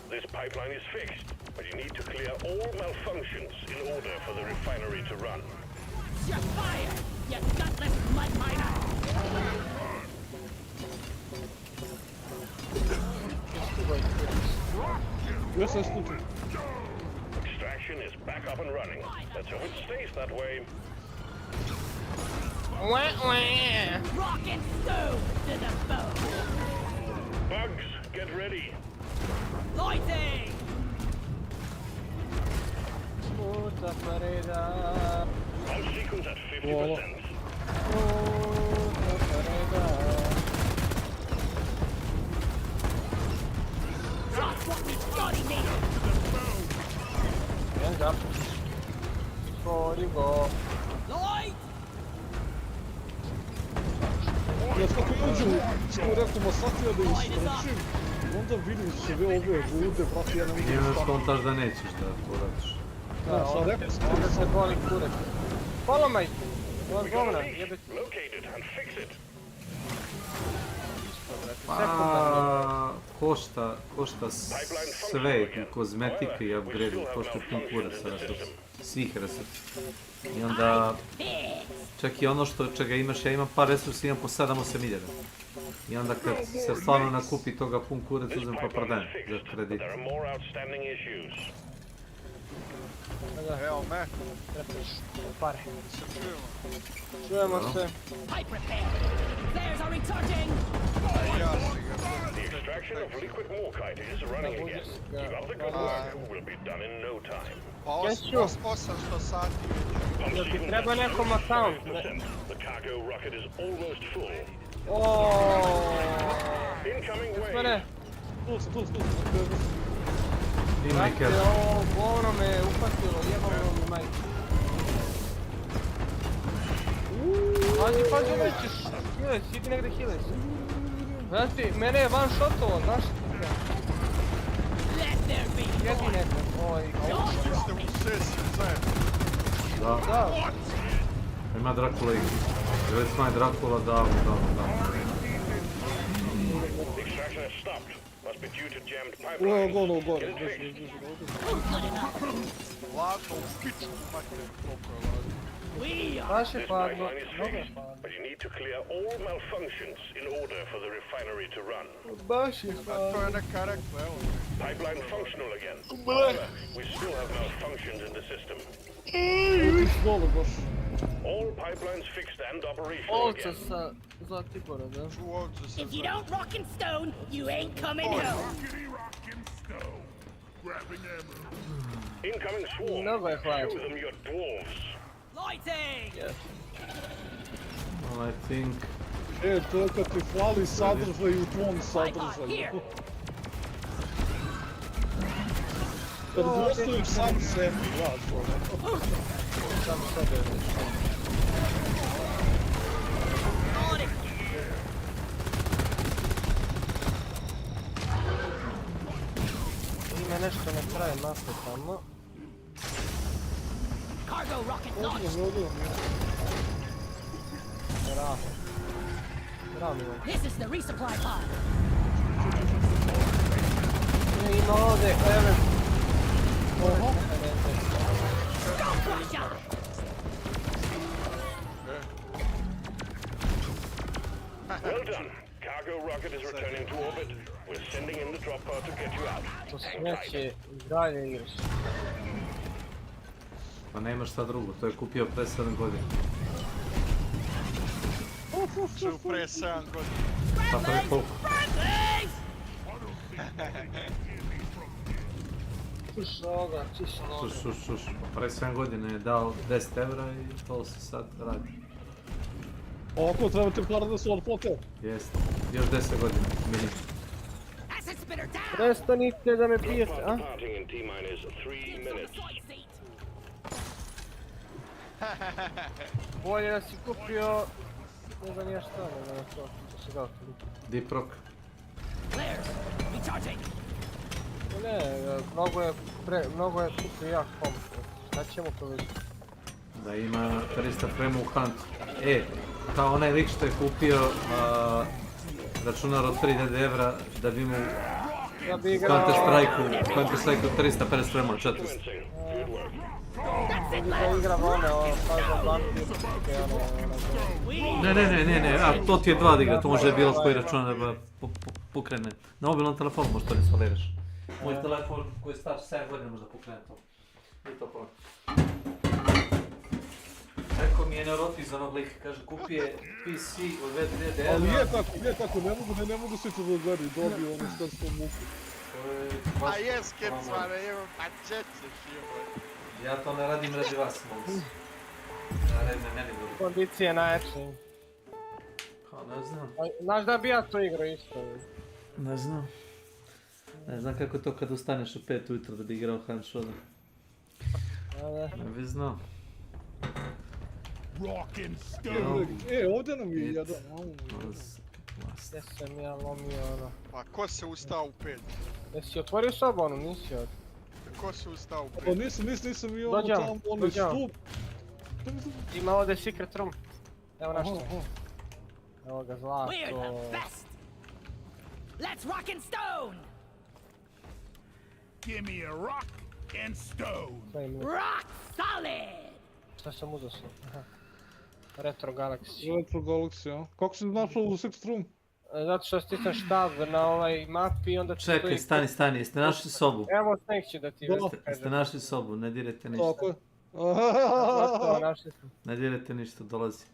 This pipeline is fixed, but you need to clear all malfunctions in order for the refinery to run. Your fire! You gutless mud miner! Yes, I stood. Extraction is back up and running. Let's hope it stays that way. Rock and stone to the bone! Bugs, get ready. Lighting! Puta pareda. All sequence at 50%. Puta pareda. Just what we bloody needed! Hands up. Before you go. Light! Ja kako uđem u rekao masakija da istračim, onda vidim sve ove rude, brate, ja ne vidim Nije skontaš da nećeš da poradiš. Da, ovdje se boli kurac. Polomaj! Ovo je govna, jebet. Pa košta sve, kozmetike i upgrade, košta pun kurac resursa. svih resursa. I onda, čak i ono čega imaš, ja imam par resursa, imam po 7-8 hiljada. I onda kad se stvarno nakupi toga pun kurac, uzem pa prodajem za kredit. Evo me. Trepaš pare. Se čujemo. Čujemo se. Pipe repair. Flares are recharging. The extraction of liquid morkite is running again. Keep up the good work. Will be done in no time. Pa 800 sati. Jel ti treba nekom account? The cargo rocket is almost full. Incoming wave. Mene. Tu. Brate, ovo govno me uhvatilo, jebalo mi majke. Pazi, ovaj ćeš healaj, idi negdje healaj se. Brate, mene je one shotovo, znaš? Jedi neko, oj. Vi ste u sesiju zajedno. Da. Ima Dracula i... Već smo je Dracula da. Extraction has stopped. Must be due to jammed Gore. Ladno, u pičku mater, koliko je ladno. Baš je padno, But you need to clear all malfunctions in order for the refinery to run. Baš je padno. To je neka rekla, evo. Pipeline functional again. However, we still have malfunctions in the system. All pipelines fixed and operational Ovce again. sa za Tibora, da? If you don't rock and stone, you ain't coming home. Incoming swarm. Show them your dwarves. Lighting! Yes. Well, I think... To kad ti fali sadržaj u tvom sadržaju. Kad gostujem sam sebi, znaš ono. Sam sebe Ima nešto na kraju mape tamo. Cargo rocket launched. This is the resupply pod. Ima ovdje, evo. Well done. Cargo rocket is returning to orbit. We're sending in the drop pod to get you out. To smeće dalje igraš. Pa nema šta drugo, to je kupio pre 7 godina. Su pre 7 godina. Pa to je koliko? Šuš. Pa pre 7 godina je dao 10 evra i to se sad radi. Ovako treba ti para da se otplate. Jeste, još 10 godina, minimum. Prestanite da me pijete, a? Bolje da si kupio... Ne znam ja šta, ne znam to, što si dao toliko. Deep Rock. Ne, mnogo je kupio jak komp. Šta ćemo to vidjeti? Da ima 300 frame u Huntu. Kao onaj lik što je kupio računar od 3000 evra da bi mu u Counter-Strike-u 350 frame od 400. Da igram one, Puzzle Banky, Ne, a to ti je 2 da igra, to može bilo koji računar da pokrene. Na mobilnom telefonu možeš to instaliraš. Moj telefon koji je star 7 godina može da pokrene to. I to prvo. Rekao mi je neurotiz onog lika, kaže kupije PC od 2000 evra. Ali je tako, ne mogu se to dogledati, dobio ono što muku. A jes, Kepcvane, evo, pa čećeš, evo. Ja to ne radim radi vas, mogu se. Ja radim meni dobro. Kondicije najjače. Pa ne znam. Znaš da bi ja to igrao isto. Ne znam. Ne znam kako to kad ustaneš u 5 ujutro da bi igrao Hanshota. Ne bi znao. Rock and stone! Ovdje nam je jedan. Gdje sam ja lomio ono. Pa ko se ustao u 5? Jesi otvorio sobu onu, nisi od? Ko se ustao u 5? Pa nisam i ono tamo, ono stup. Ima ovdje secret room. Evo našto. Evo ga zlato. Let's rock and stone! Give me a rock and stone! Rock solid! Šta sam uzao sam? Aha. Retro Galaxy. Retro Galaxy, a? Kako si našao u Sixth Room? Zato što stisneš štab na ovaj mapi i onda ti stoji... Čekaj, stani, jeste našli sobu? Evo Snake će da ti već kažem. Jeste našli sobu, ne dirajte ništa. Tako je. Gotovo, našli smo. Ne dirajte ništa, dolazi.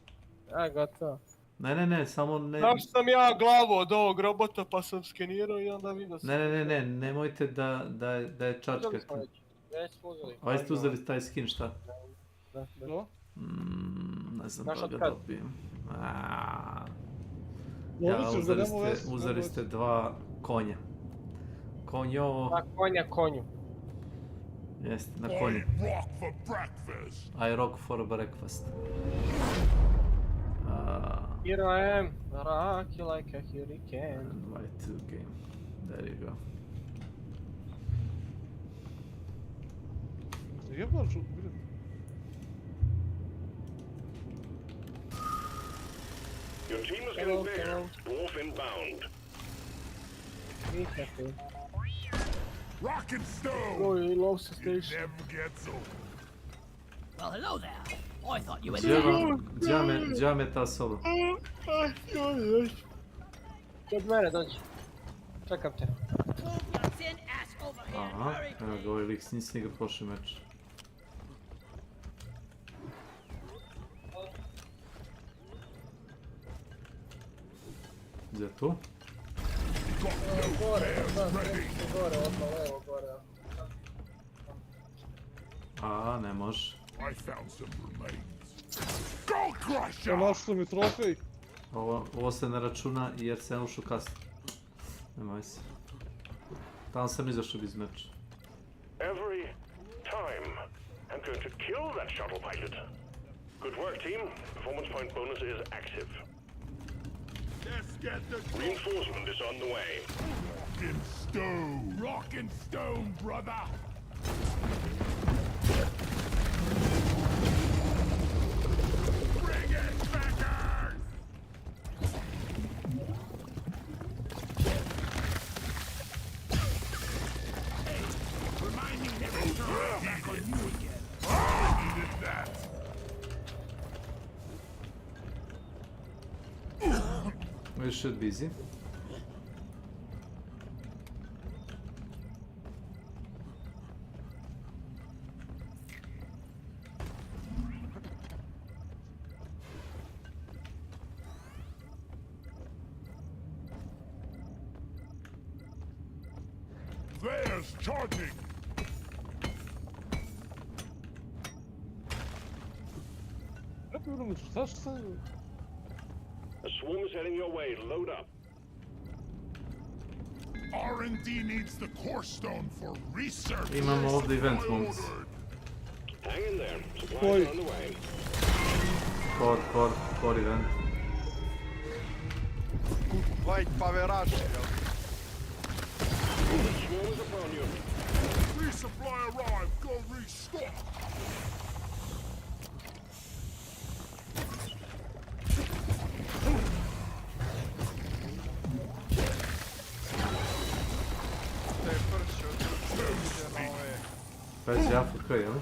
Gotovo. Ne, samo ne... Znaš sam ja glavu od ovog robota pa sam skenirao i onda vidio sam. Ne, nemojte da je čačkate. Već smo uzeli. A jeste uzeli taj skin, šta? Da. Ne znam da ga dobijem. Uzeli ste 2 konja. Konjo... Dva konja konju. Jeste, na konju. I rock for breakfast. Here I am, rock you like a hurricane. Y2 game, there you go. Jebaču, Your team is getting bigger. Dwarf inbound. Rock and stone! Oh, he loves the station. Never gets old. Well, hello there. I thought you were Gdje me ta soba? Kod mene dođi. Čekam te. Aha, evo ga ovaj lik, nisi igra prošli meč. Gdje je tu? Gore, odmah levo, gore. A, ne može. I found some remains. Skull crusher! Našli mi trofej. Ovo se ne računa jer se ušao kasno. Nemoj se. Tamo sam izašao bez meča. Every time, I'm going to kill that shuttle pilot. Good work, team. Performance point bonus is active. Let's get the Reinforcement is on the way. rock and stone! Rock and stone, brother! Bring it, backers! Hey, remind me never to turn back on you again. I needed that. We should be easy. There's charging! A swarm is heading your way. Load up. R&D needs the core stone for research. Imamo ovdje event moments. Hang in there. Supplies are on the way. Core event. Light paveraši, jel? The swarm is upon you. Resupply arrived. Go restock. Te prši odlučujuće na ove... Pazi, AFK, jel?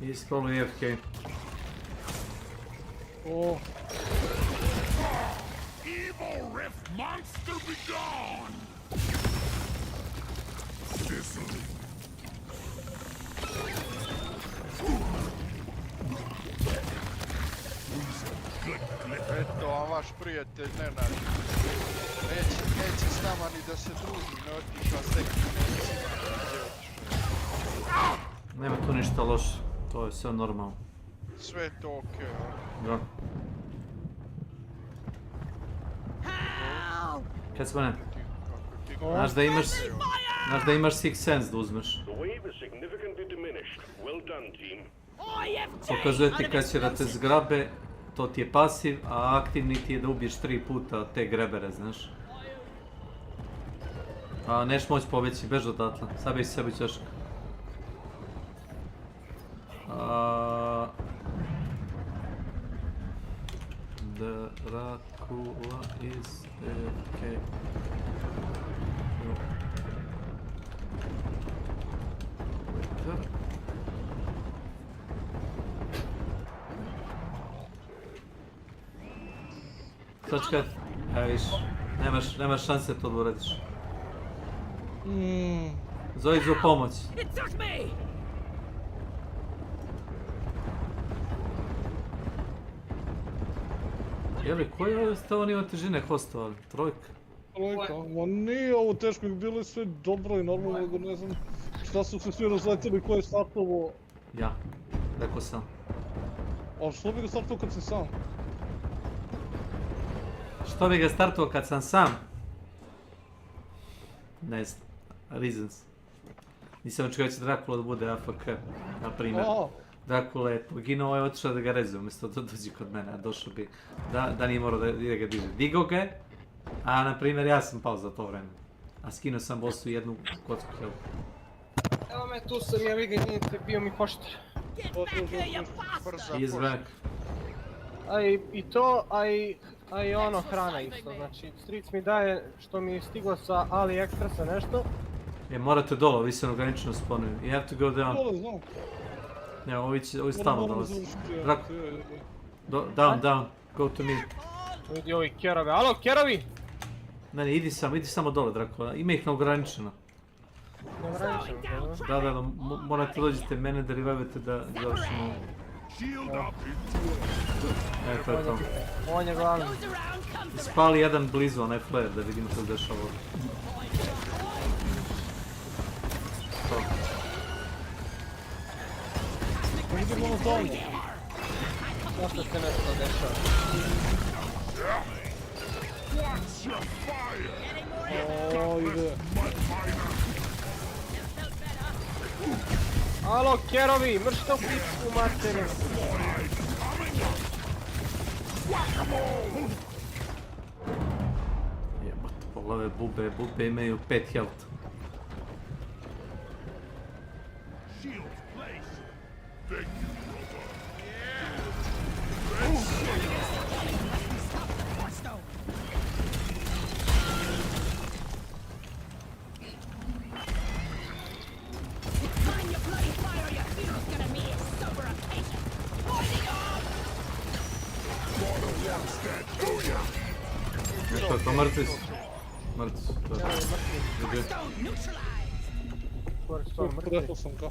He's probably AFK. Oh. Evil Rift monster be gone! Sicily. Eto vam vaš prijatelj Nenad. Neće s nama ni da se druži, ne otišao s nekim Nema tu ništa loše, to je sve normalno. Sve je to okej, Da. Kad smo ne? Znaš da imaš Sixth Sense da uzmeš. Pokazuje ti kad će da te zgrabe, to ti je pasiv, a aktivni ti je da ubiješ 3 puta te grebere, znaš. A neš moći pobeći, bež odatle, sad beži sebi ćoška. Dracula is AFK. Točka, evo viš, nemaš šanse to da uradiš. Zovi za pomoć. Jeli, koji je ovo stavo nivo težine hostovali? Trojka? Trojka, ma nije ovo teško, bilo je sve dobro i normalno, nego ne znam šta su se svi razletili, ko je startovo. Ja, rekao sam. A što bi ga startovo kad si sam? Što bi ga startovao kad sam sam? Ne znam, reasons. Nisam očekao da će Dracula da bude AFK, na primjer. Dracula je poginuo, je otišao da ga rezuje, umjesto da dođe kod mene, a došao bi da nije morao da ga diže. Digao ga je, a na primjer ja sam pao za to vreme. A skinuo sam bossu jednu kocku health. Evo me, tu sam, ja vi ga idete, bio mi poštar. He is back. A i to, a i ono hrana isto, znači stric mi daje što mi je stiglo sa AliExpressa nešto. Morate dole, ovi se ograničeno spawnuju. You have to go down. Dole, znam. Ne, ovi stalno dolazi. Down, go to me. Vidi ovi kerove, alo kerovi! Ne, idi samo dole, Dracula, ima ih neograničeno. Neograničeno, Da, morate dođete mene da revivete da završimo. Evo, to je to. On je glavni. Spali jedan blizu, onaj flare, da vidimo što se dešava. Idemo na tamo. Zašto se nešto dešava? O, ide. Alo, kerovi, mršte u pičku materinu. Jebate, pogledaj bube imaju 5 health. Što je to, mrtvi su? Mrtvi su, to je. Rekao sam ka.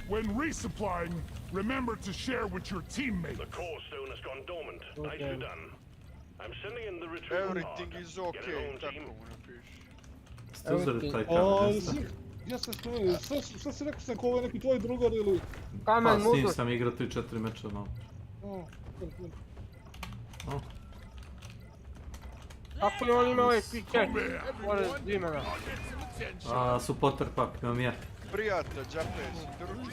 When resupplying, remember to share with your teammates. The core stone has gone dormant. Nicely done. I'm sending in the retrieval pod. Everything is okay, tako mu napiši. Ste uzeli taj kamen, jeste? Ja sam spomenuo, šta si rekao sam ko ovaj neki tvoj drugar ili? Kamen Pa s njim sam igrao 3-4 meča malo. Kako li on ima ovaj piket? Pored dimena. Supporter pak, imam ja. Prijatelj, džape si, druži.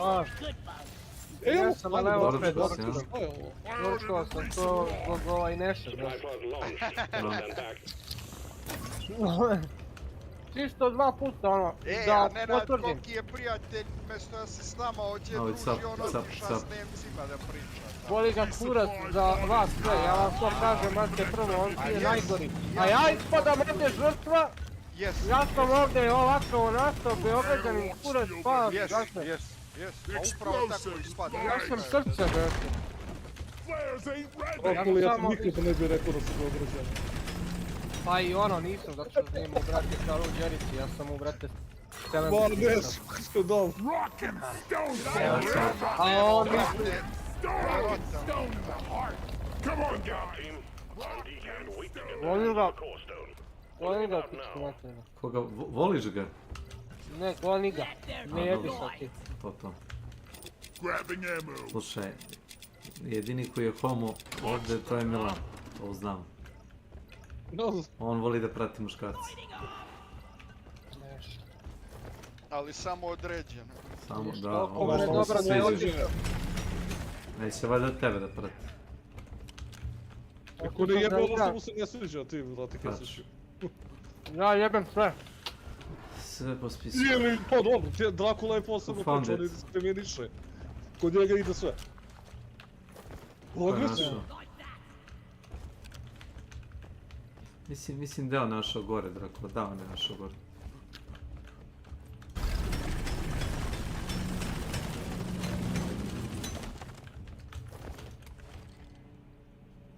Ja sam ali evo opet doručkao sam to zbog ovaj neše. Čisto 2 puta ono, da Nenad, potvrdim. koliki je prijatelj, mjesto da se s nama ovdje druži, on otiša s Nemcima da priča. Boli ga kurac za vas sve, ja vam to kažem, mate prvo, on ti je najgori. A ja ispadam ovdje žrtva, ja sam ovdje ovako nastao, Beograđanin kurac, pa, dakle. A upravo tako ispada. Ja sam srce, brate. Okoli, ja sam nikad ne bih rekao da si Beograđanin. Pa i ono nisam, zato što nije mu brate kao u Đerici, ja sam mu brate Steven. Bar ne, što dom. A on misli. Volim ga pičku materinu. Koga, voliš ga? Ne, goni ga, ne jedi sa ti. To. Slušaj, jedini koji je homo ovdje to je Milan, to znam. On voli da prati muškarci. Ali samo određeno. Samo da, ovo se sviđa. Neće valjda tebe da prati. Ako ne jebe ono što mu se ne sviđa, ti vrati kaj se šio. Ja jebem sve. Sve po spisku. Pa dobro, Dracula je posebno počeo, on diskriminiše. Kod njega ide sve. Logno se. Mislim da je on našao gore, Drakula, da on je našao gore.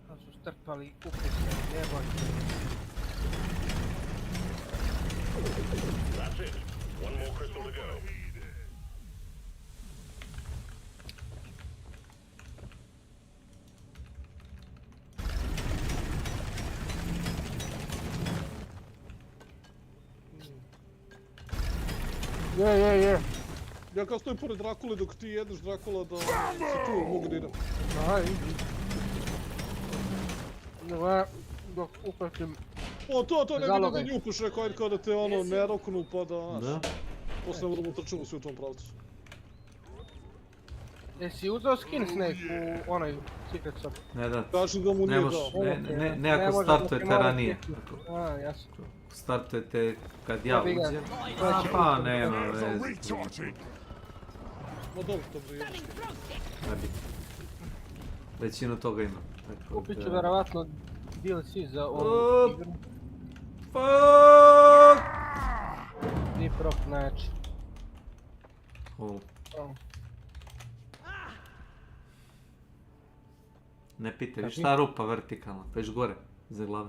Kad su strpali ukusne, jebojte. That's it. One more crystal to go. Je. Ja kao stojim pored Drakule dok ti jedeš Drakula da se tu mogu da idem. Aj. Dok upratim... To ne vidim da njukuš, rekao ajde kao da te ono ne roknu pa da, znaš. Posle moramo trčimo svi u tom pravcu. Jesi uzeo skin Snake u onoj secret shop? Ne da. Kaži da mu nije dao. Ne ako startujete ranije. Jasno. Startujete kad ja uđem. Pa nema veze. Ma dobro, to brije. Većinu toga ima. Kupit ću verovatno DLC za ovu igru. Fuck! Deep Rock znači. Ne pitaj, viš ta rupa vertikalna, pa iš gore, za glave.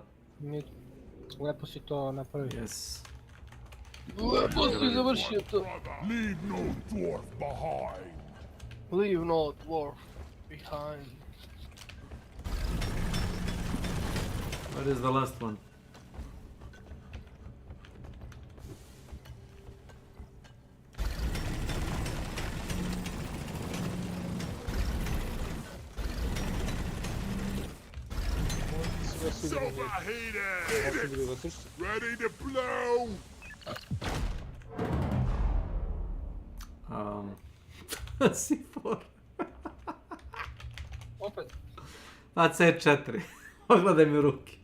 Lepo si to napravio. Yes. Lepo si završio to. Leave no dwarf behind. Leave no dwarf behind. Where is the last one? Superheated! Ready to blow! C4. Opet? A C4. Pogledaj mi u ruki.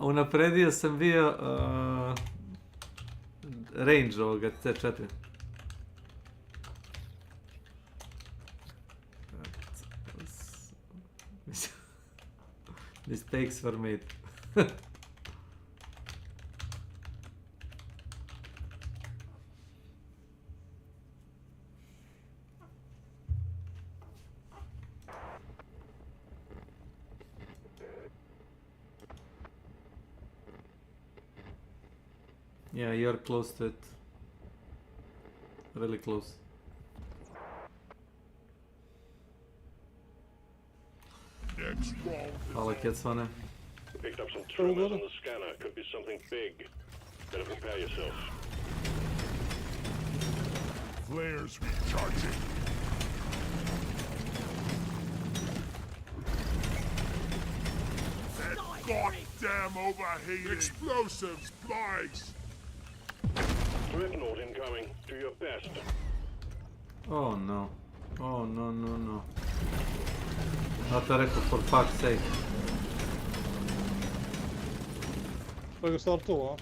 Unapredio sam bio range ovoga C4. Mistakes were made. Yeah, you're close to it. Really close. Hvala Kjecvane. Picked up some tremors on the scanner. Could be something big. Better prepare yourself. Flares recharging. That goddamn overheating explosives, flies. Dreadnought incoming. Do your best. Oh no. Oh no. A to rekao for fuck's sake. Pa ga startova, a?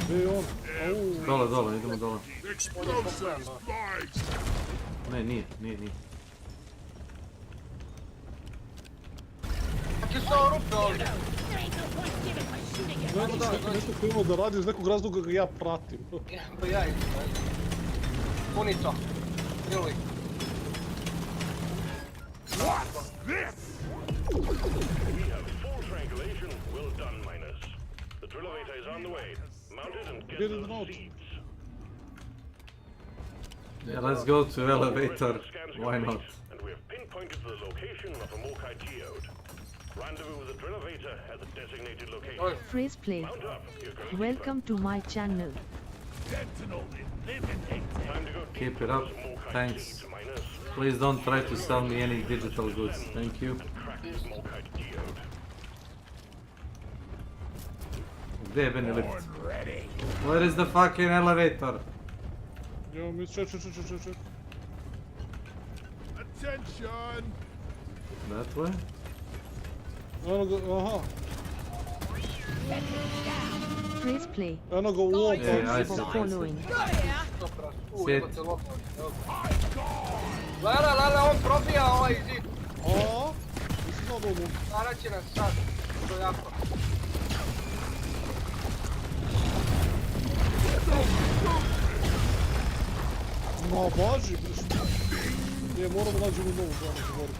Gdje je on? Dole, idemo dole. Ne, nije. Kakve su ovo rupe ovdje? Nešto koji imao da radi iz nekog razloga ga ja pratim. Pa ja isto, puni to. Ili. What's this? We have full triangulation. Well done, miners. The drill elevator is on the way. Mount it and get those seeds. Yeah, let's go to elevator. Why not? And we have pinpointed the location of a Mokai geode. Rendezvous with the drill elevator at the designated location. Phrase play. Welcome to my channel. Keep it up. Thanks. Please don't try to sell me any digital goods. Thank you. Gdje je meni lift? Where is the fucking elevator? Jo, mi ček. Attention! That way? Aha. Phrase play. Eno ga u ovom. For following. Sit. Gledaj, on probija ovaj zid. Aha. Mislim Starat će nas sad, to jako. Ma, važi, ne, moramo naći u novu zonu, govorim.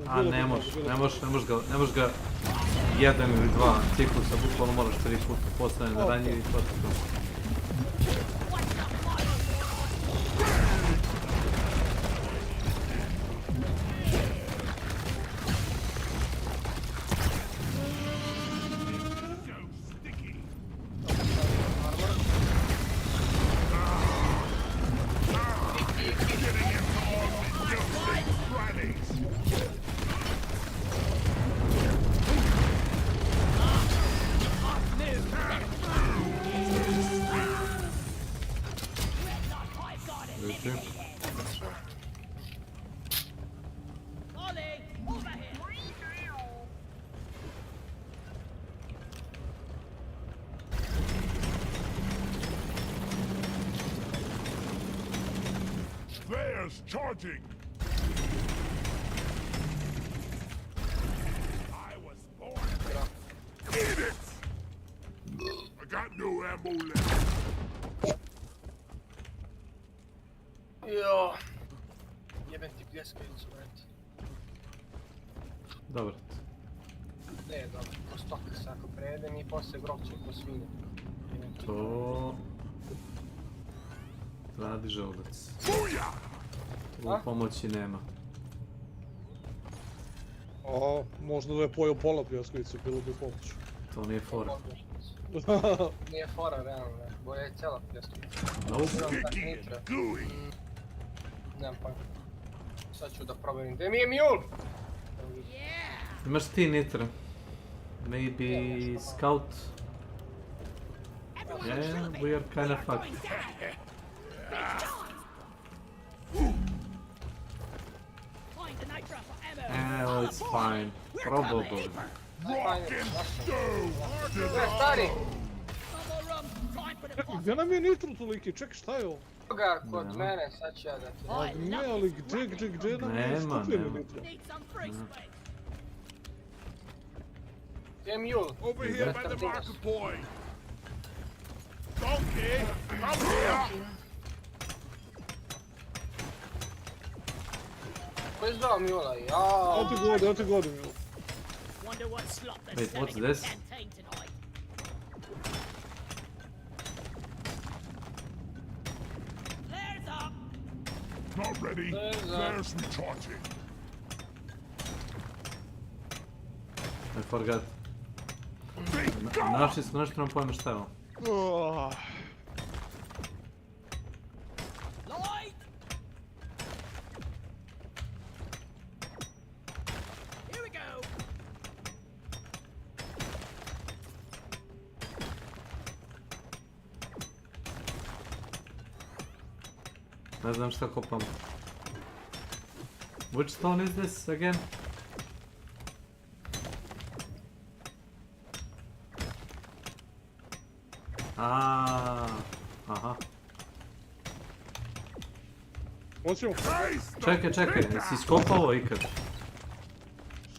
A ne možeš ga jedan ili dva ciklusa, bukvalno moraš 3 puta postaviti na ranjivi i to je to. There's charging! I was born. Eat it! I got no ammo left. Jo. Jebem ti pljeskavicu, brate. Dobro. Ne, dobro, ko stoka se ako prejedem i poslije grokće ko svinje. To... Radi želudac. Tu pomoći nema. A, možda da je pojeo pola pljeskavice, bilo bi pomoć. To nije fora. Nije fora, realno, ne. Bolje je cijela pljeskavica. Nemam pojma. Sad ću da proverim. Gdje mi je mjul? Imaš ti nitra. Maybe scout. Yeah, we are kinda fucked. Oh, it's fine. Probably. Stari! Čekaj, gdje nam je nitro toliki? Čekaj, šta je ovo? Toga kod mene, sad ću ja da ti... Ne, ali gdje nam je skupljeno nitro? Gdje je mjul? Over here by the marker point! Donkey! Come here! Ko je zvao mjula? Jaaaa! Evo ti godi mjul. Wait, what's this? Not ready. There's recharging. I forgot. Našli smo nešto, nam pojma šta je ovo. Ne znam šta kopam. Which stone is this again? Aha. Hoćemo? Čekaj, jesi iskopao ovo ikad?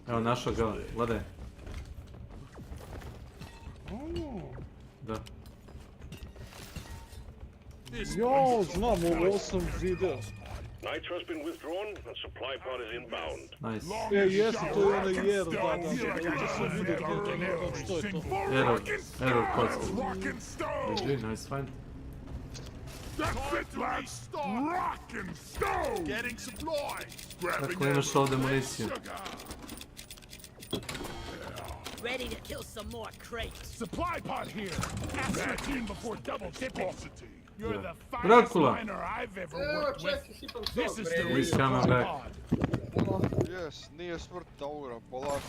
Evo, našao ga, gledaj. Da. Jo, znam, ovo sam video. Nitro's been withdrawn and supply pod is inbound. Nice. Jesi, to je onaj jer, da se vidi što je to. Error kocka. GG, nice find. That's it, lads! Rock and stone! Getting supplies! Dakle, imaš ovdje municiju. Ready to kill some more crates. Supply pod here! Ask your team before double dipping. You're the finest Dracula. miner I've ever worked with. This is the He's real coming back. pod. Yes, nije smrt Taura, polako.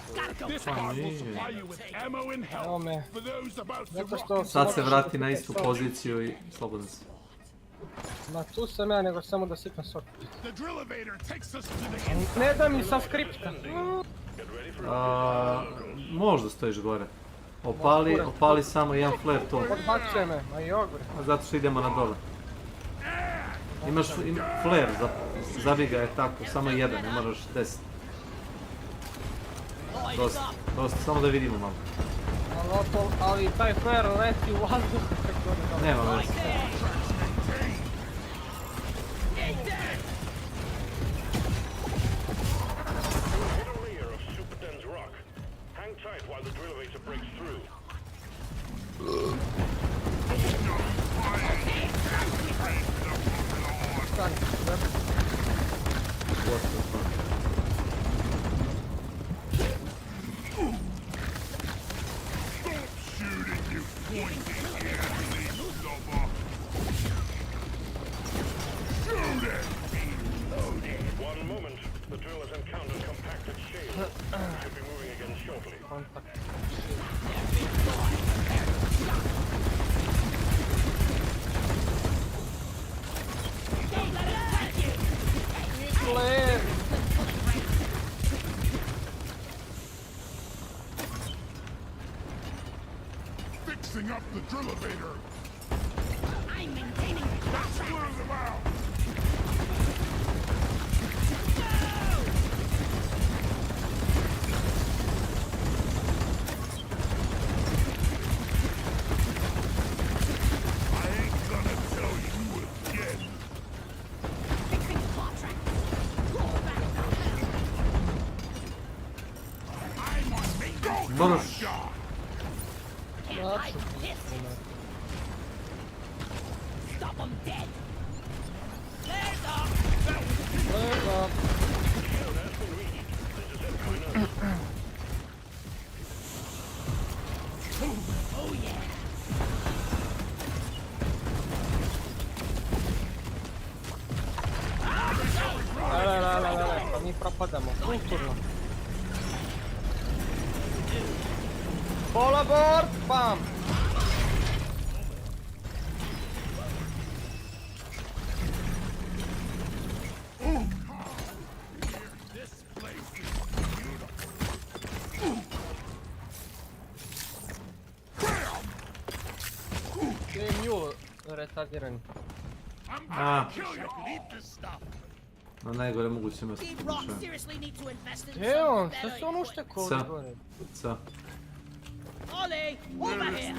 This pod will supply you with ammo and help for those about to rock. Sad se vrati na istu poziciju i slobodno se. Ma tu sam ja, nego samo da sipam sok. The drill elevator takes us to the Ne da mi sa skripta. Možda stojiš gore. Opali samo jedan flare to. Odbacuje me, ma i ogre. Zato što idemo na dole. Imaš flare, zabiga je tako, samo jedan, ne moraš 10. Dosta, samo da vidimo malo. Ali taj flare leti u vazduh. Nema veze. While the drill elevator breaks through. What the fuck? Stop shooting, you pointy enemy, lover! Shoot it! One moment. The drill has encountered compacted shale. Should be moving again shortly. Flare! Fixing up the drill elevator! I'm maintaining the Let's clear them out! Moraš. Stop them dead. Flares up. Flares up. Oh yeah. Pa mi propadamo, kulturno. Full aboard, bam! Gdje je mule retardirani? Na najgore moguće mjesto. Gdje je on? Šta se on uštekao ovdje gore? Ca. Ollie, over here.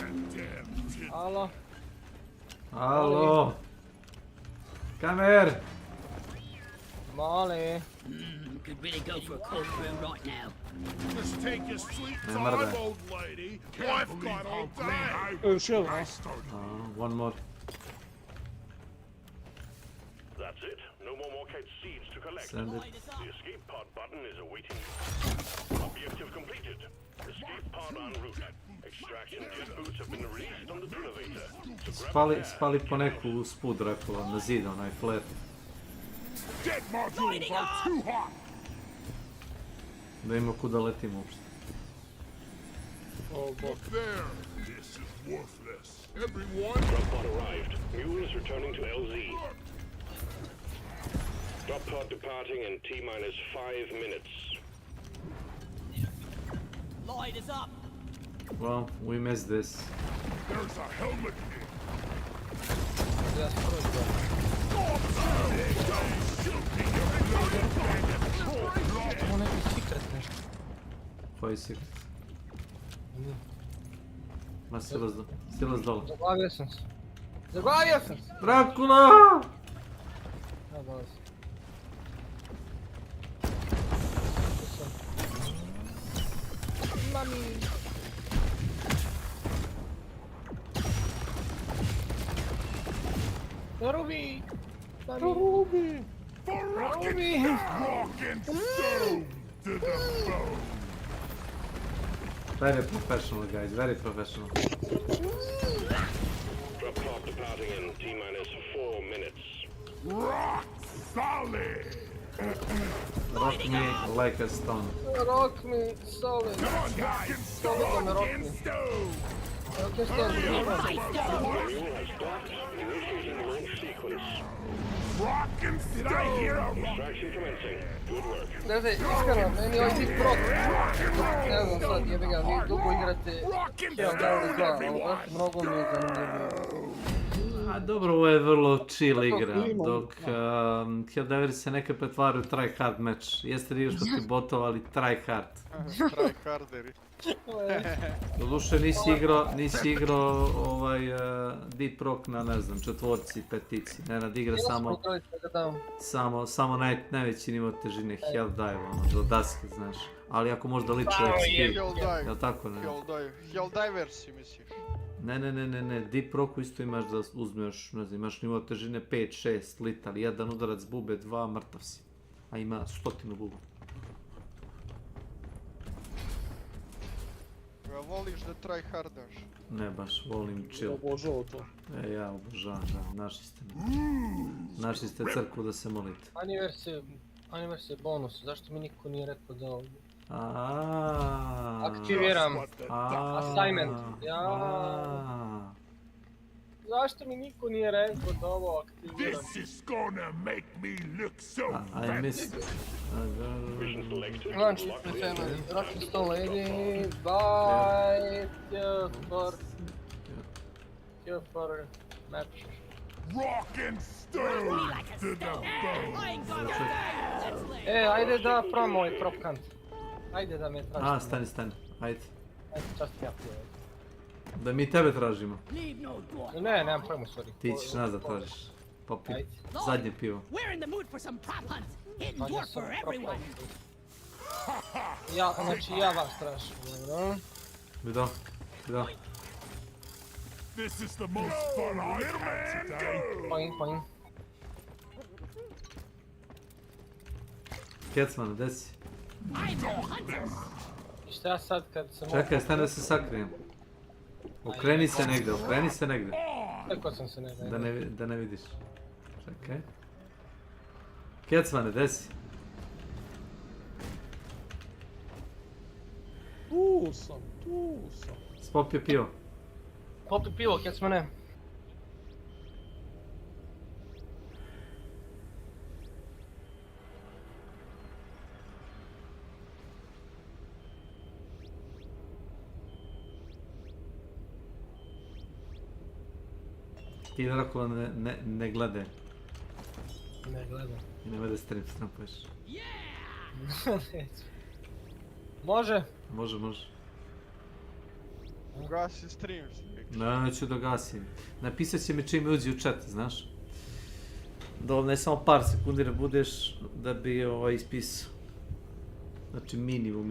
Alo? Alo? Kamer! Mali. Could really go for a cold brew right now. Just take your sweet Ne time, mrde. old lady. I've got all day. Još jedan. One more. That's it. No more Morkite seeds to collect. Send it. The escape pod button is awaiting. Objective completed. Escape pod en route. Extraction jet boots have been released on the drill elevator. Spali po neku usput Dracula na zid, onaj flare. Jet modules are too hot. Da ima kuda letimo uopšte. Oh, look there. This is worthless. Everyone. Drop pod arrived. Mule is returning to LZ. Drop pod departing in T-minus 5 minutes. Light is up. Well, we missed this. There's a helmet here. Koji secret? Ma silas dole. Zaglavio sam se. Zaglavio sam se! Dracula! Ja dolazim. Ruby! Ruby! Rock and stone to the bone. Very professional, guys, very professional. Drop pod departing in T-minus 4 minutes. Rock solid. Rock me like a stone. Rock me solid. Come on, guys. Solid me, rock Rock me. and stone. Rock and stone. Mule has docked. Initiating launch sequence. Rock and stone. Did I hear a rock? Extraction commencing. Good work. Gledajte, iskreno, meni ovaj Deep Rock, ne znam sad, jebi ga, vi dugo igrate Helldiver 2, ali baš mnogo mi je zanimljivo. A dobro, ovo je vrlo chill igra, dok Helldiveri se nekad pretvaraju try-hard match. Jeste da igraš protiv botova, ali try-hard. Tryharderi. Doduše nisi igrao Deep Rock na, ne znam, četvorci, petici. Nenad igra samo najveći nivo težine Helldive, ono, do daske, znaš. Ali ako možda liče XP, jel tako ne? Helldivers si misliš? Ne, Deep Rocku isto imaš da uzmeš, ne znam, imaš nivo težine 5, 6, litar, jedan udarac bube, 2, mrtav si. A ima 100 bubu. Voliš da tryhardaš? Ne baš, volim chill. Obožao to. Ja obožavam, da, naši ste crkvu da se molite. Anniversary bonus, zašto mi niko nije rekao da ovdje? Aaaa. Aktiviram. Assignment. Zašto mi niko nije rekao da ovo aktiviram? This is gonna make me look so I missed it. Launch the family. Rock and stone lady. Bye. Here for map. rock and stone to the bone. Ajde da probamo ovaj prop kant. Ajde da me tražimo. Stani, ajde. Ajde, čast ja pio. Da mi tebe tražimo. Ne, nemam pojma, sorry. Ti ćeš nas da tražiš. Popi, zadnje pivo. We're in the mood for some prop hunts. Hidden dwarf for everyone. Znači ja vas tražim, dobro. Vidio. This is the most fun I've had today. Poing. Kecman, gdje si? I šta sad kad se... Čekaj, stani da se sakrijem. Okreni se negdje. Rekao sam se negdje. Da ne vidiš. Čekaj. Kecmane, gdje si? Tu sam. Spopio pivo. Popi pivo, Kecmane. Ti Drakula ne glede. Ne gledam. I nemoj da strampuješ. Može? Može. Ugasi stream. Neću da gasim. Napisat će mi čim uđi u chat, znaš. Dovoljno je samo par sekundi da budeš da bi ispisao. Znači minimum.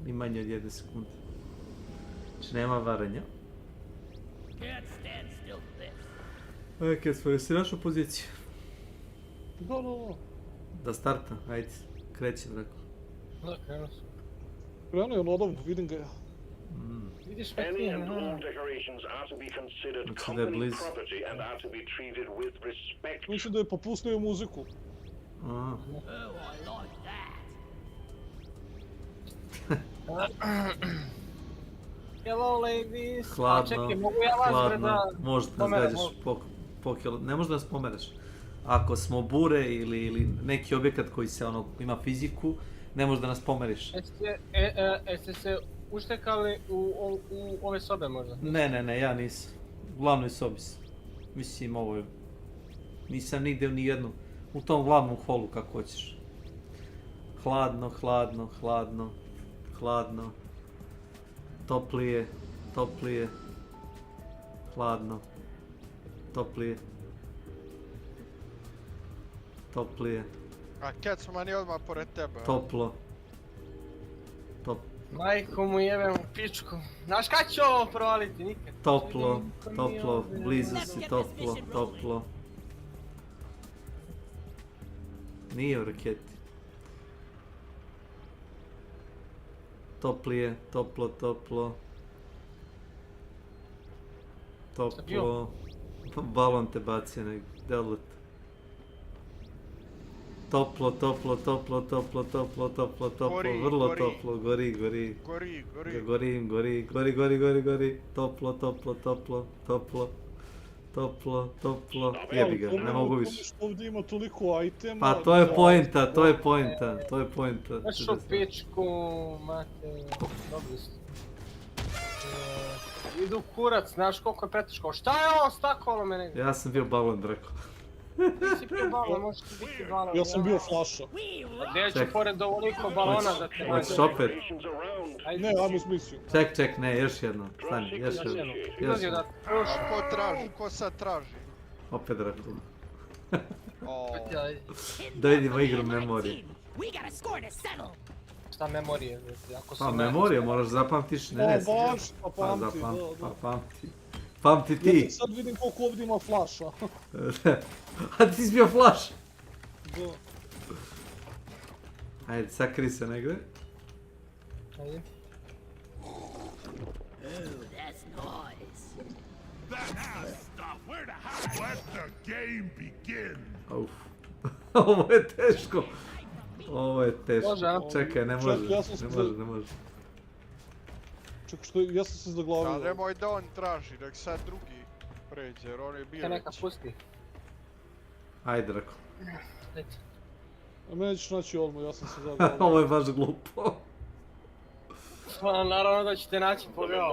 Ni manje od 1 sekunde. Znači nema varanja. Kecman, jesi našao poziciju? Da. Da starta, ajde. Kreće, Drakula. Da, krenuo sam. Krenuo je on odavno, vidim ga ja. Vidiš Any and all decorations are to be considered company property and are to be treated with respect. Mislim da je popustio muziku. Hello ladies. Hladno, Čekaj, mogu ja vas da... Možda nas gađaš po kilo, ne možda nas pomereš. Ako smo bure ili neki objekat koji se ima fiziku, ne možda nas pomeriš. Jeste se uštekali u ove sobe možda? Ne, ja nisam. U glavnoj sobi sam. Mislim, ovo je... Nisam nigdje ni jednu. U tom glavnom holu kako hoćeš. Hladno. Toplije. Hladno. Toplije. A Kecman je odmah pored tebe. Toplo. Majku mu jebem u pičku. Znaš kad će ovo provaliti? Nikad. Toplo, toplo, blizu si, toplo, toplo. Nije u raketi. Toplije, toplo, toplo. Toplo. Balon te bacio negdje, delut. Toplo, toplo, toplo, toplo, toplo, toplo, toplo, vrlo toplo, gori, gori. Gori. Toplo, toplo, toplo, toplo. Toplo, toplo. Jebi ga, ne mogu više. Što ovdje ima toliko itema... Pa to je pointa, to je pointa, to je pointa. Znaš u pičku, mate, dobri ste. Idu kurac, znaš koliko je preteško. Šta je ovo stakolo mene? Ja sam bio balon drako. Nisi bio balon, možeš ti biti balon. Ja sam bio flaša. Gdje ću pored ovoliko balona da te... Hoćeš opet? Ne, ajmo s misiju. Ček, ne, još jedno. Stani, još jedno. Ko sad traži? Opet drako. Da vidimo igru memorije. Šta memorije? Pa memorije, moraš zapamtiš, ne. Pa pamti. Pamti ti. Ja sad vidim koliko ovdje ima flaša. A ti si bio flaš? Da. Ajde, sakri se negdje. Ajde. Uf. Ovo je teško. Ovo je teško. Može, a? Čekaj, ne može. Ne može. Čekaj, što ja sam se zaglavio. Da, nemoj da on traži, nek sad drugi pređe, jer on je bio neka pusti. Ajde, Drako. A mene ćeš naći odmah, ja sam se zaglavio. Ovo je baš glupo. Pa naravno da ćete naći pogao.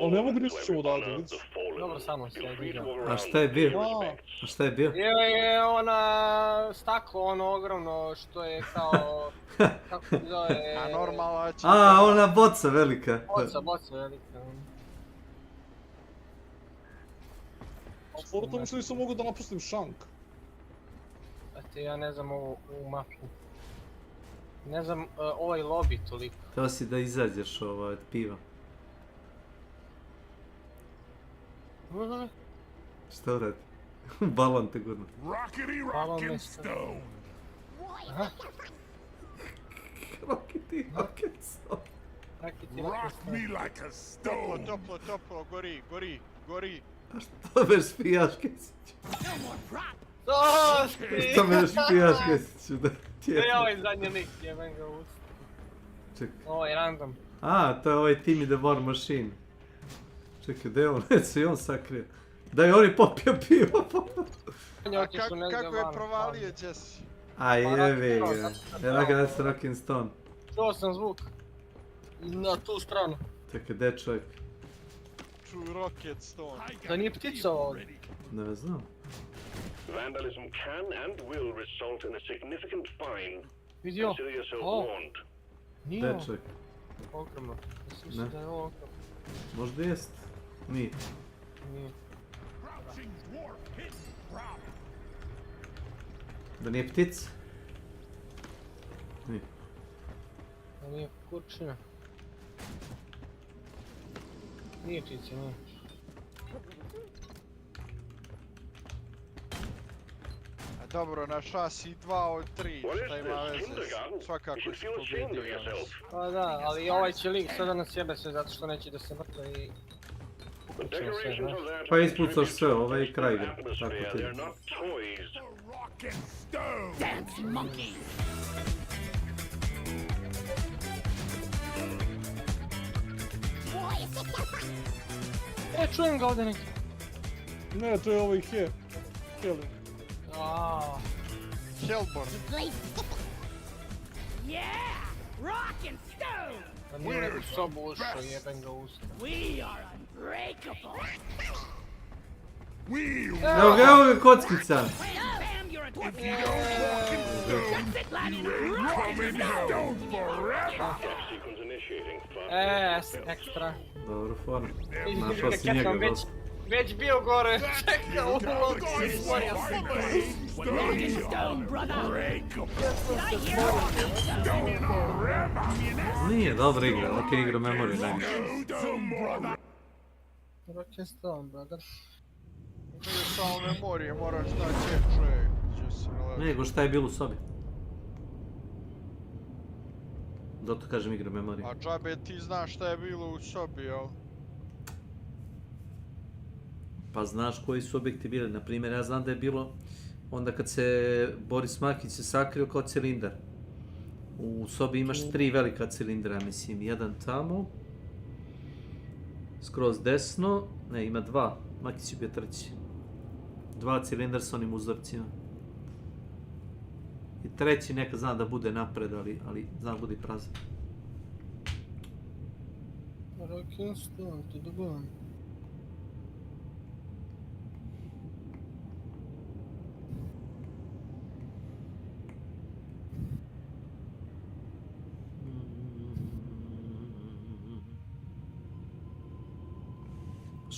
Ali ne mogu ništa ćemo odavde, vidiš. Dobro, samo se ja vidio. A šta je bio? A šta je bio? Bio je ona staklo, ono ogromno što je kao... Kako se zove... A normalno će... A, ona boca velika. Boca velika. A skoro to mislim nisam mogu da napustim šank. Znate, ja ne znam ovu mapu. Ne znam ovaj lobby toliko. Teo si da izađeš od piva. Šta uradi? Balon te gurno. Rockety stone! Rockety stone. Rock me like a stone! Toplo, gori. A što me špijaš, Kesiću? Što me špijaš, Kesiću? To je ovaj zadnji lik, jebem ga usta. Čekaj. Ovo je random. A, to je ovaj Timmy the War Machine. Čekaj, gdje je on? Neće i on sakrio. Da je on je popio pivo. Kako je provalio Jesse? A jevi ga. Evo se Rockin' Stone. Čuo sam zvuk. Na tu stranu. Čekaj, gdje je čovjek? True Rocket Stone. Da nije ptica ovdje. Ne znam. Vandalism can and will result in a significant fine. Vidio? Consider yourself warned. Nije Gdje ovo. je čovjek? Ogromno. Mislim da je ovo ogromno. Možda jest. Nije. Nije. Da nije ptic? Nije. Da nije kurčina. Nije ptica, nije. Dobro, na šasi 2 od 3, šta ima veze, svakako si pobjedio danas. Pa da, ali ovaj će lik sada nas jebe sve zato što neće da se mrtva i... Uključimo sve, znaš? Pa ispucaš sve, ovaj i kraj igra. Tako ti je. Dance monkey! Čujem ga ovdje neki. Ne, to je ovaj Kelly. Hellborn. Yeah! Rock and stone! Da nije neku sobu ušao, jebem ga usta. We are unbreakable! Evo ga kockica! Bam, you're a torpedo! That's it, Latin! Rock and stone! Ekstra. Dobro, form. Našao si njega dosta. Već bio gore, čekao ulog i stvorio se. Rocket stone, brother! Did I hear a rocket stone? Nije dobra igra, ok igra memorije najviše. Rocket stone, brother. Nije samo memorije, moraš da čovjek. Nego šta je bilo u sobi. Zato kažem igra memorije. A džabe ti znaš šta je bilo u sobi, jel? Pa znaš koji su objekti bili. Naprimjer, ja znam da je bilo onda kad se Boris Makić se sakrio kao cilindar. U sobi imaš 3 velika cilindra, mislim, jedan tamo, skroz desno, ne, ima 2, Makić je bio treći. 2 cilindra s onim uzorcima. I treći neka znam da bude napred, ali znam da bude i prazan. Rocket stone, to dobro.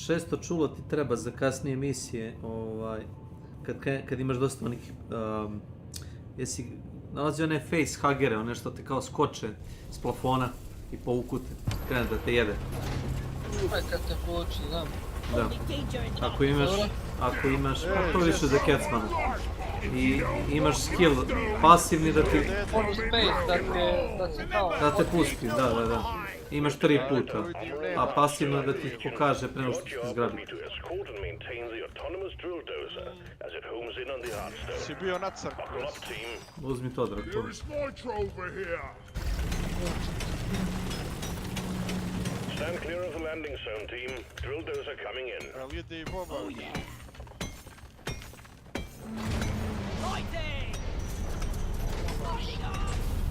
Šesto čulo ti treba za kasnije misije, kad imaš dosta onih, jesi nalazio one facehugere, one što te kao skoče s plafona i povuku te, krene da te jede. Kad te povuče, znam. Da. Ako imaš, to više za Kecmana. I imaš skill pasivni da ti... Da te pusti, da. Imaš 3 puta, a pasivno da ti pokaže pre nego što ćeš zgrabiti. Si bio na crku. Uzmi to, Drakon. Stand clear of the landing zone, team. Drill dozer coming in. Ali ide i Boba.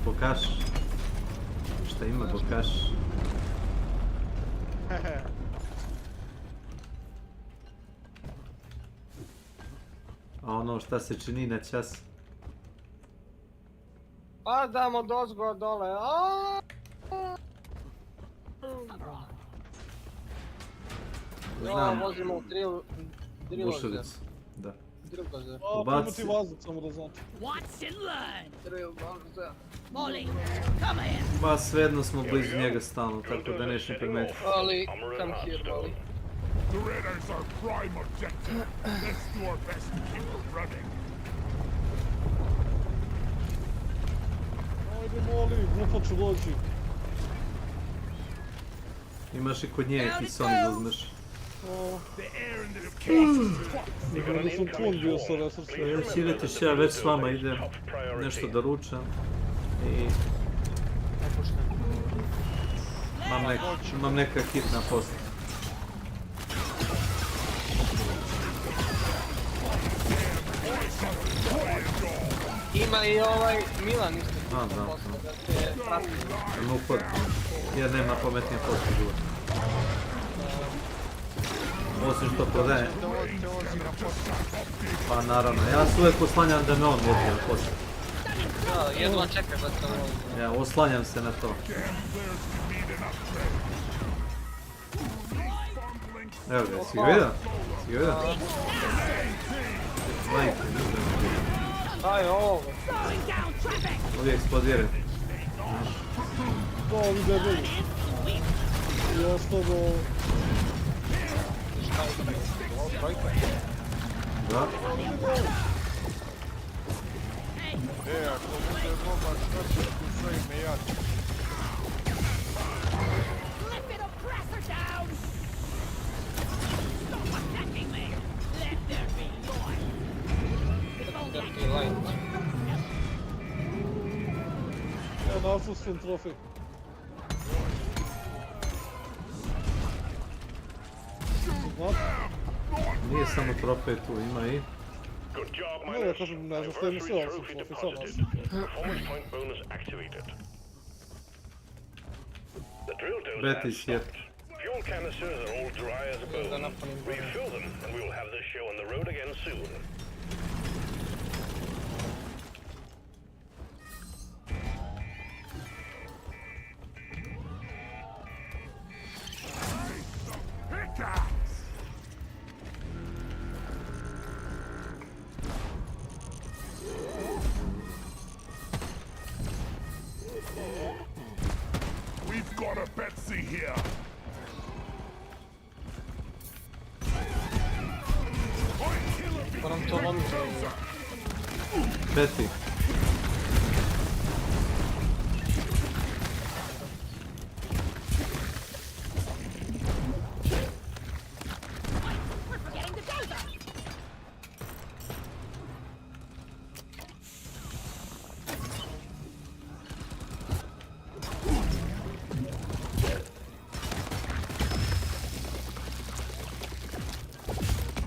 Bokaš. Šta ima Bokaš? A ono šta se čini na čas? Padamo dozgo dole, Znam. Vozimo u Bušilicu, da. Drilldozer. Ubaci vazduh, samo da znate. Watch and learn! Drilldozer. Molly, come here! Ba svejedno smo blizu njega stalno, tako da nećem primetiti. Molly, come here, Molly. The raiders are prime objective. Let's do our best to keep them running. Ajde, Molly, glupo ću doći. Imaš i kod nje Hison da uzmeš. Da sam klon bio sada srce. Već idetiš, ja već s vama idem nešto da ručam. I... Imam neka hitna posla. Ima i ovaj Milan isto. Da. Ima upad. Jer nema pametnije posle života. Osim što prodaje. Pa naravno, ja se uvijek oslanjam da me on vozi na posle. Da, jedva čekam da se vozi. Ja, oslanjam se na to. Evo ga, si ga vidio? Si ga vidio? Majke, Šta je ovo? ovdje eksplodire. Da, ovi debeli. I ostalo... Da. Ako bude Boba, šta ćeš tu sve ime jače? Ja našao sam trofej. Nije samo trofej tu, ima i... Ne, ja kažem, ne znam šta je mislio, ali sam trofej sam našao. Performance point bonus activated. The drill dozer Betty has shit. stopped. Fuel canisters are all dry as a bone. Refill them, and we will have this show on the road again soon. Ko nam to lomi. Betty.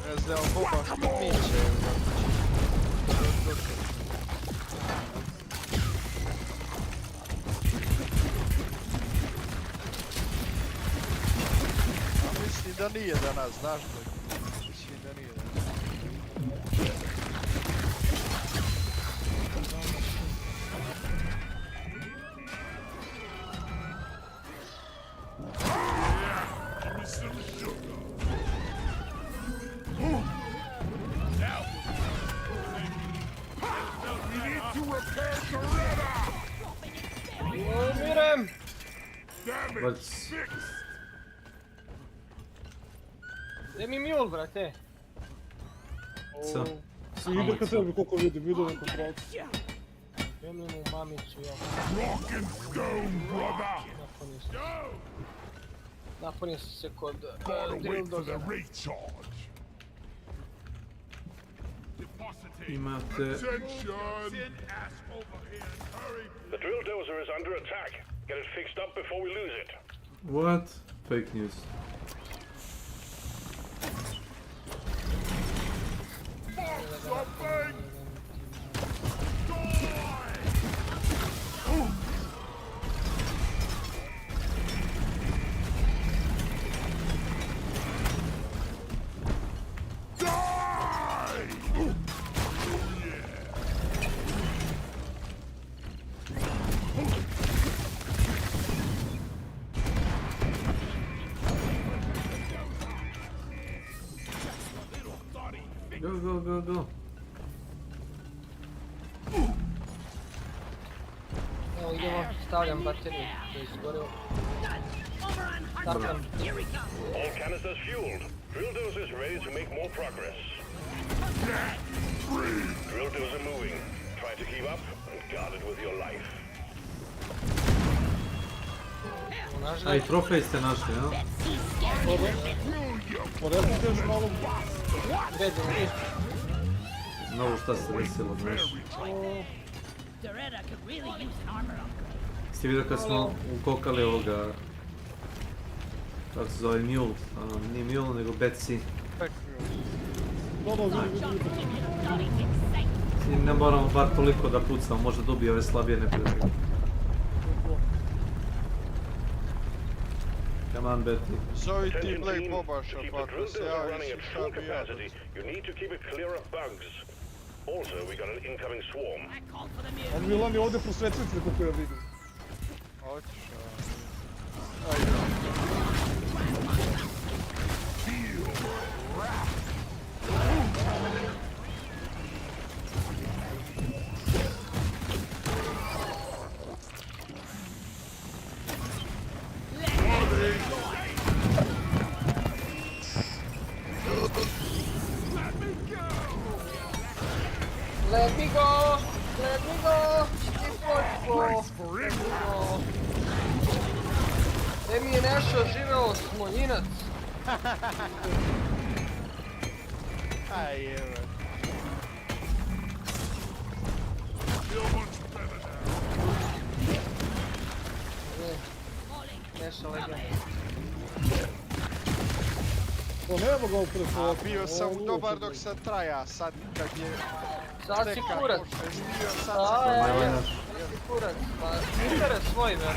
Ne znam, Boba što miče. A mislim da nije danas, znaš li? Mislim da nije danas. Umirem! Gdje mi mule, brate? Co? Ide ka tebi koliko vidim, ide na kontrolu. Jemljam u mamicu, ja. Napunio sam se kod dildoza. Imate... The drill dozer is under attack. Get it fixed up before we lose it. What? Fake news. Go, go, go, go. Evo idemo, stavljam bateriju, to je izgoreo. Stavljam. All canisters fueled. Drill dozer is ready to make more progress. Drill dozer moving. Try to keep up and guard it with your life. Aj, trofej ste našli, ja? Porezite još malo. Mnogo šta se desilo, znaš. Ste vidio kad smo ukokali ovoga... Kako se zove, mule? Nije mule, nego Betsy. S njim ne moramo bar toliko da pucamo, možda dobije ove slabije neprijatelje. Come on, Betty. Zove ti Blake Bobaša, pa da se javi si šta bi ja. You need to keep it clear of bugs. Also, we got an incoming swarm. On Milan je ovdje prosvetljivci koliko ja vidim. Otišao. Let me go! Let me go! Let me go! Gdje mi je nešto živeo smoljinac? Aj, evo. Nešto legenda. To ne mogu upravo. Bio sam dobar dok sam traja, sad kad je... Sad si kurac. Bio sad si kurac. Pa interes svoj, be.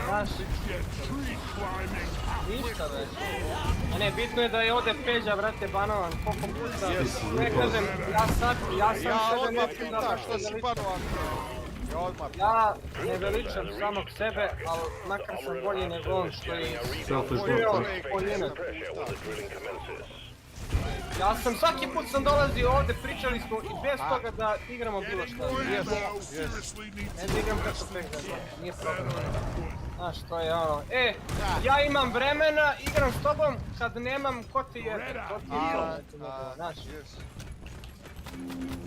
Znaš. Ništa, be. A ne, bitno je da je ovdje Peđa, brate, banovan. Koliko puta. Ne kažem, ja sam sebe nekim da što si banovan. Ja ne veličam samog sebe, ali makar sam bolji nego on što je poljinac. Ja sam svaki put sam dolazio ovdje, pričali smo i bez toga da igramo bilo šta. Ne da igram kako Peđa, nije problem. Znaš, to je ono, ja imam vremena, igram s tobom, kad nemam, ko ti je, znaš.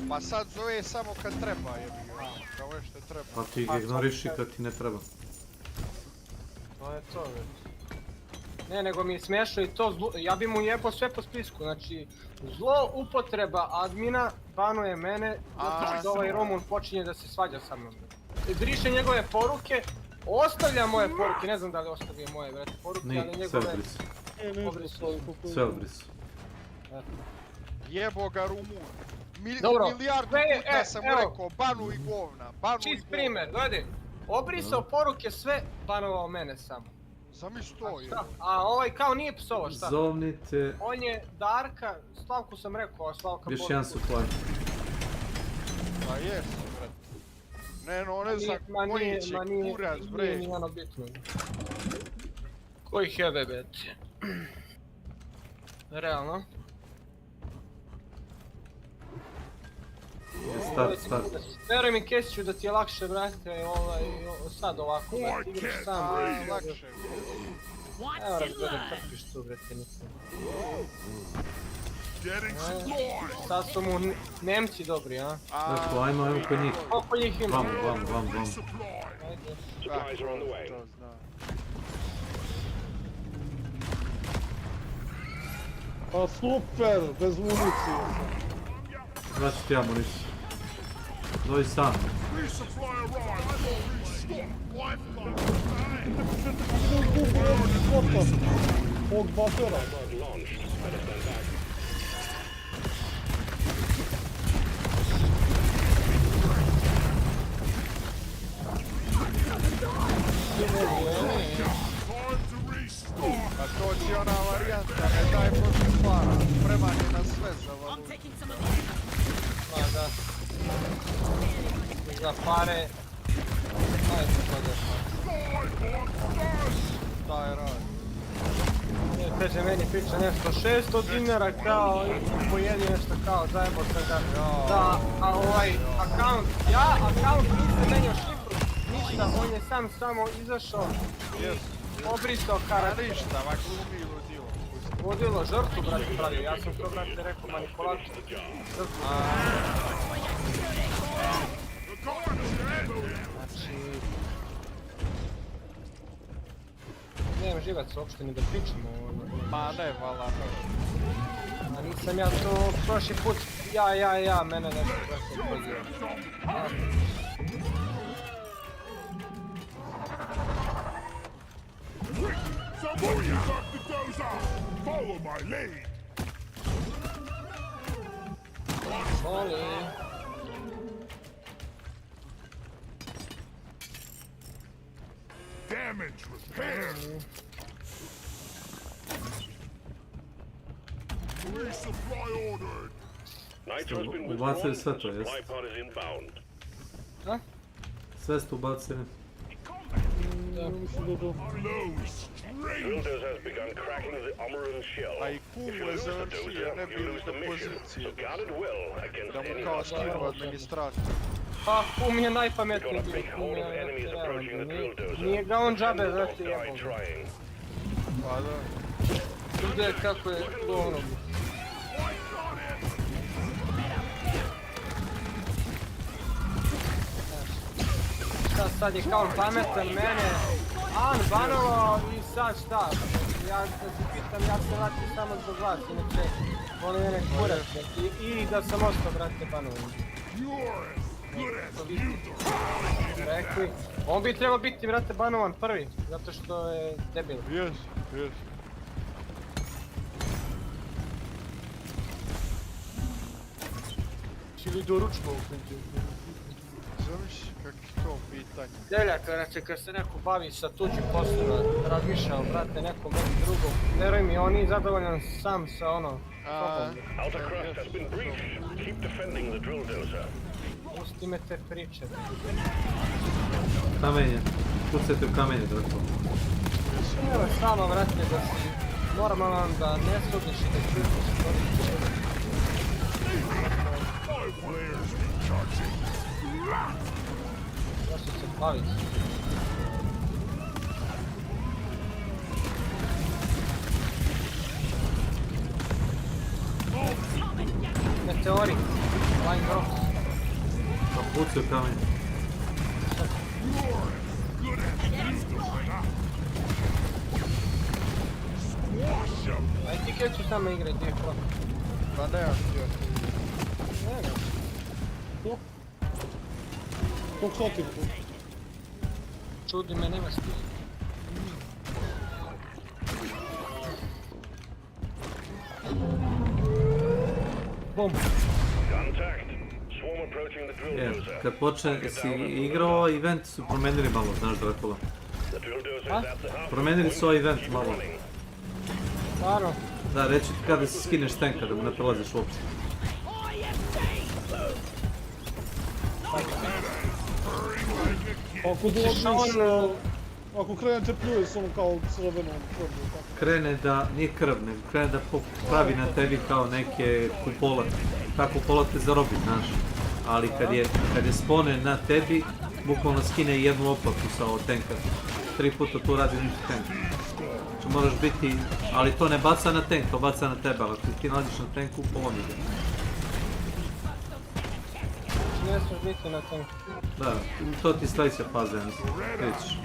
Pa sad zove samo kad treba, jebi ga. Kao je što treba. Pa ti ga ignoriš i kad ti ne treba. To je to već. Ne, nego mi je smiješno i to ja bi mu jebao sve po spisku, znači zlo upotreba admina banuje mene zato što ovaj Romun počinje da se svađa sa mnom. Briše njegove poruke, ostavlja moje poruke, ne znam da li ostavio moje poruke, ali njegove... Sve odbrisu. Jebo ga Rumun. Milijardu puta sam mu rekao, banuj govna, banuj govna. Čist primjer, gledaj, obrisao poruke sve, banovao mene samo. Zamisli to je. A ovaj kao nije psovo, šta? Zovnite... On je Darka, Slavku sam rekao, a Slavka... Još jedan su plan. Pa jes, bret. Ne, no ne znam koji će kurac, bre. Nije ni ono bitno. Koji hebe, bet? Realno. Start. Veruj mi, Kesiću, da ti je lakše, brate, sad ovako, brate, igraš sam. Lakše. Evo razgleda, trpiš tu, brate, nisam. Sad su mu Nemci dobri, a? Dakle, ajmo kod njih. Koliko njih ima? Vam. Pa super, bez municije. Vraći ti amuniciju. Dođi sam. Ovog bafera. A to ti ona varijanta, ne daj protiv para, spreman je na sve za valutu. Pa da. Za pare... Ajde to da Šta je radi? Kaže meni priča nešto 600 dinara kao i pojedi nešto kao zajebo se ga. Da, a ovaj akaunt, nisam menio šifru, ništa, on je sam samo izašao i obrisao karakter. Ništa, ovak glumi ludilo. Ludilo, žrtvu, brate, pravio, ja sam to, brate, rekao manipulaciju. Žrtvu. Znači... Nemam živac uopšte ni da pričamo. Ma ne, vala. A nisam ja to prošli put, mene nešto prošlo pozio. Follow my lead. Damage repaired. Resupply ordered. Nitro's been Ubacili withdrawn. sve to, jes? Supply pod is inbound. A? Sve ste ubacili. Builders has begun cracking the Omeran shell. A i kum je završio, ne bili do pozicije. Da mu kao skinu administrator. Pa, kum je najpametniji bio, nije ga on džabe, znate, jebom. Pa da. Gdje kako je govno. Sad je kao pametan mene, banovao i sad šta? Ja da se pitam, ja se vratio samo zbog vas, inače volim mene kurac i da sam ostao, brate, banovan. Rekli, on bi trebao biti, brate, banovan prvi, zato što je debil. Yes. Ili doručno uključio. Zamisli kak je to pitanje. Deljak, znači kad se neko bavi sa tuđim poslima, razmišljao, brate, nekom drugom. Veruj mi, on nije zadovoljan sam sa sobom. Pusti me te priče. Kamenje. Pucajte u kamenje, drako. Evo samo, brate, da si normalan, da ne sudiš i da čutiš. Zašto se baviš? Meteorit. Flying rocks. Pa pucaju kamen. Aj ti kad ću tamo igrati, gdje je flak? Pa ne, ja htio. Ne. To? Koliko sotim tu? Čudi me, nema stih. Bum. Kad počne, si igrao event su promenili malo, znaš Dracula. A? Promenili su ovaj event malo. Stvarno? Da, reći ti kada si skineš tanka, da mu ne prelaziš uopće. Ako dođeš, ako krenete pljuje s onom kao crvenom krvlju, tako. Krene da, nije krv, nego krene da pravi na tebi kao neke kupole. Ta kupola te zarobi, znaš. Ali kad je spone na tebi, bukvalno skine jednu lopatu sa ovog tanka. 3 puta tu radi ništa tank. Znači moraš biti, ali to ne baca na tank, to baca na tebe, ali ako ti nalaziš na tanku, polom ide. Ne smiješ biti na tanku. Da, to ti sljedeća faza, ja mislim, rećiš.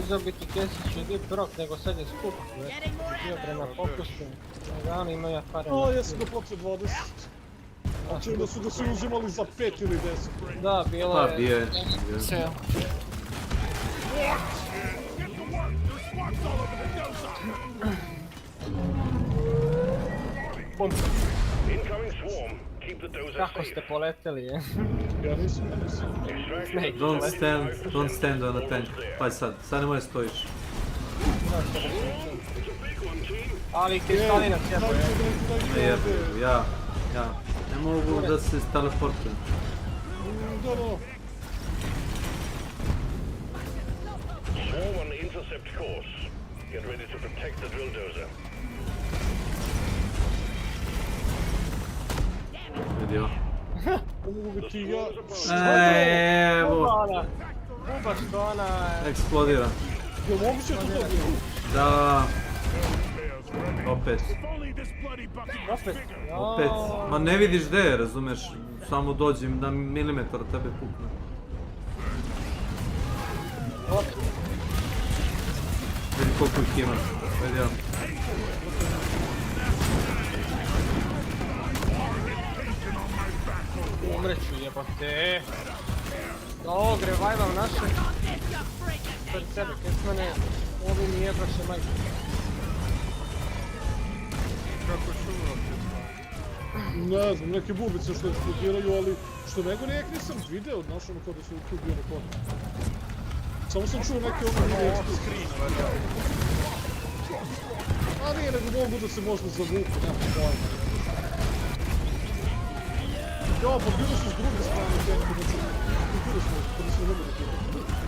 Uzeo bi ti Kesić i Deep Rock, nego sad je skup. Bio prema fokusu. Da oni imaju pare. O, jesu ga počeo 20. Znači da su ga svi uzimali za 5 ili 10. Da, bilo je... Pa, bio je. Ceo. Bum. Kako ste poleteli, je? Ja nisam. Don't stand on a tank. Pa sad nemoj stojiš. Ali kristalina cijelo je. Ne jebu, ja. Ne mogu da se teleportujem. Da. Swarm on intercept course. Get ready to protect the drill dozer. Vidio. Mogu ti ja... Evo. Buba što ona... Eksplodira. Jel moguće to dobio? Da. Opet. Opet? Ma ne vidiš gdje je, razumeš? Samo dođem na milimetar od tebe pukne. Vidi koliko ih ima. Vidi ja. Umreću jebote. Da ogre, vajvam naše. Pred sebe, Kesmane. Ovi mi jebaše majke. Kako su Ne znam, neke bubice što eksplodiraju, ali što nego nijek nisam video, znaš ono kada su tu bio rekord. Samo sam čuo neke ono nije screen. A nije, nego mogu da se možda zavuku, nema pojma. Ja, pa bilo su s druge strane tenke, znači, kulture smo, kada smo mogli da klikati.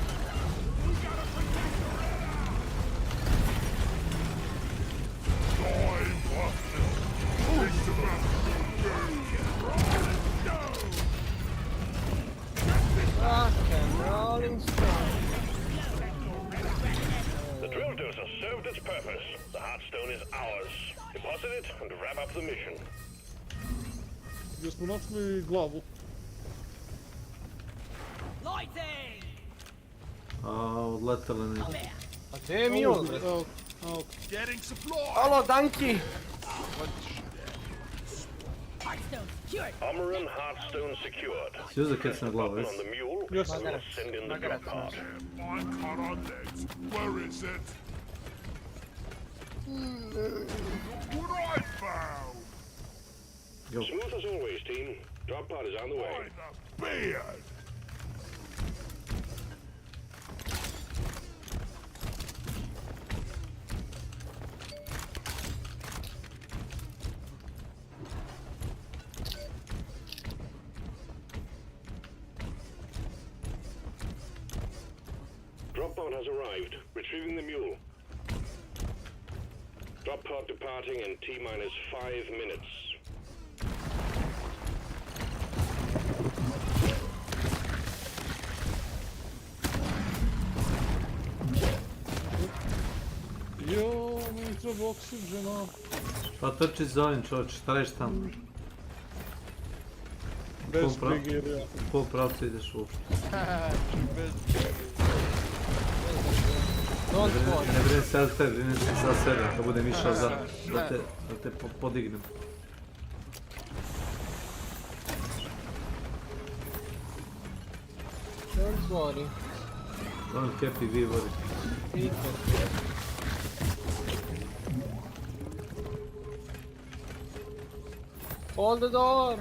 The drill dozer served its purpose. The Heartstone is ours. Deposit it and wrap up the mission. Gdje smo našli glavu. Odletele ne. A gdje je Mule, bre? Halo, Danki! Armor and Heartstone secured. Si uzeo kad sam na glavu, On jesi? the mule, Yes. we'll send in the drop card. I'm caught on legs. Where is it? Look what I found! Go. Smooth as always, team. Drop pod is on the way. By the beard! Drop pod has arrived. Retrieving the mule. Drop pod departing in T-minus 5 minutes. Jo. mi treba oksiđena. Pa trči za ovim čovječ, šta reš tamo? Bez brigirija. U kom pravcu ideš uopšte? Bez Ne brinem se za tebe, brinem se za sebe, kad budem išao da te podignem. Don't worry. Don't happy, we worry. Hold the door!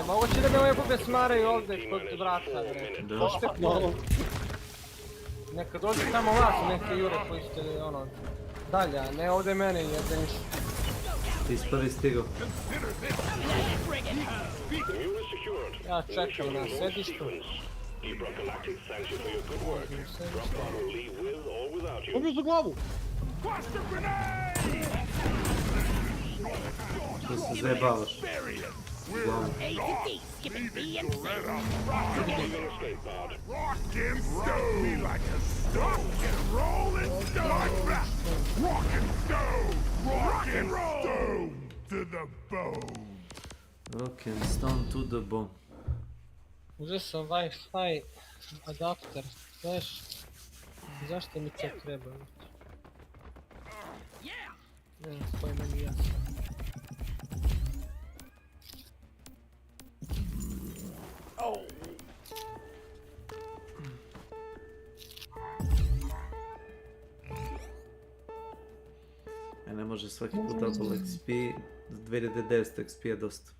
Moguće da me ove bube smaraju ovdje kod vrata, bre. Da. Neka dođe tamo vas, neke jure koji ste, ono, dalje, a ne ovdje mene jebeni. Ti si prvi stigao. Ja čekam na sedištu. Pobio za glavu! Što se zajebavaš? Glavu. Rock and stone to the bone. Uzeo sam Wi-Fi adapter, znaš, zašto mi to treba? Ne, to je meni jasno. Ne može svaki put double XP, 2900 XP je dosta.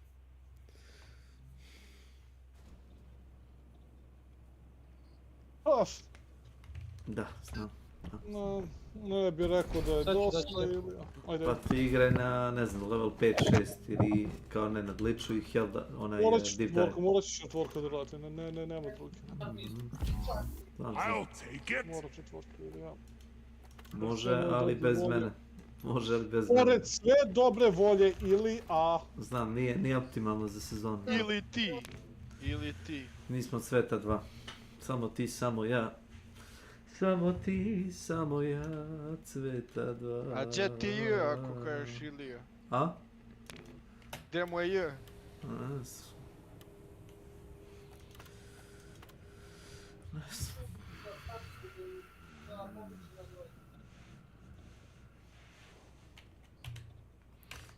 Da, znam. Ne bi rekao da je dosta ili... Pa ti igraj na, ne znam, level 5-6 ili kao ne nadliču ih, jel da, onaj deep dive. Morat ću četvorka da raditi, nema drugi. Morat četvorka ili ja. Može, ali bez mene. Može, ali bez mene. Pored sve dobre volje ili a... Znam, nije optimalno za sezonu. Ili ti. Nismo sveta dva. Samo ti, samo ja. Samo ti, samo ja, cveta dva. A gdje ti je ako kažeš Ilija? A? Gdje mu je je?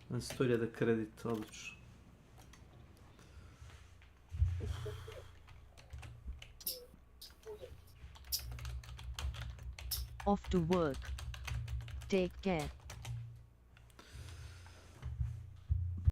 Na 100.000 kredita, odlično. Off to work. Take care.